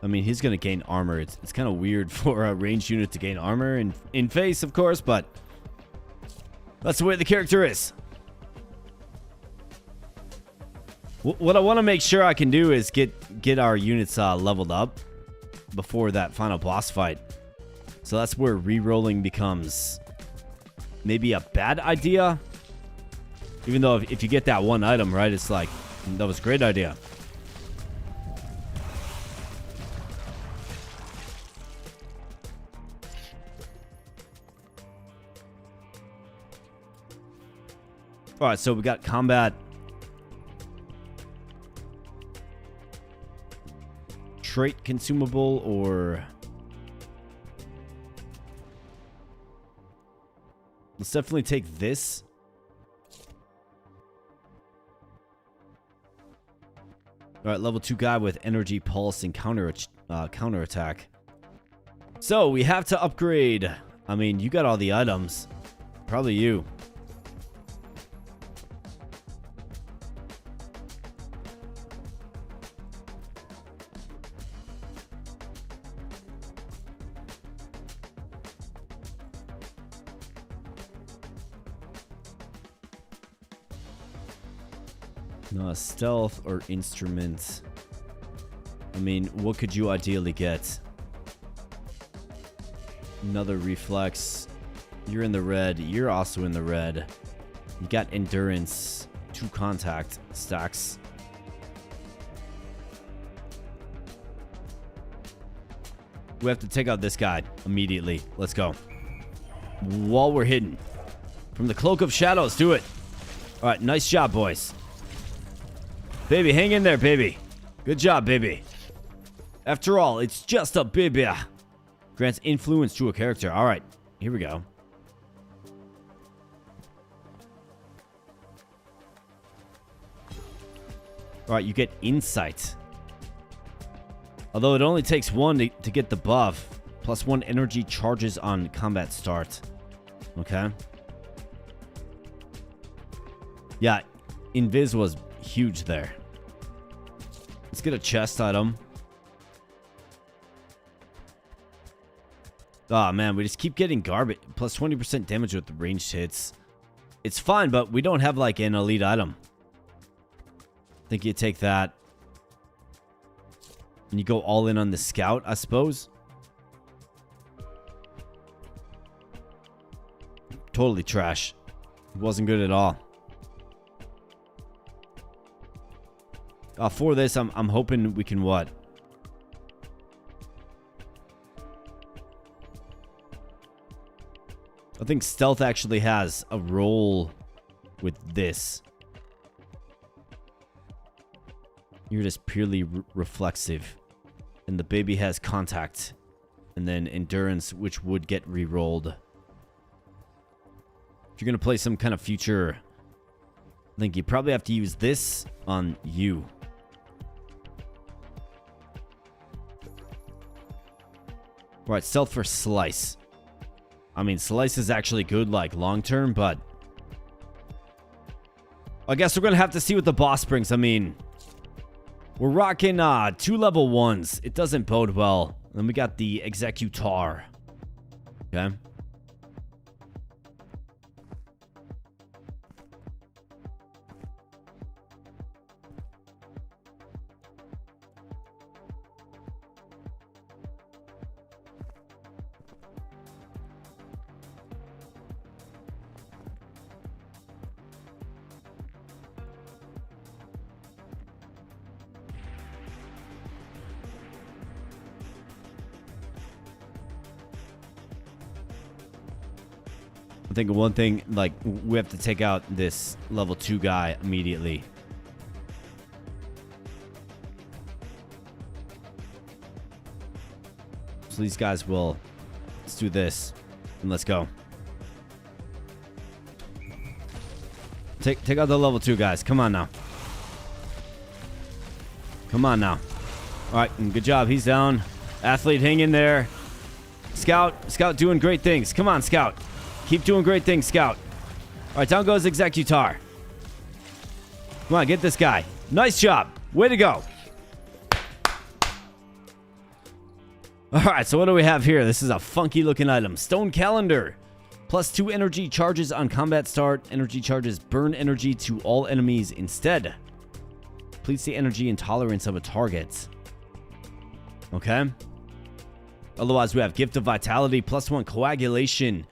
I mean, he's going to gain armor. It's kind of weird for a ranged unit to gain armor in face, of course, but that's the way the character is. What I want to make sure I can do is get our units leveled up before that final boss fight. So that's where re-rolling becomes maybe a bad idea. Even though if you get that one item, right, it's like, that was a great idea. All right, so we got combat. Trait consumable or... Let's definitely take this. All right, level 2 guy with energy pulse and counter attack. So we have to upgrade. I mean, you got all the items. Probably you. Stealth or instruments. I mean, what could you ideally get? Another reflex. You're in the red. You're also in the red. You got endurance. 2 contact stacks. We have to take out this guy immediately. Let's go. While we're hidden. From the Cloak of Shadows. Do it. All right. Nice job, boys. Baby, hang in there, baby. Good job, baby. After all, it's just a baby. Grants influence to a character. All right, here we go. All right, you get insight. Although it only takes 1 to get the buff. Plus 1 energy charges on combat start. Okay. Yeah, Invis was huge there. Let's get a chest item. Oh man, we just keep getting garbage. Plus 20% damage with the ranged hits. It's fine, but we don't have like an elite item. I think you take that. And you go all in on the scout, I suppose. Totally trash. It wasn't good at all. For this, I'm hoping we can what? I think stealth actually has a role with this. You're just purely reflexive. And the baby has contact. And then endurance, which would get re-rolled. If you're going to play some kind of future, I think you probably have to use this on you. Right, stealth for slice. I mean, slice is actually good, like, long-term, but... I guess we're going to have to see what the boss brings. I mean, we're rocking 2 level 1s. It doesn't bode well. Then we got the Executor. Okay. think one thing, like, we have to take out this level 2 guy immediately. So these guys will... Let's do this. And let's go. Take out the level 2 guys. Come on now. Come on now. Alright, good job. He's down. Athlete, hang in there. Scout doing great things. Come on, Scout. Keep doing great things, Scout. Alright, down goes Executar. Come on, get this guy. Nice job. Way to go. Alright, so what do we have here? This is a funky looking item. Stone Calendar. +2 energy charges on combat start. Energy charges burn energy to all enemies instead. Depletes the energy intolerance of a target. Okay. Otherwise, we have Gift of Vitality, +1 coagulation.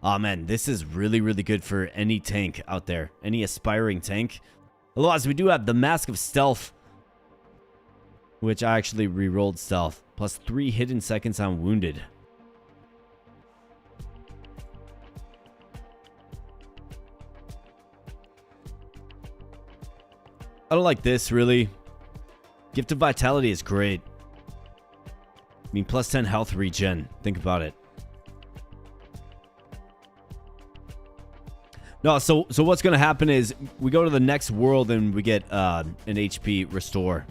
Oh man, this is really, really good for any tank out there. Any aspiring tank. Otherwise, we do have the Mask of Stealth, which I actually re-rolled stealth. +3 hidden seconds on wounded. I don't like this, really. Gift of Vitality is great. I mean, +10 health regen. Think about it. No, so what's going to happen is we go to the next world and we get an HP restore.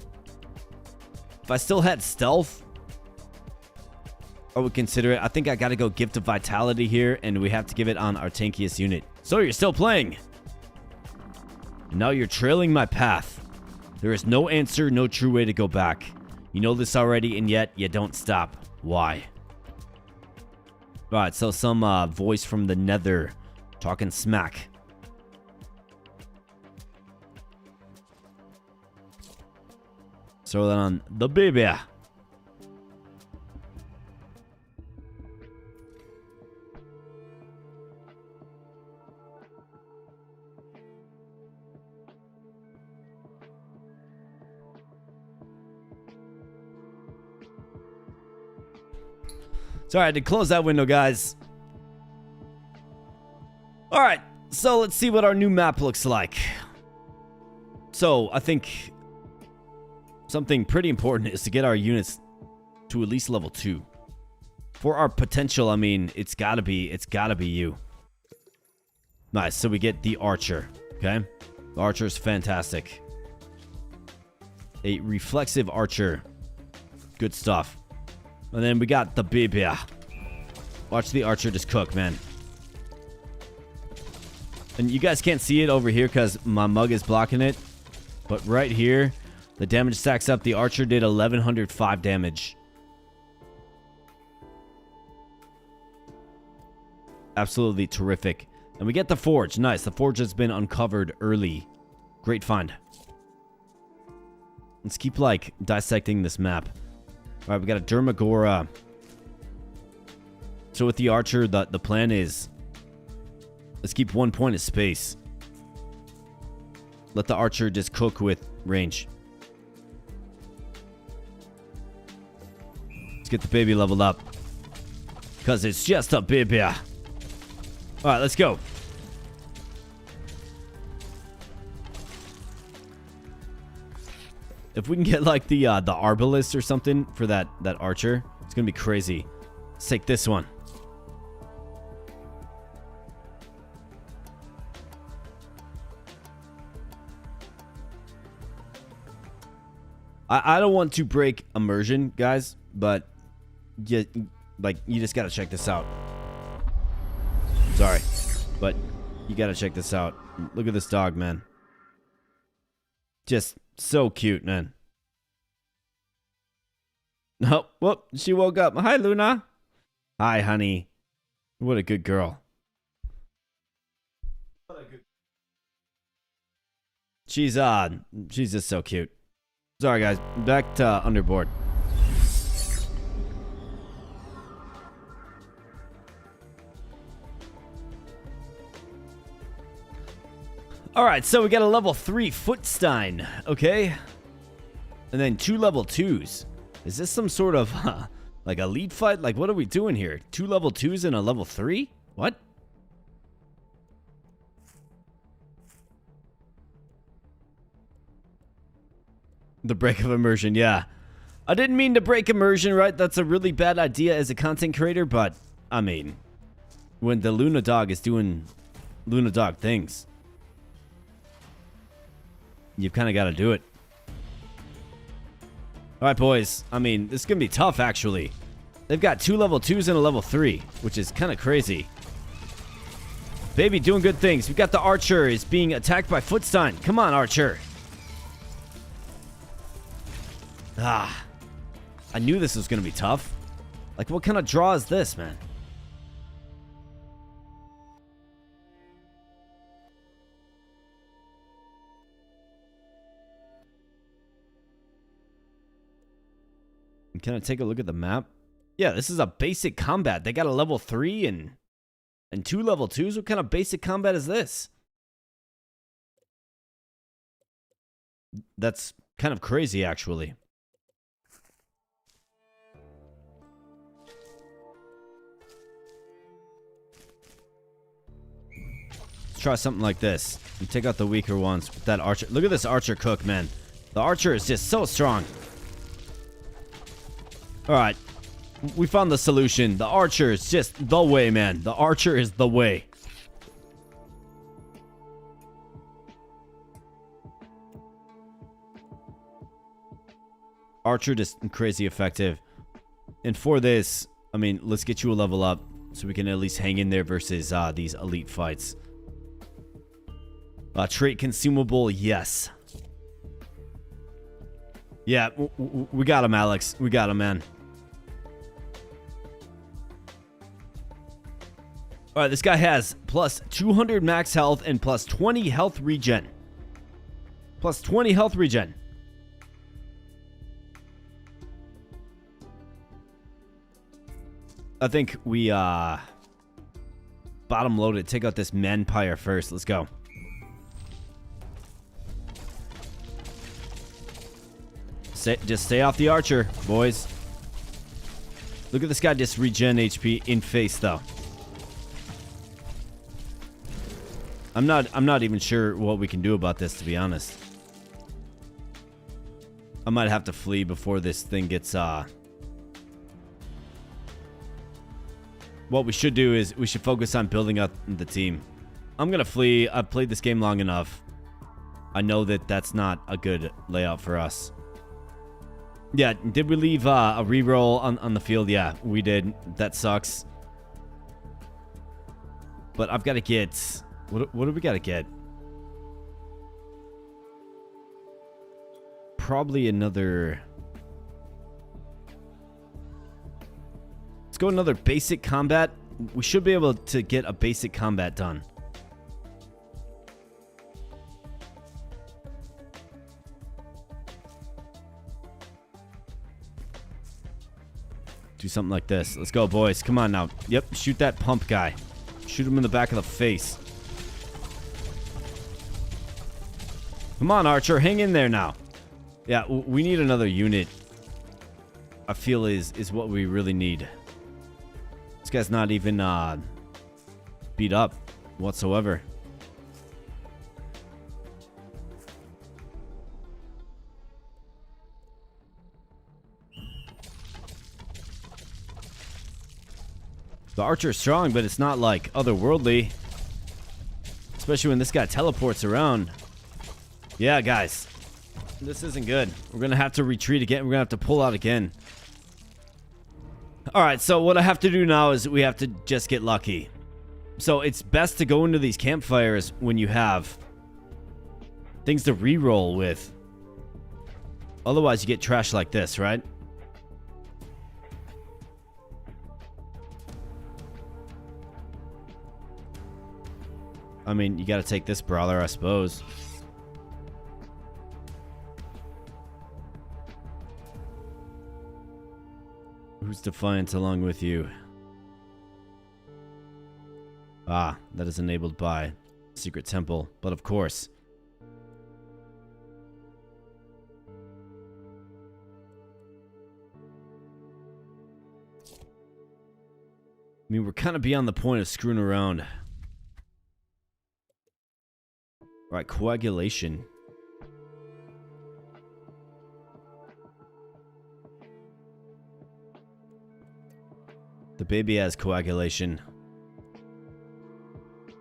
If I still had stealth, I would consider it. I think I got to go Gift of Vitality here, and we have to give it on our tankiest unit. So you're still playing. Now you're trailing my path. There is no answer, no true way to go back. You know this already, and yet you don't stop. Why? Alright, so some voice from the nether talking smack. Throw that on the baby. Sorry, I had to close that window, guys. Alright, so let's see what our new map looks like. So, I think something pretty important is to get our units to at least level 2. For our potential, I mean, it's gotta be you. Nice, so we get the Archer, okay? The Archer's fantastic. A reflexive Archer. Good stuff. And then we got the baby. Watch the Archer just cook, man. And you guys can't see it over here because my mug is blocking it. But right here, the damage stacks up. The Archer did 1105 damage. Absolutely terrific. And we get the Forge. Nice. The Forge has been uncovered early. Great find. Let's keep, like, dissecting this map. All right, we got a Dermagora. So with the Archer, the plan is... Let's keep 1 point of space. Let the Archer just cook with range. Let's get the baby leveled up. Because it's just a baby. Alright, let's go. If we can get like the Arbalist or something for that Archer, it's going to be crazy. Let's take this one. I don't want to break immersion, guys, but you just gotta check this out. Sorry, but you gotta check this out. Look at this dog, man. Just so cute, man. Oh, whoop, she woke up. Hi, Luna. Hi, honey. What a good girl. She's just so cute. Sorry, guys. Back to Underboard. Alright, so we got a level 3 Footstein. Okay. And then 2 level 2s. Is this some sort of, like, a lead fight? Like, what are we doing here? 2 level 2s and a level 3? What? The break of immersion, yeah. I didn't mean to break immersion, right? That's a really bad idea as a content creator, but, I mean, when the Luna Dog is doing Luna Dog things, you've kind of got to do it. All right, boys. I mean, this is going to be tough, actually. They've got 2 level 2s and a level 3, which is kind of crazy. Baby doing good things. We got the Archer is being attacked by Footstein. Come on, Archer. Ah. I knew this was going to be tough. Like, what kind of draw is this, man? Can I take a look at the map? Yeah, this is a basic combat. They got a level 3 and 2 level 2s. What kind of basic combat is this? That's kind of crazy, actually. Let's try something like this and take out the weaker ones with that Archer. Look at this Archer cook, man. The Archer is just so strong. Alright, we found the solution. The Archer is just the way, man. The Archer is the way. Archer just crazy effective. And for this, I mean, let's get you a level up so we can at least hang in there versus these elite fights. Trait consumable, yes. Yeah, we got him, Alex. We got him, man. All right, this guy has plus 200 max health and plus 20 health regen. Plus 20 health regen. I think we bottom loaded. Take out this Manpire first. Let's go. Just stay off the Archer, boys. Look at this guy just regen HP in face, though. I'm not even sure what we can do about this, to be honest. I might have to flee before this thing gets What we should do is we should focus on building up the team. I'm gonna flee. I've played this game long enough. I know that that's not a good layout for us. Yeah, did we leave a reroll on the field? Yeah, we did. That sucks. But I've got to get... What do we got to get? Probably another... Let's go another basic combat. We should be able to get a basic combat done. Do something like this. Let's go, boys. Come on now. Yep, shoot that pump guy. Shoot him in the back of the face. Come on, Archer. Hang in there now. Yeah, we need another unit. I feel is what we really need. This guy's not even beat up whatsoever. The Archer's strong, but it's not like otherworldly. Especially when this guy teleports around. Yeah, guys. This isn't good. We're going to have to retreat again. We're going to have to pull out again. Alright, so what I have to do now is we have to just get lucky. So it's best to go into these campfires when you have things to reroll with. Otherwise, you get trash like this, right? I mean, you gotta take this brawler, I suppose. Who's Defiant along with you? Ah, that is enabled by Secret Temple, but of course. I mean, we're kind of beyond the point of screwing around. Right, coagulation. The baby has coagulation.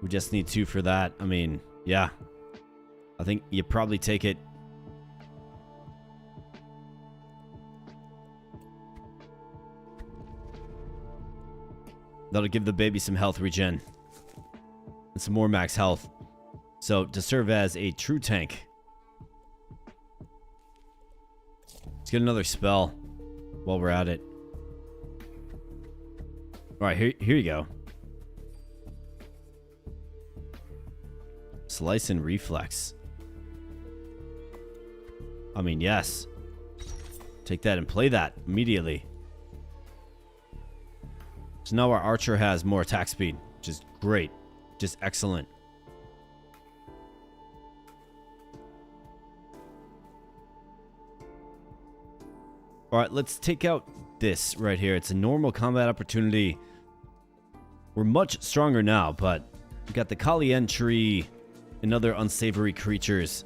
We just need 2 for that. I mean, yeah. I think you probably take it. That'll give the baby some health regen. And some more max health. So, to serve as a true tank. Let's get another spell while we're at it. Alright, here you go. Slice and reflex. I mean, yes. Take that and play that immediately. So now our archer has more attack speed, which is great. Just excellent. Alright, let's take out this right here. It's a normal combat opportunity. We're much stronger now, but we got the Kali entry and other unsavory creatures.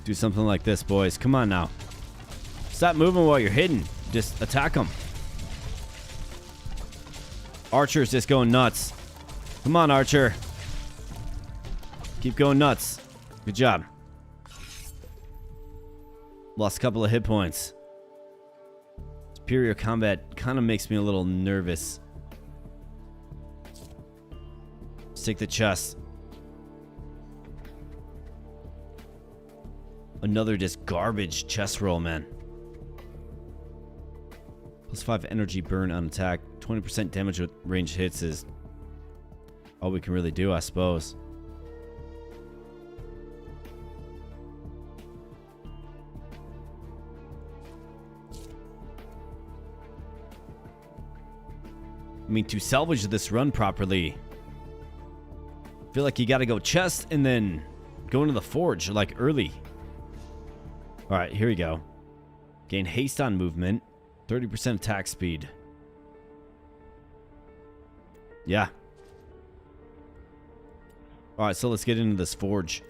Do something like this, boys. Come on now. Stop moving while you're hidden. Just attack them. Archer's just going nuts. Come on, Archer. Keep going nuts. Good job. Lost a couple of hit points. Superior combat kind of makes me a little nervous. Let's take the chest. Another just garbage chest roll, man. +5 energy burn on attack. 20% damage with ranged hits is all we can really do, I suppose. I mean, to salvage this run properly, I feel like you gotta go chest and then go into the forge, like, early. Alright, here we go. Gain haste on movement. 30% attack speed. Yeah. Alright, so let's get into this forge.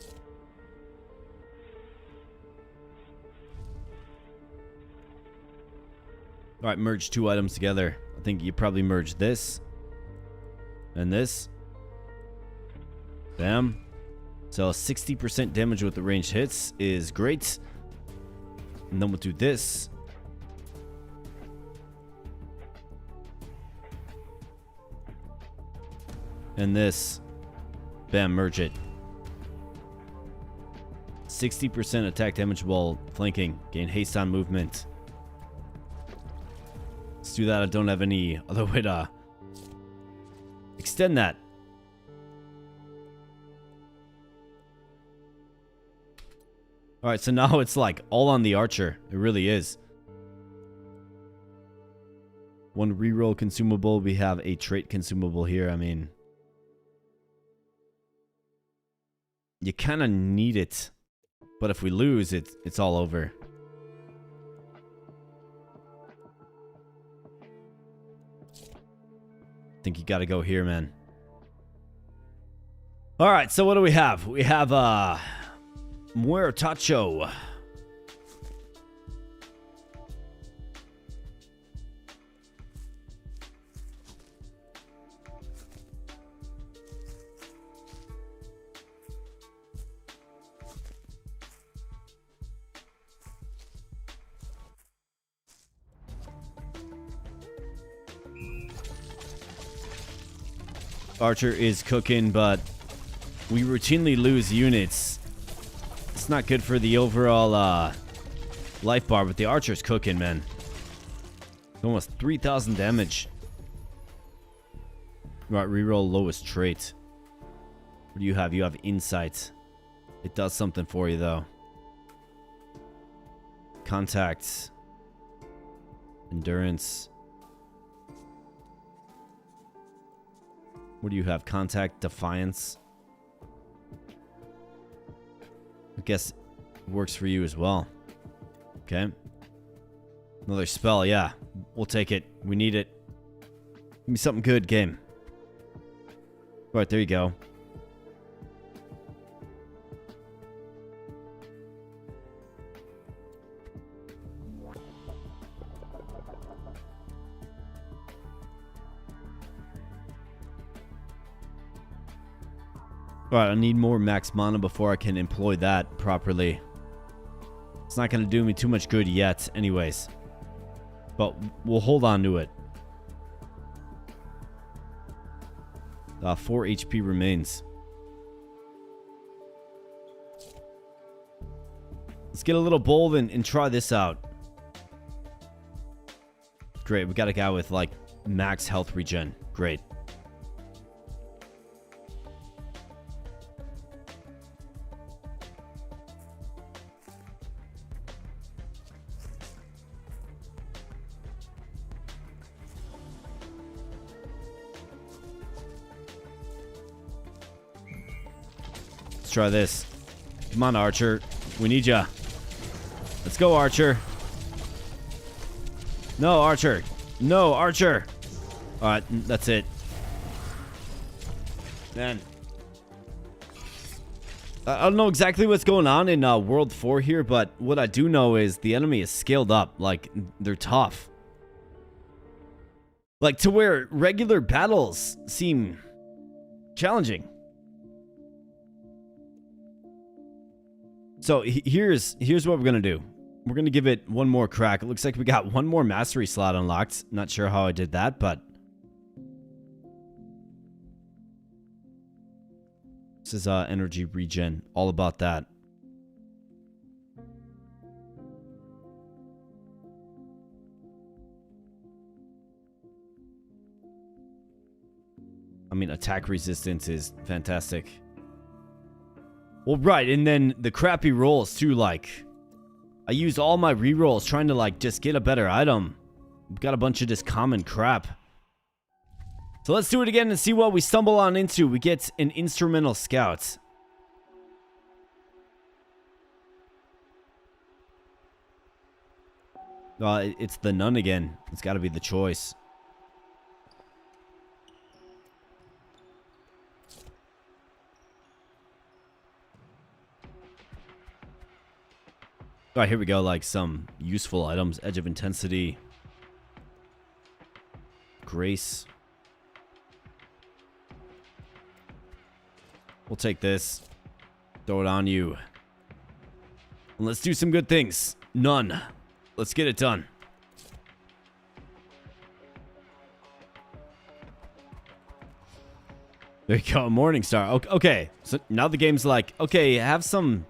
Alright, merge 2 items together. I think you probably merge this and this. Bam. So 60% damage with the ranged hits is great. And then we'll do this. And this. Bam, merge it. 60% attack damage while flanking. Gain haste on movement. Let's do that. I don't have any other way to extend that. Alright, so now it's like all on the archer. It really is. 1 reroll consumable. We have a trait consumable here. I mean, you kind of need it. But if we lose, it's all over. I think you got to go here, man. Alright, so what do we have? We have, Muertacho. Archer is cooking, but we routinely lose units. It's not good for the overall life bar, but the archer's cooking, man. Almost 3,000 damage. Right, reroll lowest trait. What do you have? You have insight. It does something for you, though. Contact. Endurance. What do you have? Contact, defiance. guess it works for you as well. Okay. Another spell, yeah. We'll take it. We need it. Give me something good, game. Alright, there you go. Alright, I need more max mana before I can employ that properly. It's not going to do me too much good yet anyways. But we'll hold on to it. 4 HP remains. Let's get a little bold and try this out. Great, we got a guy with like max health regen. Great. Let's try this. Come on, Archer. We need ya. Let's go, Archer. No, Archer. No, Archer. Alright, that's it. Man. I don't know exactly what's going on in World 4 here, but what I do know is the enemy is scaled up. Like, they're tough. Like, to where regular battles seem challenging. So here's what we're going to do. We're going to give it one more crack. It looks like we got one more mastery slot unlocked. Not sure how I did that, but this is energy regen. All about that. I mean, attack resistance is fantastic. Well, right, and then the crappy rolls too, like, I used all my rerolls trying to, like, just get a better item. We've got a bunch of just common crap. So let's do it again and see what we stumble on into. We get an instrumental scout. It's the nun again. It's got to be the choice. Alright, here we go, like some useful items. Edge of Intensity. Grace. We'll take this. Throw it on you. And let's do some good things. None. Let's get it done. There you go, Morningstar. Okay, so now the game's like, okay, have some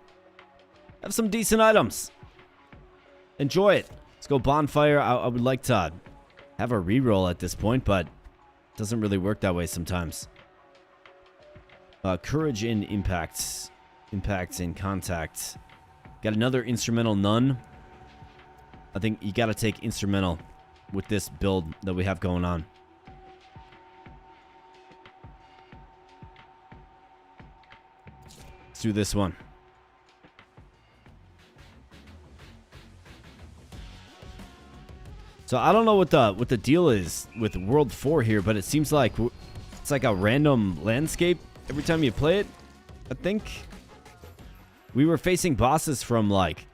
decent items. Enjoy it. Let's go bonfire. I would like to have a reroll at this point, but it doesn't really work that way sometimes. Courage in impacts. Impacts in contact. Got another instrumental nun. I think you got to take instrumental with this build that we have going on. Let's do this one. So I don't know what the deal is with World 4 here, but it seems like it's like a random landscape every time you play it. I think we were facing bosses from like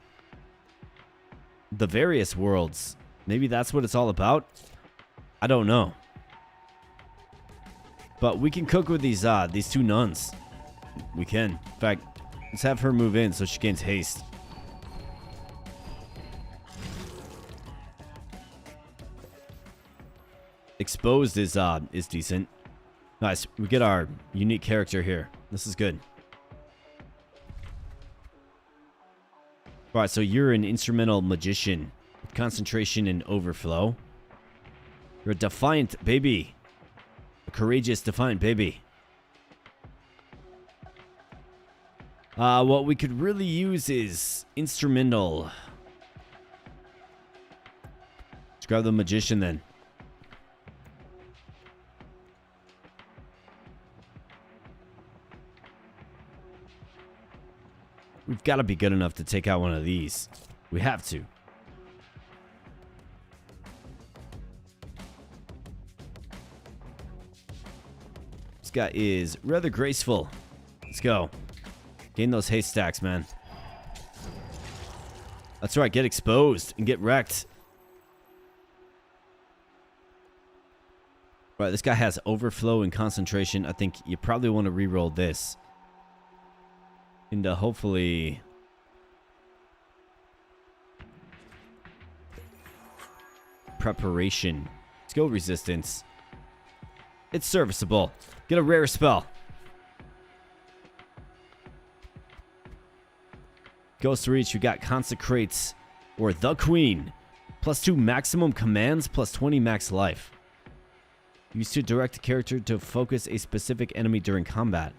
the various worlds. Maybe that's what it's all about. I don't know. But we can cook with these two nuns. We can. In fact, let's have her move in so she gains haste. Exposed is decent. Nice. We get our unique character here. This is good. Alright, so you're an instrumental magician with concentration and overflow. You're a defiant baby. A courageous, defiant baby. What we could really use is instrumental. Let's grab the magician then. We've got to be good enough to take out one of these. We have to. This guy is rather graceful. Let's go. Gain those haystacks, man. That's right, get exposed and get wrecked. Right, this guy has overflow and concentration. I think you probably want to re-roll this. And hopefully... preparation. Skill resistance. It's serviceable. Get a rare spell. Ghost Reach, you got Consecrates or the Queen. +2 maximum commands, +20 max life. Used to direct a character to focus a specific enemy during combat.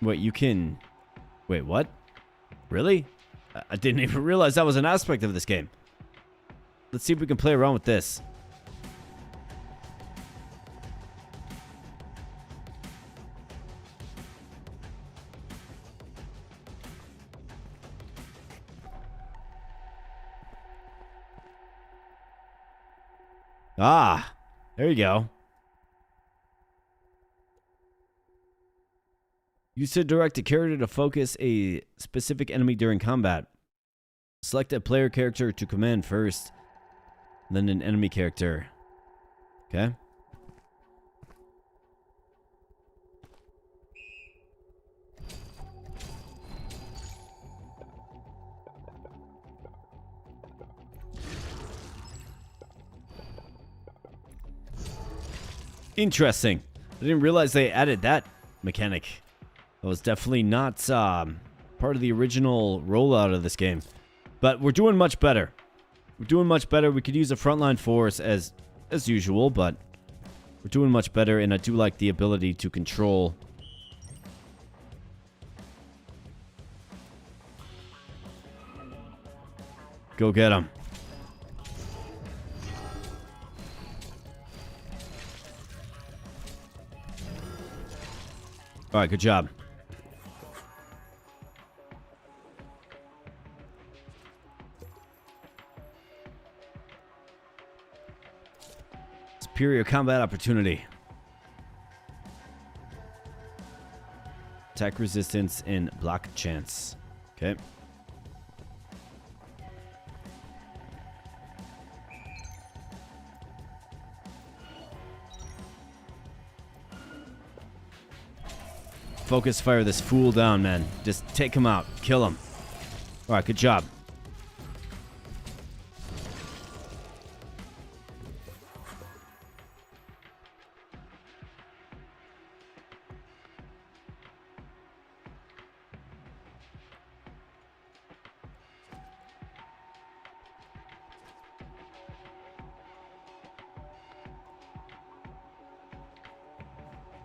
Wait, you can... Wait, what? Really? I didn't even realize that was an aspect of this game. Let's see if we can play around with this. Ah, there you go. Use to direct a character to focus a specific enemy during combat. Select a player character to command first, then an enemy character. Okay. Interesting. I didn't realize they added that mechanic. That was definitely not part of the original rollout of this game. But we're doing much better. We're doing much better. We could use a frontline force as usual, but we're doing much better, and I do like the ability to control. Go get him. All right, good job. Superior combat opportunity. Attack resistance and block chance. Okay. Focus fire this fool down, man. Just take him out. Kill him. All right, good job.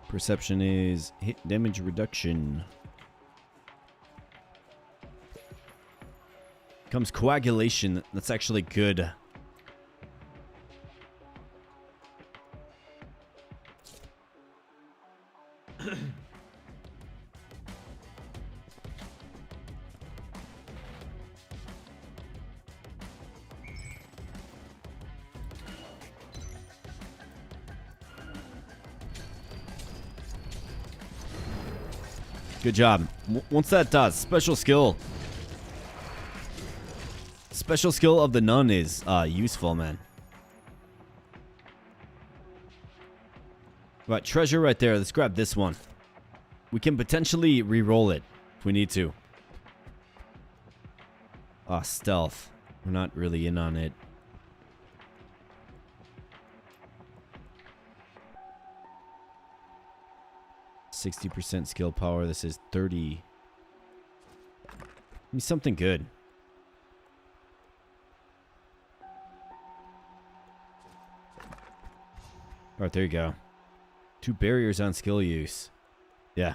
Perception is hit damage reduction. Comes coagulation. That's actually good. Good job. Once that does, special skill. Special skill of the nun is useful, man. Right, treasure right there. Let's grab this one. We can potentially re-roll it if we need to. Ah, stealth. We're not really in on it. %60 skill power. This is 30. Give me something good. Alright, there you go. 2 barriers on skill use. Yeah.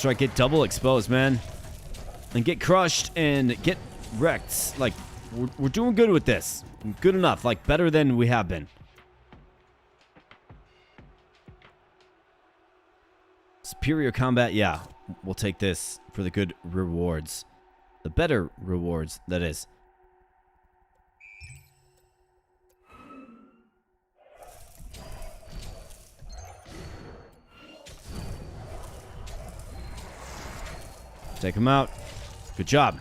That's right, get double exposed, man. And get crushed and get wrecked. Like, we're doing good with this. Good enough. Like, better than we have been. Superior combat, yeah. We'll take this for the good rewards. The better rewards, that is. Take him out. Good job.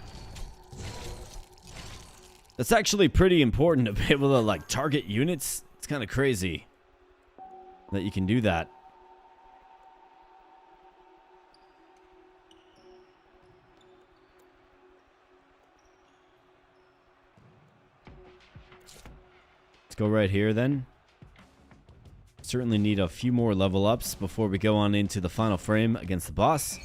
That's actually pretty important to be able to, like, target units. It's kind of crazy that you can do that. Let's go right here then. Certainly need a few more level ups before we go on into the final frame against the boss.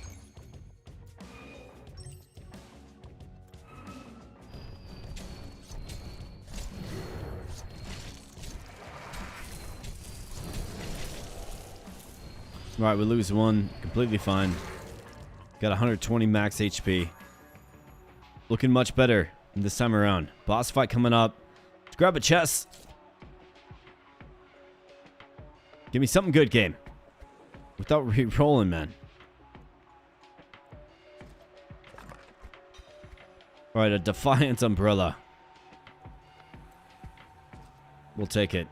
Alright, we lose one. Completely fine. Got 120 max HP. Looking much better this time around. Boss fight coming up. Let's grab a chest. Give me something good, game. Without re-rolling, man. Alright, a Defiance Umbrella. We'll take it.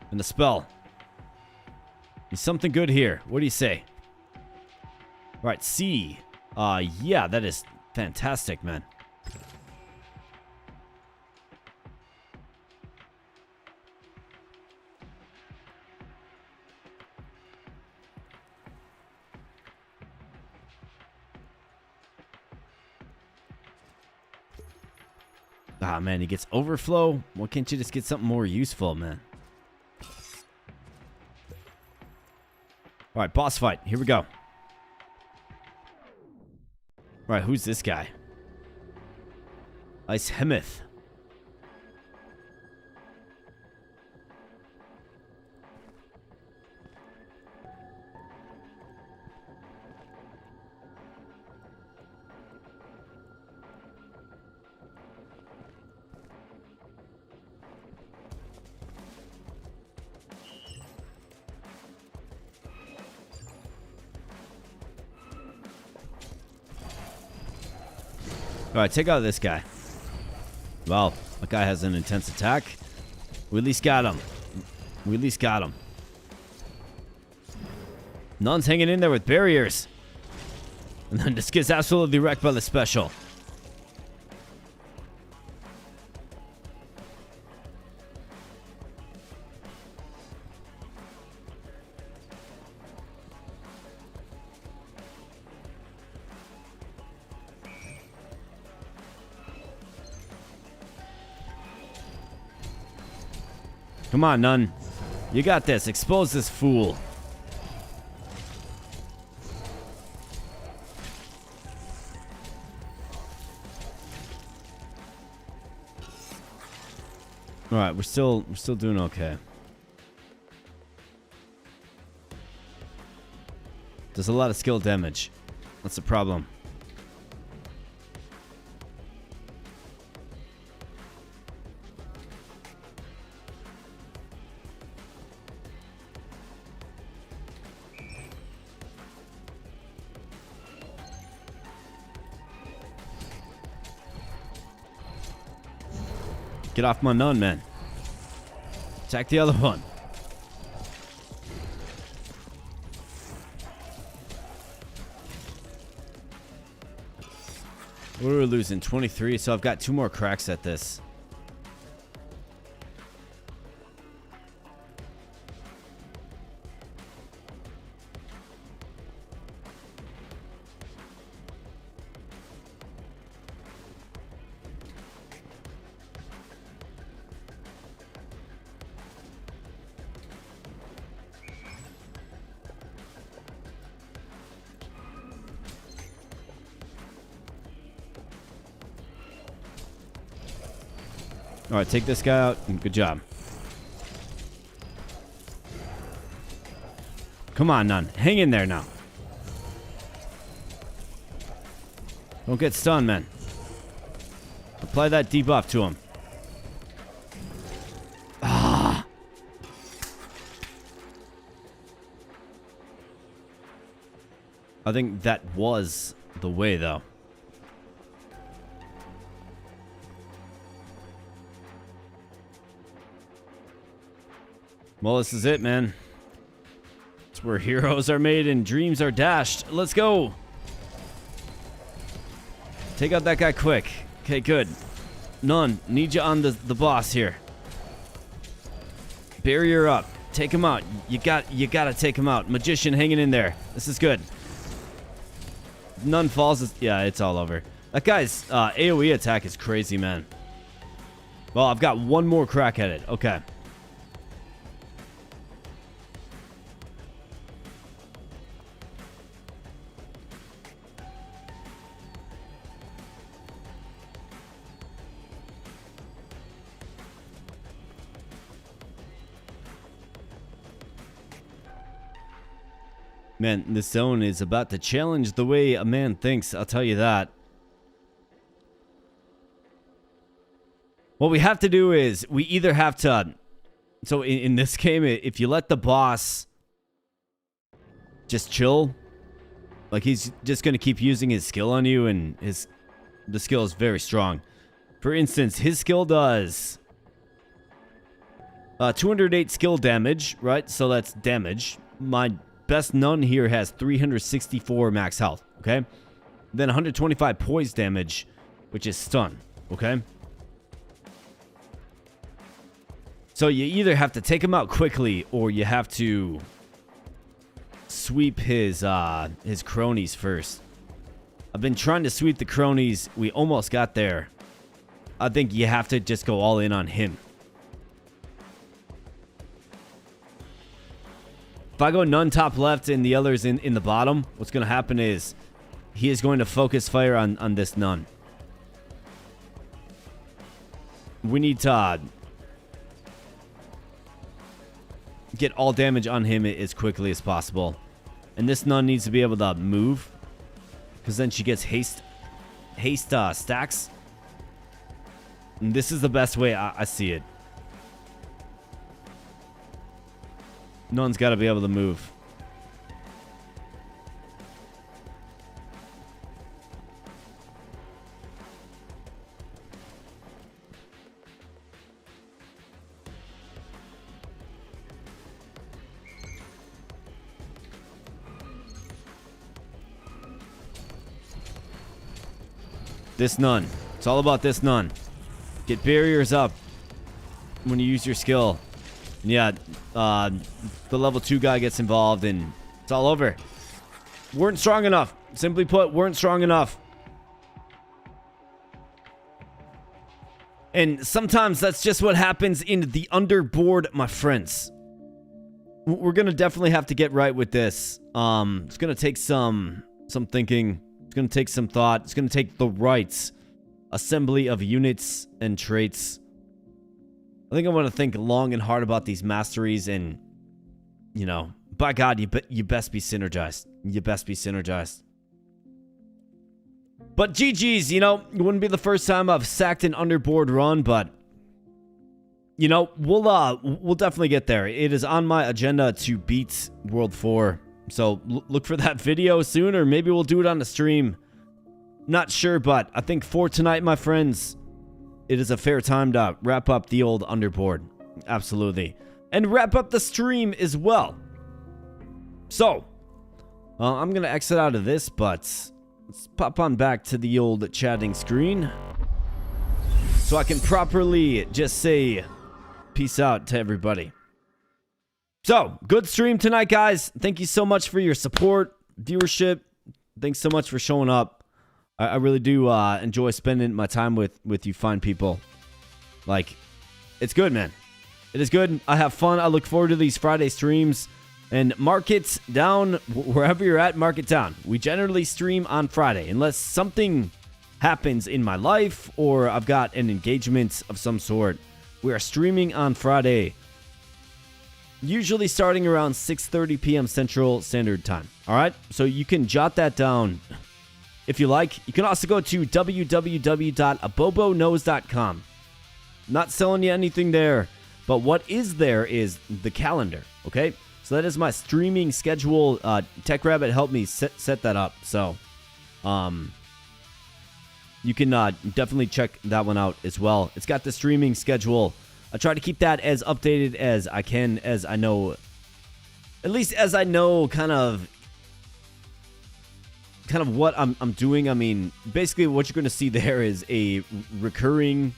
And a spell. Need something good here. What do you say? Alright, C. Yeah, that is fantastic, man. Ah, man, he gets overflow. Why can't you just get something more useful, man? Alright, boss fight. Here we go. Alright, who's this guy? Ice Hemeth. Alright, take out this guy. Well, that guy has an intense attack. We at least got him. We at least got him. Nun's hanging in there with barriers. And then just gets absolutely wrecked by the special. Come on, Nun. You got this. Expose this fool. Alright, we're still doing okay. Does a lot of skill damage. That's the problem. Get off my Nun, man. Attack the other one. What are we losing? 23, so I've got 2 more cracks at this. Alright, take this guy out. Good job. Come on, Nun. Hang in there now. Don't get stunned, man. Apply that debuff to him. Ah. I think that was the way, though. Well, this is it, man. It's where heroes are made and dreams are dashed. Let's go. Take out that guy quick. Okay, good. None. Need you on the boss here. Barrier up. Take him out. You gotta take him out. Magician hanging in there. This is good. None falls. Yeah, it's all over. That guy's AoE attack is crazy, man. Well, I've got one more crack at it. Okay. Man, this zone is about to challenge the way a man thinks, I'll tell you that. What we have to do is, we either have to... So in this game, if you let the boss just chill, like he's just going to keep using his skill on you, and the skill is very strong. For instance, his skill does 208 skill damage, right? So that's damage. My best nun here has 364 max health, okay? Then 125 poise damage, which is stun, okay? So you either have to take him out quickly, or you have to sweep his cronies first. I've been trying to sweep the cronies. We almost got there. I think you have to just go all in on him. If I go none top left and the others in the bottom, what's going to happen is he is going to focus fire on this nun. We need to get all damage on him as quickly as possible. And this nun needs to be able to move, because then she gets haste stacks. And this is the best way I see it. Nun's got to be able to move. This nun. It's all about this nun. Get barriers up when you use your skill. And yeah, the level 2 guy gets involved and it's all over. Weren't strong enough. Simply put, weren't strong enough. And sometimes that's just what happens in the underboard, my friends. We're going to definitely have to get right with this. It's going to take some thinking. It's going to take some thought. It's going to take the right assembly of units and traits. I think I want to think long and hard about these masteries, and, you know, by God, you best be synergized. You best be synergized. But GG's, you know, it wouldn't be the first time I've sacked an underboard run, but, you know, we'll definitely get there. It is on my agenda to beat World 4. So look for that video soon, or maybe we'll do it on the stream. Not sure, but I think for tonight, my friends, it is a fair time to wrap up the old underboard. Absolutely. And wrap up the stream as well. So, I'm going to exit out of this, but let's pop on back to the old chatting screen, so I can properly just say peace out to everybody. So, good stream tonight, guys. Thank you so much for your support, viewership. Thanks so much for showing up. I really do enjoy spending my time with you fine people. Like, it's good, man. It is good. I have fun. I look forward to these Friday streams. And mark it down, wherever you're at, mark it down. We generally stream on Friday, unless something happens in my life or I've got an engagement of some sort. We are streaming on Friday, usually starting around 6:30 p.m. Central Standard Time. All right? So you can jot that down if you like. You can also go to www.aboboknows.com. Not selling you anything there, but what is there is the calendar, okay? So that is my streaming schedule. TechRabbit helped me set that up, so you can definitely check that one out as well. It's got the streaming schedule. I try to keep that as updated as I can, as I know, at least as I know kind of what I'm doing. I mean, basically what you're going to see there is a recurring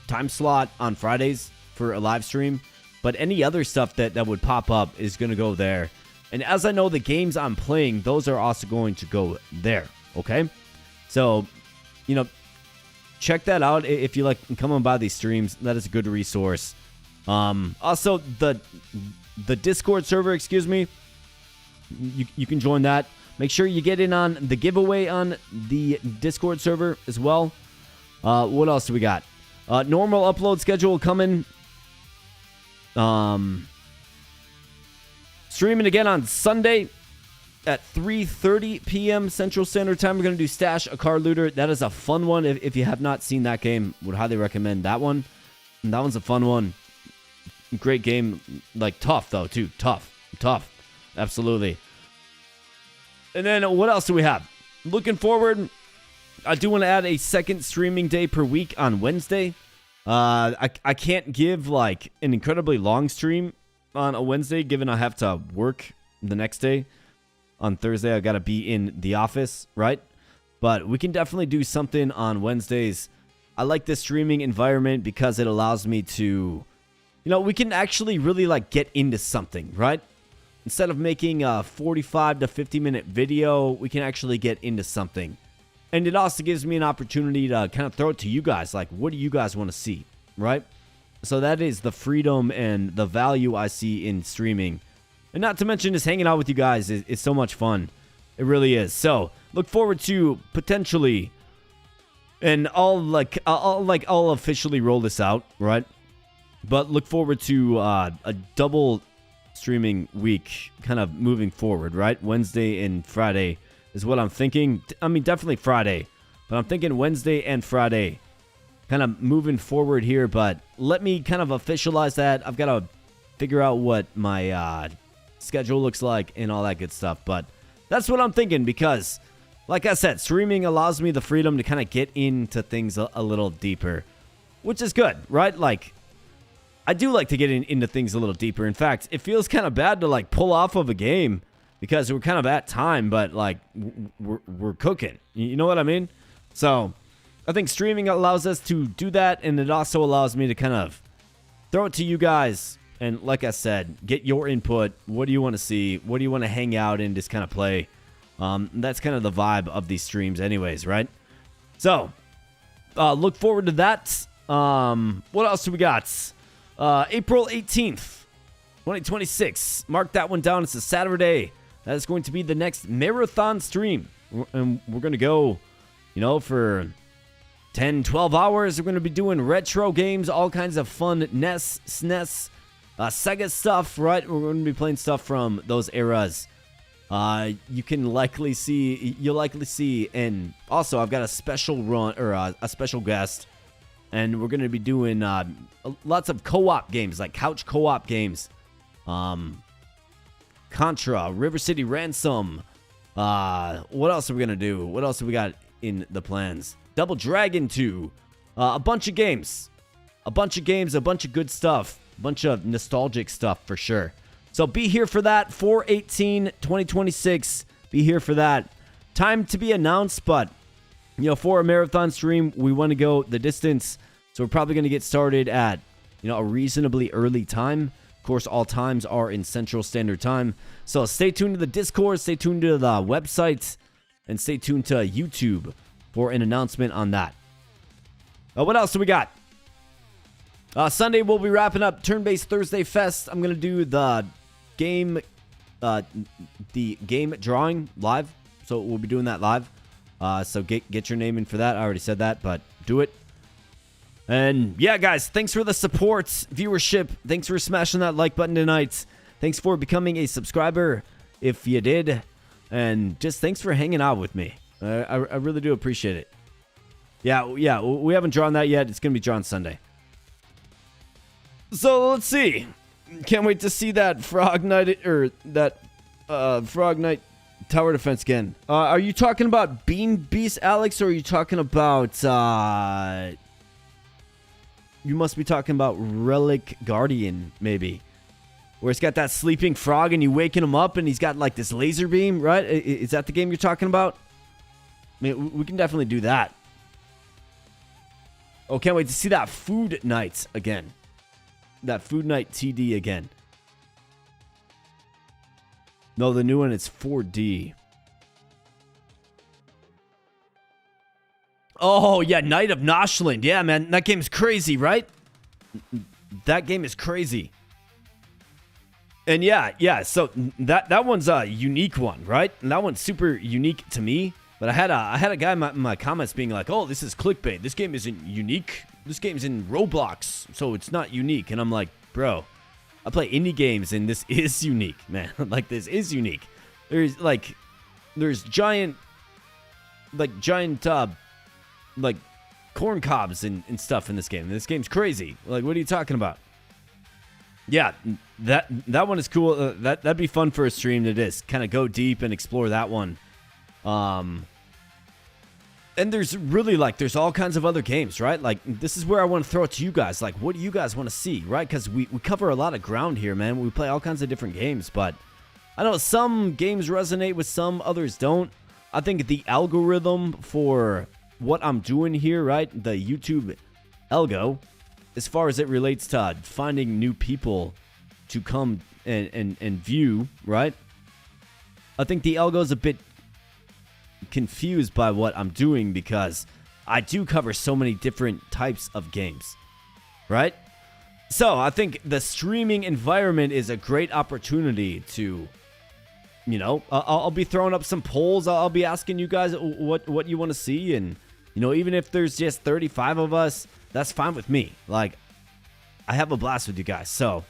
time slot on Fridays for a live stream, but any other stuff that would pop up is going to go there. And as I know the games I'm playing, those are also going to go there, okay? So, you know, check that out if you like coming by these streams. That is a good resource. Also, the Discord server, excuse me, you can join that. Make sure you get in on the giveaway on the Discord server as well. What else do we got? Normal upload schedule coming. Streaming again on Sunday at 3:30 p.m. Central Standard Time. We're going to do Stash a Car Looter. That is a fun one. If you have not seen that game, would highly recommend that one. And that one's a fun one. Great game. Like, tough, though, too. Tough. Absolutely. And then what else do we have? Looking forward, I do want to add a second streaming day per week on Wednesday. I can't give, like, an incredibly long stream on a Wednesday, given I have to work the next day. On Thursday, I got to be in the office, right? But we can definitely do something on Wednesdays. I like this streaming environment because it allows me to, you know, we can actually really, like, get into something, right? Instead of making a 45 to 50-minute video, we can actually get into something. And it also gives me an opportunity to kind of throw it to you guys. Like, what do you guys want to see, right? So that is the freedom and the value I see in streaming. And not to mention just hanging out with you guys is so much fun. It really is. So look forward to potentially, and I'll officially roll this out, right? But look forward to a double streaming week kind of moving forward, right? Wednesday and Friday is what I'm thinking. I mean, definitely Friday, but I'm thinking Wednesday and Friday kind of moving forward here. But let me kind of officialize that. I've got to figure out what my schedule looks like and all that good stuff. But that's what I'm thinking because, like I said, streaming allows me the freedom to kind of get into things a little deeper, which is good, right? Like, I do like to get into things a little deeper. In fact, it feels kind of bad to, like, pull off of a game because we're kind of at time, but, like, we're cooking. You know what I mean? So I think streaming allows us to do that, and it also allows me to kind of throw it to you guys. And like I said, get your input. What do you want to see? What do you want to hang out and just kind of play? That's kind of the vibe of these streams anyways, right? So look forward to that. What else do we got? April 18th, 2026. Mark that one down. It's a Saturday. That is going to be the next marathon stream. And we're going to go, you know, for 10, 12 hours. We're going to be doing retro games, all kinds of fun NES, SNES, Sega stuff, right? We're going to be playing stuff from those eras. You'll likely see, and also I've got a special run, or a special guest, and we're going to be doing lots of co-op games, like couch co-op games. Contra, River City Ransom. What else are we going to do? What else have we got in the plans? Double Dragon 2. A bunch of games. A bunch of good stuff. A bunch of nostalgic stuff for sure. So be here for that. 4/18/2026. Be here for that. Time to be announced, but, you know, for a marathon stream, we want to go the distance. So we're probably going to get started at, you know, a reasonably early time. Of course, all times are in Central Standard Time. So stay tuned to the Discord, stay tuned to the website, and stay tuned to YouTube for an announcement on that. What else do we got? Sunday, we'll be wrapping up Turn-Based Thursday Fest. I'm going to do the game drawing live. So we'll be doing that live. So get your name in for that. I already said that, but do it. And yeah, guys, thanks for the support, viewership. Thanks for smashing that like button tonight. Thanks for becoming a subscriber if you did. And just thanks for hanging out with me. I really do appreciate it. Yeah, we haven't drawn that yet. It's going to be drawn Sunday. So let's see. Can't wait to see that Frog Knight or that Frog Knight tower defense again. Are you talking about Beam Beast, Alex, or are you talking about you must be talking about Relic Guardian, maybe, where it's got that sleeping frog and you waking him up and he's got like this laser beam, right? Is that the game you're talking about? I mean, we can definitely do that. Oh, can't wait to see that Food Knight again. That Food Knight TD again. No, the new one is 4D. Oh, yeah, Knight of Noshland. Yeah, man, that game's crazy, right? That game is crazy. And yeah, so that one's a unique one, right? And that one's super unique to me. But I had a guy in my comments being like, "Oh, this is clickbait. This game isn't unique. This game's in Roblox, so it's not unique." And I'm like, "Bro, I play indie games, and this is unique, man. Like, this is unique. There's giant corn cobs and stuff in this game. This game's crazy. Like, what are you talking about?" Yeah, that one is cool. That'd be fun for a stream to just kind of go deep and explore that one. And there's really, like, there's all kinds of other games, right? Like, this is where I want to throw it to you guys. Like, what do you guys want to see, right? Because we cover a lot of ground here, man. We play all kinds of different games, but I know some games resonate with some, others don't. I think the algorithm for what I'm doing here, right? The YouTube algo, as far as it relates to finding new people to come and view, right? I think the algo is a bit confused by what I'm doing because I do cover so many different types of games, right? So I think the streaming environment is a great opportunity to, you know, I'll be throwing up some polls. I'll be asking you guys what you want to see, and you know, even if there's just 35 of us, that's fine with me. Like, I have a blast with you guys, so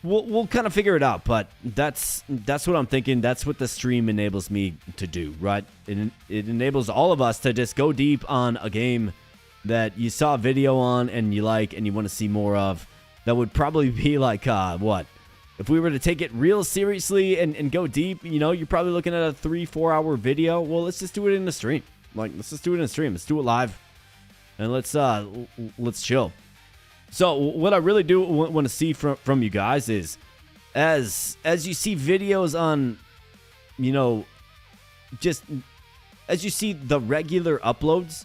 we'll kind of figure it out, but that's what I'm thinking. That's what the stream enables me to do, right? It enables all of us to just go deep on a game that you saw a video on and you like and you want to see more of. That would probably be like, what? If we were to take it real seriously and go deep, you know, you're probably looking at a 3-4 hour video. Well, let's just do it in the stream. Like, let's just do it in a stream. Let's do it live. And let's chill. So what I really do want to see from you guys is, as you see videos on, you know, just as you see the regular uploads,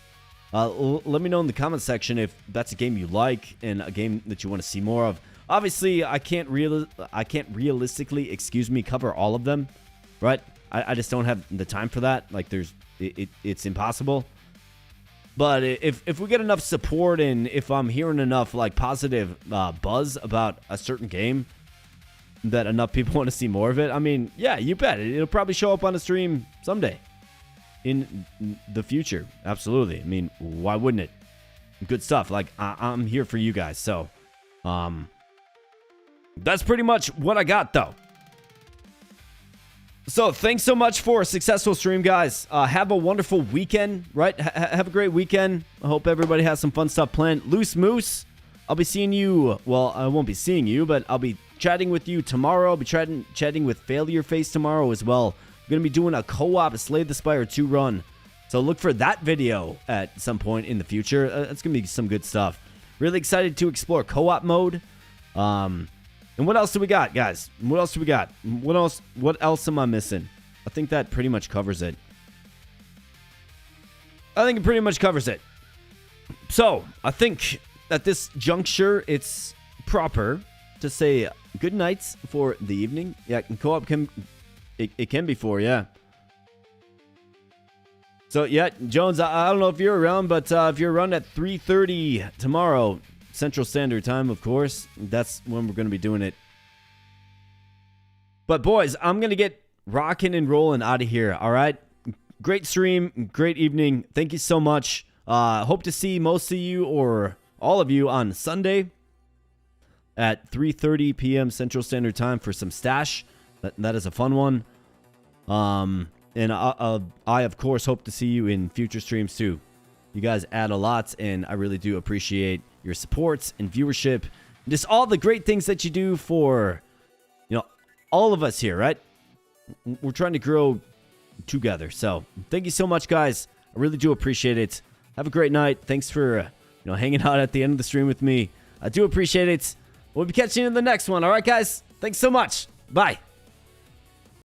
let me know in the comment section if that's a game you like and a game that you want to see more of. Obviously, I can't realistically, cover all of them, right? I just don't have the time for that. Like, it's impossible. But if we get enough support and if I'm hearing enough like positive buzz about a certain game that enough people want to see more of it, I mean, yeah, you bet. It'll probably show up on a stream someday in the future. Absolutely. I mean, why wouldn't it? Good stuff. Like, I'm here for you guys. So, that's pretty much what I got, though. So, thanks so much for a successful stream, guys. Have a wonderful weekend, right? Have a great weekend. I hope everybody has some fun stuff planned. Loose Moose, I'll be seeing you. Well, I won't be seeing you, but I'll be chatting with you tomorrow. I'll be chatting with Failure Face tomorrow as well. I'm going to be doing a co-op Slay the Spire 2 run. So, look for that video at some point in the future. It's going to be some good stuff. Really excited to explore co-op mode. And what else do we got, guys? What else do we got? What else am I missing? I think that pretty much covers it. I think it pretty much covers it. So, I think at this juncture, it's proper to say good nights for the evening. Yeah, co-op can be for, yeah. So, yeah, Jones, I don't know if you're around, but if you're around at 3:30 tomorrow, Central Standard Time, of course, that's when we're going to be doing it. But, boys, I'm going to get rocking and rolling out of here, all right? Great stream, great evening. Thank you so much. Hope to see most of you or all of you on Sunday at 3:30 p.m. Central Standard Time for some stash. That is a fun one. And I, of course, hope to see you in future streams too. You guys add a lot, and I really do appreciate your support and viewership. Just all the great things that you do for, all of us here, right? We're trying to grow together. So thank you so much, guys. I really do appreciate it. Have a great night. Thanks for, hanging out at the end of the stream with me. I do appreciate it. We'll be catching you in the next one. All right, guys? Thanks so much. Bye.